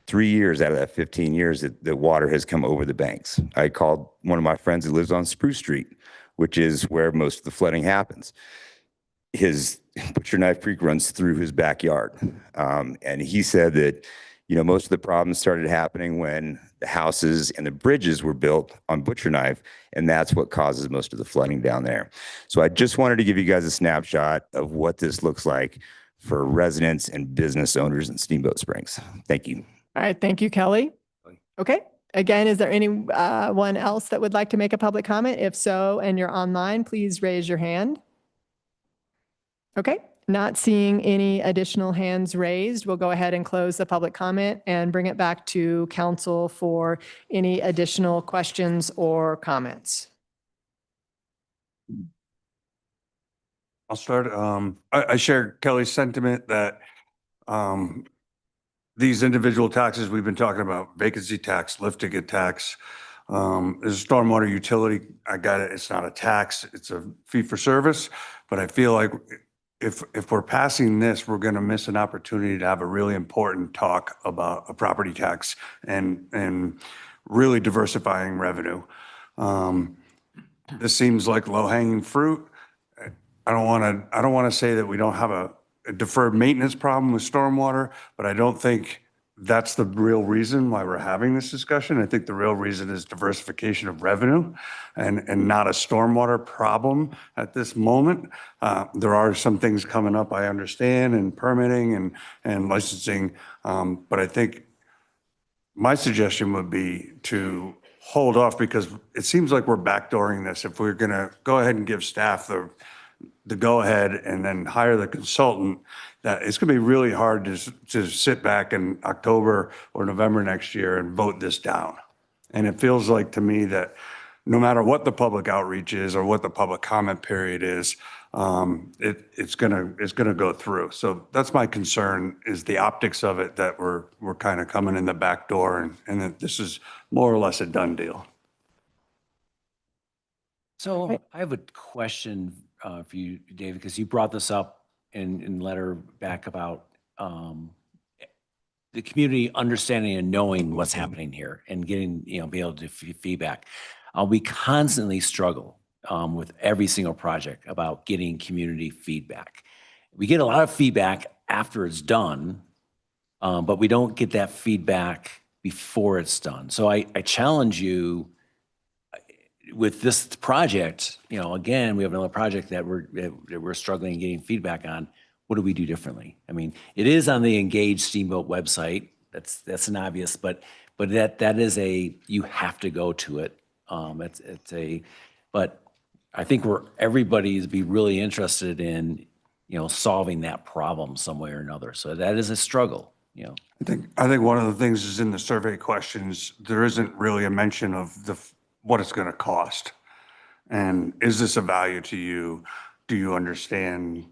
3 years out of that 15 years that the water has come over the banks. I called one of my friends who lives on Spruce Street, which is where most of the flooding happens. His Butcher Knife Creek runs through his backyard. And he said that, you know, most of the problems started happening when the houses and the bridges were built on Butcher Knife, and that's what causes most of the flooding down there. So I just wanted to give you guys a snapshot of what this looks like for residents and business owners in Steamboat Springs. Thank you. All right, thank you, Kelly. Okay. Again, is there anyone else that would like to make a public comment? If so, and you're online, please raise your hand. Okay, not seeing any additional hands raised, we'll go ahead and close the public comment and bring it back to council for any additional questions or comments. I'll start. I share Kelly's sentiment that these individual taxes we've been talking about, vacancy tax, lift ticket tax, there's a stormwater utility. I got it. It's not a tax. It's a fee for service. But I feel like if we're passing this, we're going to miss an opportunity to have a really important talk about a property tax and really diversifying revenue. This seems like low hanging fruit. I don't want to say that we don't have a deferred maintenance problem with stormwater, but I don't think that's the real reason why we're having this discussion. I think the real reason is diversification of revenue and not a stormwater problem at this moment. There are some things coming up, I understand, and permitting and licensing, but I think my suggestion would be to hold off because it seems like we're backdooring this. If we're going to go ahead and give staff the go-ahead and then hire the consultant, that it's going to be really hard to sit back in October or November next year and vote this down. And it feels like to me that no matter what the public outreach is or what the public comment period is, it's gonna go through. So that's my concern, is the optics of it, that we're kind of coming in the back door and that this is more or less a done deal. So I have a question for you, David, because you brought this up in letter back about the community understanding and knowing what's happening here and getting, be able to feedback. We constantly struggle with every single project about getting community feedback. We get a lot of feedback after it's done, but we don't get that feedback before it's done. So I challenge you with this project. Again, we have another project that we're struggling getting feedback on. What do we do differently? I mean, it is on the Engage Steamboat website. That's an obvious, but that is you have to go to it. But I think everybody's be really interested in, solving that problem some way or another. So that is a struggle, I think one of the things is in the survey questions, there isn't really a mention of what it's going to cost. And is this a value to you? Do you understand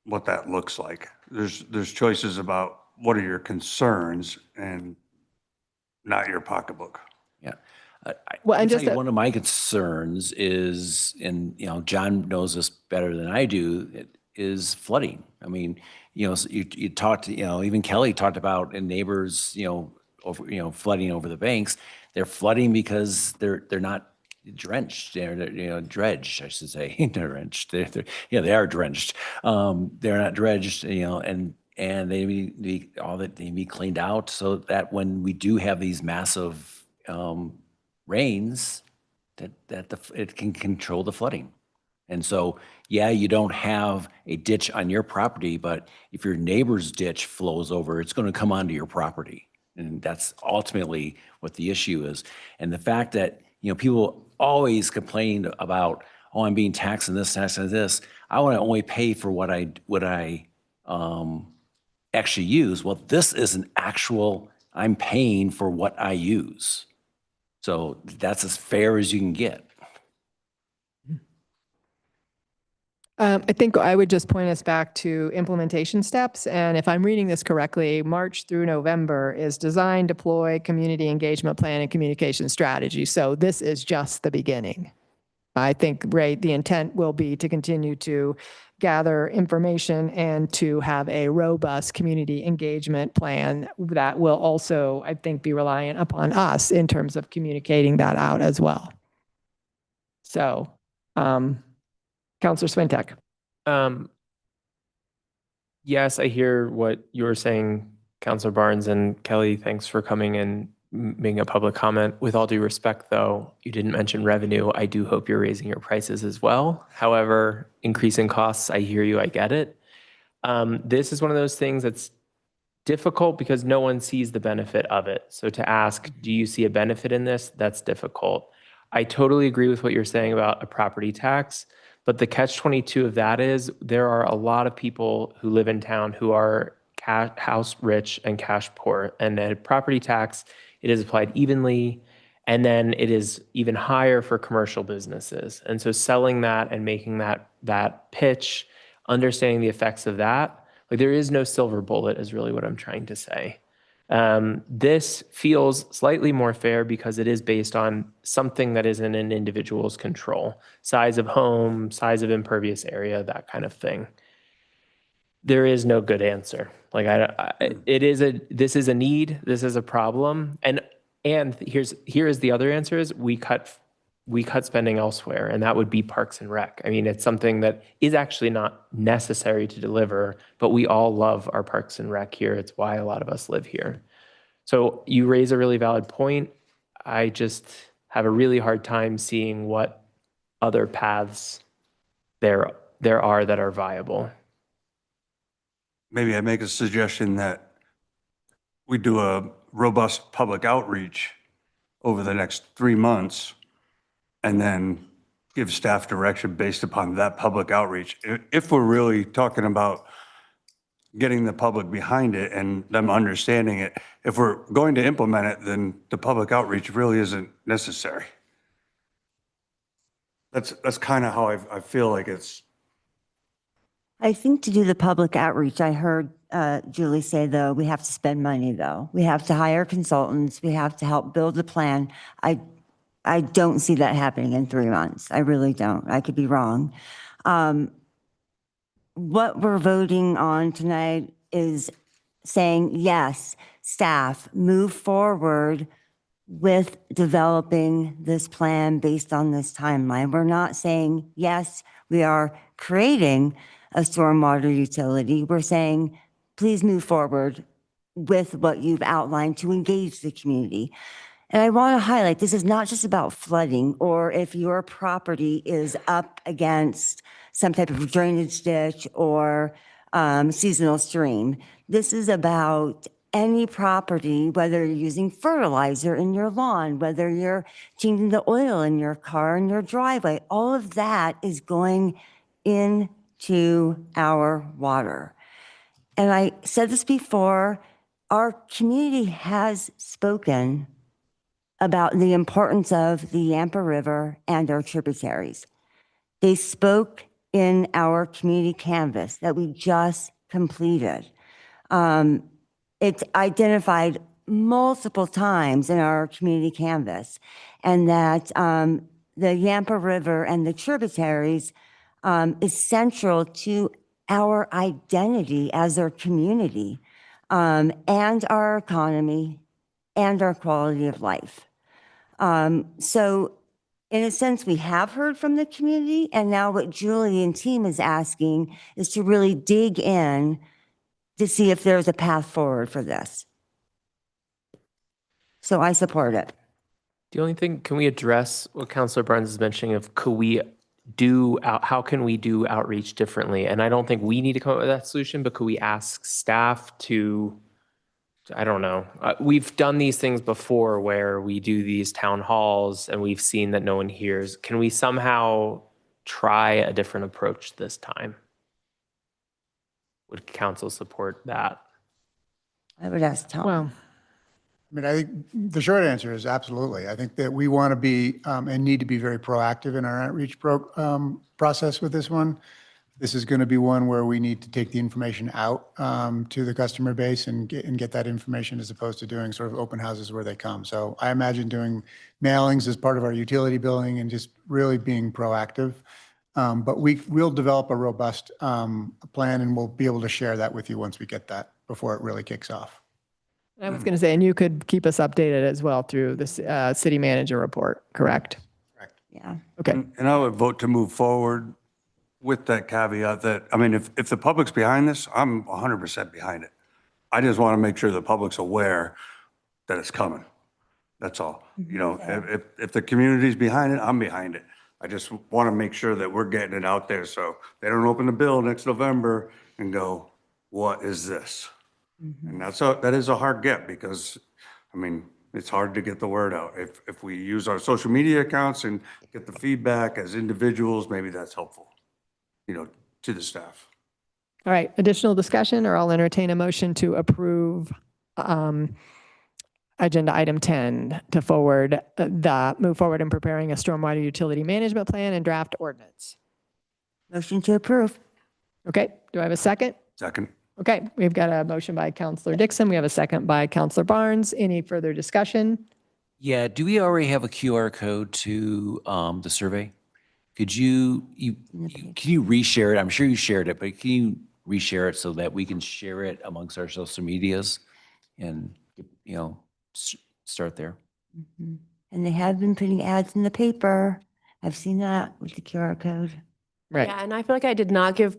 what that looks like? There's choices about what are your concerns and not your pocketbook. Yeah. Well, and just one of my concerns is, and John knows this better than I do, is flooding. I mean, so you talked, even Kelly talked about neighbors, over, flooding over the banks. They're flooding because they're not drenched. They're dredged, I should say. Drenched. They are drenched. They're not dredged, and they need to be cleaned out so that when we do have these massive rains, that it can control the flooding. And so, yeah, you don't have a ditch on your property, but if your neighbor's ditch flows over, it's going to come onto your property. And that's ultimately what the issue is. And the fact that, people always complain about, oh, I'm being taxed on this, taxed on this. I want to only pay for what I actually use. Well, this is an actual, I'm paying for what I use. So that's as fair as you can get. I think I would just point us back to implementation steps. And if I'm reading this correctly, March through November is design, deploy, community engagement plan, and communication strategy. So this is just the beginning. I think, Ray, the intent will be to continue to gather information and to have a robust community engagement plan that will also, I think, be reliant upon us in terms of communicating that out as well. So, Councilor Swintek. Yes, I hear what you were saying, Councilor Barnes, and Kelly, thanks for coming and making a public comment. With all due respect, though, you didn't mention revenue. I do hope you're raising your prices as well. However, increasing costs, I hear you, I get it. This is one of those things that's difficult because no one sees the benefit of it. So to ask, do you see a benefit in this? That's difficult. I totally agree with what you're saying about a property tax, but the catch-22 of that is there are a lot of people who live in town who are house rich and cash poor, and a property tax, it is applied evenly, and then it is even higher for commercial businesses. And so selling that and making that pitch, understanding the effects of that, like there is no silver bullet is really what I'm trying to say. This feels slightly more fair because it is based on something that is in an individual's control. Size of home, size of impervious area, that kind of thing. There is no good answer. Like this is a need, this is a problem. And here is the other answer is we cut spending elsewhere, and that would be Parks and Rec. I mean, it's something that is actually not necessary to deliver, but we all love our Parks and Rec here. It's why a lot of us live here. So you raise a really valid point. I just have a really hard time seeing what other paths there are that are viable. Maybe I make a suggestion that we do a robust public outreach over the next 3 months and then give staff direction based upon that public outreach. If we're really talking about getting the public behind it and them understanding it, if we're going to implement it, then the public outreach really isn't necessary. That's kind of how I feel like it's. I think to do the public outreach, I heard Julie say, though, we have to spend money, though. We have to hire consultants. We have to help build the plan. I don't see that happening in 3 months. I really don't. I could be wrong. What we're voting on tonight is saying, yes, staff, move forward with developing this plan based on this timeline. We're not saying, yes, we are creating a stormwater utility. We're saying, please move forward with what you've outlined to engage the community. And I want to highlight, this is not just about flooding or if your property is up against some type of drainage ditch or seasonal stream. This is about any property, whether you're using fertilizer in your lawn, whether you're changing the oil in your car, in your driveway, all of that is going into our water. And I said this before, our community has spoken about the importance of the Yampa River and our tributaries. They spoke in our community canvas that we just completed. It's identified multiple times in our community canvas, and that the Yampa River and the tributaries is central to our identity as our community, and our economy and our quality of life. So in a sense, we have heard from the community, and now what Julie and team is asking is to really dig in to see if there's a path forward for this. So I support it. The only thing, can we address what Councilor Barnes is mentioning of how can we do outreach differently? And I don't think we need to come up with that solution, but could we ask staff to, I don't know. We've done these things before where we do these town halls and we've seen that no one hears. Can we somehow try a different approach this time? Would council support that? I would ask Tom. Well, I mean, I think the short answer is absolutely. I think that we want to be and need to be very proactive in our outreach process with this one. This is going to be one where we need to take the information out to the customer base and get that information as opposed to doing sort of open houses where they come. So I imagine doing mailings as part of our utility billing and just really being proactive. But we'll develop a robust plan, and we'll be able to share that with you once we get that before it really kicks off. I was going to say, and you could keep us updated as well through the city manager report, correct? Correct. Yeah. Okay. And I would vote to move forward with that caveat that, I mean, if the public's behind this, I'm 100% behind it. I just want to make sure the public's aware that it's coming. That's all. You know, if the community's behind it, I'm behind it. I just want to make sure that we're getting it out there so they don't open the bill next November and go, what is this? And that is a hard get because, I mean, it's hard to get the word out. If we use our social media accounts and get the feedback as individuals, maybe that's helpful, you know, to the staff. All right. Additional discussion, or I'll entertain a motion to approve agenda item 10 to move forward in preparing a stormwater utility management plan and draft ordinance. Motion to approve. Okay. Do I have a second? Second. Okay. We've got a motion by Councilor Dixon. We have a second by Councilor Barnes. Any further discussion? Yeah, do we already have a QR code to the survey? Could can you reshare it? I'm sure you shared it, but can you reshare it so that we can share it amongst our social medias and, you know, start there? And they have been putting ads in the paper. I've seen that with the QR code. Right. Yeah, and I feel like I did not give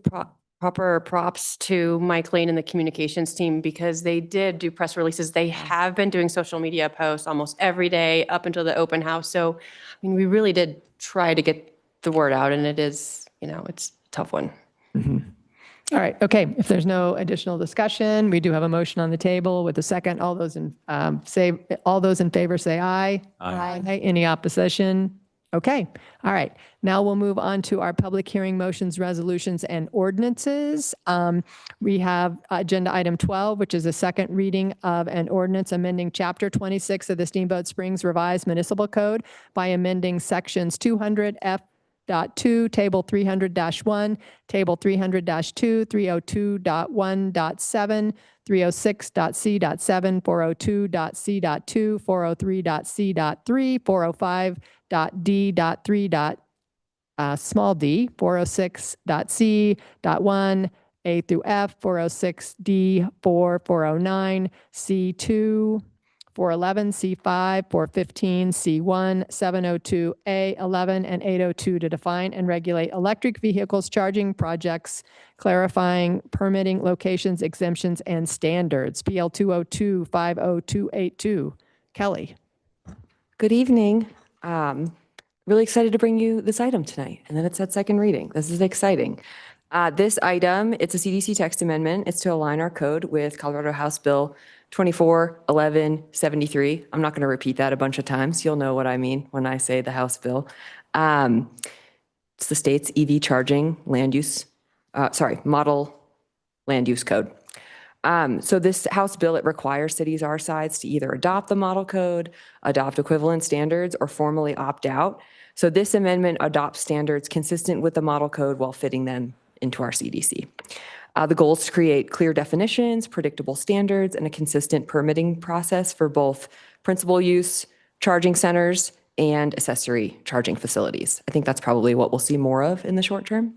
proper props to Mike Lane and the communications team because they did do press releases. They have been doing social media posts almost every day up until the open house. So, I mean, we really did try to get the word out, and it is, you know, it's a tough one. All right, okay. If there's no additional discussion, we do have a motion on the table with a second. All those in favor say aye. Aye. Any opposition? Okay, all right. Now we'll move on to our public hearing motions, resolutions, and ordinances. We have agenda item 12, which is a second reading of an ordinance amending Chapter 26 of the Steamboat Springs Revised Municipal Code by amending sections 200F. .2, Table 300-1, Table 300-2, 302.1.7, 306.c.7, 402.c.2, 403.c.3, 405.d.3. Small d, 406.c.1, A through F, 406D4, 409, C2, 411, C5, 415, C1, 702A, 11, and 802 to define and regulate electric vehicles charging projects, clarifying permitting locations, exemptions, and standards. PL 202-50282. Kelly. Good evening. Really excited to bring you this item tonight, and then it's at second reading. This is exciting. This item, it's a CDC text amendment. It's to align our code with Colorado House Bill 241173. I'm not going to repeat that a bunch of times. You'll know what I mean when I say the House bill. It's the state's EV charging model land use code. So this House bill, it requires cities our size to either adopt the model code, adopt equivalent standards, or formally opt out. So this amendment adopts standards consistent with the model code while fitting them into our CDC. The goal is to create clear definitions, predictable standards, and a consistent permitting process for both principal use charging centers and accessory charging facilities. I think that's probably what we'll see more of in the short term.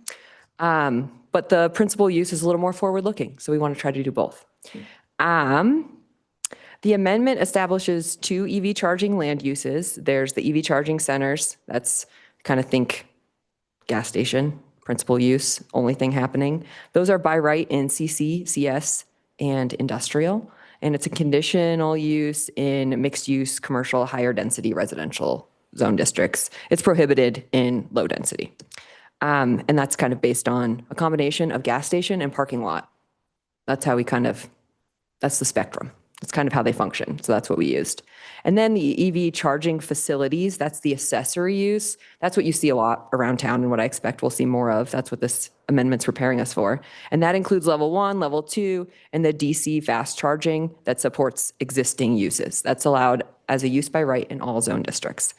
But the principal use is a little more forward-looking, so we want to try to do both. The amendment establishes 2 EV charging land uses. There's the EV charging centers. That's kind of think gas station, principal use, only thing happening. Those are by right in CC, CS, and industrial. And it's a conditional use in mixed use, commercial, higher density residential zone districts. It's prohibited in low density. And that's kind of based on a combination of gas station and parking lot. That's how that's the spectrum. That's kind of how they function. So that's what we used. And then the EV charging facilities, that's the accessory use. That's what you see a lot around town and what I expect we'll see more of. That's what this amendment's preparing us for. And that includes level 1, level 2, and the DC fast charging that supports existing uses. That's allowed as a use by right in all zone districts.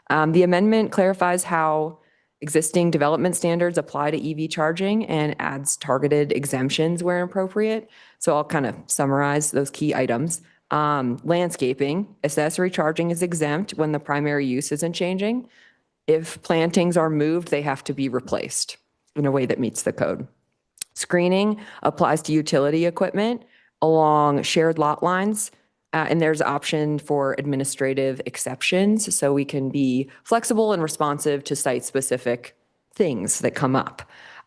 The amendment clarifies how existing development standards apply to EV charging and adds targeted exemptions where appropriate. So I'll kind of summarize those key items. Landscaping, accessory charging is exempt when the primary use isn't changing. If plantings are moved, they have to be replaced in a way that meets the code. Screening applies to utility equipment along shared lot lines. And there's option for administrative exceptions, so we can be flexible and responsive to site-specific things that come up.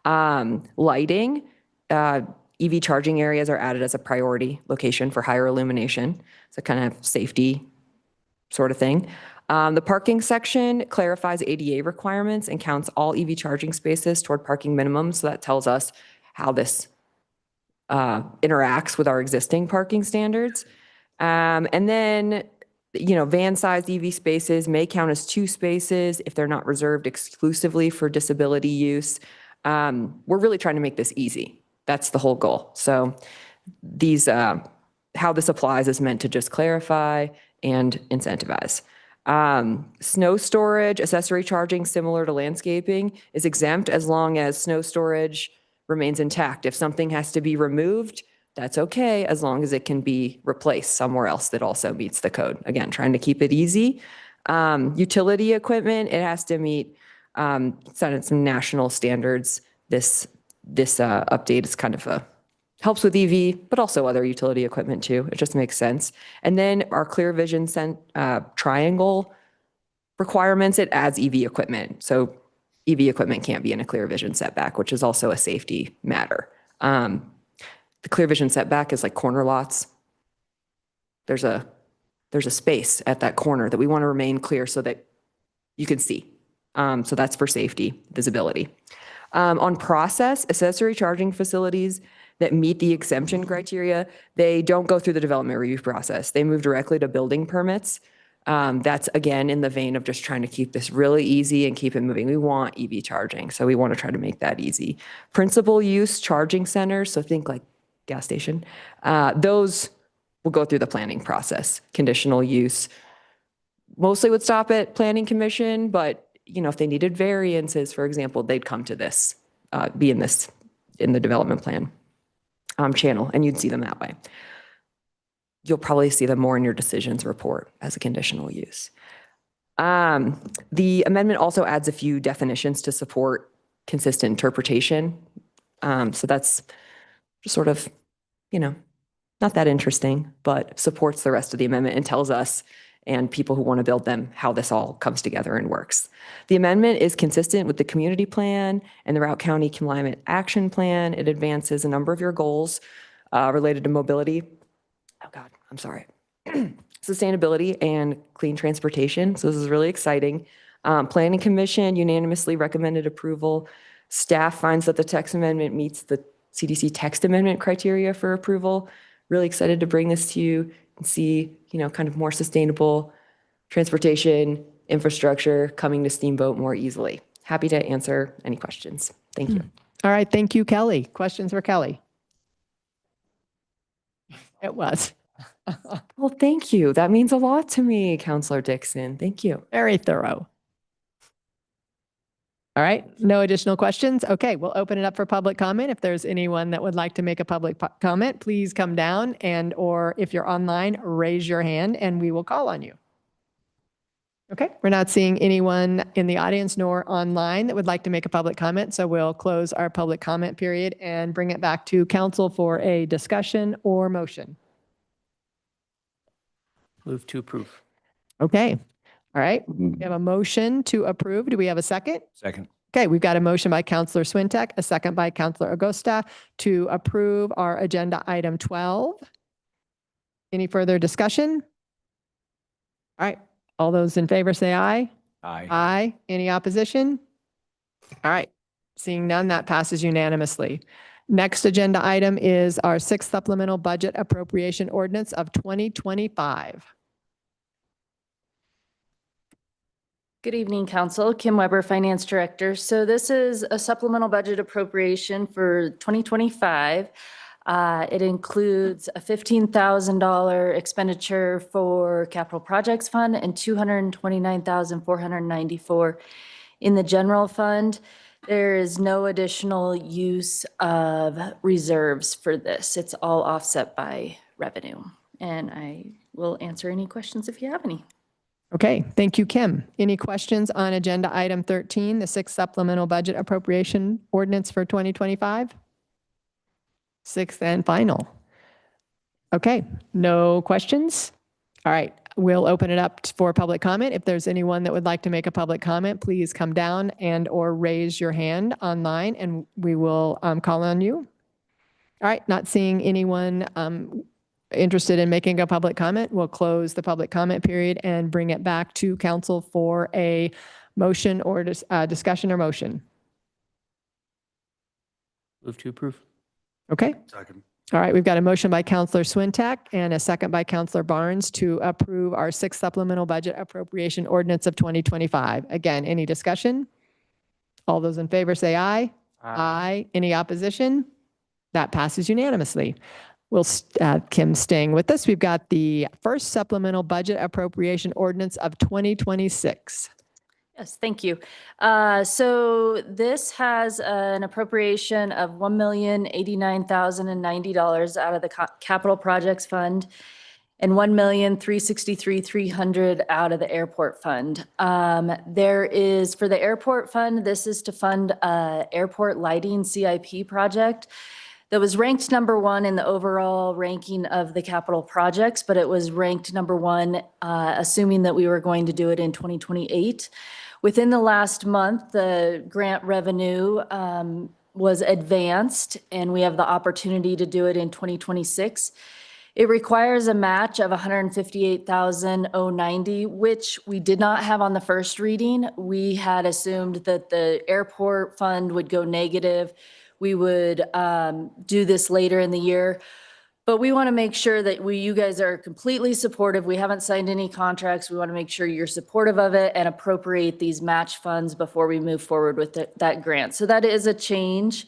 Lighting, EV charging areas are added as a priority location for higher illumination. It's a kind of safety sort of thing. The parking section clarifies ADA requirements and counts all EV charging spaces toward parking minimums, so that tells us how this interacts with our existing parking standards. And then, van-sized EV spaces may count as 2 spaces if they're not reserved exclusively for disability use. We're really trying to make this easy. That's the whole goal. So these, how this applies is meant to just clarify and incentivize. Snow storage, accessory charging, similar to landscaping, is exempt as long as snow storage remains intact. If something has to be removed, that's okay, as long as it can be replaced somewhere else that also meets the code. Again, trying to keep it easy. Utility equipment, it has to meet some national standards. This update is kind of helps with EV, but also other utility equipment too. It just makes sense. And then our clear vision triangle requirements, it adds EV equipment. So EV equipment can't be in a clear vision setback, which is also a safety matter. The clear vision setback is like corner lots. There's a space at that corner that we want to remain clear so that you can see. So that's for safety, visibility. On process, accessory charging facilities that meet the exemption criteria, they don't go through the development review process. They move directly to building permits. That's again in the vein of just trying to keep this really easy and keep it moving. We want EV charging, so we want to try to make that easy. Principal use charging centers, so think like gas station, those will go through the planning process. Conditional use mostly would stop at planning commission, but if they needed variances, for example, they'd come to this, be in the development plan channel, and you'd see them that way. You'll probably see them more in your decisions report as a conditional use. The amendment also adds a few definitions to support consistent interpretation. So that's just sort of, not that interesting, but supports the rest of the amendment and tells us and people who want to build them how this all comes together and works. The amendment is consistent with the community plan and the Routt County Climate Action Plan. It advances a number of your goals related to mobility. Oh God, I'm sorry. Sustainability and clean transportation. So this is really exciting. Planning Commission unanimously recommended approval. Staff finds that the text amendment meets the CDC text amendment criteria for approval. Really excited to bring this to you and see, kind of more sustainable transportation infrastructure coming to Steamboat more easily. Happy to answer any questions. Thank you. All right. Thank you, Kelly. Questions for Kelly? It was. Well, thank you. That means a lot to me, Counselor Dixon. Thank you. Very thorough. All right. No additional questions? Okay. We'll open it up for public comment. If there's anyone that would like to make a public comment, please come down or if you're online, raise your hand and we will call on you. Okay. We're not seeing anyone in the audience nor online that would like to make a public comment. So we'll close our public comment period and bring it back to council for a discussion or motion. Move to approve. Okay. All right. We have a motion to approve. Do we have a second? Second. Okay, we've got a motion by Counselor Swintek, a second by Counselor Augusta to approve our agenda item 12. Any further discussion? All right. All those in favor say aye. Aye. Aye. Any opposition? All right. Seeing none, that passes unanimously. Next agenda item is our 6th supplemental budget appropriation ordinance of 2025. Good evening, Council. Kim Weber, Finance Director. So this is a supplemental budget appropriation for 2025. It includes a $15,000 expenditure for Capital Projects Fund and $229,494 in the General Fund. There is no additional use of reserves for this. It's all offset by revenue. And I will answer any questions if you have any. Okay, thank you, Kim. Any questions on agenda item 13, the 6th supplemental budget appropriation ordinance for 2025? 6th and final. Okay, no questions? All right, we'll open it up for public comment. If there's anyone that would like to make a public comment, please come down or raise your hand online and we will call on you. All right, not seeing anyone interested in making a public comment, we'll close the public comment period and bring it back to council for a motion or discussion or motion. Move to approve. Okay. Second. All right, we've got a motion by Counselor Swintek and a second by Counselor Barnes to approve our 6th supplemental budget appropriation ordinance of 2025. Again, any discussion? All those in favor say aye. Aye. Any opposition? That passes unanimously. We'll, Kim staying with us. We've got the 1st supplemental budget appropriation ordinance of 2026. Yes, thank you. So this has an appropriation of $1,089,090 out of the Capital Projects Fund and $1,363,300 out of the Airport Fund. There is, for the Airport Fund, this is to fund airport lighting CIP project that was ranked #1 in the overall ranking of the capital projects, but it was ranked #1, assuming that we were going to do it in 2028. Within the last month, the grant revenue was advanced, and we have the opportunity to do it in 2026. It requires a match of 158,090, which we did not have on the first reading. We had assumed that the airport fund would go negative. We would do this later in the year. But we want to make sure that you guys are completely supportive. We haven't signed any contracts. We want to make sure you're supportive of it and appropriate these match funds before we move forward with that grant. So that is a change.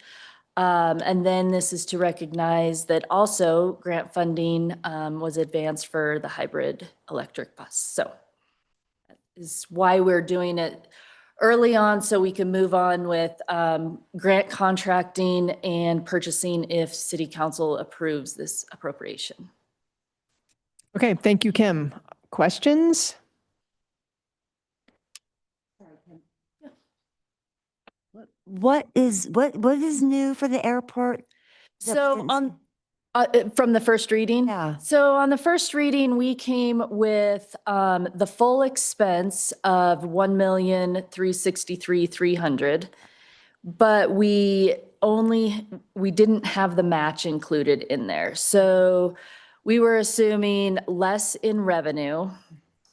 And then this is to recognize that also grant funding was advanced for the hybrid electric bus. So that is why we're doing it early on, so we can move on with grant contracting and purchasing if City Council approves this appropriation. Okay, thank you, Kim. Questions? What is new for the airport? So on from the first reading? Yeah. So on the first reading, we came with the full expense of $1,363,300, but we didn't have the match included in there. So we were assuming less in revenue,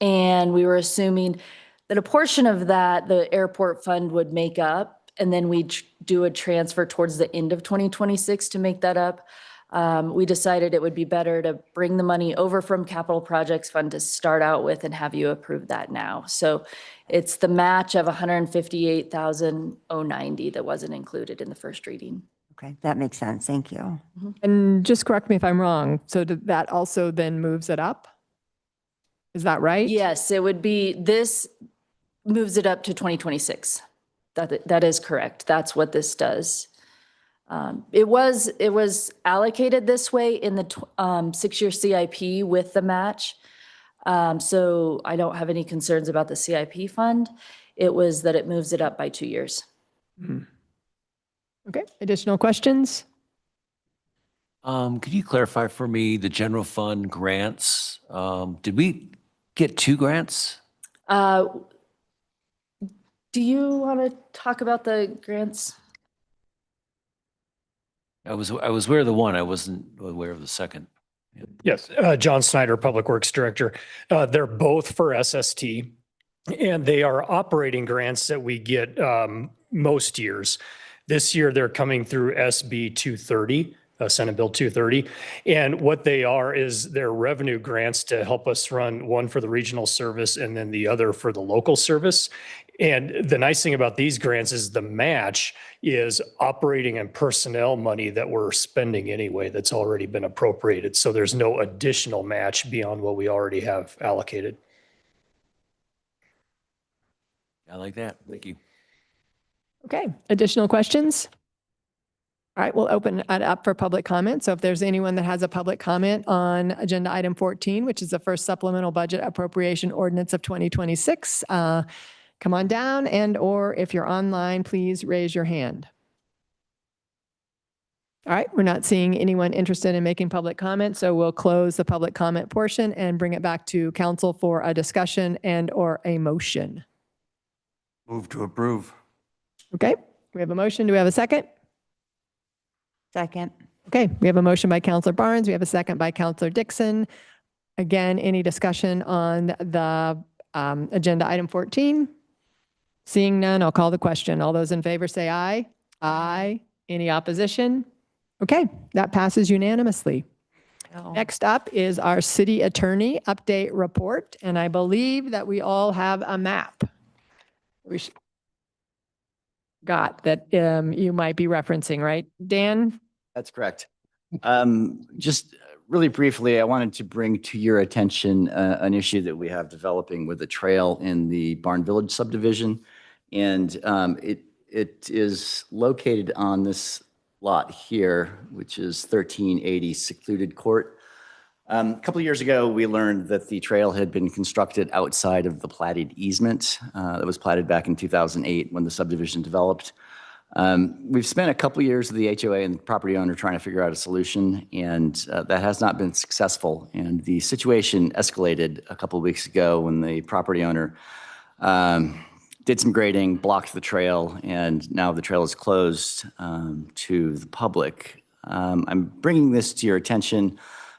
and we were assuming that a portion of that the airport fund would make up, and then we'd do a transfer towards the end of 2026 to make that up. We decided it would be better to bring the money over from Capital Projects Fund to start out with and have you approve that now. So it's the match of 158,090 that wasn't included in the first reading. Okay, that makes sense. Thank you. And just correct me if I'm wrong. So that also then moves it up? Is that right? Yes, it would be, this moves it up to 2026. That is correct. That's what this does. It was allocated this way in the 6-year CIP with the match. So I don't have any concerns about the CIP fund. It was that it moves it up by 2 years. Okay, additional questions? Could you clarify for me the general fund grants? Did we get 2 grants? Do you want to talk about the grants? I was aware of the one. I wasn't aware of the second. Yes, John Snyder, Public Works Director. They're both for SST, and they are operating grants that we get most years. This year, they're coming through SB 230, Senate Bill 230. And what they are is they're revenue grants to help us run one for the regional service and then the other for the local service. And the nice thing about these grants is the match is operating and personnel money that we're spending anyway that's already been appropriated. So there's no additional match beyond what we already have allocated. I like that. Thank you. Okay, additional questions? All right, we'll open it up for public comment. So if there's anyone that has a public comment on agenda item 14, which is the first supplemental budget appropriation ordinance of 2026, come on down, and or if you're online, please raise your hand. All right, we're not seeing anyone interested in making public comment, so we'll close the public comment portion and bring it back to council for a discussion and or a motion. Move to approve. Okay, we have a motion. Do we have a second? Second. Okay, we have a motion by Councilor Barnes. We have a second by Councilor Dixon. Again, any discussion on the agenda item 14? Seeing none, I'll call the question. All those in favor say aye. Aye. Any opposition? Okay, that passes unanimously. Next up is our city attorney update report, and I believe that we all have a map. We got that you might be referencing, right, Dan? That's correct. Just really briefly, I wanted to bring to your attention an issue that we have developing with a trail in the Barn Village subdivision. And it is located on this lot here, which is 1380 Secluded Court. A couple of years ago, we learned that the trail had been constructed outside of the platted easement that was platted back in 2008 when the subdivision developed. We've spent a couple of years with the HOA and the property owner trying to figure out a solution, and that has not been successful. And the situation escalated a couple of weeks ago when the property owner did some grading, blocked the trail, and now the trail is closed to the public. I'm bringing this to your attention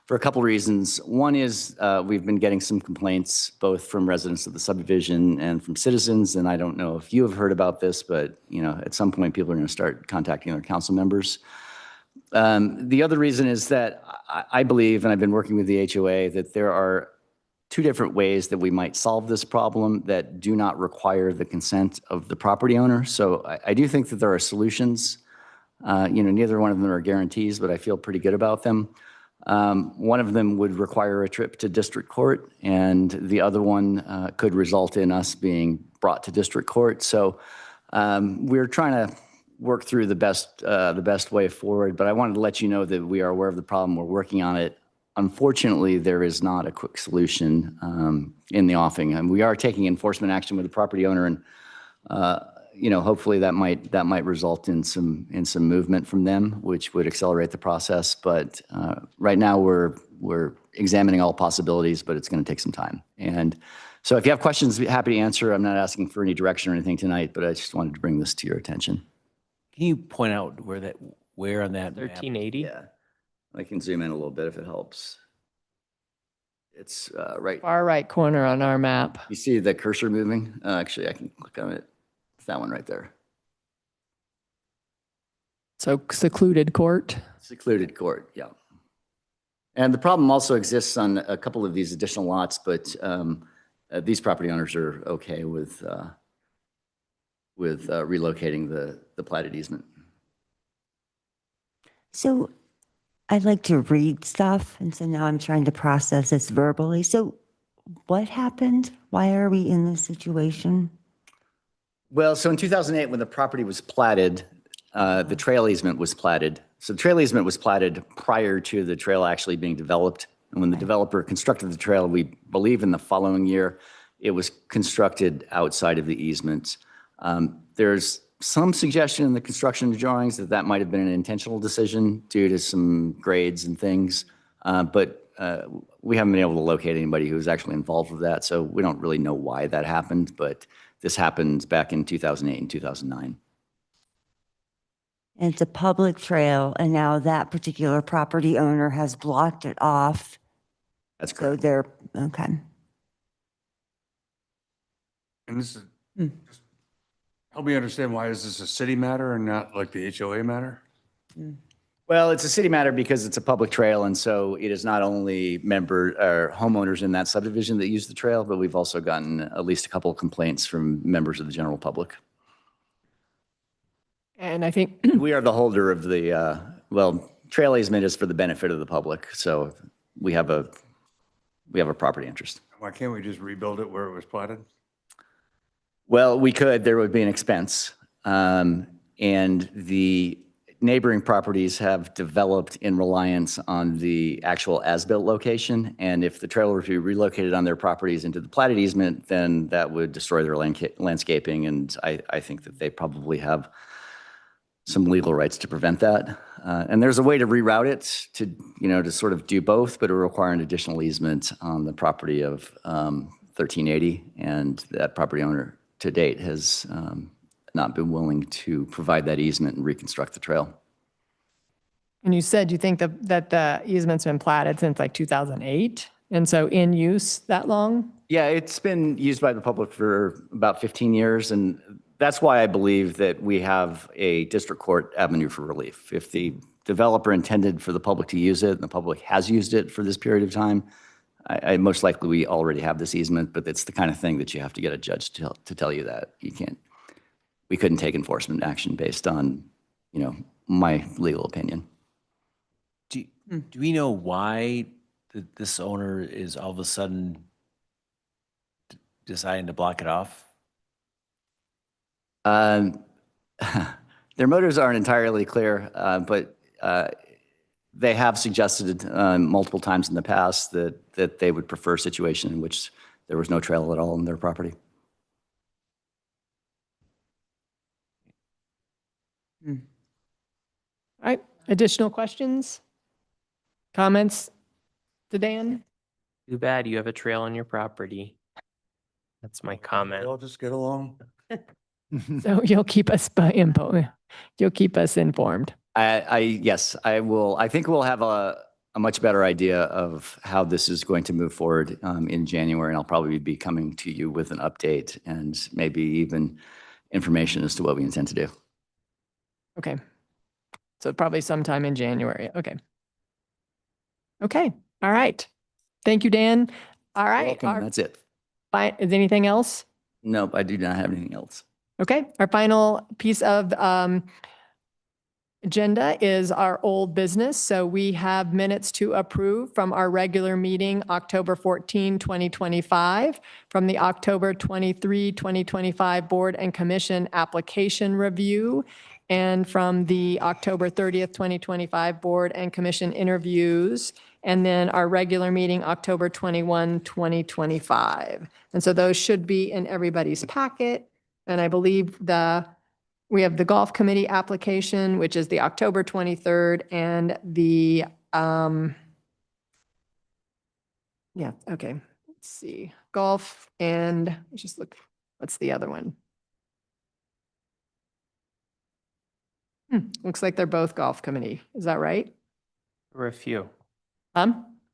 for a couple reasons. One is we've been getting some complaints both from residents of the subdivision and from citizens. And I don't know if you have heard about this, but at some point people are going to start contacting their council members. The other reason is that I believe, and I've been working with the HOA, that there are two different ways that we might solve this problem that do not require the consent of the property owner. So I do think that there are solutions. Neither one of them are guarantees, but I feel pretty good about them. One of them would require a trip to district court, and the other one could result in us being brought to district court. So we're trying to work through the best way forward, but I wanted to let you know that we are aware of the problem. We're working on it. Unfortunately, there is not a quick solution in the offing, and we are taking enforcement action with the property owner, and hopefully that might result in some movement from them, which would accelerate the process. But right now we're examining all possibilities, but it's going to take some time. And so if you have questions, I'd be happy to answer. I'm not asking for any direction or anything tonight, but I just wanted to bring this to your attention. Can you point out where on that map? 1380? Yeah, I can zoom in a little bit if it helps. It's right. Far right corner on our map. You see the cursor moving? Actually, I can click on it. It's that one right there. So secluded court. Secluded court, yeah. And the problem also exists on a couple of these additional lots, but these property owners are okay with relocating the platted easement. So I like to read stuff, and so now I'm trying to process this verbally. So what happened? Why are we in this situation? Well, so in 2008, when the property was platted, the trail easement was platted. So the trail easement was platted prior to the trail actually being developed. And when the developer constructed the trail, we believe in the following year, it was constructed outside of the easement. There's some suggestion in the construction drawings that might have been an intentional decision due to some grades and things. But we haven't been able to locate anybody who was actually involved with that. So we don't really know why that happened, but this happened back in 2008 and 2009. And it's a public trail, and now that particular property owner has blocked it off. That's correct. So they're, okay. And this is, just help me understand, why is this a city matter and not like the HOA matter? Well, it's a city matter because it's a public trail, and so it is not only homeowners in that subdivision that use the trail, but we've also gotten at least a couple of complaints from members of the general public. And I think We are the holder of the, trail easement is for the benefit of the public, so we have a property interest. Why can't we just rebuild it where it was platted? Well, we could, there would be an expense. And the neighboring properties have developed in reliance on the actual as-built location. And if the trail were to be relocated on their properties into the platted easement, then that would destroy their landscaping. And I think that they probably have some legal rights to prevent that. And there's a way to reroute it to sort of do both, but it would require an additional easement on the property of 1380. And that property owner to date has not been willing to provide that easement and reconstruct the trail. And you said you think that the easement's been platted since like 2008, and so in use that long? Yeah, it's been used by the public for about 15 years, and that's why I believe that we have a district court avenue for relief. If the developer intended for the public to use it, and the public has used it for this period of time, I most likely we already have this easement, but it's the kind of thing that you have to get a judge to tell you that. We couldn't take enforcement action based on, my legal opinion. Do we know why this owner is all of a sudden deciding to block it off? Their motives aren't entirely clear, but they have suggested multiple times in the past that they would prefer a situation in which there was no trail at all on their property. All right, additional questions? Comments to Dan? Too bad you have a trail on your property. That's my comment. They'll just get along. So you'll keep us You'll keep us informed. Yes, I will. I think we'll have a much better idea of how this is going to move forward in January, and I'll probably be coming to you with an update and maybe even information as to what we intend to do. Okay. So probably sometime in January. Okay. Okay. All right. Thank you, Dan. All right. Welcome, and that's it. Is anything else? Nope, I do not have anything else. Okay. Our final piece of agenda is our old business. So we have minutes to approve from our regular meeting, October 14, 2025, from the October 23, 2025 Board and Commission application review, and from the October 30th, 2025 Board and Commission interviews, and then our regular meeting, October 21, 2025. And so those should be in everybody's packet. And I believe we have the golf committee application, which is the October 23rd, and the, yeah, okay. Let's see, golf and, let's just look, what's the other one? Looks like they're both golf committee. Is that right? We're a few.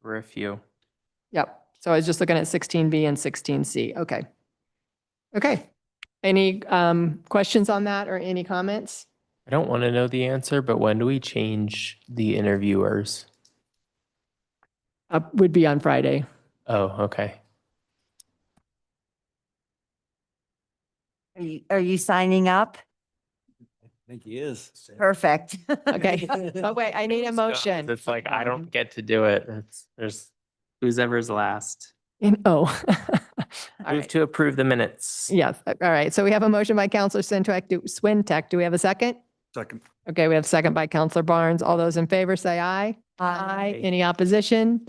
We're a few. Yep. So I was just looking at 16B and 16C. Okay. Okay. Any questions on that or any comments? I don't want to know the answer, but when do we change the interviewers? Would be on Friday. Oh, okay. Are you signing up? I think he is. Perfect. Okay. Oh, wait, I need a motion. It's like, I don't get to do it. There's who's ever's last. Oh. Move to approve the minutes. Yes. All right. So we have a motion by Counselor Swintek. Do we have a second? Second. Okay, we have a second by Counselor Barnes. All those in favor say aye. Aye. Any opposition?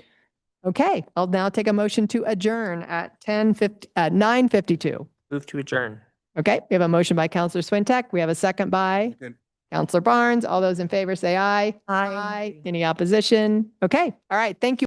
Okay, I'll now take a motion to adjourn at 9:52. Move to adjourn. Okay, we have a motion by Counselor Swintek. We have a second by Counselor Barnes. All those in favor say aye. Aye. Any opposition? Okay, all right. Thank you.